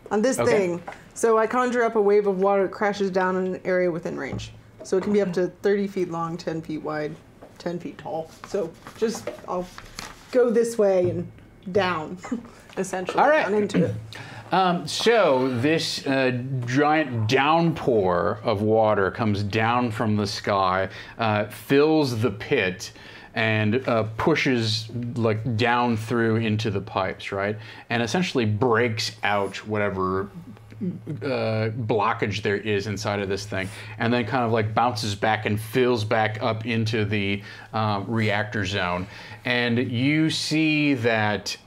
[SPEAKER 4] on this
[SPEAKER 1] Okay.
[SPEAKER 4] thing. So I conjure up a wave of water that crashes down in an area within range. So it can be up to 30 feet long, 10 feet wide, 10 feet tall. So just, I'll go this way and down, essentially,
[SPEAKER 1] All right.
[SPEAKER 4] down into it.
[SPEAKER 1] So this giant downpour of water comes down from the sky, fills the pit, and pushes like down through into the pipes, right? And essentially breaks out whatever blockage there is inside of this thing, and then kind of like bounces back and fills back up into the reactor zone. And you see that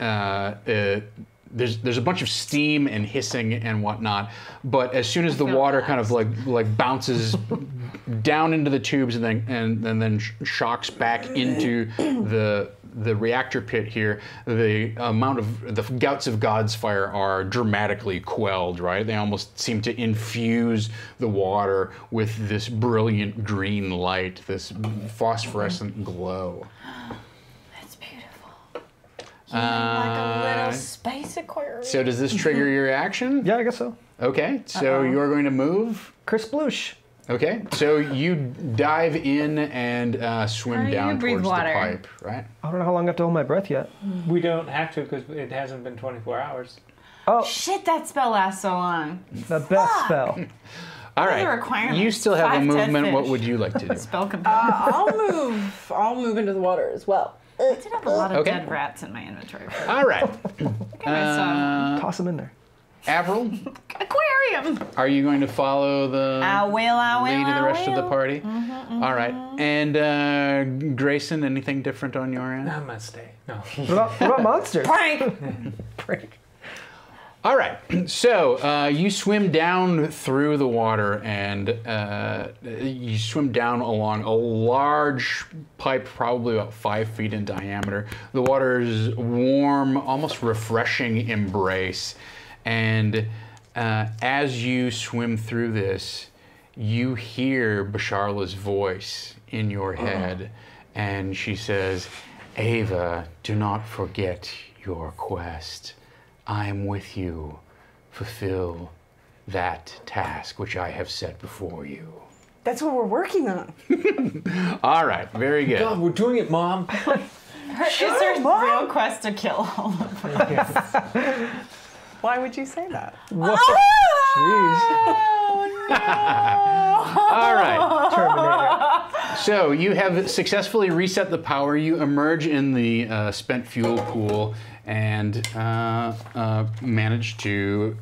[SPEAKER 1] there's a bunch of steam and hissing and whatnot, but as soon as the water kind of like bounces down into the tubes and then shocks back into the reactor pit here, the amount of the gouts of God's fire are dramatically quelled, right? They almost seem to infuse the water with this brilliant green light, this phosphorescent glow.
[SPEAKER 3] That's beautiful. Like a little space aquarium.
[SPEAKER 1] So does this trigger your action?
[SPEAKER 2] Yeah, I guess so.
[SPEAKER 1] Okay, so you're going to move.
[SPEAKER 2] Chris Sploosh.
[SPEAKER 1] Okay, so you dive in and swim
[SPEAKER 3] How do you
[SPEAKER 1] down
[SPEAKER 3] breathe
[SPEAKER 1] towards
[SPEAKER 3] water?
[SPEAKER 1] the pipe, right?
[SPEAKER 2] I don't know how long I have to hold my breath yet.
[SPEAKER 5] We don't have to because it hasn't been 24 hours.
[SPEAKER 2] Oh,
[SPEAKER 3] Shit, that spell lasts so long.
[SPEAKER 2] the best spell.
[SPEAKER 1] All
[SPEAKER 3] What are the
[SPEAKER 1] right,
[SPEAKER 3] requirements?
[SPEAKER 1] you still have
[SPEAKER 3] 5,
[SPEAKER 1] a
[SPEAKER 3] 10
[SPEAKER 1] movement. What
[SPEAKER 3] fish.
[SPEAKER 1] would you like to do?
[SPEAKER 3] Spell component.
[SPEAKER 4] I'll move into the water as well.
[SPEAKER 3] I did have a lot of
[SPEAKER 1] Okay.
[SPEAKER 3] dead rats in my inventory.
[SPEAKER 1] All right,
[SPEAKER 2] Toss them in there.
[SPEAKER 1] Avril,
[SPEAKER 3] Aquarium!
[SPEAKER 1] are you going to follow the
[SPEAKER 3] I will,
[SPEAKER 1] lead of the rest of the
[SPEAKER 3] will.
[SPEAKER 1] party? All right, and Grayson, anything different on your end?
[SPEAKER 5] Namaste. No.
[SPEAKER 2] What about monsters?
[SPEAKER 3] Prank!
[SPEAKER 1] All right, so you swim down through the water and you swim down along a large pipe, probably about 5 feet in diameter. The water's warm, almost refreshing embrace. And as you swim through this, you hear Basharla's voice in your head, and she says, Ava, do not forget your quest. I am with you. Fulfill that task which I have set before you.
[SPEAKER 4] That's what we're working on.
[SPEAKER 1] All right, very good.
[SPEAKER 5] God, we're doing it, Mom.
[SPEAKER 3] Is her real quest to kill all of them?
[SPEAKER 4] Why would you say that?
[SPEAKER 2] Whoa.
[SPEAKER 1] All right.
[SPEAKER 2] Jeez. Terminator.
[SPEAKER 1] So you have successfully reset the power. You emerge in the spent fuel pool and manage to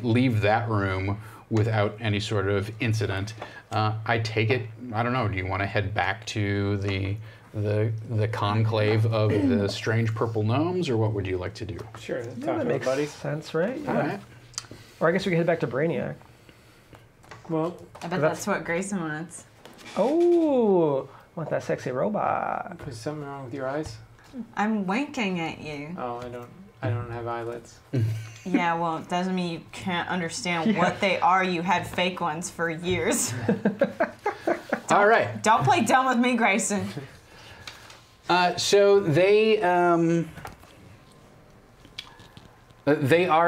[SPEAKER 1] leave that room without any sort of incident. I take it, I don't know, do you want to head back to the the conclave of the strange purple gnomes, or what would you like to do?
[SPEAKER 5] Sure. Talk
[SPEAKER 2] That
[SPEAKER 5] to our
[SPEAKER 2] makes
[SPEAKER 5] buddies.
[SPEAKER 2] sense, right?
[SPEAKER 1] All right.
[SPEAKER 2] Or I guess we can head back to Brainiac.
[SPEAKER 5] Well,
[SPEAKER 3] I bet that's what Grayson wants.
[SPEAKER 2] Oh, want that sexy robot.
[SPEAKER 5] is something wrong with your eyes?
[SPEAKER 3] I'm winking at you.
[SPEAKER 5] Oh, I don't have eyelids.
[SPEAKER 3] Yeah, well, it doesn't mean you can't understand what they are. You had fake ones for years.
[SPEAKER 1] All right.
[SPEAKER 3] Don't play dumb with me, Grayson.
[SPEAKER 1] So they are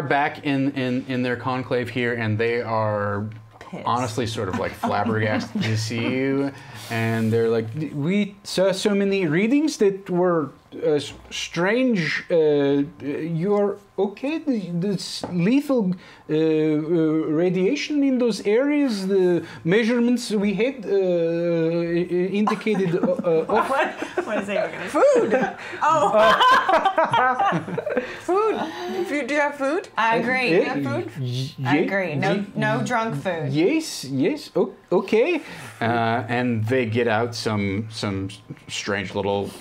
[SPEAKER 1] back in their conclave here, and they are
[SPEAKER 3] Pissed.
[SPEAKER 1] honestly sort of like flabbergasted to see you, and they're like, we saw so many readings that were strange. You're okay? This lethal radiation in those areas, the measurements we had indicated.
[SPEAKER 3] What is it? Food!
[SPEAKER 4] Food. Do you have food?
[SPEAKER 3] I agree. I agree. No drunk food.
[SPEAKER 1] Yes. Okay. And they get out some strange little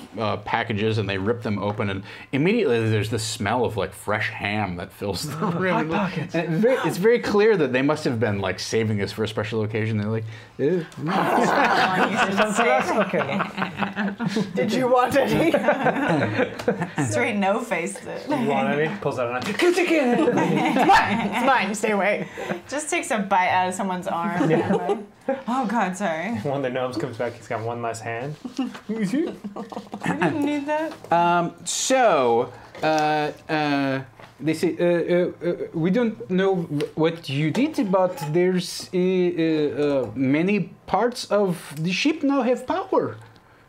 [SPEAKER 1] packages, and they rip them open, and immediately there's this smell of like fresh ham that fills the room. And it's very clear that they must have been like saving this for a special occasion. They're like,
[SPEAKER 2] Okay.
[SPEAKER 4] Did you want any?
[SPEAKER 3] Straight no faced it.
[SPEAKER 5] You want any? Pulls out a knife.
[SPEAKER 4] It's mine. Stay away.
[SPEAKER 3] Just takes a bite out of someone's arm. Oh God, sorry.
[SPEAKER 5] One of the gnomes comes back. He's got one less hand.
[SPEAKER 3] You didn't need that.
[SPEAKER 6] They say, we don't know what you did, but there's many parts of the ship now have power.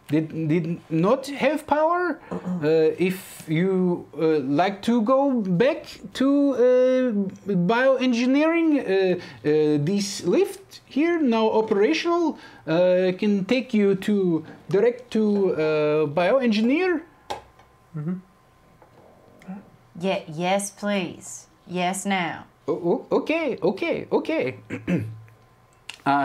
[SPEAKER 6] Did not have power. If you like to go back to bioengineering, this lift here now operational can take you direct to bioengineer.
[SPEAKER 5] Mm-hmm.
[SPEAKER 3] Yeah. Yes, please. Yes, now.
[SPEAKER 1] Okay.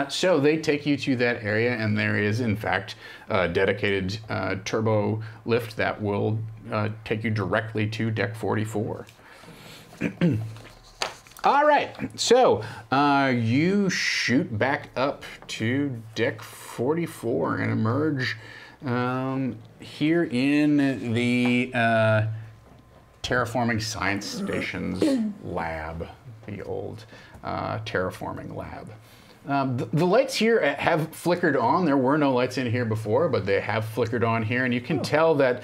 [SPEAKER 1] So they take you to that area, and there is, in fact, a dedicated turbo lift that will take you directly to deck 44. All right, so you shoot back up to deck 44 and emerge here in the Terraforming Science Station's lab, the old terraforming lab. The lights here have flickered on. There were no lights in here before, but they have flickered on here, and you can tell that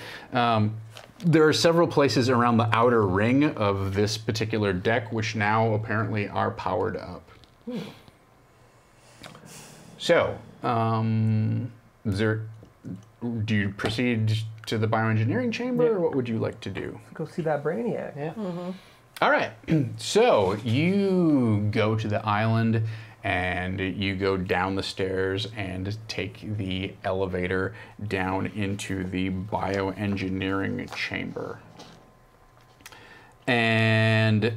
[SPEAKER 1] there are several places around the outer ring of this particular deck which now apparently are powered up. So, do you proceed to the bioengineering chamber, or what would you like to do?
[SPEAKER 2] Go see that Brainiac.
[SPEAKER 5] Yeah.
[SPEAKER 4] Mm-hmm.
[SPEAKER 1] All right, so you go to the island, and you go down the stairs and take the elevator down into the bioengineering chamber. And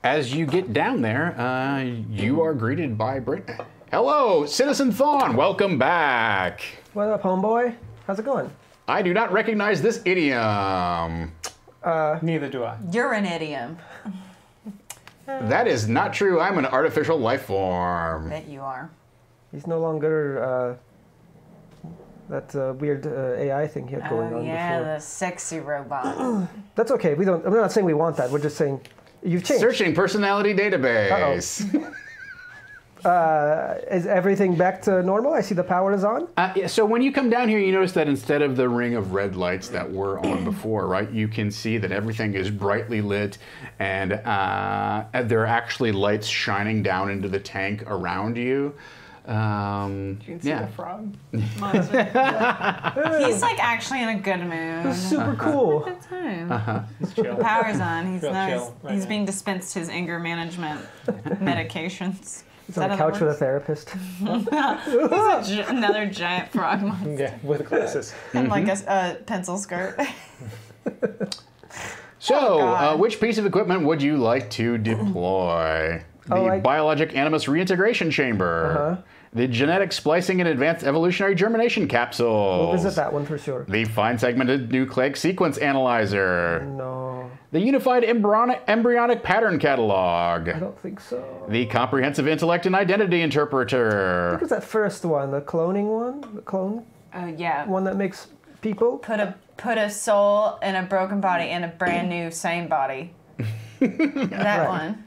[SPEAKER 1] as you get down there, you are greeted by Hello, Citizen Thawne, welcome back.
[SPEAKER 2] What up, homeboy? How's it going?
[SPEAKER 1] I do not recognize this idiom.
[SPEAKER 5] Neither do I.
[SPEAKER 3] You're an idiom.
[SPEAKER 1] That is not true. I'm an artificial life form.
[SPEAKER 3] Bet you are.
[SPEAKER 2] He's no longer that weird AI thing he had going on
[SPEAKER 3] yeah,
[SPEAKER 2] before.
[SPEAKER 3] the sexy robot.
[SPEAKER 2] That's okay. We don't. I'm not saying we want that. We're just saying you've changed.
[SPEAKER 1] Searching personality database.
[SPEAKER 2] Is everything back to normal? I see the power is on.
[SPEAKER 1] Yeah, so when you come down here, you notice that instead of the ring of red lights that were on before, right, you can see that everything is brightly lit, and there are actually lights shining down into the tank around you.
[SPEAKER 4] You can see the frog.
[SPEAKER 3] He's like actually in a good mood.
[SPEAKER 2] It's super cool.
[SPEAKER 3] Good time.
[SPEAKER 5] He's chill.
[SPEAKER 3] Power's on. He's
[SPEAKER 5] Real
[SPEAKER 3] nice.
[SPEAKER 5] chill right
[SPEAKER 3] He's
[SPEAKER 5] now.
[SPEAKER 3] being dispensed his anger management medications.
[SPEAKER 2] He's on the couch with a therapist.
[SPEAKER 3] Another giant frog monster.
[SPEAKER 5] Yeah, with glasses.
[SPEAKER 3] And like a pencil skirt.
[SPEAKER 1] So, which piece of equipment would you like to deploy? The
[SPEAKER 2] Oh,
[SPEAKER 1] Biologic Animus Reintegration Chamber. The genetic splicing and advanced evolutionary germination capsules.
[SPEAKER 2] We'll visit that one for sure.
[SPEAKER 1] The fine segmented nucleic sequence analyzer.
[SPEAKER 2] No,
[SPEAKER 1] The unified embryonic pattern catalog.
[SPEAKER 2] I don't think so.
[SPEAKER 1] The comprehensive intellect and identity interpreter.
[SPEAKER 2] What was that first one? The cloning one? The clone
[SPEAKER 3] Yeah.
[SPEAKER 2] one that makes people?
[SPEAKER 3] Put a soul in a broken body in a brand new sane body. That one.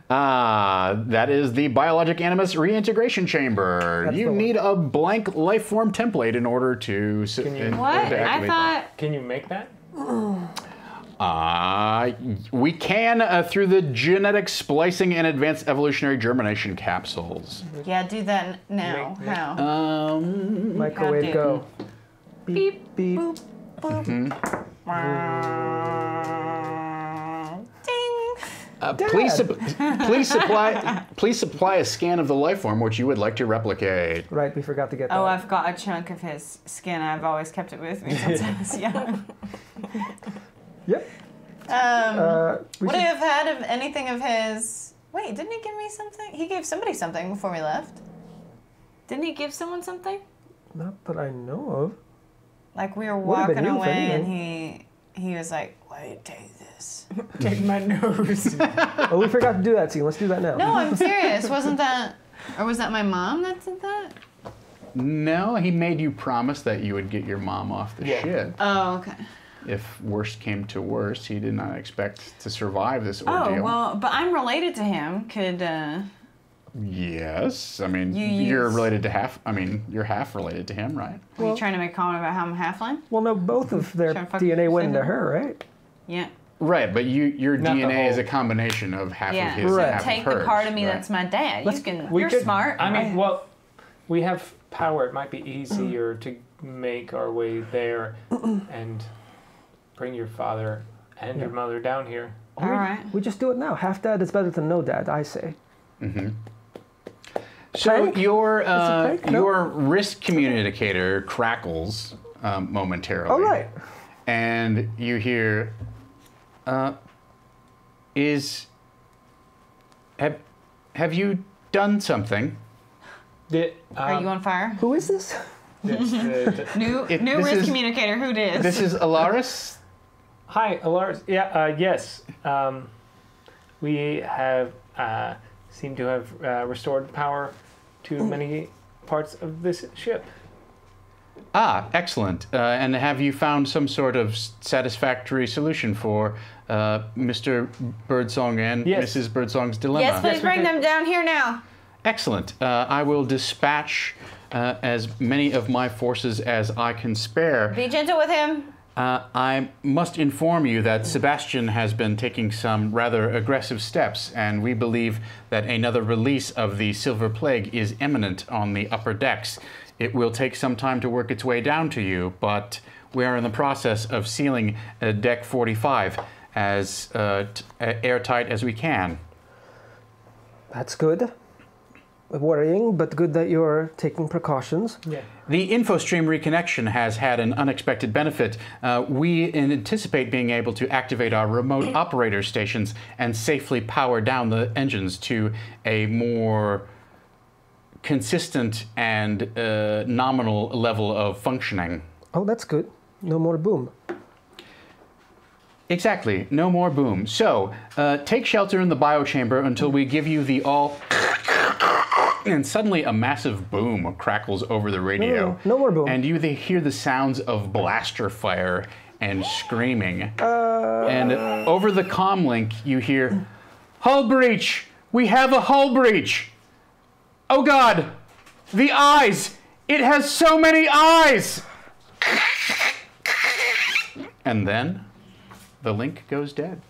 [SPEAKER 1] That is the biologic animus reintegration chamber.
[SPEAKER 2] That's
[SPEAKER 1] You
[SPEAKER 2] the one.
[SPEAKER 1] need a blank life form template in order to
[SPEAKER 3] What? I thought.
[SPEAKER 5] Can you make that?
[SPEAKER 1] We can through the genetic splicing and advanced evolutionary germination capsules.
[SPEAKER 3] Yeah, do that now.
[SPEAKER 5] Make-
[SPEAKER 3] How?
[SPEAKER 2] Microwave
[SPEAKER 3] Goddamn.
[SPEAKER 2] go.
[SPEAKER 3] Beep,
[SPEAKER 2] Beep.
[SPEAKER 3] boop, boop. Ding.
[SPEAKER 1] Please supply a scan of the life form which you would like to replicate.
[SPEAKER 2] Right, we forgot to get that.
[SPEAKER 3] Oh, I've got a chunk of his skin. I've always kept it with me since I was young.
[SPEAKER 2] Yep. We
[SPEAKER 3] Would
[SPEAKER 2] should-
[SPEAKER 3] I have had of anything of his? Wait, didn't he give me something? He gave somebody something before we left. Didn't he give someone something?
[SPEAKER 2] Not that I know of.
[SPEAKER 3] Like we were
[SPEAKER 2] Would've been
[SPEAKER 3] walking
[SPEAKER 2] you, if
[SPEAKER 3] away, and
[SPEAKER 2] anything.
[SPEAKER 3] he was like, "Wait, take this."
[SPEAKER 5] Take my nose.
[SPEAKER 2] Oh, we forgot to do that scene. Let's do that now.
[SPEAKER 3] No, I'm serious. Wasn't that, or was that my mom that did that?
[SPEAKER 1] No, he made you promise that you would get your mom off the ship.
[SPEAKER 3] Oh, okay.
[SPEAKER 1] If worst came to worst, he did not expect to survive this
[SPEAKER 3] Oh
[SPEAKER 1] ordeal.
[SPEAKER 3] well, but I'm related to him. Could
[SPEAKER 1] Yes, I mean,
[SPEAKER 3] You
[SPEAKER 1] you're
[SPEAKER 3] use-
[SPEAKER 1] related to half. I mean, you're half related to him, right?
[SPEAKER 3] were you trying to make a comment about how I'm halfling?
[SPEAKER 2] Well, no, both of their
[SPEAKER 3] Should I fuck
[SPEAKER 2] DNA went
[SPEAKER 3] you?
[SPEAKER 2] into her, right?
[SPEAKER 3] Yeah.
[SPEAKER 1] Right, but your
[SPEAKER 5] Not the
[SPEAKER 1] DNA is
[SPEAKER 5] whole-
[SPEAKER 1] a combination of half
[SPEAKER 3] Yeah.
[SPEAKER 1] of his,
[SPEAKER 2] Right.
[SPEAKER 1] and half
[SPEAKER 3] Take
[SPEAKER 1] of
[SPEAKER 3] the
[SPEAKER 1] hers.
[SPEAKER 3] part of me
[SPEAKER 1] right?
[SPEAKER 3] that's my dad.
[SPEAKER 2] Let's-
[SPEAKER 3] You can.
[SPEAKER 5] we
[SPEAKER 3] You're
[SPEAKER 5] could-
[SPEAKER 3] smart.
[SPEAKER 5] I mean, well, we have power. It might be easier to make our way there and bring your father and your mother down here.
[SPEAKER 3] All right.
[SPEAKER 2] We just do it now. Half dad is better than no dad, I say.
[SPEAKER 1] So
[SPEAKER 2] Prank?
[SPEAKER 1] your
[SPEAKER 2] prank? No.
[SPEAKER 1] your wrist communicator crackles momentarily.
[SPEAKER 2] All right.
[SPEAKER 1] And you hear, have you done something?
[SPEAKER 3] Are you on fire?
[SPEAKER 2] Who is this?
[SPEAKER 3] New
[SPEAKER 1] this
[SPEAKER 3] wrist
[SPEAKER 1] is-
[SPEAKER 3] communicator. Who did?
[SPEAKER 1] This is Alaris.
[SPEAKER 5] Hi, Alaris. Yeah, yes. We have seem to have restored power to many parts of this ship.
[SPEAKER 1] Ah, excellent. And have you found some sort of satisfactory solution for Mr. Birdsong and
[SPEAKER 5] Yes.
[SPEAKER 1] Mrs. Birdsong's dilemma?
[SPEAKER 3] Yes, please
[SPEAKER 5] we
[SPEAKER 3] bring
[SPEAKER 5] did.
[SPEAKER 3] them down here now.
[SPEAKER 1] Excellent. I will dispatch as many of my forces as I can spare.
[SPEAKER 3] Be gentle with him.
[SPEAKER 1] I must inform you that Sebastian has been taking some rather aggressive steps, and we believe that another release of the Silver Plague is imminent on the upper decks. It will take some time to work its way down to you, but we are in the process of sealing Deck 45 as airtight as we can.
[SPEAKER 2] That's good. Worrying, but good that you're taking precautions.
[SPEAKER 5] Yeah.
[SPEAKER 1] The InfoStream reconnection has had an unexpected benefit. We anticipate being able to activate our remote operator stations and safely power down the engines to a more consistent and nominal level of functioning.
[SPEAKER 2] Oh, that's good. No more boom.
[SPEAKER 1] Exactly, no more boom. So, take shelter in the biochamber until we give you the all... And suddenly a massive boom crackles over the radio.
[SPEAKER 2] No more boom.
[SPEAKER 1] And you hear the sounds of blaster fire and screaming. And over the comm link, you hear, "Hull breach! We have a hull breach! Oh God! The eyes! It has so many eyes!" And then the link goes dead.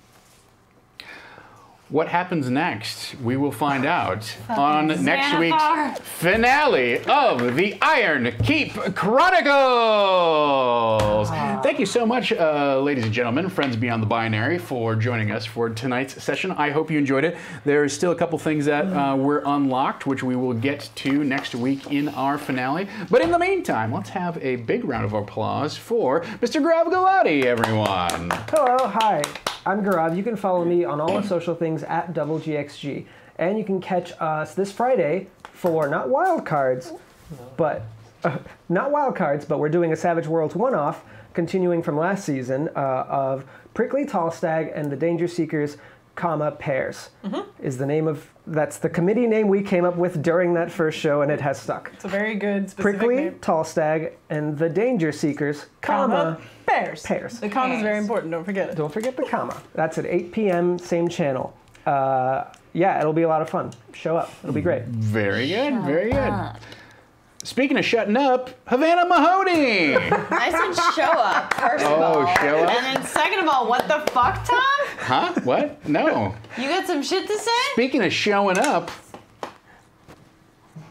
[SPEAKER 1] What happens next? We will find out on next week's
[SPEAKER 3] Xanathar.
[SPEAKER 1] finale of the Ironkeep Chronicles. Thank you so much, ladies and gentlemen, friends beyond the binary, for joining us for tonight's session. I hope you enjoyed it. There's still a couple things that were unlocked, which we will get to next week in our finale. But in the meantime, let's have a big round of applause for Mr. Grav Galati, everyone.
[SPEAKER 2] Hello, hi. I'm Gaurav. You can follow me on all the social things at DoubleGXG. And you can catch us this Friday for not wild cards, but we're doing a Savage Worlds one-off, continuing from last season of Prickly Tall Stag and the Danger Seekers, pairs is the name of, that's the committee name we came up with during that first show, and it has stuck.
[SPEAKER 4] It's a very good specific
[SPEAKER 2] Prickly
[SPEAKER 4] name.
[SPEAKER 2] Tall Stag and the Danger Seekers,
[SPEAKER 4] pairs.
[SPEAKER 2] Pairs.
[SPEAKER 4] The comma is very important. Don't forget it.
[SPEAKER 2] Don't forget the comma. That's at 8 p.m. same channel. Yeah, it'll be a lot of fun. Show up. It'll be great.
[SPEAKER 1] Very good. Very good. Speaking of shutting up, Havana Mahoney.
[SPEAKER 3] I said show up, first of all.
[SPEAKER 1] Oh, show up?
[SPEAKER 3] And then second of all, what the fuck, Tom?
[SPEAKER 1] Huh? What? No.
[SPEAKER 3] You got some shit to say?
[SPEAKER 1] Speaking of showing up,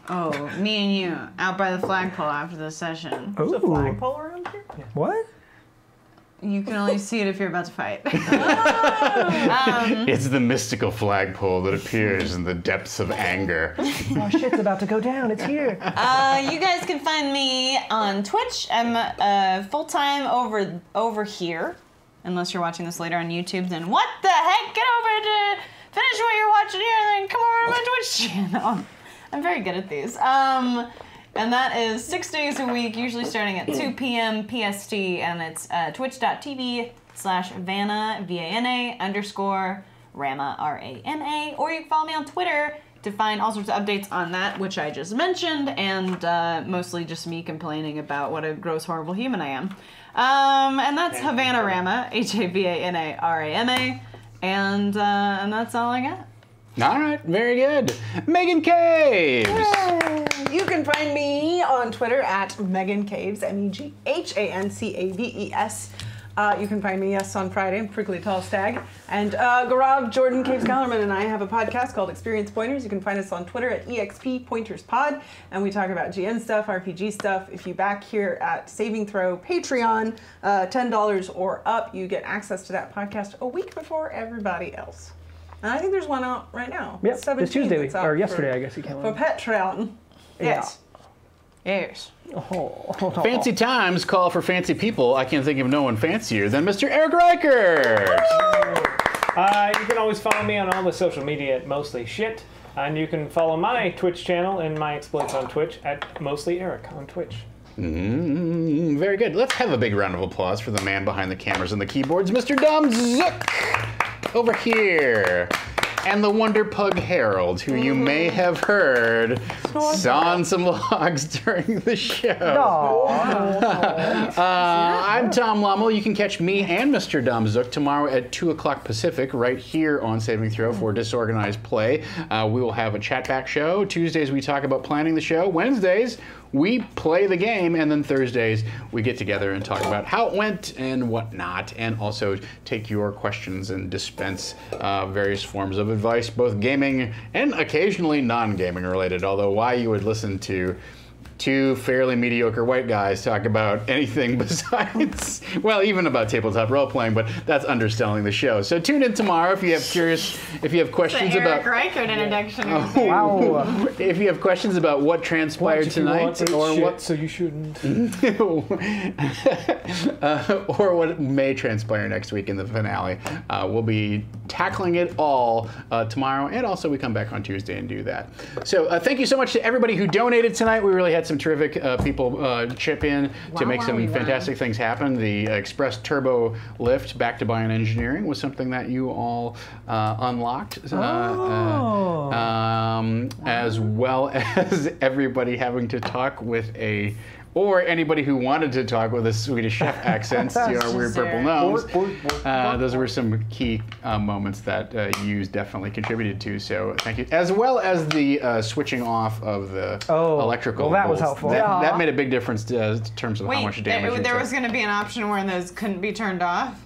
[SPEAKER 3] Oh, me and you, out by the flagpole after the session.
[SPEAKER 4] There's a flagpole around here?
[SPEAKER 2] What?
[SPEAKER 3] You can only see it if you're about to fight.
[SPEAKER 1] it's the mystical flagpole that appears in the depths of anger.
[SPEAKER 2] Oh, shit's about to go down. It's here.
[SPEAKER 3] You guys can find me on Twitch. I'm full-time over here. Unless you're watching this later on YouTube, then what the heck? Get over to finish what you're watching here and then come over to my Twitch channel. I'm very good at these. And that is 6 days a week, usually starting at 2 p.m. PST, and it's twitch.tv/Vanna, VANA, _Rama, RAMA, or you can follow me on Twitter to find all sorts of updates on that, which I just mentioned, and mostly just me complaining about what a gross, horrible human I am. And that's Havana Rama, HAVANARAMA, and that's all I got.
[SPEAKER 1] All right, very good. Megan Caves.
[SPEAKER 4] You can find me on Twitter at Megan Caves, MEGHANCAVES. You can find me, yes, on Friday, Prickly Tall Stag. And Gaurav Jordan Caves Kellerman and I have a podcast called Experience Pointers. You can find us on Twitter at EXP Pointers Pod. And we talk about GN stuff, RPG stuff. If you back here at Saving Throw Patreon, $10 or up, you get access to that podcast a week before everybody else. And I think there's one out right now.
[SPEAKER 2] Yep, this Tuesday, or yesterday, I guess you came
[SPEAKER 4] for
[SPEAKER 2] on.
[SPEAKER 4] Patreon. Yes.
[SPEAKER 3] Yes.
[SPEAKER 2] Oh.
[SPEAKER 1] Fancy times call for fancy people. I can't think of no one fancier than Mr. Eric Reichert.
[SPEAKER 5] You can always follow me on all the social media at Mostly Shit. And you can follow my Twitch channel and my exploits on Twitch at Mostly Eric on Twitch.
[SPEAKER 1] Very good. Let's have a big round of applause for the man behind the cameras and the keyboards, Mr. Dumb Zook, over here. And the Wonder Pug Harold, who you may have heard sawing some logs during the show. I'm Tom Lommel. You can catch me and Mr. Dumb Zook tomorrow at 2 o'clock Pacific right here on Saving Throw for Disorganized Play. We will have a chat back show. Tuesdays we talk about planning the show. Wednesdays we play the game, and then Thursdays we get together and talk about how it went and whatnot, and also take your questions and dispense various forms of advice, both gaming and occasionally non-gaming related, although why you would listen to two fairly mediocre white guys talk about anything besides, well, even about tabletop role-playing, but that's underselling the show. So tune in tomorrow if you have questions about
[SPEAKER 3] Eric Reichert introduction.
[SPEAKER 2] Wow.
[SPEAKER 1] if you have questions about what transpired tonight, or what,
[SPEAKER 5] so you shouldn't,
[SPEAKER 1] or what may transpire next week in the finale. We'll be tackling it all tomorrow, and also we come back on Tuesday and do that. So thank you so much to everybody who donated tonight. We really had some terrific people chip in to make some fantastic things happen. The Express Turbo Lift back to bioengineering was something that you all unlocked, as well as everybody having to talk with or anybody who wanted to talk with a Swedish chef accent to our weird purple gnomes. Those were some key moments that you definitely contributed to, so thank you. As well as the switching off of the electrical
[SPEAKER 2] well, that
[SPEAKER 1] bolts.
[SPEAKER 2] was helpful.
[SPEAKER 1] That made a big difference in terms of how much damage
[SPEAKER 3] there was going to be an option where those couldn't be turned off?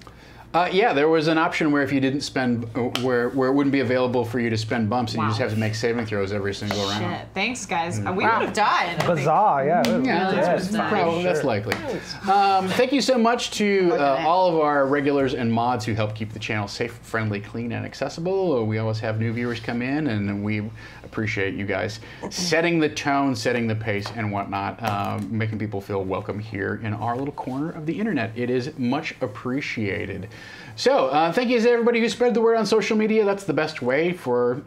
[SPEAKER 1] Yeah, there was an option where if you didn't spend, where it wouldn't be available for you to spend bumps, and you just have to make saving throws every single round.
[SPEAKER 3] Shit, thanks guys. We would have died.
[SPEAKER 2] Bizarre, yeah.
[SPEAKER 1] That's likely. Thank you so much to all of our regulars and mods who help keep the channel safe, friendly, clean, and accessible. We always have new viewers come in, and we appreciate you guys setting the tone, setting the pace, and whatnot, making people feel welcome here in our little corner of the internet. It is much appreciated. So, thank you to everybody who spread the word on social media. That's the best way for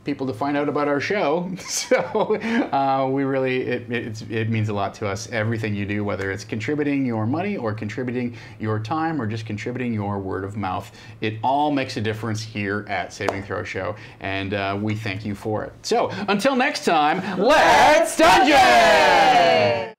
[SPEAKER 1] people to find out about our show. So we really, it means a lot to us. Everything you do, whether it's contributing your money or contributing your time or just contributing your word of mouth, it all makes a difference here at Saving Throw Show, and we thank you for it. So until next time, let's dungeon!